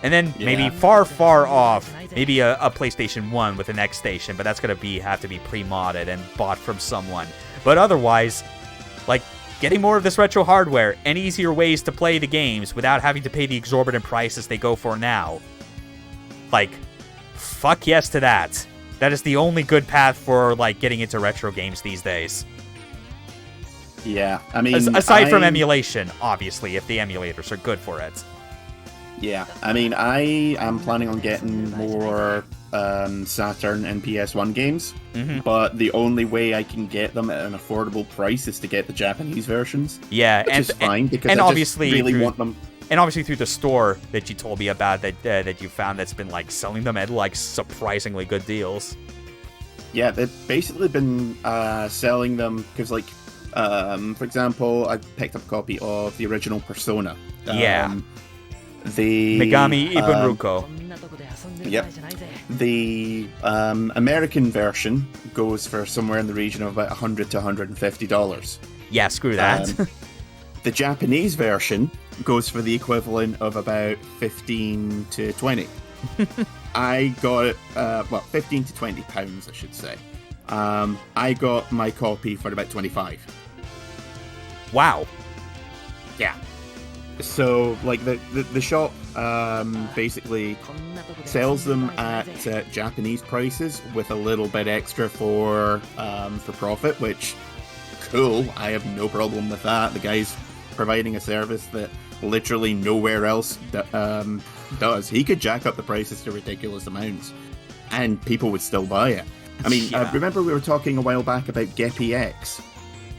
And then maybe far off, maybe a PlayStation 1 with an X station, but that's going to have to be pre-modded and bought from someone. But otherwise, like, getting more of this retro hardware and easier ways to play the games without having to pay the exorbitant prices they go for now. Like, fuck yes to that. That is the only good path for, like, getting into retro games these days. Yeah, I mean... Aside from emulation, obviously, if the emulators are good for it. Yeah, I mean, I am planning on getting more Saturn and PS1 games, but the only way I can get them at an affordable price is to get the Japanese versions. Yeah, which is fine because and I obviously just really want them. And obviously through the store that you told me about that you found that's been like selling them at like surprisingly good deals. Yeah, they've basically been selling them because, like, for example, I picked up a copy of the original Persona. The Megami Ibunruko. Yep. The American version goes for somewhere in the region of about $100 to $150. Yeah, screw that. The Japanese version goes for the equivalent of about 15 to 20. I got it, 15 to 20 pounds, I should say. I got my copy for about 25. Wow. Yeah. So, like, the shop basically sells them at Japanese prices with a little bit extra for profit, which, cool, I have no problem with that. The guy's providing a service that literally nowhere else does. He could jack up the prices to ridiculous amounts, and people would still buy it. I mean, remember we were talking a while back about Geppy X?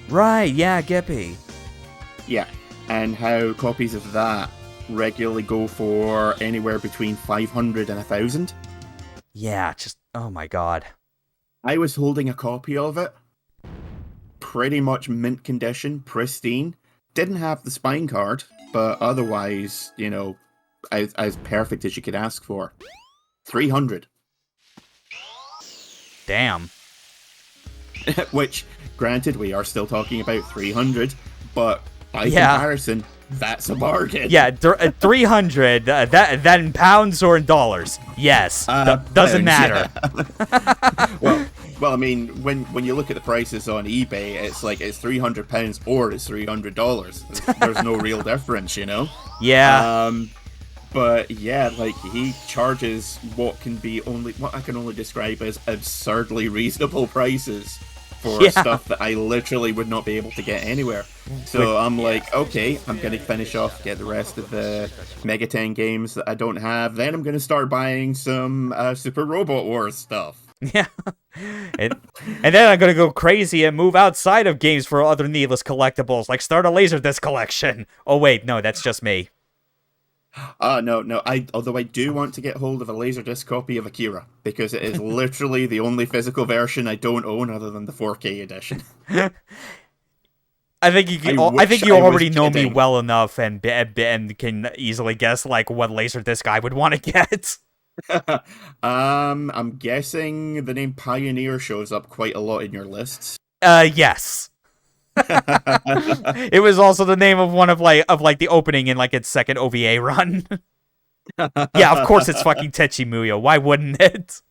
Right, yeah, Geppy. Yeah, and how copies of that regularly go for anywhere between 500 and 1,000. Yeah, just, oh my god. I was holding a copy of it, pretty much mint condition, pristine. Didn't have the spine card, but otherwise, you know, as perfect as you could ask for. 300. Damn. Which, granted, we are still talking about 300, but by comparison, that's a bargain. Yeah, 300, that in pounds or in dollars? Yes, doesn't matter. Yeah. Well, I mean, when you look at the prices on eBay, it's like it's £300 or it's $300. There's no real difference, you know? Yeah. But yeah, like, he charges what I can only describe as absurdly reasonable prices for stuff that I literally would not be able to get anywhere. So I'm like, okay, I'm going to finish off, get the rest of the Mega 10 games that I don't have. Then I'm going to start buying some Super Robot Wars stuff. Yeah. And then I'm going to go crazy and move outside of games for other needless collectibles, like start a Laserdisc collection. Oh, wait, no, that's just me. No. Although I do want to get hold of a Laserdisc copy of Akira, because it is literally the only physical version I don't own other than the 4K edition. I think you already know me well enough and can easily guess like what Laserdisc I would want to get. I'm guessing the name Pioneer shows up quite a lot in your lists. Yes. It was also the name of one of the opening in like its second OVA run. Yeah, of course it's fucking Tenchi Muyo. Why wouldn't it?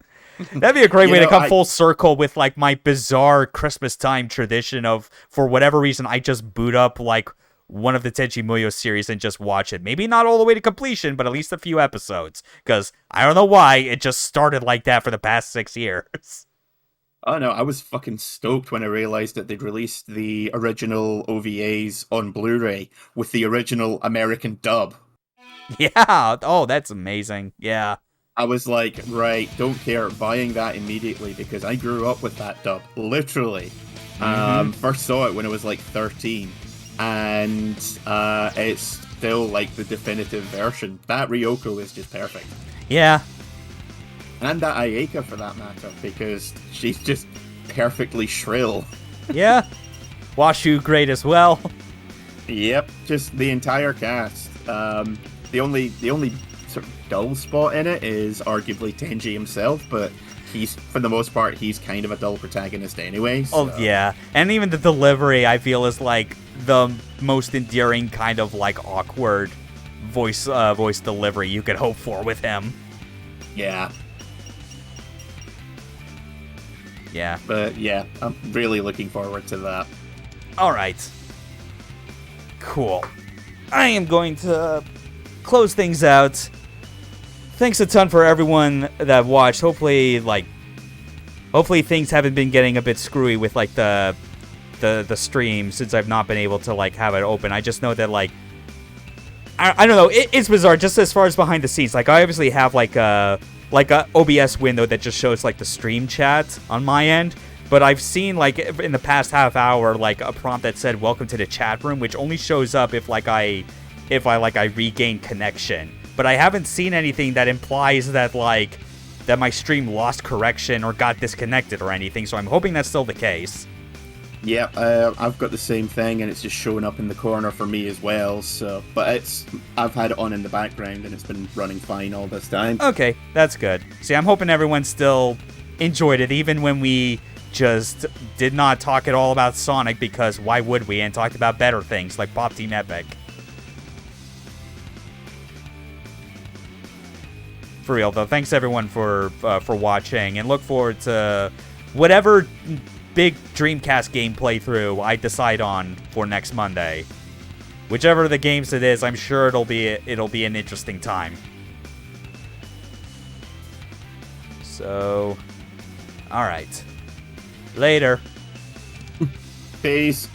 That'd be a great way to come full circle with like my bizarre Christmas time tradition of, for whatever reason, I just boot up like one of the Tenchi Muyo series and just watch it. Maybe not all the way to completion, but at least a few episodes. Because I don't know why, it just started like that for the past 6 years. Oh no, I was fucking stoked when I realized that they'd released the original OVAs on Blu-ray with the original American dub. Yeah, oh, that's amazing. Yeah. I was like, right, don't care, buying that immediately because I grew up with that dub, literally. First saw it when I was like 13, and it's still like the definitive version. That Ryoko is just perfect. Yeah. And that Ayeka for that matter, because she's just perfectly shrill. Yeah. Washu, great as well. Yep, just the entire cast. The only sort of dull spot in it is arguably Tenji himself, but for the most part, he's kind of a dull protagonist anyway. So. Oh, yeah. And even the delivery, I feel, is like the most endearing kind of like awkward voice delivery you could hope for with him. Yeah. Yeah. But yeah, I'm really looking forward to that. Alright. Cool. I am going to close things out. Thanks a ton for everyone that watched. Hopefully things haven't been getting a bit screwy with like the stream since I've not been able to like have it open. I just know that like I don't know, it's bizarre just as far as behind the scenes. Like I obviously have like like a OBS window that just shows like the stream chat on my end. But I've seen like in the past half hour like a prompt that said "Welcome to the chat room," which only shows up if I regain connection. But I haven't seen anything that implies that that my stream lost correction or got disconnected or anything. So I'm hoping that's still the case. Yeah, I've got the same thing, and it's just showing up in the corner for me as well. So, but I've had it on in the background, and it's been running fine all this time. Okay, that's good. See, I'm hoping everyone still enjoyed it, even when we just did not talk at all about Sonic, because why would we? And talked about better things like Pop Team Epic. For real though, thanks everyone for watching, and look forward to whatever big Dreamcast game playthrough I decide on for next Monday. Whichever the games it is, I'm sure it'll be an interesting time. So, all right. Later. Peace.